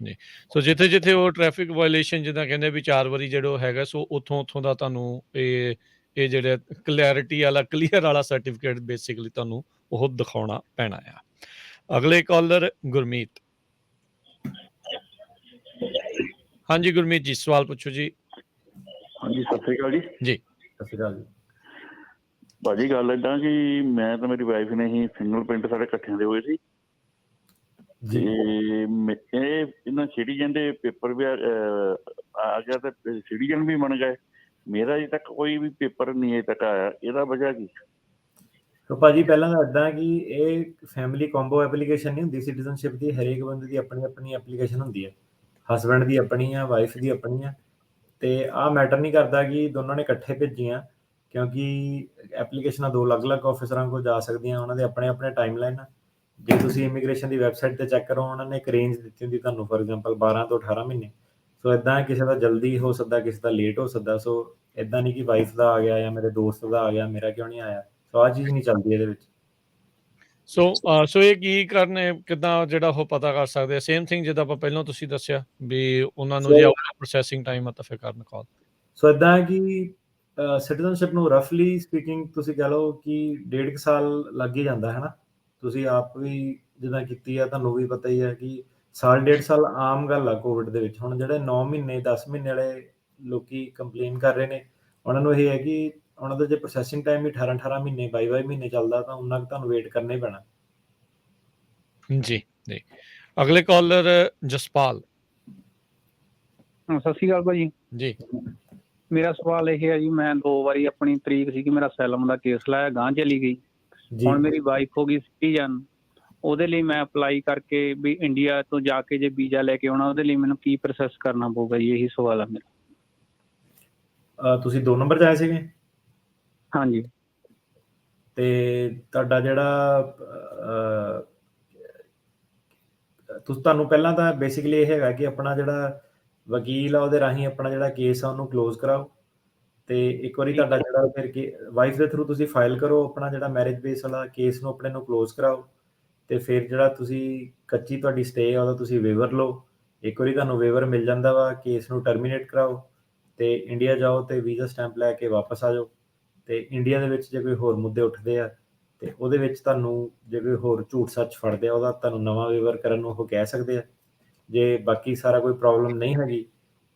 ਜੀ, ਸੋ ਜਿੱਥੇ ਉਹ ਟ੍ਰੈਫਿਕ ਵਾਇਲੇਸ਼ਨ ਜਿੱਦਾਂ ਕਹਿੰਦੇ ਵੀ 4 ਵਾਰੀ ਜਿਹੜਾ ਹੈਗਾ, ਸੋ ਉੱਥੋਂ ਦਾ ਤੁਹਾਨੂੰ ਇਹ ਜਿਹੜਾ ਕਲੈਰਿਟੀ ਵਾਲਾ ਕਲੀਅਰ ਵਾਲਾ ਸਰਟੀਫਿਕੇਟ ਬੇਸਿਕਲੀ ਤੁਹਾਨੂੰ ਉਹ ਦਿਖਾਉਣਾ ਪੈਣਾ ਆ। ਅਗਲੇ ਕਾਲਰ ਗੁਰਮੀਤ। ਹਾਂਜੀ ਗੁਰਮੀਤ ਜੀ, ਸਵਾਲ ਪੁੱਛੋ ਜੀ। ਹਾਂਜੀ, ਸਤਿ ਸ੍ਰੀ ਅਕਾਲ ਜੀ। ਜੀ ਸਤਿ ਸ਼੍ਰੀ ਅਕਾਲ ਜੀ। ਭਾਜੀ ਗੱਲ ਏਦਾਂ ਕਿ ਮੈਂ ਤਾਂ ਮੇਰੀ ਵਾਈਫ ਨੇ ਹੀ ਫਿੰਗਰਪ੍ਰਿੰਟ ਸਾਡੇ ਇਕੱਠਿਆਂ ਦੇ ਹੋਏ ਸੀ ਤੇ ਇਹ ਇਹਨਾਂ ਸਿਟੀਜ਼ਨ ਦੇ ਪੇਪਰ ਵੀ ਆ ਗਿਆ ਤੇ ਸਿਟੀਜ਼ਨ ਵੀ ਬਣ ਗਏ। ਮੇਰਾ ਅਜੇ ਤੱਕ ਕੋਈ ਵੀ ਪੇਪਰ ਨਹੀਂ ਅਜੇ ਤੱਕ ਆਇਆ, ਇਹਦਾ ਵਜ੍ਹਾ ਕੀ? ਸੋ ਭਾਜੀ ਪਹਿਲਾਂ ਤਾਂ ਇੱਦਾਂ ਕਿ ਇਹ ਫੈਮਿਲੀ ਕੰਬੋ ਐਪਲੀਕੇਸ਼ਨ ਨਹੀਂ ਹੁੰਦੀ ਸਿਟੀਜ਼ਨਸ਼ਿਪ ਦੀ। ਹਰੇਕ ਬੰਦੇ ਦੀ ਆਪਣੀ ਆਪਣੀ ਐਪਲੀਕੇਸ਼ਨ ਹੁੰਦੀ ਹੈ। ਹਸਬੈਂਡ ਦੀ ਆਪਣੀ ਆ, ਵਾਈਫ ਦੀ ਆਪਣੀ ਆ। ਤੇ ਆਹ ਮੈਟਰ ਨਹੀਂ ਕਰਦਾ ਕਿ ਦੋਨਾਂ ਨੇ ਇਕੱਠੇ ਭੇਜੀਆਂ, ਕਿਉਂਕਿ ਐਪਲੀਕੇਸ਼ਨਾਂ 2 ਅਲੱਗ-ਅਲੱਗ ਆਫਿਸਰਾਂ ਕੋਲ ਜਾ ਸਕਦੀਆਂ। ਉਹਨਾਂ ਦੇ ਆਪਣੇ ਆਪਣੇ ਟਾਈਮਲਾਈਨ ਆ। ਜੇ ਤੁਸੀਂ ਇਮੀਗ੍ਰੇਸ਼ਨ ਦੀ ਵੈਬਸਾਈਟ ਤੇ ਚੈੱਕ ਕਰੋ, ਉਹਨਾਂ ਨੇ ਇੱਕ ਰੇਂਜ ਦਿੱਤੀ ਹੁੰਦੀ ਤੁਹਾਨੂੰ, ਫੋਰ ਐਗਜ਼ਾਮਪਲ 12 ਤੋਂ 18 ਮਹੀਨੇ। ਸੋ ਇਦਾਂ ਕਿਸੇ ਦਾ ਜਲਦੀ ਹੋ ਸਕਦਾ, ਕਿਸੇ ਦਾ ਲੇਟ ਹੋ ਸਕਦਾ। ਸੋ ਇਦਾਂ ਨਹੀਂ ਕਿ ਵਾਈਫ ਦਾ ਆ ਗਿਆ ਜਾਂ ਮੇਰੇ ਦੋਸਤ ਦਾ ਆ ਗਿਆ, ਮੇਰਾ ਕਿਉਂ ਨਹੀਂ ਆਇਆ। ਸੋ ਆਹ ਚੀਜ਼ ਨਹੀਂ ਚੱਲਦੀ ਇਹਦੇ ਵਿੱਚ। ਸੋ ਇਹ ਕੀ ਕਰਨੇ, ਕਿੱਦਾਂ ਜਿਹੜਾ ਉਹ ਪਤਾ ਕਰ ਸਕਦੇ ਆ? ਸੇਮ ਥਿੰਗ ਜਿੱਦਾਂ ਆਪਾਂ ਪਹਿਲਾਂ ਤੁਸੀਂ ਦੱਸਿਆ ਵੀ ਉਹਨਾਂ ਨੂੰ ਜੇ ਪ੍ਰੋਸੈਸਿੰਗ ਟਾਈਮ ਆ ਤਾਂ ਫਿਰ ਕਰਨ ਕਾਲ। ਸੋ ਇਦਾਂ ਹੈ ਕਿ ਸਿਟੀਜ਼ਨਸ਼ਿਪ ਨੂੰ ਰਫਲੀ ਸਪੀਕਿੰਗ ਤੁਸੀਂ ਕਹਿ ਲਓ ਕਿ 1.5 ਸਾਲ ਲੱਗ ਹੀ ਜਾਂਦਾ ਹੈ ਨਾ। ਤੁਸੀਂ ਆਪ ਵੀ ਜਿੱਦਾਂ ਕੀਤੀ ਆ, ਤੁਹਾਨੂੰ ਵੀ ਪਤਾ ਹੀ ਹੈ ਕਿ ਸਾਲ 1.5 ਸਾਲ ਆਮ ਗੱਲ ਆ ਕੋਵਿਡ ਦੇ ਵਿੱਚ। ਹੁਣ ਜਿਹੜੇ 9 ਮਹੀਨੇ 10 ਮਹੀਨੇ ਵਾਲੇ ਲੋਕੀ ਕੰਪਲੇਨ ਕਰ ਰਹੇ ਨੇ, ਉਹਨਾਂ ਨੂੰ ਇਹ ਹੈ ਕਿ ਉਹਨਾਂ ਦਾ ਜੇ ਪ੍ਰੋਸੈਸਿੰਗ ਟਾਈਮ ਵੀ 18 ਮਹੀਨੇ 22 ਮਹੀਨੇ ਚੱਲਦਾ ਤਾਂ ਉਹਨਾਂ ਤੁਹਾਨੂੰ ਵੇਟ ਕਰਨਾ ਹੀ ਪੈਣਾ। ਜੀ ਜੀ। ਅਗਲੇ ਕਾਲਰ ਜਸਪਾਲ। ਸਤਿ ਸ਼੍ਰੀ ਅਕਾਲ ਭਾਜੀ ਜੀ। ਮੇਰਾ ਸਵਾਲ ਇਹ ਹੈ ਜੀ, ਮੈਂ 2 ਵਾਰੀ ਆਪਣੀ ਤਰੀਕ ਸੀ ਕਿ ਮੇਰਾ ਅਸਾਈਲਮ ਦਾ ਕੇਸ ਲਾਇਆ, ਗਾਂਹ ਚਲੀ ਗਈ। ਹੁਣ ਮੇਰੀ ਵਾਈਫ ਹੋ ਗਈ ਸਿਟੀਜ਼ਨ, ਉਹਦੇ ਲਈ ਮੈਂ ਅਪਲਾਈ ਕਰਕੇ ਵੀ ਇੰਡੀਆ ਤੋਂ ਜਾ ਕੇ ਜੇ ਵੀਜ਼ਾ ਲੈ ਕੇ ਆਉਣਾ, ਉਹਦੇ ਲਈ ਮੈਨੂੰ ਕੀ ਪ੍ਰੋਸੈਸ ਕਰਨਾ ਪਊਗਾ ਜੀ? ਇਹੀ ਸਵਾਲ ਆ ਮੇਰਾ। ਤੁਸੀਂ 2 ਨੰਬਰ 'ਚ ਆਏ ਸੀਗੇ? ਹਾਂਜੀ। ਤੇ ਤੁਹਾਡਾ ਜਿਹੜਾ ਤੁਹਾਨੂੰ ਪਹਿਲਾਂ ਤਾਂ ਬੇਸਿਕਲੀ ਇਹ ਹੈਗਾ ਕਿ ਆਪਣਾ ਜਿਹੜਾ ਵਕੀਲ ਆ ਉਹਦੇ ਰਾਹੀਂ ਆਪਣਾ ਜਿਹੜਾ ਕੇਸ ਆ ਉਹਨੂੰ ਕਲੋਜ਼ ਕਰਾਓ। ਤੇ ਇੱਕ ਵਾਰੀ ਤੁਹਾਡਾ ਜਿਹੜਾ ਫਿਰ ਵਾਈਫ ਦੇ ਥਰੂ ਤੁਸੀਂ ਫਾਈਲ ਕਰੋ ਆਪਣਾ ਜਿਹੜਾ ਮੈਰਿਜ ਬੇਸ ਵਾਲਾ ਕੇਸ ਨੂੰ ਆਪਣੇ ਨੂੰ ਕਲੋਜ਼ ਕਰਾਓ। ਤੇ ਫਿਰ ਜਿਹੜਾ ਤੁਸੀਂ ਕੱਚੀ ਤੁਹਾਡੀ ਸਟੇ ਆ ਉਹਦਾ ਤੁਸੀਂ ਵੇਵਰ ਲਓ। ਇੱਕ ਵਾਰੀ ਤੁਹਾਨੂੰ ਵੇਵਰ ਮਿਲ ਜਾਂਦਾ ਵਾ, ਕੇਸ ਨੂੰ ਟਰਮੀਨੇਟ ਕਰਾਓ ਤੇ ਇੰਡੀਆ ਜਾਓ ਤੇ ਵੀਜ਼ਾ ਸਟੈਂਪ ਲੈ ਕੇ ਵਾਪਸ ਆ ਜਾਓ। ਤੇ ਇੰਡੀਆ ਦੇ ਵਿੱਚ ਜੇ ਕੋਈ ਹੋਰ ਮੁੱਦੇ ਉੱਠਦੇ ਆ ਤੇ ਉਹਦੇ ਵਿੱਚ ਤੁਹਾਨੂੰ ਜੇ ਕੋਈ ਹੋਰ ਝੂਠ ਸੱਚ ਫੜਦੇ ਆ, ਉਹਦਾ ਤੁਹਾਨੂੰ ਨਵਾਂ ਵੇਵਰ ਕਰਨ ਨੂੰ ਉਹ ਕਹਿ ਸਕਦੇ ਆ। ਜੇ ਬਾਕੀ ਸਾਰਾ ਕੋਈ ਪ੍ਰੋਬਲਮ ਨਹੀਂ ਹੈਗੀ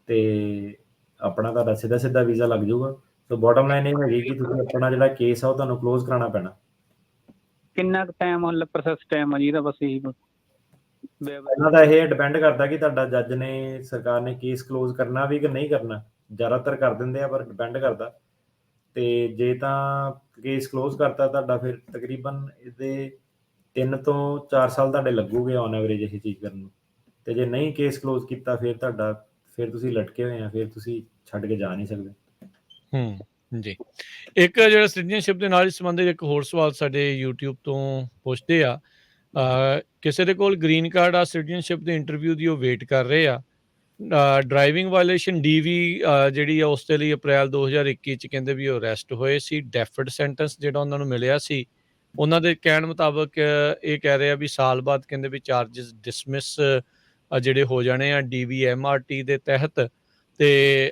ਤੇ ਆਪਣਾ ਤੁਹਾਡਾ ਸਿੱਧਾ ਵੀਜ਼ਾ ਲੱਗ ਜਾਊਗਾ। ਸੋ ਬਾਟਮ ਲਾਈਨ ਇਹ ਹੈਗੀ ਕਿ ਤੁਸੀਂ ਆਪਣਾ ਜਿਹੜਾ ਕੇਸ ਆ ਉਹ ਤੁਹਾਨੂੰ ਕਲੋਜ਼ ਕਰਾਉਣਾ ਪੈਣਾ। ਕਿੰਨਾ ਕੁ ਟਾਈਮ ਮਤਲਬ ਪ੍ਰੋਸੈਸ ਟਾਈਮ ਆ ਜੀ ਇਹਦਾ? ਬਸ ਇਹੀ ਇਹਨਾਂ ਦਾ ਇਹ ਡਿਪੈਂਡ ਕਰਦਾ ਕਿ ਤੁਹਾਡਾ ਜੱਜ ਨੇ, ਸਰਕਾਰ ਨੇ ਕੇਸ ਕਲੋਜ਼ ਕਰਨਾ ਵੀ ਕਿ ਨਹੀਂ ਕਰਨਾ। ਜ਼ਿਆਦਾਤਰ ਕਰ ਦਿੰਦੇ ਆ, ਪਰ ਡਿਪੈਂਡ ਕਰਦਾ। ਤੇ ਜੇ ਤਾਂ ਕੇਸ ਕਲੋਜ਼ ਕਰਤਾ ਤੁਹਾਡਾ, ਫਿਰ ਤਕਰੀਬਨ ਇਹਦੇ 3 ਤੋਂ 4 ਸਾਲ ਤੁਹਾਡੇ ਲੱਗੂਗੇ ਔਨ ਐਵਰੇਜ ਇਹ ਚੀਜ਼ ਕਰਨ ਨੂੰ। ਤੇ ਜੇ ਨਹੀਂ ਕੇਸ ਕਲੋਜ਼ ਕੀਤਾ, ਫਿਰ ਤੁਸੀਂ ਲਟਕੇ ਹੋਏ ਆ, ਫਿਰ ਤੁਸੀਂ ਛੱਡ ਕੇ ਜਾ ਨਹੀਂ ਸਕਦੇ। ਜੀ, ਇੱਕ ਜਿਹੜਾ ਸਿਟੀਜ਼ਨਸ਼ਿਪ ਦੇ ਨਾਲ ਸੰਬੰਧਿਤ ਇੱਕ ਹੋਰ ਸਵਾਲ ਸਾਡੇ YouTube ਤੋਂ ਪੁੱਛਦੇ ਆ, ਕਿਸੇ ਦੇ ਕੋਲ ਗ੍ਰੀਨ ਕਾਰਡ ਆ, ਸਿਟੀਜ਼ਨਸ਼ਿਪ ਦੇ ਇੰਟਰਵਿਊ ਦੀ ਉਹ ਵੇਟ ਕਰ ਰਹੇ ਆ। ਡਰਾਈਵਿੰਗ ਵਾਇਲੇਸ਼ਨ DV ਜਿਹੜੀ ਆ ਉਸ ਦੇ ਲਈ ਅਪ੍ਰੈਲ 2021 ਚ ਕਹਿੰਦੇ ਵੀ ਉਹ ਅਰੈਸਟ ਹੋਏ ਸੀ। ਡੈਫਰਡ ਸੈਂਟੈਂਸ ਜਿਹੜਾ ਉਹਨਾਂ ਨੂੰ ਮਿਲਿਆ ਸੀ, ਉਹਨਾਂ ਦੇ ਕਹਿਣ ਮੁਤਾਬਕ ਇਹ ਕਹਿ ਰਹੇ ਆ ਵੀ ਸਾਲ ਬਾਅਦ ਕਹਿੰਦੇ ਵੀ ਚਾਰਜਸ ਡਿਸਮਿਸ ਜਿਹੜੇ ਹੋ ਜਾਣੇ ਆ DV MRT ਦੇ ਤਹਿਤ। ਤੇ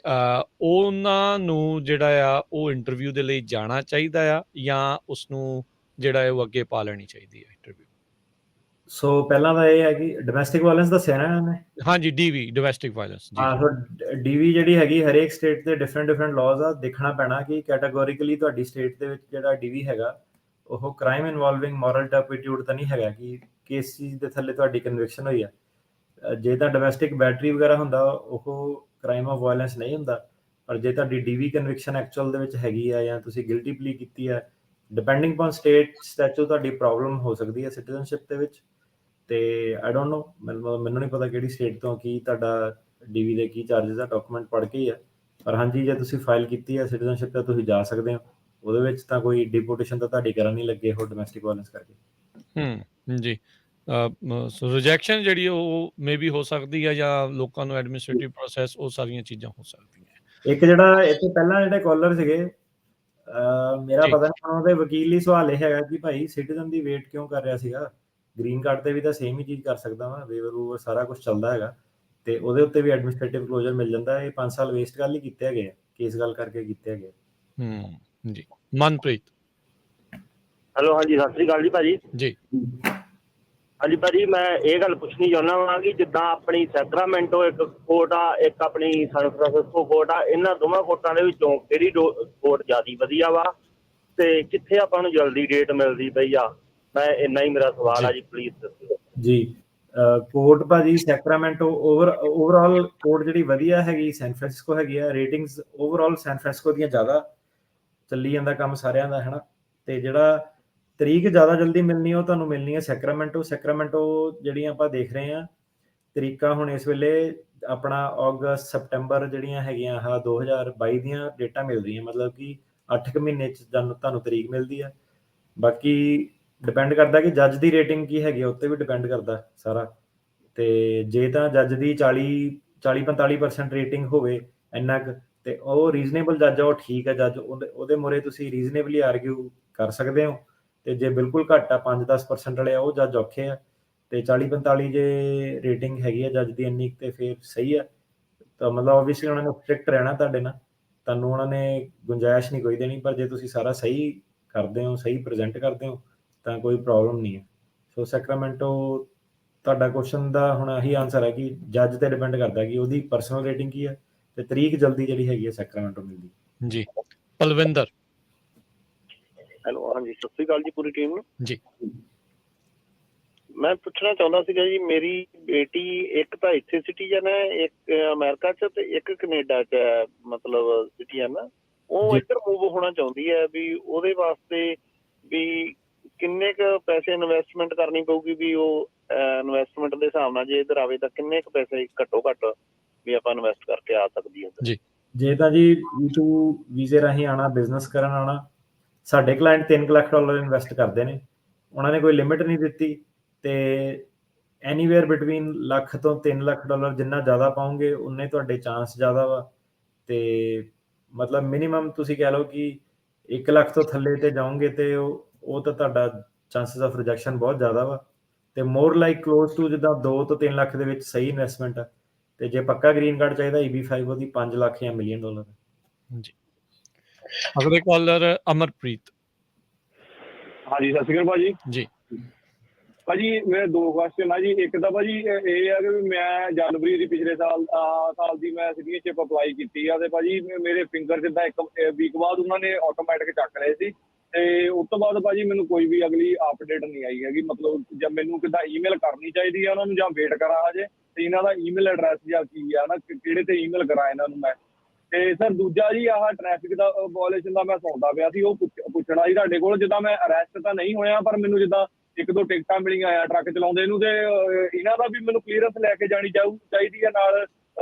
ਉਹਨਾਂ ਨੂੰ ਜਿਹੜਾ ਆ ਉਹ ਇੰਟਰਵਿਊ ਦੇ ਲਈ ਜਾਣਾ ਚਾਹੀਦਾ ਆ ਜਾਂ ਉਸਨੂੰ ਜਿਹੜਾ ਹੈ ਉਹ ਅੱਗੇ ਪਾ ਲੈਣੀ ਚਾਹੀਦੀ ਹੈ ਇੰਟਰਵਿਊ? ਸੋ ਪਹਿਲਾਂ ਤਾਂ ਇਹ ਹੈ ਕਿ ਡੋਮੈਸਟਿਕ ਵਾਇਲੈਂਸ ਦੱਸਿਆ ਨਾ ਇਹਨਾਂ ਨੇ। ਹਾਂਜੀ, DV ਡੋਮੈਸਟਿਕ ਵਾਇਲੈਂਸ ਜੀ। ਹਾਂ, ਸੋ DV ਜਿਹੜੀ ਹੈਗੀ ਹਰੇਕ ਸਟੇਟ ਦੇ ਡਿਫਰੈਂਟ ਲਾਜ਼ ਆ। ਦੇਖਣਾ ਪੈਣਾ ਕਿ ਕੈਟਾਗੋਰੀਕਲੀ ਤੁਹਾਡੀ ਸਟੇਟ ਦੇ ਵਿੱਚ ਜਿਹੜਾ DV ਹੈਗਾ ਉਹ ਕ੍ਰਾਈਮ ਇਨਵੋਲਵਿੰਗ ਮੋਰਲ ਟਰਪੀਟਿਊਡ ਤਾਂ ਨਹੀਂ ਹੈਗਾ ਕਿ ਕਿਸ ਚੀਜ਼ ਦੇ ਥੱਲੇ ਤੁਹਾਡੀ ਕਨਵਿਕਸ਼ਨ ਹੋਈ ਆ। ਜੇ ਤਾਂ ਡੋਮੈਸਟਿਕ ਬੈਟਰੀ ਵਗੈਰਾ ਹੁੰਦਾ ਉਹ ਕ੍ਰਾਈਮ ਆਫ ਵਾਇਲੈਂਸ ਨਹੀਂ ਹੁੰਦਾ। ਪਰ ਜੇ ਤੁਹਾਡੀ DV ਕਨਵਿਕਸ਼ਨ ਐਕਚੁਅਲ ਦੇ ਵਿੱਚ ਹੈਗੀ ਆ ਜਾਂ ਤੁਸੀਂ ਗਿਲਟੀ ਪਲੀ ਕੀਤੀ ਆ, ਡਿਪੈਂਡਿੰਗ ਔਨ ਸਟੇਟ ਸਟੈਚੂ ਤੁਹਾਡੀ ਪ੍ਰੋਬਲਮ ਹੋ ਸਕਦੀ ਹੈ ਸਿਟੀਜ਼ਨਸ਼ਿਪ ਦੇ ਵਿੱਚ। ਤੇ ਆਈ ਡੋਂਟ ਨੋ, ਮੈਨੂੰ ਨਹੀਂ ਪਤਾ ਕਿਹੜੀ ਸਟੇਟ ਤੋਂ ਕੀ ਤੁਹਾਡਾ DV ਦੇ ਕੀ ਚਾਰजेस ਆ, ਡਾਕੂਮੈਂਟ ਪੜ੍ਹ ਕੇ ਹੀ ਆ। ਪਰ ਹਾਂਜੀ, ਜੇ ਤੁਸੀਂ ਫਾਈਲ ਕੀਤੀ ਹੈ ਸਿਟੀਜ਼ਨਸ਼ਿਪ ਤਾਂ ਤੁਸੀਂ ਜਾ ਸਕਦੇ ਹੋ। ਉਹਦੇ ਵਿੱਚ ਤਾਂ ਕੋਈ ਡਿਪੋਰਟੇਸ਼ਨ ਤਾਂ ਤੁਹਾਡੀ ਕਰਨ ਨਹੀਂ ਲੱਗੇ ਉਹ ਡੋਮੈਸਟਿਕ ਵਾਇਲੈਂਸ ਕਰਕੇ। ਜੀ, ਰਿਜੈਕਸ਼ਨ ਜਿਹੜੀ ਉਹ ਮੇ ਵੀ ਹੋ ਸਕਦੀ ਹੈ ਜਾਂ ਲੋਕਾਂ ਨੂੰ ਐਡਮਿਨਿਸਟ੍ਰੇਟਿਵ ਪ੍ਰੋਸੈਸ, ਉਹ ਸਾਰੀਆਂ ਚੀਜ਼ਾਂ ਹੋ ਸਕਦੀਆਂ। ਇੱਕ ਜਿਹੜਾ ਇਹ ਤੋਂ ਪਹਿਲਾਂ ਜਿਹੜੇ ਕਾਲਰ ਸੀਗੇ, ਮੇਰਾ ਪਤਾ ਨਹੀਂ, ਉਹਨਾਂ ਦੇ ਵਕੀਲ ਲਈ ਸਵਾਲ ਇਹ ਹੈਗਾ ਕਿ ਭਾਈ ਸਿਟੀਜ਼ਨ ਦੀ ਵੇਟ ਕਿਉਂ ਕਰ ਰਿਹਾ ਸੀਗਾ? ਗ੍ਰੀਨ ਕਾਰਡ ਤੇ ਵੀ ਤਾਂ ਸੇਮ ਹੀ ਚੀਜ਼ ਕਰ ਸਕਦਾ ਵਾ, ਵੇਵਰ ਵੂਵਰ ਸਾਰਾ ਕੁਝ ਚੱਲਦਾ ਹੈਗਾ ਤੇ ਉਹਦੇ ਉੱਤੇ ਵੀ ਐਡਮਿਨਿਸਟ੍ਰੇਟਿਵ ਕਲੋਜ਼ਰ ਮਿਲ ਜਾਂਦਾ। ਇਹ 5 ਸਾਲ ਵੇਸਟ ਗੱਲ ਹੀ ਕੀਤੇ ਹੈਗੇ ਆ, ਕੇਸ ਗੱਲ ਕਰਕੇ ਕੀਤੇ ਹੈਗੇ। ਜੀ, ਮਨਪ੍ਰੀਤ। ਹੈਲੋ, ਹਾਂਜੀ, ਸਤਿ ਸ੍ਰੀ ਅਕਾਲ ਜੀ ਭਾਜੀ। ਜੀ ਹਾਂਜੀ ਭਾਜੀ, ਮੈਂ ਇਹ ਗੱਲ ਪੁੱਛਣੀ ਚਾਹੁੰਦਾ ਵਾਂ ਕਿ ਜਿੱਦਾਂ ਆਪਣੀ ਸੈਕਰਾਮੈਂਟੋ ਇੱਕ ਕੋਰਟ ਆ, ਇੱਕ ਆਪਣੀ ਸੈਨ ਫਰਾਂਸਿਸਕੋ ਕੋਰਟ ਆ, ਇਹਨਾਂ ਦੋਵਾਂ ਕੋਰਟਾਂ ਦੇ ਵਿੱਚੋਂ ਕਿਹੜੀ ਕੋਰਟ ਜ਼ਿਆਦਾ ਵਧੀਆ ਵਾ ਤੇ ਕਿੱਥੇ ਆਪਾਂ ਨੂੰ ਜਲਦੀ ਡੇਟ ਮਿਲਦੀ ਪਈ ਆ? ਮੈਂ ਇੰਨਾ ਹੀ ਮੇਰਾ ਸਵਾਲ ਆ ਜੀ, ਪਲੀਜ਼ ਦੱਸੋ ਜੀ। ਕੋਰਟ ਭਾਜੀ ਸੈਕਰਾਮੈਂਟੋ ਓਵਰਆਲ ਕੋਰਟ ਜਿਹੜੀ ਵਧੀਆ ਹੈਗੀ ਸੈਨ ਫਰਾਂਸਿਸਕੋ ਹੈਗੀ ਆ। ਰੇਟਿੰਗਸ ਓਵਰਆਲ ਸੈਨ ਫਰਾਂਸਿਸਕੋ ਦੀਆਂ ਜ਼ਿਆਦਾ ਚੱਲੀ ਜਾਂਦਾ ਕੰਮ ਸਾਰਿਆਂ ਦਾ, ਹੈ ਨਾ। ਤੇ ਜਿਹੜਾ ਤਰੀਕ ਜ਼ਿਆਦਾ ਜਲਦੀ ਮਿਲਣੀ ਉਹ ਤੁਹਾਨੂੰ ਮਿਲਣੀ ਹੈ ਸੈਕਰਾਮੈਂਟੋ ਜਿਹੜੀਆਂ ਆਪਾਂ ਦੇਖ ਰਹੇ ਹਾਂ ਤਰੀਕਾਂ ਹੁਣ ਇਸ ਵੇਲੇ ਆਪਣਾ ਅਗਸਤ ਸਪਟੈਂਬਰ ਜਿਹੜੀਆਂ ਹੈਗੀਆਂ ਆਹ 2022 ਦੀਆਂ ਡੇਟਾਂ ਮਿਲ ਰਹੀਆਂ, ਮਤਲਬ ਕਿ 8 ਮਹੀਨੇ 'ਚ ਤੁਹਾਨੂੰ ਤਰੀਕ ਮਿਲਦੀ ਹੈ। ਬਾਕੀ ਡਿਪੈਂਡ ਕਰਦਾ ਕਿ ਜੱਜ ਦੀ ਰੇਟਿੰਗ ਕੀ ਹੈਗੀ, ਉੱਤੇ ਵੀ ਡਿਪੈਂਡ ਕਰਦਾ ਸਾਰਾ। ਤੇ ਜੇ ਤਾਂ ਜੱਜ ਦੀ 40-45% ਰੇਟਿੰਗ ਹੋਵੇ ਇੰਨਾ ਕੁ, ਤੇ ਉਹ ਰੀਜ਼ਨੇਬਲ ਜੱਜ ਆ, ਉਹ ਠੀਕ ਹੈ ਜੱਜ, ਉਹਦੇ ਮੂਹਰੇ ਤੁਸੀਂ ਰੀਜ਼ਨੇਬਲੀ ਆਰਗਿਊ ਕਰ ਸਕਦੇ ਹੋ। ਤੇ ਜੇ ਬਿਲਕੁਲ ਘੱਟ ਆ 5-10% ਵਾਲੇ ਆ, ਉਹ ਜੱਜ ਔਖੇ ਆ। ਤੇ 40-45 ਜੇ ਰੇਟਿੰਗ ਹੈਗੀ ਆ ਜੱਜ ਦੀ ਇੰਨੀ, ਤੇ ਫਿਰ ਸਹੀ ਆ। ਤਾਂ ਮਤਲਬ ਓਬਵੀਅਸਲੀ ਉਹਨਾਂ ਨੇ ਸਟ੍ਰਿਕਟ ਰਹਿਣਾ ਤੁਹਾਡੇ ਨਾਲ, ਤੁਹਾਨੂੰ ਉਹਨਾਂ ਨੇ ਗੁੰਜਾਇਸ਼ ਨਹੀਂ ਕੋਈ ਦੇਣੀ। ਪਰ ਜੇ ਤੁਸੀਂ ਸਾਰਾ ਸਹੀ ਕਰਦੇ ਹੋ, ਸਹੀ ਪ੍ਰੈਜ਼ੈਂਟ ਕਰਦੇ ਹੋ, ਤਾਂ ਕੋਈ ਪ੍ਰੋਬਲਮ ਨਹੀਂ ਹੈ। ਸੋ ਸੈਕਰਾਮੈਂਟੋ, ਤੁਹਾਡਾ ਕੁਐਸਚਨ ਦਾ ਹੁਣ ਇਹੀ ਆਨਸਰ ਹੈ ਕਿ ਜੱਜ ਤੇ ਡਿਪੈਂਡ ਕਰਦਾ ਕਿ ਉਹਦੀ ਪਰਸਨਲ ਰੇਟਿੰਗ ਕੀ ਹੈ ਤੇ ਤਰੀਕ ਜਲਦੀ ਜਿਹੜੀ ਹੈਗੀ ਹੈ ਸੈਕਰਾਮੈਂਟੋ ਮਿਲਦੀ। ਜੀ, ਪਲਵਿੰਦਰ। ਹੈਲੋ, ਹਾਂਜੀ, ਸਤਿ ਸ੍ਰੀ ਅਕਾਲ ਜੀ ਪੂਰੀ ਟੀਮ ਨੂੰ। ਜੀ, ਮੈਂ ਪੁੱਛਣਾ ਚਾਹੁੰਦਾ ਸੀਗਾ ਜੀ, ਮੇਰੀ ਬੇਟੀ ਇੱਕ ਤਾਂ ਇੱਥੇ ਸਿਟੀਜ਼ਨ ਹੈ, ਇੱਕ ਅਮਰੀਕਾ 'ਚ ਤੇ ਇੱਕ ਕੈਨੇਡਾ 'ਚ ਹੈ, ਮਤਲਬ ਸਿਟੀਜ਼ਨ। ਉਹ ਇੱਧਰ ਮੂਵ ਹੋਣਾ ਚਾਹੁੰਦੀ ਹੈ, ਵੀ ਉਹਦੇ ਵਾਸਤੇ ਵੀ ਕਿੰਨੇ ਕੁ ਪੈਸੇ ਇਨਵੈਸਟਮੈਂਟ ਕਰਨੀ ਪਊਗੀ? ਵੀ ਉਹ ਇਨਵੈਸਟਮੈਂਟ ਦੇ ਹਿਸਾਬ ਨਾਲ ਜੇ ਇੱਧਰ ਆਵੇ ਤਾਂ ਕਿੰਨੇ ਕੁ ਪੈਸੇ ਘੱਟੋ ਘੱਟ ਵੀ ਆਪਾਂ ਇਨਵੈਸਟ ਕਰਕੇ ਆ ਸਕਦੀ ਹੈ? ਜੀ, ਜੇ ਤਾਂ ਜੀ E2 ਵੀਜ਼ੇ ਰਾਹੀਂ ਆਉਣਾ, ਬਿਜ਼ਨਸ ਕਰਨ ਆਉਣਾ, ਸਾਡੇ ਕਲਾਇੰਟ $3 ਲੱਖ ਇਨਵੈਸਟ ਕਰਦੇ ਨੇ। ਉਹਨਾਂ ਨੇ ਕੋਈ ਲਿਮਿਟ ਨਹੀਂ ਦਿੱਤੀ, ਤੇ ਐਨੀਵੇਅਰ ਬਿਟਵੀਨ ਲੱਖ ਤੋਂ $3 ਲੱਖ ਜਿੰਨਾ ਜ਼ਿਆਦਾ ਪਾਉਂਗੇ ਉਨੇ ਤੁਹਾਡੇ ਚਾਂਸ ਜ਼ਿਆਦਾ ਵਾ। ਤੇ ਮਤਲਬ ਮਿਨੀਮਮ ਤੁਸੀਂ ਕਹਿ ਲਓ ਕਿ 1 ਲੱਖ ਤੋਂ ਥੱਲੇ ਤੇ ਜਾਓਗੇ ਤੇ ਉਹ ਤਾਂ ਤੁਹਾਡਾ ਚਾਂਸਸ ਆਫ ਰਿਜੈਕਸ਼ਨ ਬਹੁਤ ਜ਼ਿਆਦਾ ਵਾ। ਤੇ ਮੋਰ ਲਾਈਕ ਕਲੋਜ਼ ਟੂ ਜਿੱਦਾਂ 2 ਤੋਂ 3 ਲੱਖ ਦੇ ਵਿੱਚ ਸਹੀ ਇਨਵੈਸਟਮੈਂਟ ਆ। ਤੇ ਜੇ ਪੱਕਾ ਗ੍ਰੀਨ ਕਾਰਡ ਚਾਹੀਦਾ EB5 ਉਹਦੀ 5 ਲੱਖ ਜਾਂ $1 ਮਿਲੀਅਨ। ਜੀ, ਅਗਲੇ ਕਾਲਰ ਅਮਰਪ੍ਰੀਤ। ਹਾਂਜੀ, ਸਤਿ ਸ਼੍ਰੀ ਅਕਾਲ ਭਾਜੀ। ਜੀ, ਭਾਜੀ ਮੇਰੇ ਦੋ ਕੁਐਸਚਨ ਆ ਜੀ। ਇੱਕ ਤਾਂ ਭਾਜੀ ਇਹ ਆ ਕਿ ਮੈਂ ਜਨਵਰੀ ਦੀ ਪਿਛਲੇ ਸਾਲ ਦੀ ਮੈਂ ਸਿਟੀਜ਼ਨਸ਼ਿਪ ਅਪਲਾਈ ਕੀਤੀ ਆ, ਤੇ ਭਾਜੀ ਮੇਰੇ ਫਿੰਗਰ ਜਿੱਦਾਂ ਇੱਕ ਵੀਕ ਬਾਅਦ ਉਹਨਾਂ ਨੇ ਆਟੋਮੈਟਿਕ ਚੱਕ ਲਏ ਸੀ, ਤੇ ਉਸ ਤੋਂ ਬਾਅਦ ਭਾਜੀ ਮੈਨੂੰ ਕੋਈ ਵੀ ਅਗਲੀ ਅਪਡੇਟ ਨਹੀਂ ਆਈ ਹੈਗੀ। ਮਤਲਬ ਜਾਂ ਮੈਨੂੰ ਕਿੱਦਾਂ ਈਮੇਲ ਕਰਨੀ ਚਾਹੀਦੀ ਆ ਉਹਨਾਂ ਨੂੰ, ਜਾਂ ਵੇਟ ਕਰਾਂ ਹਜੇ, ਤੇ ਇਹਨਾਂ ਦਾ ਈਮੇਲ ਐਡਰੈਸ ਜਾਂ ਕੀ ਆ ਨਾ, ਕਿਹੜੇ ਤੇ ਈਮੇਲ ਕਰਾਂ ਇਹਨਾਂ ਨੂੰ ਮੈਂ। ਤੇ ਸਰ ਦੂਜਾ ਜੀ ਆਹ ਟ੍ਰੈਫਿਕ ਦਾ ਵਾਇਓਲੇਸ਼ਨ ਦਾ ਮੈਂ ਸੁਣਦਾ ਪਿਆ ਸੀ, ਉਹ ਪੁੱਛਣਾ ਸੀ ਤੁਹਾਡੇ ਕੋਲ। ਜਿੱਦਾਂ ਮੈਂ ਅਰੈਸਟ ਤਾਂ ਨਹੀਂ ਹੋਇਆ, ਪਰ ਮੈਨੂੰ ਜਿੱਦਾਂ ਇੱਕ ਦੋ ਟਿਕਟਾਂ ਮਿਲੀਆਂ ਆ ਟਰੱਕ ਚਲਾਉਂਦੇ ਨੂੰ, ਤੇ ਇਹਨਾਂ ਦਾ ਵੀ ਮੈਨੂੰ ਕਲੀਅਰੈਂਸ ਲੈ ਕੇ ਜਾਣੀ ਚਾਹੀਦੀ ਆ ਨਾਲ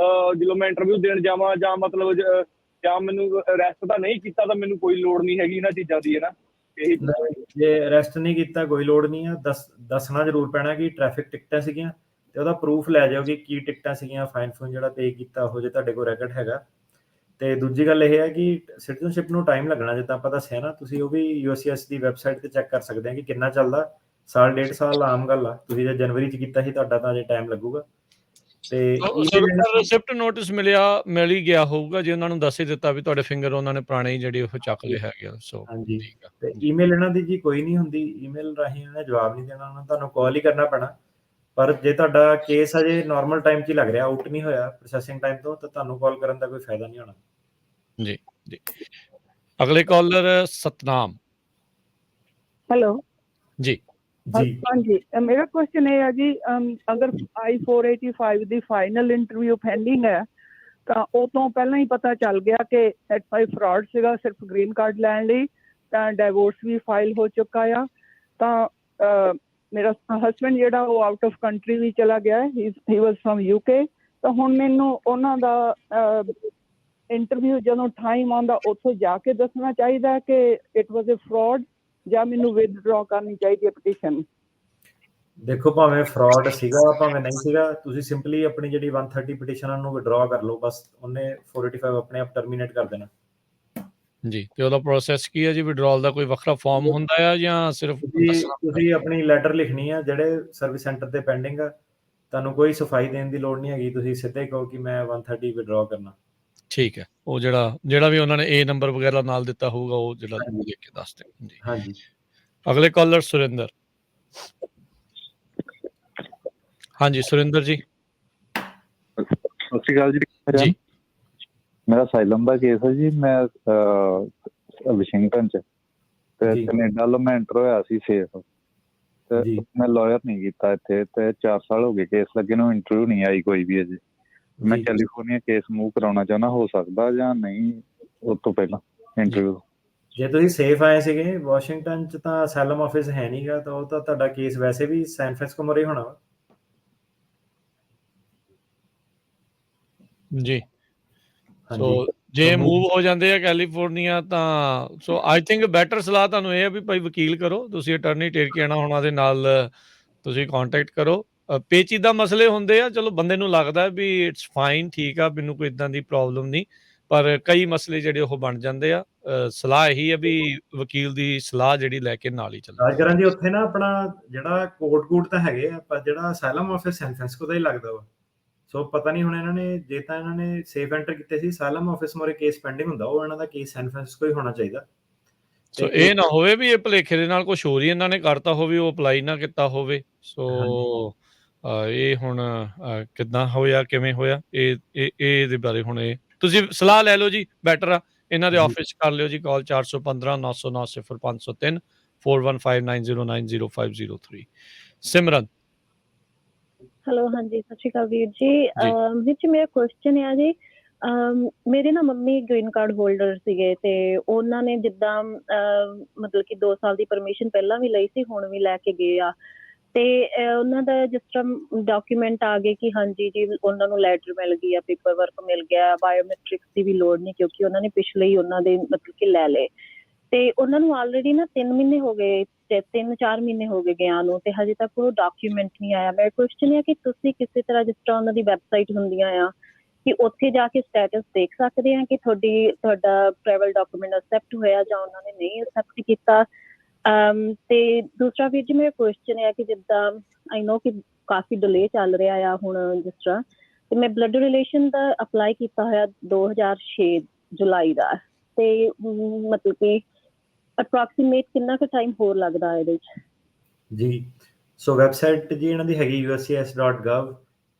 ਜਦੋਂ ਮੈਂ ਇੰਟਰਵਿਊ ਦੇਣ ਜਾਵਾਂ, ਜਾਂ ਮਤਲਬ ਜਾਂ ਮੈਨੂੰ ਅਰੈਸਟ ਤਾਂ ਨਹੀਂ ਕੀਤਾ ਤਾਂ ਮੈਨੂੰ ਕੋਈ ਲੋੜ ਨਹੀਂ ਹੈਗੀ ਇਹਨਾਂ ਚੀਜ਼ਾਂ ਦੀ, ਹੈ ਨਾ। ਇਹੀ ਜੇ ਅਰੈਸਟ ਨਹੀਂ ਕੀਤਾ ਕੋਈ ਲੋੜ ਨਹੀਂ ਆ। ਦੱਸਣਾ ਜ਼ਰੂਰ ਪੈਣਾ ਕਿ ਟ੍ਰੈਫਿਕ ਟਿਕਟਾਂ ਸੀਗੀਆਂ, ਤੇ ਉਹਦਾ ਪ੍ਰੂਫ ਲੈ ਜਾਓ ਕਿ ਕੀ ਟਿਕਟਾਂ ਸੀਗੀਆਂ, ਫਾਈਨ ਜਿਹੜਾ ਪੇ ਕੀਤਾ ਉਹ ਜੇ ਤੁਹਾਡੇ ਕੋਲ ਰੈਕਟ ਹੈਗਾ। ਤੇ ਦੂਜੀ ਗੱਲ ਇਹ ਹੈ ਕਿ ਸਿਟੀਜ਼ਨਸ਼ਿਪ ਨੂੰ ਟਾਈਮ ਲੱਗਣਾ, ਜਿੱਦਾਂ ਆਪਾਂ ਦੱਸਿਆ ਨਾ, ਤੁਸੀਂ ਉਹ ਵੀ USCIS ਦੀ ਵੈਬਸਾਈਟ ਤੇ ਚੈੱਕ ਕਰ ਸਕਦੇ ਆ ਕਿ ਕਿੰਨਾ ਚੱਲਦਾ। ਸਾਲ ਡੇਢ ਸਾਲ ਆਮ ਗੱਲ ਆ। ਤੁਸੀਂ ਜੇ ਜਨਵਰੀ 'ਚ ਕੀਤਾ ਸੀ ਤੁਹਾਡਾ ਤਾਂ ਅਜੇ ਟਾਈਮ ਲੱਗੂਗਾ। ਤੇ ਰਿਸਿਪਟ ਨੋਟਿਸ ਮਿਲ ਹੀ ਗਿਆ ਹੋਊਗਾ ਜੇ ਉਹਨਾਂ ਨੂੰ ਦੱਸ ਹੀ ਦਿੱਤਾ ਵੀ ਤੁਹਾਡੇ ਫਿੰਗਰ ਉਹਨਾਂ ਨੇ ਪੁਰਾਣੇ ਜਿਹੜੇ ਉਹ ਚੱਕ ਲਏ ਹੈਗੇ ਆ। ਸੋ ਹਾਂਜੀ, ਤੇ ਈਮੇਲ ਇਹਨਾਂ ਦੀ ਜੀ ਕੋਈ ਨਹੀਂ ਹੁੰਦੀ, ਈਮੇਲ ਰਾਹੀਂ ਇਹਨਾਂ ਨੇ ਜਵਾਬ ਨਹੀਂ ਦੇਣਾ, ਉਹਨਾਂ ਤੁਹਾਨੂੰ ਕਾਲ ਹੀ ਕਰਨਾ ਪੈਣਾ। ਪਰ ਜੇ ਤੁਹਾਡਾ ਕੇਸ ਅਜੇ ਨਾਰਮਲ ਟਾਈਮ 'ਚ ਹੀ ਲੱਗ ਰਿਹਾ, ਆਊਟ ਨਹੀਂ ਹੋਇਆ ਪ੍ਰੋਸੈਸਿੰਗ ਟਾਈਮ ਤੋਂ, ਤਾਂ ਤੁਹਾਨੂੰ ਕਾਲ ਕਰਨ ਦਾ ਕੋਈ ਫਾਇਦਾ ਨਹੀਂ ਹੋਣਾ। ਜੀ ਜੀ। ਅਗਲੇ ਕਾਲਰ ਸਤਨਾਮ। ਹੈਲੋ ਜੀ ਹਾਂਜੀ, ਮੇਰਾ ਕੁਐਸਚਨ ਇਹ ਹੈ ਜੀ, ਅਗਰ I-485 ਦੀ ਫਾਈਨਲ ਇੰਟਰਵਿਊ ਪੈਂਡਿੰਗ ਹੈ, ਤਾਂ ਉਹ ਤੋਂ ਪਹਿਲਾਂ ਹੀ ਪਤਾ ਚੱਲ ਗਿਆ ਕਿ ਫਰਾਡ ਸੀਗਾ ਸਿਰਫ ਗ੍ਰੀਨ ਕਾਰਡ ਲੈਣ ਲਈ, ਤਾਂ ਡਾਈਵੋਰਸ ਵੀ ਫਾਈਲ ਹੋ ਚੁੱਕਾ ਆ, ਤਾਂ ਮੇਰਾ ਹਸਬੈਂਡ ਜਿਹੜਾ ਉਹ ਆਊਟ ਆਫ ਕੰਟਰੀ ਵੀ ਚਲਾ ਗਿਆ, ਹੀ ਵਾਜ਼ ਫਰਮ UK। ਤਾਂ ਹੁਣ ਮੈਨੂੰ ਉਹਨਾਂ ਦਾ ਇੰਟਰਵਿਊ ਜਦੋਂ ਟਾਈਮ ਆਉਂਦਾ ਉੱਥੋਂ ਜਾ ਕੇ ਦੱਸਣਾ ਚਾਹੀਦਾ ਕਿ ਇਟ ਵਾਜ਼ ਅ ਫਰਾਡ, ਜਾਂ ਮੈਨੂੰ ਵਿਦਡਰਾ ਕਰਨੀ ਚਾਹੀਦੀ ਹੈ ਪਟੀਸ਼ਨ? ਦੇਖੋ, ਭਾਵੇਂ ਫਰਾਡ ਸੀਗਾ ਭਾਵੇਂ ਨਹੀਂ ਸੀਗਾ, ਤੁਸੀਂ ਸਿੰਪਲੀ ਆਪਣੀ ਜਿਹੜੀ 130 ਪਟੀਸ਼ਨ ਨੂੰ ਵਿਦਡਰਾ ਕਰ ਲਓ, ਬਸ ਉਹਨੇ 485 ਆਪਣੇ ਆਪ ਟਰਮੀਨੇਟ ਕਰ ਦੇਣਾ ਜੀ। ਤੇ ਉਹਦਾ ਪ੍ਰੋਸੈਸ ਕੀ ਹੈ ਜੀ? ਵਿਡਰਾਲ ਦਾ ਕੋਈ ਵੱਖਰਾ ਫਾਰਮ ਹੁੰਦਾ ਆ ਜਾਂ ਸਿਰਫ ਤੁਸੀਂ ਆਪਣੀ ਲੈਟਰ ਲਿਖਣੀ ਆ ਜਿਹੜੇ ਸਰਵਿਸ ਸੈਂਟਰ ਤੇ ਪੈਂਡਿੰਗ ਆ, ਤੁਹਾਨੂੰ ਕੋਈ ਸਫਾਈ ਦੇਣ ਦੀ ਲੋੜ ਨਹੀਂ ਹੈਗੀ, ਤੁਸੀਂ ਸਿੱਧੇ ਕਹੋ ਕਿ ਮੈਂ 130 ਵਿਦਡਰਾ ਕਰਨਾ। ਠੀਕ ਹੈ, ਉਹ ਜਿਹੜਾ ਵੀ ਉਹਨਾਂ ਨੇ A ਨੰਬਰ ਵਗੈਰਾ ਨਾਲ ਦਿੱਤਾ ਹੋਊਗਾ ਉਹ ਜਿਹੜਾ ਲਿਖ ਕੇ ਦੱਸ ਦੇ ਜੀ। ਹਾਂਜੀ। ਅਗਲੇ ਕਾਲਰ ਸੁਰਿੰਦਰ। ਹਾਂਜੀ ਸੁਰਿੰਦਰ ਜੀ। ਸਤਿ ਸ਼੍ਰੀ ਅਕਾਲ ਜੀ। ਮੇਰਾ ਸਾਈਲਮ ਦਾ ਕੇਸ ਹੈ ਜੀ। ਮੈਂ ਵਾਸ਼ਿੰਗਟਨ ਚ ਤੇ ਕੈਨੇਡਾ ਵੱਲੋਂ ਮੈਂ ਐਂਟਰ ਹੋਇਆ ਸੀ ਸੇਫ, ਤੇ ਮੈਂ ਲਾਇਰ ਨਹੀਂ ਕੀਤਾ ਇੱਥੇ, ਤੇ 4 ਸਾਲ ਹੋ ਗਏ ਕੇਸ ਲੱਗੇ ਨੂੰ, ਇੰਟਰਵਿਊ ਨਹੀਂ ਆਈ ਕੋਈ ਵੀ ਅਜੇ। ਮੈਂ ਕੈਲੀਫੋਰਨੀਆ ਕੇਸ ਮੂਵ ਕਰਾਉਣਾ ਚਾਹੁੰਦਾ, ਹੋ ਸਕਦਾ ਜਾਂ ਨਹੀਂ ਉਸ ਤੋਂ ਪਹਿਲਾਂ ਇੰਟਰਵਿਊ? ਜੇ ਤੁਸੀਂ ਸੇਫ ਆਏ ਸੀਗੇ ਵਾਸ਼ਿੰਗਟਨ ਚ ਤਾਂ ਅਸਾਈਲਮ ਆਫਿਸ ਹੈ ਨਹੀਂਗਾ, ਤਾਂ ਉਹ ਤਾਂ ਤੁਹਾਡਾ ਕੇਸ ਵੈਸੇ ਵੀ ਸੈਨ ਫ੍ਰਾਂਸਿਸਕੋ ਮੋਰੇ ਹੋਣਾ ਵਾ। ਜੀ। ਸੋ ਜੇ ਮੂਵ ਹੋ ਜਾਂਦੇ ਆ ਕੈਲੀਫੋਰਨੀਆ ਤਾਂ ਸੋ ਆਈ ਥਿੰਕ ਬੈਟਰ ਸਲਾਹ ਤੁਹਾਨੂੰ ਇਹ ਹੈ ਵੀ ਭਾਈ ਵਕੀਲ ਕਰੋ, ਤੁਸੀਂ ਅਟਰਨੀ ਟੇਰਕੀਆਣਾ ਹੋਣਾ ਦੇ ਨਾਲ ਤੁਸੀਂ ਕੰਟੈਕਟ ਕਰੋ। ਪੇਚੀਦਾ ਮਸਲੇ ਹੁੰਦੇ ਆ, ਚਲੋ ਬੰਦੇ ਨੂੰ ਲੱਗਦਾ ਵੀ ਇਟਸ ਫਾਈਨ, ਠੀਕ ਆ, ਮੈਨੂੰ ਕੋਈ ਇੱਦਾਂ ਦੀ ਪ੍ਰੋਬਲਮ ਨਹੀਂ, ਪਰ ਕਈ ਮਸਲੇ ਜਿਹੜੇ ਉਹ ਬਣ ਜਾਂਦੇ ਆ। ਸਲਾਹ ਇਹੀ ਹੈ ਵੀ ਵਕੀਲ ਦੀ ਸਲਾਹ ਜਿਹੜੀ ਲੈ ਕੇ ਨਾਲ ਹੀ ਚੱਲੋ। ਰਾਜਕਰਨ ਜੀ ਉੱਥੇ ਨਾ ਆਪਣਾ ਜਿਹੜਾ ਕੋਰਟ ਤਾਂ ਹੈਗੇ ਆ, ਪਰ ਜਿਹੜਾ ਅਸਾਈਲਮ ਆਫਿਸ ਸੈਨ ਫ੍ਰਾਂਸਿਸਕੋ ਦਾ ਹੀ ਲੱਗਦਾ ਵਾ। ਸੋ ਪਤਾ ਨਹੀਂ ਹੁਣ ਇਹਨਾਂ ਨੇ, ਜੇ ਤਾਂ ਇਹਨਾਂ ਨੇ ਸੇਫ ਐਂਟਰ ਕੀਤੇ ਸੀ, ਅਸਾਈਲਮ ਆਫਿਸ ਮੋਰੇ ਕੇਸ ਪੈਂਡਿੰਗ ਹੁੰਦਾ, ਉਹ ਇਹਨਾਂ ਦਾ ਕੇਸ ਸੈਨ ਫ੍ਰਾਂਸਿਸਕੋ ਹੀ ਹੋਣਾ ਚਾਹੀਦਾ। ਸੋ ਇਹ ਨਾ ਹੋਵੇ ਵੀ ਇਹ ਭੁਲੇਖੇ ਦੇ ਨਾਲ ਕੁਛ ਹੋਰ ਹੀ ਇਹਨਾਂ ਨੇ ਕਰਤਾ ਹੋਵੇ, ਉਹ ਅਪਲਾਈ ਨਾ ਕੀਤਾ ਹੋਵੇ। ਸੋ ਇਹ ਹੁਣ ਕਿੱਦਾਂ ਹੋਇਆ, ਕਿਵੇਂ ਹੋਇਆ, ਇਹਦੇ ਬਾਰੇ ਹੁਣ ਇਹ ਤੁਸੀਂ ਸਲਾਹ ਲੈ ਲਓ ਜੀ, ਬੈਟਰ ਆ। ਇਹਨਾਂ ਦੇ ਆਫਿਸ ਕਰ ਲਿਓ ਜੀ ਕਾਲ, 415 909 0503 4159090503। ਸਿਮਰਨ। ਹੈਲੋ, ਹਾਂਜੀ ਸਤਿ ਸ਼੍ਰੀ ਅਕਾਲ ਵੀਰ ਜੀ। ਵੀਰ ਜੀ ਮੇਰਾ ਕੁਐਸਚਨ ਹੈ ਜੀ, ਮੇਰੇ ਨਾ ਮੰਮੀ ਗ੍ਰੀਨ ਕਾਰਡ ਹੋਲਡਰ ਸੀਗੇ, ਤੇ ਉਹਨਾਂ ਨੇ ਜਿੱਦਾਂ ਮਤਲਬ ਕਿ 2 ਸਾਲ ਦੀ ਪਰਮਿਸ਼ਨ ਪਹਿਲਾਂ ਵੀ ਲਈ ਸੀ, ਹੁਣ ਵੀ ਲੈ ਕੇ ਗਏ ਆ, ਤੇ ਉਹਨਾਂ ਦਾ ਜਿਸ ਤਰ੍ਹਾਂ ਡਾਕੂਮੈਂਟ ਆ ਗਏ ਕਿ ਹਾਂਜੀ ਜੀ ਉਹਨਾਂ ਨੂੰ ਲੈਟਰ ਮਿਲ ਗਈ ਆ, ਪੇਪਰ ਵਰਕ ਮਿਲ ਗਿਆ, ਬਾਇਓਮੈਟ੍ਰਿਕਸ ਦੀ ਵੀ ਲੋੜ ਨਹੀਂ ਕਿਉਂਕਿ ਉਹਨਾਂ ਨੇ ਪਿਛਲੇ ਹੀ ਉਹਨਾਂ ਦੇ ਮਤਲਬ ਕਿ ਲੈ ਲਏ, ਤੇ ਉਹਨਾਂ ਨੂੰ ਆਲਰੇਡੀ ਨਾ 3 ਮਹੀਨੇ ਹੋ ਗਏ, 3-4 ਮਹੀਨੇ ਹੋ ਗਏ ਗਿਆ ਨੂੰ, ਤੇ ਹਜੇ ਤੱਕ ਉਹ ਡਾਕੂਮੈਂਟ ਨਹੀਂ ਆਇਆ। ਮੇਰਾ ਕੁਐਸਚਨ ਹੈ ਕਿ ਤੁਸੀਂ ਕਿਸੇ ਤਰ੍ਹਾਂ, ਜਿਸ ਤਰ੍ਹਾਂ ਉਹਨਾਂ ਦੀ ਵੈਬਸਾਈਟ ਹੁੰਦੀਆਂ ਆ, ਕਿ ਉੱਥੇ ਜਾ ਕੇ ਸਟੇਟਸ ਦੇਖ ਸਕਦੇ ਆ ਕਿ ਤੁਹਾਡਾ ਟਰੈਵਲ ਡਾਕੂਮੈਂਟ ਅਕਸੈਪਟ ਹੋਇਆ ਜਾਂ ਉਹਨਾਂ ਨੇ ਨਹੀਂ ਅਕਸੈਪਟ ਕੀਤਾ। ਤੇ ਦੂਸਰਾ ਵੀਰ ਜੀ ਮੇਰਾ ਕੁਐਸਚਨ ਹੈ ਕਿ ਜਿੱਦਾਂ ਆਈ ਨੋ ਕਿ ਕਾਫੀ ਡਿਲੇ ਚੱਲ ਰਿਹਾ ਆ ਹੁਣ, ਜਿਸ ਤਰ੍ਹਾਂ ਤੇ ਮੈਂ ਬਲੱਡ ਰਿਲੇਸ਼ਨ ਦਾ ਅਪਲਾਈ ਕੀਤਾ ਹੋਇਆ 2006 ਜੁਲਾਈ ਦਾ, ਤੇ ਮਤਲਬ ਕਿ ਅਪਰੋਕਸੀਮੇਟ ਕਿੰਨਾ ਕੁ ਟਾਈਮ ਹੋਰ ਲੱਗਦਾ ਇਹਦੇ 'ਚ? ਜੀ, ਸੋ ਵੈਬਸਾਈਟ ਜੀ ਇਹਨਾਂ ਦੀ ਹੈਗੀ uscis.gov,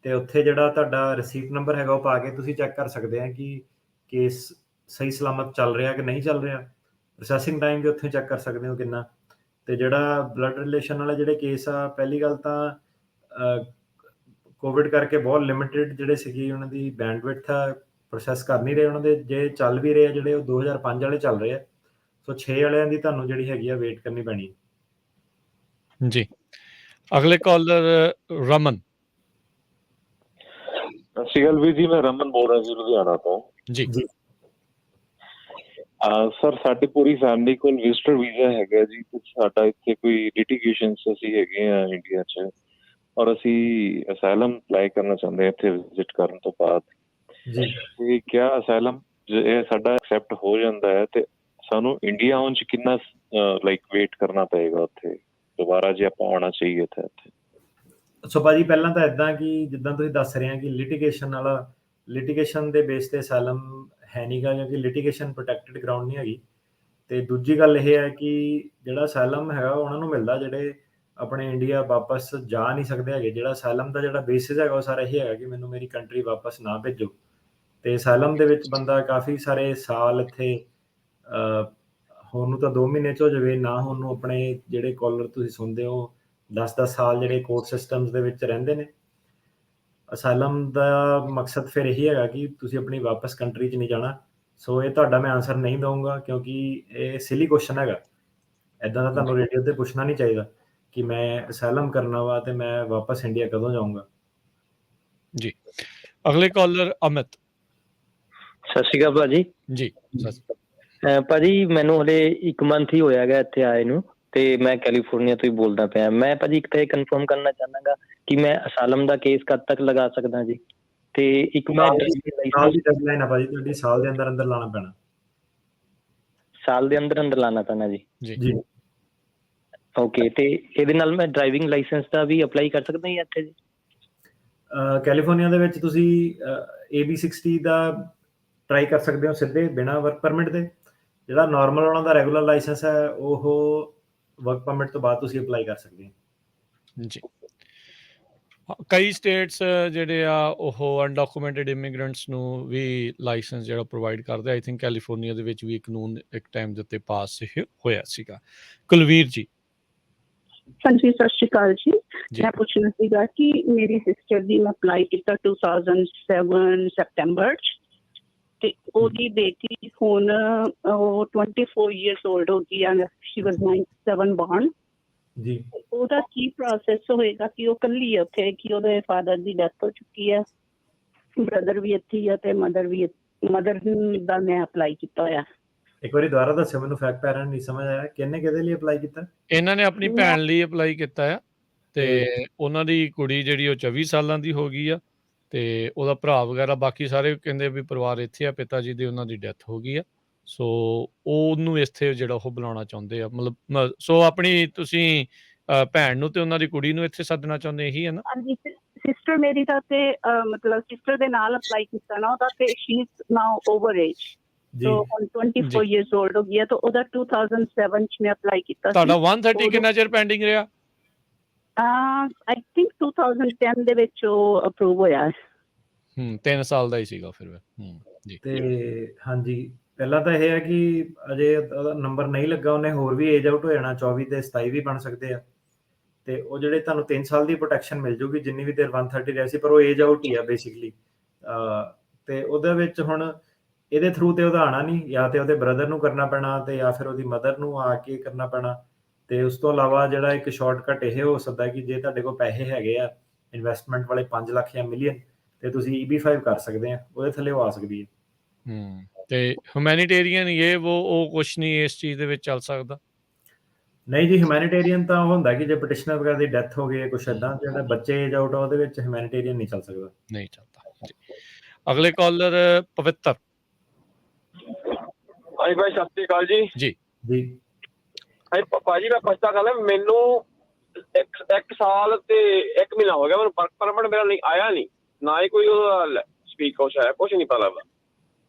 ਤੇ ਉੱਥੇ ਜਿਹੜਾ ਤੁਹਾਡਾ ਰਿਸੀਟ ਨੰਬਰ ਹੈਗਾ ਉਹ ਪਾ ਕੇ ਤੁਸੀਂ ਚੈੱਕ ਕਰ ਸਕਦੇ ਆ ਕਿ ਕੇਸ ਸਹੀ ਸਲਾਮਤ ਚੱਲ ਰਿਹਾ ਕਿ ਨਹੀਂ ਚੱਲ ਰਿਹਾ। ਪ੍ਰੋਸੈਸਿੰਗ ਟਾਈਮ ਵੀ ਉੱਥੇ ਚੈੱਕ ਕਰ ਸਕਦੇ ਹੋ ਕਿੰਨਾ। ਤੇ ਜਿਹੜਾ ਬਲੱਡ ਰਿਲੇਸ਼ਨ ਵਾਲੇ ਜਿਹੜੇ ਕੇਸ ਆ, ਪਹਿਲੀ ਗੱਲ ਤਾਂ ਕੋਵਿਡ ਕਰਕੇ ਬਹੁਤ ਲਿਮਿਟਿਡ ਜਿਹੜੇ ਸੀਗੀ ਉਹਨਾਂ ਦੀ ਬੈਂਡਵਿਡਥ ਆ, ਪ੍ਰੋਸੈਸ ਕਰ ਨਹੀਂ ਰਹੇ ਉਹਨਾਂ ਦੇ। ਜੇ ਚੱਲ ਵੀ ਰਹੇ ਆ ਜਿਹੜੇ ਉਹ 2005 ਵਾਲੇ ਚੱਲ ਰਹੇ ਆ। ਸੋ 6 ਵਾਲਿਆਂ ਦੀ ਤੁਹਾਨੂੰ ਜਿਹੜੀ ਹੈਗੀ ਆ ਵੇਟ ਕਰਨੀ ਪੈਣੀ ਜੀ। ਅਗਲੇ ਕਾਲਰ ਰਮਨ। ਸਤਿ ਸ਼੍ਰੀ ਅਕਾਲ ਵੀਰ ਜੀ, ਮੈਂ ਰਮਨ ਬੋਲ ਰਿਹਾ ਜੀ ਲੁਧਿਆਣਾ ਤੋਂ ਜੀ। ਸਰ ਸਾਡੀ ਪੂਰੀ ਫੈਮਿਲੀ ਕੋਲ ਵਿਜ਼ਟਰ ਵੀਜ਼ਾ ਹੈਗਾ ਜੀ, ਤੇ ਸਾਡਾ ਇੱਥੇ ਕੋਈ ਲਿਟੀਗੇਸ਼ਨਸ ਅਸੀਂ ਹੈਗੇ ਆ ਇੰਡੀਆ 'ਚ, ਔਰ ਅਸੀਂ ਅਸਾਈਲਮ ਅਪਲਾਈ ਕਰਨਾ ਚਾਹੁੰਦੇ ਹਾਂ ਇੱਥੇ ਵਿਜ਼ਿਟ ਕਰਨ ਤੋਂ ਬਾਅਦ। ਤੇ ਕਿਆ ਅਸਾਈਲਮ ਇਹ ਸਾਡਾ ਐਕਸੈਪਟ ਹੋ ਜਾਂਦਾ ਹੈ ਤੇ ਸਾਨੂੰ ਇੰਡੀਆ ਆਉਣ 'ਚ ਕਿੰਨਾ ਲਾਈਕ ਵੇਟ ਕਰਨਾ ਪਏਗਾ ਉੱਥੇ ਦੁਬਾਰਾ ਜੇ ਆਪਾਂ ਆਉਣਾ ਚਾਹੀਏ ਤਾਂ ਇੱਥੇ? ਸੋ ਭਾਜੀ ਪਹਿਲਾਂ ਤਾਂ ਇੱਦਾਂ ਕਿ ਜਿੱਦਾਂ ਤੁਸੀਂ ਦੱਸ ਰਹੇ ਆ ਕਿ ਲਿਟੀਗੇਸ਼ਨ ਦੇ ਬੇਸ ਤੇ ਅਸਾਈਲਮ ਹੈ ਨਹੀਂ ਗਾ, ਕਿਉਂਕਿ ਲਿਟੀਗੇਸ਼ਨ ਪ੍ਰੋਟੈਕਟਡ ਗਰਾਊਂਡ ਨਹੀਂ ਹੈਗੀ। ਤੇ ਦੂਜੀ ਗੱਲ ਇਹ ਹੈ ਕਿ ਜਿਹੜਾ ਅਸਾਈਲਮ ਹੈਗਾ ਉਹਨਾਂ ਨੂੰ ਮਿਲਦਾ ਜਿਹੜੇ ਆਪਣੇ ਇੰਡੀਆ ਵਾਪਸ ਜਾ ਨਹੀਂ ਸਕਦੇ ਹੈਗੇ। ਜਿਹੜਾ ਅਸਾਈਲਮ ਦਾ ਜਿਹੜਾ ਬੇਸਿਸ ਹੈਗਾ ਉਹ ਸਾਰਾ ਇਹ ਹੈਗਾ ਕਿ ਮੈਨੂੰ ਮੇਰੀ ਕੰਟਰੀ ਵਾਪਸ ਨਾ ਭੇਜੋ। ਤੇ ਅਸਾਈਲਮ ਦੇ ਵਿੱਚ ਬੰਦਾ ਕਾਫੀ ਸਾਰੇ ਸਾਲ ਇੱਥੇ ਹੁਣ ਨੂੰ ਤਾਂ 2 ਮਹੀਨੇ 'ਚ ਹੋ ਜਾਵੇ, ਨਾ ਹੁਣ ਨੂੰ ਆਪਣੇ ਜਿਹੜੇ ਕਾਲਰ ਤੁਸੀਂ ਸੁਣਦੇ ਹੋ 10-10 ਸਾਲ ਜਿਹੜੇ ਕੋਰਟ ਸਿਸਟਮਸ ਦੇ ਵਿੱਚ ਰਹਿੰਦੇ ਨੇ। ਅਸਾਈਲਮ ਦਾ ਮਕਸਦ ਫਿਰ ਇਹੀ ਹੈਗਾ ਕਿ ਤੁਸੀਂ ਆਪਣੀ ਵਾਪਸ ਕੰਟਰੀ 'ਚ ਨਹੀਂ ਜਾਣਾ। ਸੋ ਇਹ ਤੁਹਾਡਾ ਮੈਂ ਆਨਸਰ ਨਹੀਂ ਦਊਂਗਾ ਕਿਉਂਕਿ ਇਹ ਸਿਲੀ ਕੁਐਸਚਨ ਹੈਗਾ। ਇੱਦਾਂ ਦਾ ਤੁਹਾਨੂੰ ਰੇਡੀਓ 'ਤੇ ਪੁੱਛਣਾ ਨਹੀਂ ਚਾਹੀਦਾ ਕਿ ਮੈਂ ਅਸਾਈਲਮ ਕਰਨਾ ਵਾ ਤੇ ਮੈਂ ਵਾਪਸ ਇੰਡੀਆ ਕਦੋਂ ਜਾਊਂਗਾ। ਜੀ। ਅਗਲੇ ਕਾਲਰ ਅਮਿਤ। ਸਤਿ ਸ਼੍ਰੀ ਅਕਾਲ ਭਾਜੀ। ਜੀ ਭਾਜੀ ਮੈਨੂੰ ਹਲੇ 1 ਮੰਥ ਹੀ ਹੋਇਆ ਹੈਗਾ ਇੱਥੇ ਆਏ ਨੂੰ, ਤੇ ਮੈਂ ਕੈਲੀਫੋਰਨੀਆ ਤੋਂ ਹੀ ਬੋਲਦਾ ਪਿਆ। ਮੈਂ ਭਾਜੀ ਇੱਕ ਤਾਂ ਇਹ ਕਨਫਰਮ ਕਰਨਾ ਚਾਹਾਂਗਾ ਕਿ ਮੈਂ ਅਸਾਈਲਮ ਦਾ ਕੇਸ ਕਦ ਤੱਕ ਲਗਾ ਸਕਦਾ ਜੀ? ਤੇ ਇੱਕ ਮੈਂ ਸਾਲ ਦੀ ਡੈਡਲਾਈਨ ਆ ਭਾਜੀ ਤੁਹਾਡੀ, ਸਾਲ ਦੇ ਅੰਦਰ ਅੰਦਰ ਲਾਣਾ ਪੈਣਾ। ਸਾਲ ਦੇ ਅੰਦਰ ਅੰਦਰ ਲਾਣਾ ਪੈਣਾ ਜੀ? ਜੀ। ਓਕੇ, ਤੇ ਇਹਦੇ ਨਾਲ ਮੈਂ ਡਰਾਈਵਿੰਗ ਲਾਇਸੈਂਸ ਦਾ ਵੀ ਅਪਲਾਈ ਕਰ ਸਕਦਾ ਹਾਂ ਇੱਥੇ ਜੀ? ਕੈਲੀਫੋਰਨੀਆ ਦੇ ਵਿੱਚ ਤੁਸੀਂ AB60 ਦਾ ਟਰਾਈ ਕਰ ਸਕਦੇ ਹੋ ਸਿੱਧੇ ਬਿਨਾਂ ਵਰਕ ਪਰਮਿਟ ਦੇ। ਜਿਹੜਾ ਨਾਰਮਲ ਉਹਨਾਂ ਦਾ ਰੈਗੂਲਰ ਲਾਇਸੈਂਸ ਹੈ ਉਹ ਵਰਕ ਪਰਮਿਟ ਤੋਂ ਬਾਅਦ ਤੁਸੀਂ ਅਪਲਾਈ ਕਰ ਸਕਦੇ ਹੋ। ਜੀ। ਕਈ ਸਟੇਟਸ ਜਿਹੜੇ ਆ ਉਹ ਅਨਡਾਕੂਮੈਂਟਡ ਇਮੀਗ੍ਰੈਂਟਸ ਨੂੰ ਵੀ ਲਾਇਸੈਂਸ ਜਿਹੜਾ ਪ੍ਰੋਵਾਈਡ ਕਰਦੇ। ਆਈ ਥਿੰਕ ਕੈਲੀਫੋਰਨੀਆ ਦੇ ਵਿੱਚ ਵੀ ਕਾਨੂੰਨ ਇੱਕ ਟਾਈਮ ਦੇ ਉੱਤੇ ਪਾਸ ਹੋਇਆ ਸੀਗਾ। ਕੁਲਵੀਰ ਜੀ। ਹਾਂਜੀ, ਸਤਿ ਸ਼੍ਰੀ ਅਕਾਲ ਜੀ। ਮੈਂ ਪੁੱਛਣਾ ਸੀਗਾ ਕਿ ਮੇਰੀ ਸਿਸਟਰ ਦੀ ਮੈਂ ਅਪਲਾਈ ਕੀਤਾ 2007 ਸੈਪਟੈਂਬਰ 'ਚ, ਤੇ ਉਹਦੀ ਬੇਟੀ ਹੁਣ ਉਹ 24 years old ਹੋ ਗਈ ਆ। ਸ਼ੀ ਵਾਸ 97 born ਜੀ। ਉਹਦਾ ਕੀ ਪ੍ਰੋਸੈਸ ਹੋਏਗਾ ਕਿ ਉਹ ਇਕੱਲੀ ਹੈ ਉੱਥੇ, ਕਿ ਉਹਦੇ ਫਾਦਰ ਦੀ ਡੈਥ ਹੋ ਚੁੱਕੀ ਹੈ, ਬ੍ਰਦਰ ਵੀ ਇੱਥੇ ਆ ਤੇ ਮਦਰ ਦਾ ਮੈਂ ਅਪਲਾਈ ਕੀਤਾ ਹੋਇਆ। ਇੱਕ ਵਾਰੀ ਦੁਬਾਰਾ ਦੱਸਿਓ ਮੈਨੂੰ, ਫੈਕਟ ਪੈਰਨ ਨਹੀਂ ਸਮਝ ਆਇਆ। ਕਿਹਨੇ ਕਿਹਦੇ ਲਈ ਅਪਲਾਈ ਕੀਤਾ? ਇਹਨਾਂ ਨੇ ਆਪਣੀ ਭੈਣ ਲਈ ਅਪਲਾਈ ਕੀਤਾ ਆ, ਤੇ ਉਹਨਾਂ ਦੀ ਕੁੜੀ ਜਿਹੜੀ ਉਹ 24 ਸਾਲਾਂ ਦੀ ਹੋ ਗਈ ਆ, ਤੇ ਉਹਦਾ ਭਰਾ ਵਗੈਰਾ ਬਾਕੀ ਸਾਰੇ ਕਹਿੰਦੇ ਵੀ ਪਰਿਵਾਰ ਇੱਥੇ ਆ, ਪਿਤਾ ਜੀ ਦੀ ਉਹਨਾਂ ਦੀ ਡੈਥ ਹੋ ਗਈ ਆ। ਸੋ ਉਹਨੂੰ ਇੱਥੇ ਜਿਹੜਾ ਉਹ ਬੁਲਾਉਣਾ ਚਾਹੁੰਦੇ ਆ। ਮਤਲਬ ਸੋ ਆਪਣੀ ਤੁਸੀਂ ਭੈਣ ਨੂੰ ਤੇ ਉਹਨਾਂ ਦੀ ਕੁੜੀ ਨੂੰ ਇੱਥੇ ਸੱਦਣਾ ਚਾਹੁੰਦੇ, ਇਹੀ ਹੈ ਨਾ? ਹਾਂਜੀ, ਸਿਸਟਰ ਮੇਰੀ ਦਾ ਤੇ ਮਤਲਬ ਸਿਸਟਰ ਦੇ ਨਾਲ ਅਪਲਾਈ ਕੀਤਾ ਨਾ ਉਹਦਾ, ਤੇ she is now over age, so ਹੁਣ 24 years old ਹੋ ਗਈ ਹੈ। ਤਾਂ ਉਹਦਾ 2007 'ਚ ਮੈਂ ਅਪਲਾਈ ਕੀਤਾ। ਤੁਹਾਡਾ 130 ਕਿੰਨਾ ਚਿਰ ਪੈਂਡਿੰਗ ਰਿਹਾ? ਆਈ ਥਿੰਕ 2010 ਦੇ ਵਿੱਚ ਉਹ ਅਪਰੂਵ ਹੋਇਆ ਹੈ। 3 ਸਾਲ ਦਾ ਹੀ ਸੀਗਾ ਫਿਰ। ਜੀ। ਤੇ ਹਾਂਜੀ, ਪਹਿਲਾਂ ਤਾਂ ਇਹ ਹੈ ਕਿ ਅਜੇ ਉਹਦਾ ਨੰਬਰ ਨਹੀਂ ਲੱਗਾ, ਉਹਨੇ ਹੋਰ ਵੀ ਏਜ ਆਊਟ ਹੋ ਜਾਣਾ, 24 ਤੇ 27 ਵੀ ਬਣ ਸਕਦੇ ਆ। ਤੇ ਉਹ ਜਿਹੜੇ ਤੁਹਾਨੂੰ 3 ਸਾਲ ਦੀ ਪ੍ਰੋਟੈਕਸ਼ਨ ਮਿਲ ਜੂਗੀ ਜਿੰਨੀ ਵੀ ਦੇਰ 130 ਰਿਹਾ ਸੀ, ਪਰ ਉਹ ਏਜ ਆਊਟ ਹੀ ਆ ਬੇਸਿਕਲੀ। ਤੇ ਉਹਦੇ ਵਿੱਚ ਹੁਣ ਇਹਦੇ ਥਰੂ ਤੇ ਉਹਦਾ ਆਣਾ ਨਹੀਂ, ਜਾਂ ਤੇ ਉਹਦੇ ਬ੍ਰਦਰ ਨੂੰ ਕਰਨਾ ਪੈਣਾ, ਤੇ ਜਾਂ ਫਿਰ ਉਹਦੀ ਮਦਰ ਨੂੰ ਆ ਕੇ ਕਰਨਾ ਪੈਣਾ। ਤੇ ਉਸ ਤੋਂ ਇਲਾਵਾ ਜਿਹੜਾ ਇੱਕ ਸ਼ਾਰਟਕਟ ਇਹ ਹੋ ਸਕਦਾ ਕਿ ਜੇ ਤੁਹਾਡੇ ਕੋਲ ਪੈਸੇ ਹੈਗੇ ਆ ਇਨਵੈਸਟਮੈਂਟ ਵਾਲੇ 5 ਲੱਖ ਜਾਂ ਮਿਲੀਅਨ, ਤੇ ਤੁਸੀਂ EB5 ਕਰ ਸਕਦੇ ਆ, ਉਹਦੇ ਥੱਲੇ ਉਹ ਆ ਸਕਦੀ ਹੈ। ਤੇ ਹਿਊਮੈਨਿਟੇਰੀਅਨ ਉਹ ਕੁਛ ਨਹੀਂ ਇਸ ਚੀਜ਼ ਦੇ ਵਿੱਚ ਚੱਲ ਸਕਦਾ? ਨਹੀਂ ਜੀ, ਹਿਊਮੈਨਿਟੇਰੀਅਨ ਤਾਂ ਉਹ ਹੁੰਦਾ ਕਿ ਜੇ ਪਟੀਸ਼ਨਰ ਵਗੈਰਾ ਦੀ ਡੈਥ ਹੋ ਗਈ, ਕੁਛ ਏਦਾਂ। ਜਿਹੜਾ ਬੱਚੇ ਏਜ ਆਊਟ ਆ ਉਹਦੇ ਵਿੱਚ ਹਿਊਮੈਨਿਟੇਰੀਅਨ ਨਹੀਂ ਚੱਲ ਸਕਦਾ। ਨਹੀਂ ਚੱਲਦਾ ਜੀ। ਅਗਲੇ ਕਾਲਰ ਪਵਿੱਤਰ। ਭਾਈ ਸਤਿ ਸ਼੍ਰੀ ਅਕਾਲ ਜੀ। ਜੀ। ਭਾਜੀ ਮੈਂ ਪੁੱਛਦਾ ਗੱਲ, ਮੈਨੂੰ 1 ਸਾਲ ਤੇ 1 ਮਹੀਨਾ ਹੋ ਗਿਆ, ਮੈਨੂੰ ਵਰਕ ਪਰਮਿਟ ਮੇਰਾ ਨਹੀਂ ਆਇਆ, ਨਹੀਂ ਨਾ ਹੀ ਕੋਈ ਉਹਦਾ ਸਪੀਕ ਕੁਛ ਹੈ, ਕੁਛ ਨਹੀਂ ਪਤਾ ਲੱਗਦਾ।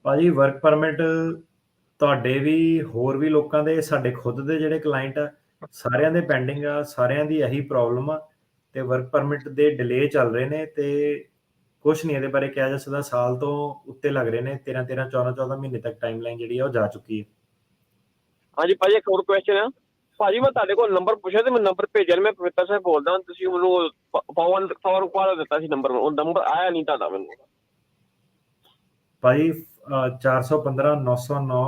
ਭਾਜੀ ਵਰਕ ਪਰਮਿਟ ਤੁਹਾਡੇ ਵੀ ਹੋਰ ਵੀ ਲੋਕਾਂ ਦੇ, ਸਾਡੇ ਖੁਦ ਦੇ ਜਿਹੜੇ ਕਲਾਇੰਟ ਆ ਸਾਰਿਆਂ ਦੇ ਪੈਂਡਿੰਗ ਆ, ਸਾਰਿਆਂ ਦੀ ਇਹੀ ਪ੍ਰੋਬਲਮ ਆ। ਤੇ ਵਰਕ ਪਰਮਿਟ ਦੇ ਡਿਲੇ ਚੱਲ ਰਹੇ ਨੇ ਤੇ ਕੁਛ ਨਹੀਂ ਇਹਦੇ ਬਾਰੇ ਕਿਹਾ ਜਾ ਸਕਦਾ। ਸਾਲ ਤੋਂ ਉੱਤੇ ਲੱਗ ਰਹੇ ਨੇ, 13 14 ਮਹੀਨੇ ਤੱਕ ਟਾਈਮਲਾਈਨ ਜਿਹੜੀ ਆ ਉਹ ਜਾ ਚੁੱਕੀ ਹੈ। ਹਾਂਜੀ ਭਾਜੀ, ਇੱਕ ਹੋਰ ਕੁਐਸਚਨ ਆ ਭਾਜੀ। ਮੈਂ ਤੁਹਾਡੇ ਕੋਲ ਨੰਬਰ ਪੁੱਛਿਆ ਤੇ ਮੈਂ ਨੰਬਰ ਭੇਜਿਆ, ਮੈਂ ਪਵਿੱਤਰ ਸਾਹਿਬ ਬੋਲਦਾ, ਤੁਸੀਂ ਮੈਨੂੰ ਪਾਵਰ ਉਪਾਲ ਦਿੱਤਾ ਸੀ ਨੰਬਰ, ਉਹ ਨੰਬਰ ਆਇਆ ਨਹੀਂ ਤੁਹਾਡਾ ਮੈਨੂੰ ਭਾਜੀ 415 909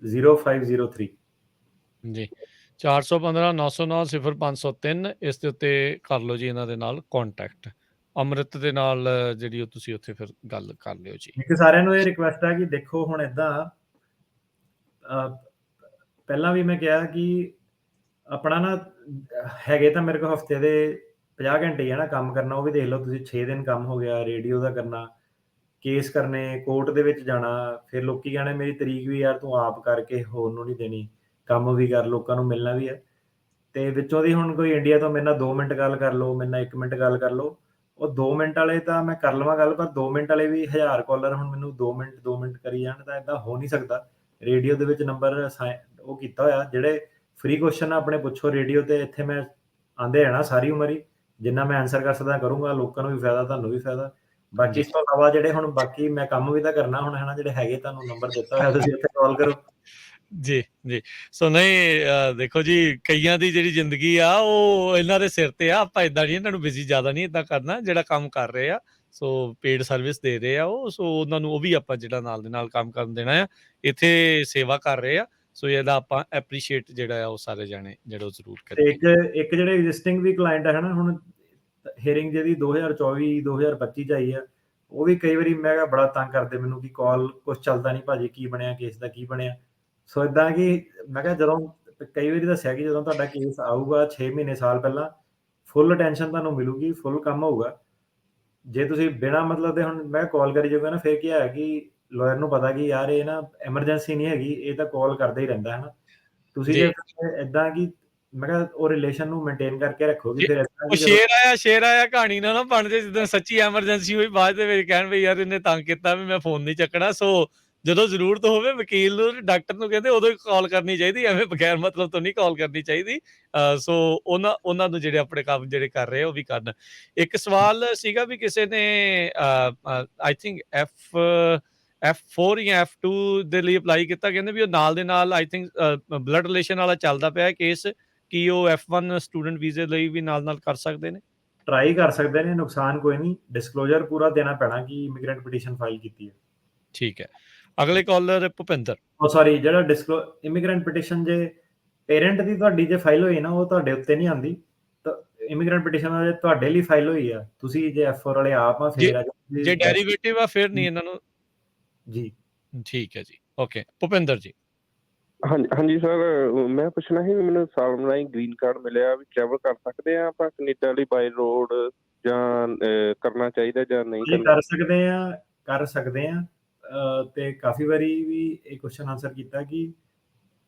0503 ਜੀ 415 909 0503 ਇਸ ਦੇ ਉੱਤੇ ਕਰ ਲਓ ਜੀ ਇਹਨਾਂ ਦੇ ਨਾਲ ਕੰਟੈਕਟ। ਅੰਮ੍ਰਿਤ ਦੇ ਨਾਲ ਜਿਹੜੀ ਉਹ ਤੁਸੀਂ ਉੱਥੇ ਫਿਰ ਗੱਲ ਕਰ ਲਿਓ ਜੀ। ਇੱਕ ਸਾਰਿਆਂ ਨੂੰ ਇਹ ਰਿਕੁਐਸਟ ਹੈ ਕਿ ਦੇਖੋ ਹੁਣ ਇਦਾਂ ਪਹਿਲਾਂ ਵੀ ਮੈਂ ਕਿਹਾ ਕਿ ਆਪਣਾ ਨਾ ਹੈਗੇ ਤਾਂ ਮੇਰੇ ਕੋਲ ਹਫਤੇ ਦੇ 50 ਘੰਟੇ ਹੀ ਹੈ ਨਾ ਕੰਮ ਕਰਨਾ, ਉਹ ਵੀ ਦੇਖ ਲਓ ਤੁਸੀਂ 6 ਦਿਨ ਕੰਮ ਹੋ ਗਿਆ, ਰੇਡੀਓ ਦਾ ਕਰਨਾ, ਕੇਸ ਕਰਨੇ, ਕੋਰਟ ਦੇ ਵਿੱਚ ਜਾਣਾ, ਫਿਰ ਲੋਕੀ ਕਹਿਣੇ ਮੇਰੀ ਤਰੀਕ ਵੀ ਯਾਰ ਤੂੰ ਆਪ ਕਰਕੇ ਹੋਰ ਨੂੰ ਨਹੀਂ ਦੇਣੀ, ਕੰਮ ਵੀ ਕਰ, ਲੋਕਾਂ ਨੂੰ ਮਿਲਣਾ ਵੀ ਹੈ। ਤੇ ਵਿੱਚੋਂ ਦੀ ਹੁਣ ਕੋਈ ਇੰਡੀਆ ਤੋਂ ਮੇਰੇ ਨਾਲ 2 ਮਿੰਟ ਗੱਲ ਕਰ ਲਓ, ਮੇਰੇ ਨਾਲ 1 ਮਿੰਟ ਗੱਲ ਕਰ ਲਓ, ਉਹ 2 ਮਿੰਟ ਵਾਲੇ ਤਾਂ ਮੈਂ ਕਰ ਲਵਾਂ ਗੱਲ, ਪਰ 2 ਮਿੰਟ ਵਾਲੇ ਵੀ 1000 ਕਾਲਰ ਹੁਣ ਮੈਨੂੰ 2 ਮਿੰਟ ਕਰੀ ਜਾਣ, ਤਾਂ ਇਦਾਂ ਹੋ ਨਹੀਂ ਸਕਦਾ। ਰੇਡੀਓ ਦੇ ਵਿੱਚ ਨੰਬਰ ਉਹ ਕੀਤਾ ਹੋਇਆ, ਜਿਹੜੇ ਫ੍ਰੀ ਕੁਐਸਚਨ ਆਪਣੇ ਪੁੱਛੋ ਰੇਡੀਓ ਤੇ, ਇੱਥੇ ਮੈਂ ਆਂਦੇ ਰਹਿਣਾ ਸਾਰੀ ਉਮਰ ਹੀ, ਜਿੰਨਾ ਮੈਂ ਆਨਸਰ ਕਰ ਸਕਦਾ ਕਰੂੰਗਾ, ਲੋਕਾਂ ਨੂੰ ਵੀ ਫਾਇਦਾ, ਤੁਹਾਨੂੰ ਵੀ ਫਾਇਦਾ। ਬਾਕੀ ਇਸ ਤੋਂ ਇਲਾਵਾ ਜਿਹੜੇ ਹੁਣ ਬਾਕੀ ਮੈਂ ਕੰਮ ਵੀ ਤਾਂ ਕਰਨਾ ਹੁਣ ਹੈ ਨਾ, ਜਿਹੜੇ ਹੈਗੇ ਤੁਹਾਨੂੰ ਨੰਬਰ ਦਿੱਤਾ ਹੋਇਆ ਤੁਸੀਂ ਇੱਥੇ ਕਾਲ ਕਰੋ। ਜੀ ਜੀ ਸੋ ਨਹੀਂ ਦੇਖੋ ਜੀ, ਕਈਆਂ ਦੀ ਜਿਹੜੀ ਜ਼ਿੰਦਗੀ ਆ ਉਹ ਇਹਨਾਂ ਦੇ ਸਿਰ ਤੇ ਆ, ਆਪਾਂ ਇਦਾਂ ਨਹੀਂ ਇਹਨਾਂ ਨੂੰ ਬਿਜ਼ੀ ਜ਼ਿਆਦਾ ਨਹੀਂ ਇਦਾਂ ਕਰਨਾ, ਜਿਹੜਾ ਕੰਮ ਕਰ ਰਹੇ ਆ ਸੋ ਪੇਡ ਸਰਵਿਸ ਦੇ ਰਹੇ ਆ ਉਹ, ਸੋ ਉਹਨਾਂ ਨੂੰ ਉਹ ਵੀ ਆਪਾਂ ਜਿਹੜਾ ਨਾਲ ਦੇ ਨਾਲ ਕੰਮ ਕਰਨ ਦੇਣਾ ਆ, ਇੱਥੇ ਸੇਵਾ ਕਰ ਰਹੇ ਆ, ਸੋ ਇਹਦਾ ਆਪਾਂ ਐਪਰੀਸ਼ੀਏਟ ਜਿਹੜਾ ਆ ਉਹ ਸਾਰੇ ਜਾਣੇ ਜਿਹੜਾ ਉਹ ਜ਼ਰੂਰ ਤੇ ਕਰੀਏ। ਇੱਕ ਜਿਹੜੇ ਐਗਜ਼ਿਸਟਿੰਗ ਵੀ ਕਲਾਇੰਟ ਹੈ ਨਾ, ਹੁਣ ਹੀਅਰਿੰਗ ਜਿਹਦੀ 2024 2025 ਚ ਆਈ ਆ, ਉਹ ਵੀ ਕਈ ਵਾਰੀ ਮੈਂ ਕਿਹਾ ਬੜਾ ਤੰਗ ਕਰਦੇ ਮੈਨੂੰ ਕਿ ਕਾਲ ਕੁਛ ਚੱਲਦਾ ਨਹੀਂ ਭਾਜੀ, ਕੀ ਬਣਿਆ ਕੇਸ ਦਾ, ਕੀ ਬਣਿਆ। ਸੋ ਇਦਾਂ ਕਿ ਮੈਂ ਕਿਹਾ ਜਦੋਂ ਕਈ ਵਾਰੀ ਦੱਸਿਆ ਕਿ ਜਦੋਂ ਤੁਹਾਡਾ ਕੇਸ ਆਊਗਾ 6 ਮਹੀਨੇ ਸਾਲ ਪਹਿਲਾਂ, ਫੁੱਲ ਅਟੈਂਸ਼ਨ ਤੁਹਾਨੂੰ ਮਿਲੂਗੀ, ਫੁੱਲ ਕੰਮ ਹੋਊਗਾ। ਜੇ ਤੁਸੀਂ ਬਿਨਾਂ ਮਤਲਬ ਦੇ ਹੁਣ ਮੈਂ ਕਾਲ ਕਰੀ ਜਾਊਗਾ ਨਾ, ਫਿਰ ਕੀ ਹੈ ਕਿ ਲਾਇਰ ਨੂੰ ਪਤਾ ਕਿ ਯਾਰ ਇਹ ਨਾ ਐਮਰਜੈਂਸੀ ਨਹੀਂ ਹੈਗੀ, ਇਹ ਤਾਂ ਕਾਲ ਕਰਦਾ ਹੀ ਰਹਿੰਦਾ ਹੈ ਨਾ। ਤੁਸੀਂ ਜੇ ਇਦਾਂ ਕਿ ਮੈਂ ਕਿਹਾ ਉਹ ਰਿਲੇਸ਼ਨ ਨੂੰ ਮੇਨਟੇਨ ਕਰਕੇ ਰੱਖੋਗੇ, ਫਿਰ ਉਹ ਸ਼ੇਰ ਆਇਆ ਕਹਾਣੀ ਨਾ ਨਾ ਬਣ ਜੇ, ਜਿੱਦਾਂ ਸੱਚੀ ਐਮਰਜੈਂਸੀ ਹੋਈ ਬਾਅਦ ਦੇ ਵਿੱਚ ਕਹਿਣ ਵੀ ਯਾਰ ਇਹਨੇ ਤੰਗ ਕੀਤਾ ਵੀ ਮੈਂ ਫੋਨ ਨਹੀਂ ਚੱਕਣਾ। ਸੋ ਜਦੋਂ ਜ਼ਰੂਰਤ ਹੋਵੇ ਵਕੀਲ ਨੂੰ, ਡਾਕਟਰ ਨੂੰ ਕਹਿੰਦੇ ਉਦੋਂ ਹੀ ਕਾਲ ਕਰਨੀ ਚਾਹੀਦੀ, ਐਵੇਂ ਬਗੈਰ ਮਤਲਬ ਤੋਂ ਨਹੀਂ ਕਾਲ ਕਰਨੀ ਚਾਹੀਦੀ। ਸੋ ਉਹਨਾਂ ਨੂੰ ਜਿਹੜੇ ਆਪਣੇ ਕੰਮ ਜਿਹੜੇ ਕਰ ਰਹੇ ਉਹ ਵੀ ਕਰਨ। ਇੱਕ ਸਵਾਲ ਸੀਗਾ ਵੀ ਕਿਸੇ ਨੇ ਆਈ ਥਿੰਕ F4 ਜਾਂ F2 ਦੇ ਲਈ ਅਪਲਾਈ ਕੀਤਾ, ਕਹਿੰਦੇ ਵੀ ਉਹ ਨਾਲ ਦੇ ਨਾਲ ਆਈ ਥਿੰਕ ਬਲੱਡ ਰਿਲੇਸ਼ਨ ਵਾਲਾ ਚੱਲਦਾ ਪਿਆ ਕੇਸ, ਕੀ ਉਹ F1 ਸਟੂਡੈਂਟ ਵੀਜ਼ੇ ਲਈ ਵੀ ਨਾਲ ਕਰ ਸਕਦੇ ਨੇ? ਟਰਾਈ ਕਰ ਸਕਦੇ ਨੇ, ਨੁਕਸਾਨ ਕੋਈ ਨਹੀਂ, ਡਿਸਕਲੋਜ਼ਰ ਪੂਰਾ ਦੇਣਾ ਪੈਣਾ ਕਿ ਇਮੀਗ੍ਰੈਂਟ ਪਟੀਸ਼ਨ ਫਾਈਲ ਕੀਤੀ ਹੈ। ਠੀਕ ਹੈ। ਅਗਲੇ ਕਾਲਰ ਭੁਪਿੰਦਰ। ਸੌਰੀ, ਜਿਹੜਾ ਇਮੀਗ੍ਰੈਂਟ ਪਟੀਸ਼ਨ ਜੇ ਪੇਰੈਂਟ ਦੀ ਤੁਹਾਡੀ ਜੇ ਫਾਈਲ ਹੋਈ ਨਾ, ਉਹ ਤੁਹਾਡੇ ਉੱਤੇ ਨਹੀਂ ਆਉਂਦੀ, ਤਾਂ ਇਮੀਗ੍ਰੈਂਟ ਪਟੀਸ਼ਨ ਤੁਹਾਡੇ ਲਈ ਫਾਈਲ ਹੋਈ ਆ, ਤੁਸੀਂ ਜੇ F4 ਵਾਲੇ ਆਪ ਆ ਫਿਰ ਜੇ ਡੈਰੀਵੇਟਿਵ ਆ ਫਿਰ ਨਹੀਂ ਇਹਨਾਂ ਨੂੰ। ਜੀ ਠੀਕ ਹੈ ਜੀ, ਓਕੇ। ਭੁਪਿੰਦਰ ਜੀ। ਹਾਂਜੀ ਸਰ, ਮੈਂ ਪੁੱਛਣਾ ਸੀ ਮੈਨੂੰ ਸਾਲਮ ਰਾਹੀਂ ਗ੍ਰੀਨ ਕਾਰਡ ਮਿਲਿਆ, ਵੀ ਟਰੈਵਲ ਕਰ ਸਕਦੇ ਆ ਆਪਾਂ ਕੈਨੇਡਾ ਲਈ ਬਾਈ ਰੋਡ, ਜਾਂ ਕਰਨਾ ਚਾਹੀਦਾ ਜਾਂ ਨਹੀਂ ਕਰਨਾ? ਕਰ ਸਕਦੇ ਆ ਤੇ ਕਾਫੀ ਵਾਰੀ ਵੀ ਇਹ ਕੁਐਸਚਨ ਆਨਸਰ ਕੀਤਾ ਕਿ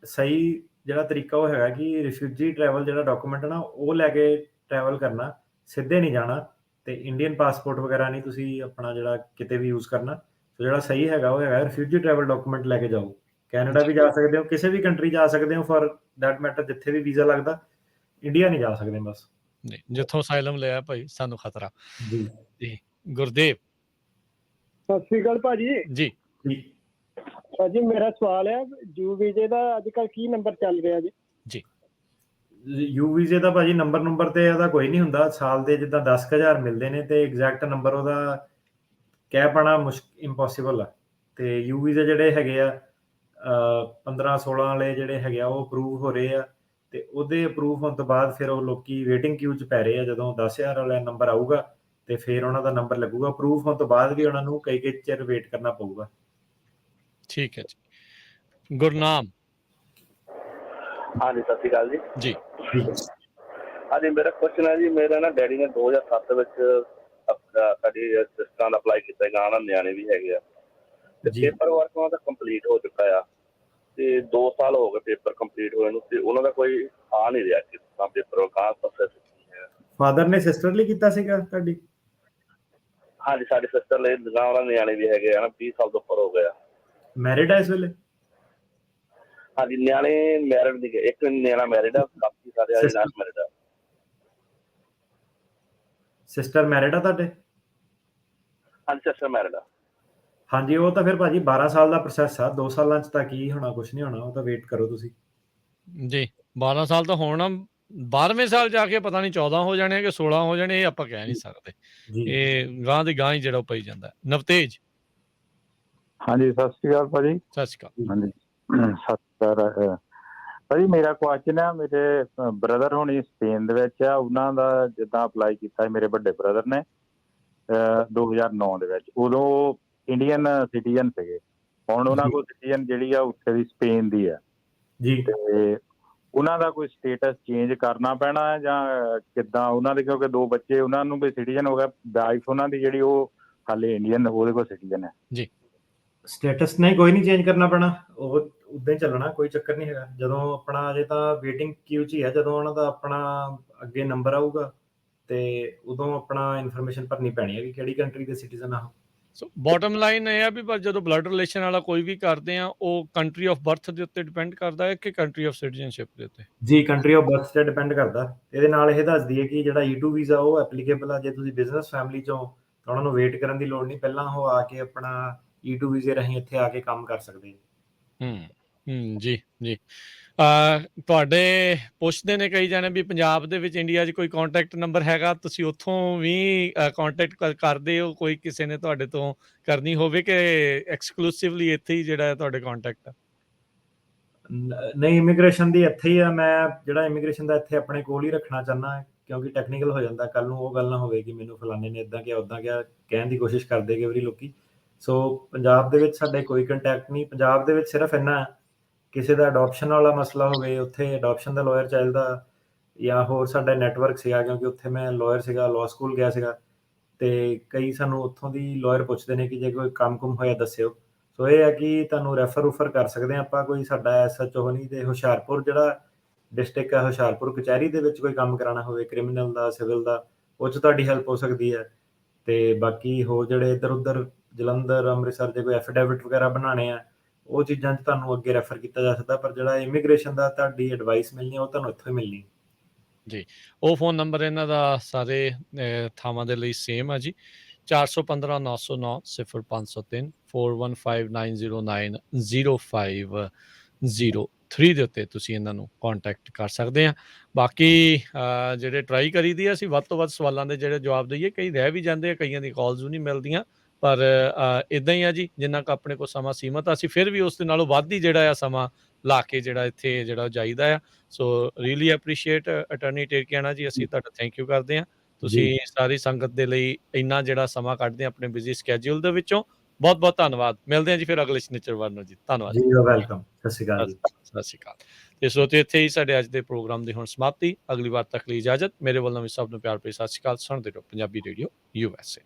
ਸਹੀ ਜਿਹੜਾ ਤਰੀਕਾ ਉਹ ਹੈਗਾ ਕਿ ਰਿਫਿਊਜੀ ਟਰੈਵਲ ਜਿਹੜਾ ਡਾਕੂਮੈਂਟ ਨਾ ਉਹ ਲੈ ਕੇ ਟਰੈਵਲ ਕਰਨਾ, ਸਿੱਧੇ ਨਹੀਂ ਜਾਣਾ, ਤੇ ਇੰਡੀਅਨ ਪਾਸਪੋਰਟ ਵਗੈਰਾ ਨਹੀਂ ਤੁਸੀਂ ਆਪਣਾ ਜਿਹੜਾ ਕਿਤੇ ਵੀ ਯੂਜ਼ ਕਰਨਾ। ਸੋ ਜਿਹੜਾ ਸਹੀ ਹੈਗਾ ਉਹ ਹੈਗਾ ਰਿਫਿਊਜੀ ਟਰੈਵਲ ਡਾਕੂਮੈਂਟ ਲੈ ਕੇ ਜਾਓ। ਕੈਨੇਡਾ ਵੀ ਜਾ ਸਕਦੇ ਹੋ, ਕਿਸੇ ਵੀ ਕੰਟਰੀ ਜਾ ਸਕਦੇ ਹੋ, ਫॉर दैट ਮੈਟਰ ਜਿੱਥੇ ਵੀ ਵੀਜ਼ਾ ਲੱਗਦਾ। ਇੰਡੀਆ ਨਹੀਂ ਜਾ ਸਕਦੇ ਬਸ। ਨਹੀਂ, ਜਿੱਥੋਂ ਅਸਾਈਲਮ ਲਿਆ ਭਾਈ ਸਾਨੂੰ ਖਤਰਾ। ਜੀ ਜੀ ਗੁਰਦੇਵ। ਸਤਿ ਸ਼੍ਰੀ ਅਕਾਲ ਭਾਜੀ। ਜੀ ਭਾਜੀ ਮੇਰਾ ਸਵਾਲ ਹੈ, ਯੂ ਵੀਜ਼ੇ ਦਾ ਅੱਜ ਕੱਲ ਕੀ ਨੰਬਰ ਚੱਲ ਰਿਹਾ ਜੀ? ਜੀ ਯੂ ਵੀਜ਼ੇ ਦਾ ਭਾਜੀ ਨੰਬਰ ਤੇ ਇਹਦਾ ਕੋਈ ਨਹੀਂ ਹੁੰਦਾ, ਸਾਲ ਦੇ ਜਿੱਦਾਂ 10,000 ਮਿਲਦੇ ਨੇ, ਤੇ ਐਗਜ਼ੈਕਟ ਨੰਬਰ ਉਹਦਾ ਕਹਿ ਪਾਣਾ ਇੰਪੋਸੀਬਲ ਆ। ਤੇ ਯੂ ਵੀਜ਼ੇ ਜਿਹੜੇ ਹੈਗੇ ਆ 15-16 ਵਾਲੇ ਜਿਹੜੇ ਹੈਗੇ ਆ ਉਹ ਅਪਰੂਵ ਹੋ ਰਹੇ ਆ, ਤੇ ਉਹਦੇ ਅਪਰੂਵ ਹੋਣ ਤੋਂ ਬਾਅਦ ਫਿਰ ਉਹ ਲੋਕੀ ਵੇਟਿੰਗ ਕਿਊ 'ਚ ਪੈ ਰਹੇ ਆ। ਜਦੋਂ 10,000 ਵਾਲਾ ਨੰਬਰ ਆਊਗਾ ਤੇ ਫਿਰ ਉਹਨਾਂ ਦਾ ਨੰਬਰ ਲੱਗੂਗਾ। ਅਪਰੂਵ ਹੋਣ ਤੋਂ ਬਾਅਦ ਵੀ ਉਹਨਾਂ ਨੂੰ ਕਈ ਚਿਰ ਵੇਟ ਕਰਨਾ ਪਊਗਾ। ਠੀਕ ਹੈ ਜੀ। ਗੁਰਨਾਮ। ਹਾਂਜੀ ਸਤਿ ਸ਼੍ਰੀ ਅਕਾਲ ਜੀ। ਜੀ ਹਾਂਜੀ, ਮੇਰਾ ਕੁਐਸਚਨ ਹੈ ਜੀ, ਮੇਰਾ ਨਾ ਡੈਡੀ ਨੇ 2007 ਵਿੱਚ ਸਾਡੀ ਸਿਸਟਰਾਂ ਦਾ ਅਪਲਾਈ ਕੀਤਾ ਗਾ, ਉਹਨਾਂ ਨਿਆਣੇ ਵੀ ਹੈਗੇ ਆ, ਤੇ ਪੇਪਰ ਵਰਕ ਉਹਨਾਂ ਦਾ ਕੰਪਲੀਟ ਹੋ ਚੁੱਕਾ ਆ, ਤੇ 2 ਸਾਲ ਹੋ ਗਏ ਪੇਪਰ ਕੰਪਲੀਟ ਹੋਏ ਨੂੰ, ਤੇ ਉਹਨਾਂ ਦਾ ਕੋਈ ਆ ਨਹੀਂ ਰਿਹਾ ਕਿ ਪੇਪਰ ਵਰਕ ਪ੍ਰੋਸੈਸ ਹੈ। ਫਾਦਰ ਨੇ ਸਿਸਟਰ ਲਈ ਕੀਤਾ ਸੀਗਾ ਤੁਹਾਡੀ? ਹਾਂਜੀ, ਸਾਡੀ ਸਿਸਟਰ ਲਈ, ਉਹਨਾਂ ਨਿਆਣੇ ਵੀ ਹੈਗੇ ਆ ਨਾ, 20 ਸਾਲ ਤੋਂ ਉੱਪਰ ਹੋ ਗਏ ਆ। ਮੈਰਿਡ ਹੈ ਇਸ ਵੇਲੇ? ਹਾਂਜੀ, ਨਿਆਣੇ ਮੈਰਿਡ ਨਹੀਂ ਗਏ, ਇੱਕ ਨਿਆਣਾ ਮੈਰਿਡ ਆ, ਬਾਕੀ ਸਾਰੇ ਨਾਨ ਮੈਰਿਡ ਆ। ਸਿਸਟਰ ਮੈਰਿਡ ਆ ਤੁਹਾਡੇ? ਹਾਂਜੀ ਸਿਸਟਰ ਮੈਰਿਡ ਆ। ਹਾਂਜੀ, ਉਹ ਤਾਂ ਫਿਰ ਭਾਜੀ 12 ਸਾਲ ਦਾ ਪ੍ਰੋਸੈਸ ਆ, 2 ਸਾਲਾਂ 'ਚ ਤਾਂ ਕੀ ਹੋਣਾ, ਕੁਛ ਨਹੀਂ ਹੋਣਾ, ਉਹ ਤਾਂ ਵੇਟ ਕਰੋ ਤੁਸੀਂ। ਜੀ 12 ਸਾਲ ਤਾਂ ਹੋਣਾ, 12ਵੇਂ ਸਾਲ ਜਾ ਕੇ ਪਤਾ ਨਹੀਂ 14 ਹੋ ਜਾਣੇ ਕਿ 16 ਹੋ ਜਾਣੇ, ਇਹ ਆਪਾਂ ਕਹਿ ਨਹੀਂ ਸਕਦੇ। ਇਹ ਗਾਂ ਦੀ ਗਾਂ ਹੀ ਜਿਹੜਾ ਪਈ ਜਾਂਦਾ। ਨਵਤੇਜ। ਹਾਂਜੀ, ਸਤਿ ਸ਼੍ਰੀ ਅਕਾਲ ਭਾਜੀ। ਸਤਿ ਸ਼੍ਰੀ ਅਕਾਲ। ਹਾਂਜੀ, ਸਤਿ ਸ਼੍ਰੀ ਅਕਾਲ ਭਾਜੀ। ਮੇਰਾ ਕੁਐਸਚਨ ਆ, ਮੇਰੇ ਬ੍ਰਦਰ ਹੁਣੀ ਸਪੇਨ ਦੇ ਵਿੱਚ ਆ, ਉਹਨਾਂ ਦਾ ਜਿੱਦਾਂ ਅਪਲਾਈ ਕੀਤਾ ਮੇਰੇ ਵੱਡੇ ਬ੍ਰਦਰ ਨੇ 2009 ਦੇ ਵਿੱਚ, ਉਦੋਂ ਇੰਡੀਅਨ ਸਿਟੀਜ਼ਨ ਸੀਗੇ। ਹੁਣ ਉਹਨਾਂ ਕੋਲ ਸਿਟੀਜ਼ਨ ਜਿਹੜੀ ਆ ਉੱਥੇ ਦੀ ਸਪੇਨ ਦੀ ਆ ਜੀ, ਤੇ ਉਹਨਾਂ ਦਾ ਕੋਈ ਸਟੇਟਸ ਚੇਂਜ ਕਰਨਾ ਪੈਣਾ ਹੈ ਜਾਂ ਕਿੱਦਾਂ ਉਹਨਾਂ ਦੇ, ਕਿਉਂਕਿ 2 ਬੱਚੇ ਉਹਨਾਂ ਨੂੰ ਵੀ ਸਿਟੀਜ਼ਨ ਹੋ ਗਿਆ, ਵਾਈਫ ਉਹਨਾਂ ਦੀ ਜਿਹੜੀ ਉਹ ਹਾਲੇ ਇੰਡੀਅਨ, ਉਹਦੇ ਕੋਲ ਸਿਟੀਜ਼ਨ ਹੈ ਜੀ। ਸਟੇਟਸ ਨਹੀਂ, ਕੋਈ ਨਹੀਂ ਚੇਂਜ ਕਰਨਾ ਪੈਣਾ, ਉਹ ਉੱਦਾਂ ਹੀ ਚੱਲਣਾ, ਕੋਈ ਚੱਕਰ ਨਹੀਂ ਹੈਗਾ। ਜਦੋਂ ਆਪਣਾ ਅਜੇ ਤਾਂ ਵੇਟਿੰਗ ਕਿਊ 'ਚ ਹੀ ਹੈ, ਜਦੋਂ ਉਹਨਾਂ ਦਾ ਆਪਣਾ ਅੱਗੇ ਨੰਬਰ ਆਊਗਾ ਤੇ ਉਦੋਂ ਆਪਣਾ ਇਨਫੋਰਮੇਸ਼ਨ ਭਰਨੀ ਪੈਣੀ ਹੈ ਕਿ ਕਿਹੜੀ ਕੰਟਰੀ ਦੇ ਸਿਟੀਜ਼ਨ ਆ। ਸੋ ਬੋਟਮ ਲਾਈਨ ਇਹ ਆ ਵੀ ਪਰ ਜਦੋਂ ਬਲੱਡ ਰਿਲੇਸ਼ਨ ਵਾਲਾ ਕੋਈ ਵੀ ਕਰਦੇ ਆ, ਉਹ ਕੰਟਰੀ ਆਫ ਬਰਥ ਦੇ ਉੱਤੇ ਡਿਪੈਂਡ ਕਰਦਾ ਹੈ ਕਿ ਕੰਟਰੀ ਆਫ ਸਿਟੀਜ਼ਨਸ਼ਿਪ ਦੇ ਉੱਤੇ? ਜੀ, ਕੰਟਰੀ ਆਫ ਬਰਥ ਤੇ ਡਿਪੈਂਡ ਕਰਦਾ। ਇਹਦੇ ਨਾਲ ਇਹ ਦੱਸਦੀ ਹੈ ਕਿ ਜਿਹੜਾ E2 ਵੀਜ਼ਾ ਉਹ ਐਪਲੀਕੇਬਲ ਆ ਜੇ ਤੁਸੀਂ ਬਿਜ਼ਨਸ ਫੈਮਿਲੀ ਚੋਂ, ਤਾਂ ਉਹਨਾਂ ਨੂੰ ਵੇਟ ਕਰਨ ਦੀ ਲੋੜ ਨਹੀਂ, ਪਹਿਲਾਂ ਉਹ ਆ ਕੇ ਆਪਣਾ E2 ਵੀਜ਼ੇ ਰਾਹੀਂ ਇੱਥੇ ਆ ਕੇ ਕੰਮ ਕਰ ਸਕਦੇ। ਜੀ ਜੀ। ਤੁਹਾਡੇ ਪੁੱਛਦੇ ਨੇ ਕਈ ਜਾਣੇ ਵੀ ਪੰਜਾਬ ਦੇ ਵਿੱਚ ਇੰਡੀਆ 'ਚ ਕੋਈ ਕੰਟੈਕਟ ਨੰਬਰ ਹੈਗਾ, ਤੁਸੀਂ ਉੱਥੋਂ ਵੀ ਕੰਟੈਕਟ ਕਰਦੇ ਹੋ? ਕੋਈ ਕਿਸੇ ਨੇ ਤੁਹਾਡੇ ਤੋਂ ਕਰਨੀ ਹੋਵੇ ਕਿ ਐਕਸਕਲੂਸਿਵਲੀ ਇੱਥੇ ਹੀ ਜਿਹੜਾ ਹੈ ਤੁਹਾਡੇ ਕੰਟੈਕਟ? ਨਹੀਂ, ਇਮੀਗ੍ਰੇਸ਼ਨ ਦੀ ਇੱਥੇ ਹੀ ਆ। ਮੈਂ ਜਿਹੜਾ ਇਮੀਗ੍ਰੇਸ਼ਨ ਦਾ ਇੱਥੇ ਆਪਣੇ ਕੋਲ ਹੀ ਰੱਖਣਾ ਚਾਹੁੰਦਾ, ਕਿਉਂਕਿ ਟੈਕਨੀਕਲ ਹੋ ਜਾਂਦਾ, ਕੱਲ ਨੂੰ ਉਹ ਗੱਲ ਨਾ ਹੋਵੇ ਕਿ ਮੈਨੂੰ ਫਲਾਣੇ ਨੇ ਇੱਦਾਂ ਕਿਹਾ ਉੱਦਾਂ ਕਿਹਾ, ਕਹਿਣ ਦੀ ਕੋਸ਼ਿਸ਼ ਕਰਦੇ ਕਈ ਵਾਰੀ ਲੋਕੀ। ਸੋ ਪੰਜਾਬ ਦੇ ਵਿੱਚ ਸਾਡੇ ਕੋਈ ਕੰਟੈਕਟ ਨਹੀਂ। ਪੰਜਾਬ ਦੇ ਵਿੱਚ ਸਿਰਫ ਇੰਨਾ, ਕਿਸੇ ਦਾ ਅਡੋਪਸ਼ਨ ਵਾਲਾ ਮਸਲਾ ਹੋਵੇ, ਉੱਥੇ ਅਡੋਪਸ਼ਨ ਦਾ ਲਾਇਰ ਚਾਹੀਦਾ, ਜਾਂ ਹੋਰ ਸਾਡਾ ਨੈਟਵਰਕ ਸੀਗਾ, ਕਿਉਂਕਿ ਉੱਥੇ ਮੈਂ ਲਾਇਰ ਸੀਗਾ, ਲਾਅ ਸਕੂਲ ਗਿਆ ਸੀਗਾ, ਤੇ ਕਈ ਸਾਨੂੰ ਉੱਥੋਂ ਦੀ ਲਾਇਰ ਪੁੱਛਦੇ ਨੇ ਕਿ ਜੇ ਕੋਈ ਕੰਮ ਕੁਮ ਹੋਇਆ ਦੱਸਿਓ। ਸੋ ਇਹ ਹੈ ਕਿ ਤੁਹਾਨੂੰ ਰੈਫਰ ਕਰ ਸਕਦੇ ਹਾਂ ਆਪਾਂ, ਕੋਈ ਸਾਡਾ SHO ਨਹੀਂ। ਤੇ ਹੁਸ਼ਿਆਰਪੁਰ ਜਿਹੜਾ ਡਿਸਟ੍ਰਿਕਟ ਹੈ, ਹੁਸ਼ਿਆਰਪੁਰ ਕਚਹਿਰੀ ਦੇ ਵਿੱਚ ਕੋਈ ਕੰਮ ਕਰਾਉਣਾ ਹੋਵੇ ਕ੍ਰਿਮੀਨਲ ਦਾ, ਸਿਵਲ ਦਾ, ਉਹ 'ਚ ਤੁਹਾਡੀ ਹੈਲਪ ਹੋ ਸਕਦੀ ਹੈ। ਤੇ ਬਾਕੀ ਹੋਰ ਜਿਹੜੇ ਇੱਧਰ ਉੱਧਰ ਜਲੰਧਰ, ਅੰਮ੍ਰਿਤਸਰ ਦੇ ਕੋਈ ਐਫੀਡੇਵਿਟ ਵਗੈਰਾ ਬਣਾਉਣੇ ਆ, ਉਹ ਚੀਜ਼ਾਂ 'ਚ ਤੁਹਾਨੂੰ ਅੱਗੇ ਰੈਫਰ ਕੀਤਾ ਜਾ ਸਕਦਾ। ਪਰ ਜਿਹੜਾ ਇਮੀਗ੍ਰੇਸ਼ਨ ਦਾ ਤੁਹਾਡੀ ਐਡਵਾਈਸ ਮਿਲਣੀ, ਉਹ ਤੁਹਾਨੂੰ ਇੱਥੋਂ ਹੀ ਮਿਲਣੀ ਜੀ। ਉਹ ਫੋਨ ਨੰਬਰ ਇਹਨਾਂ ਦਾ ਸਾਰੇ ਥਾਵਾਂ ਦੇ ਲਈ ਸੇਮ ਆ ਜੀ, 415 909 0503 4159090503 ਦੇ ਉੱਤੇ ਤੁਸੀਂ ਇਹਨਾਂ ਨੂੰ ਕੰਟੈਕਟ ਕਰ ਸਕਦੇ ਆ। ਬਾਕੀ ਜਿਹੜੇ ਟਰਾਈ ਕਰੀਦੀ ਆ ਅਸੀਂ ਵੱਧ ਤੋਂ ਵੱਧ ਸਵਾਲਾਂ ਦੇ ਜਿਹੜੇ ਜਵਾਬ ਦਈਏ, ਕਈ ਰਹਿ ਵੀ ਜਾਂਦੇ ਆ, ਕਈਆਂ ਦੀ ਕਾਲਸ ਵੀ ਨਹੀਂ ਮਿਲਦੀਆਂ, ਪਰ ਇੱਦਾਂ ਹੀ ਆ ਜੀ, ਜਿੰਨਾ ਕੁ ਆਪਣੇ ਕੋਲ ਸਮਾਂ ਸੀਮਤ ਆ, ਅਸੀਂ ਫਿਰ ਵੀ ਉਸ ਦੇ ਨਾਲੋਂ ਵੱਧ ਹੀ ਜਿਹੜਾ ਆ ਸਮਾਂ ਲਾ ਕੇ ਜਿਹੜਾ ਇੱਥੇ ਜਿਹੜਾ ਜਾਈਦਾ ਆ। ਸੋ ਰੀਅਲੀ ਐਪਰੀਸ਼ੀਏਟ ਅਟਾਰਨੀ ਟੇਕਿਆਣਾ ਜੀ, ਅਸੀਂ ਤੁਹਾਡਾ ਥੈਂਕ ਯੂ ਕਰਦੇ ਹਾਂ। ਤੁਸੀਂ ਸਾਰੀ ਸੰਗਤ ਦੇ ਲਈ ਇੰਨਾ ਜਿਹੜਾ ਸਮਾਂ ਕੱਢਦੇ ਆਪਣੇ ਬਿਜ਼ੀ ਸਕੈਜੂਲ ਦੇ ਵਿੱਚੋਂ, ਬਹੁਤ ਬਹੁਤ ਧੰਨਵਾਦ। ਮਿਲਦੇ ਹਾਂ ਜੀ ਫਿਰ ਅਗਲੇ ਸ਼ਨੀਚਰਵਾਰ ਨੂੰ ਜੀ। ਧੰਨਵਾਦ ਜੀ, ਵੈਲਕਮ। ਸਤਿ ਸ਼੍ਰੀ ਅਕਾਲ ਜੀ। ਸਤਿ ਸ਼੍ਰੀ ਅਕਾਲ। ਤੇ ਸਰੋਤੇ, ਇੱਥੇ ਹੀ ਸਾਡੇ ਅੱਜ ਦੇ ਪ੍ਰੋਗਰਾਮ ਦੀ ਹੁਣ ਸਮਾਪਤੀ। ਅਗਲੀ ਵਾਰ ਤੱਕ ਲਈ ਇਜਾਜ਼ਤ। ਮੇਰੇ ਵੱਲੋਂ ਵੀ ਸਭ ਨੂੰ ਪਿਆਰ ਭਰੀ ਸਤਿ ਸ਼੍ਰੀ ਅਕਾਲ। ਸੁਣਦੇ ਰਹੋ ਪੰਜਾਬੀ ਰੇਡੀਓ USA।